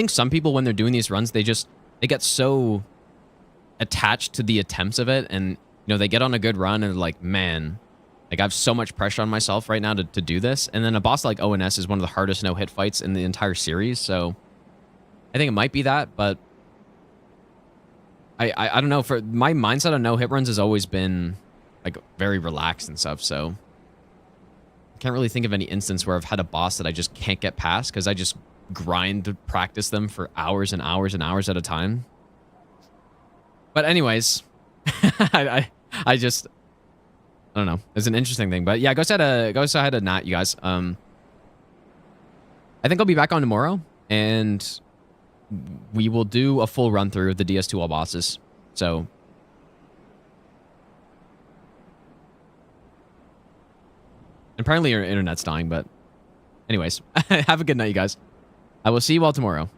some people, when they're doing these runs, they get so attached to the attempts of it, and you know, they get on a good run and they're like, man, like, I have so much pressure on myself right now to do this. And then a boss like ONS is one of the hardest no-hit fights in the entire series, so I think it might be that, but I don't know. For my mindset on no-hit runs has always been like very relaxed and stuff, so I can't really think of any instance where I've had a boss that I just can't get past because I just grind to practice them for hours and hours and hours at a time. But anyways, I don't know. It's an interesting thing, but yeah, go say hi to Nat, you guys. I think I'll be back on tomorrow, and we will do a full run through of the DS2 all bosses. So apparently your internet's dying, but anyways, have a good night, you guys. I will see you all tomorrow.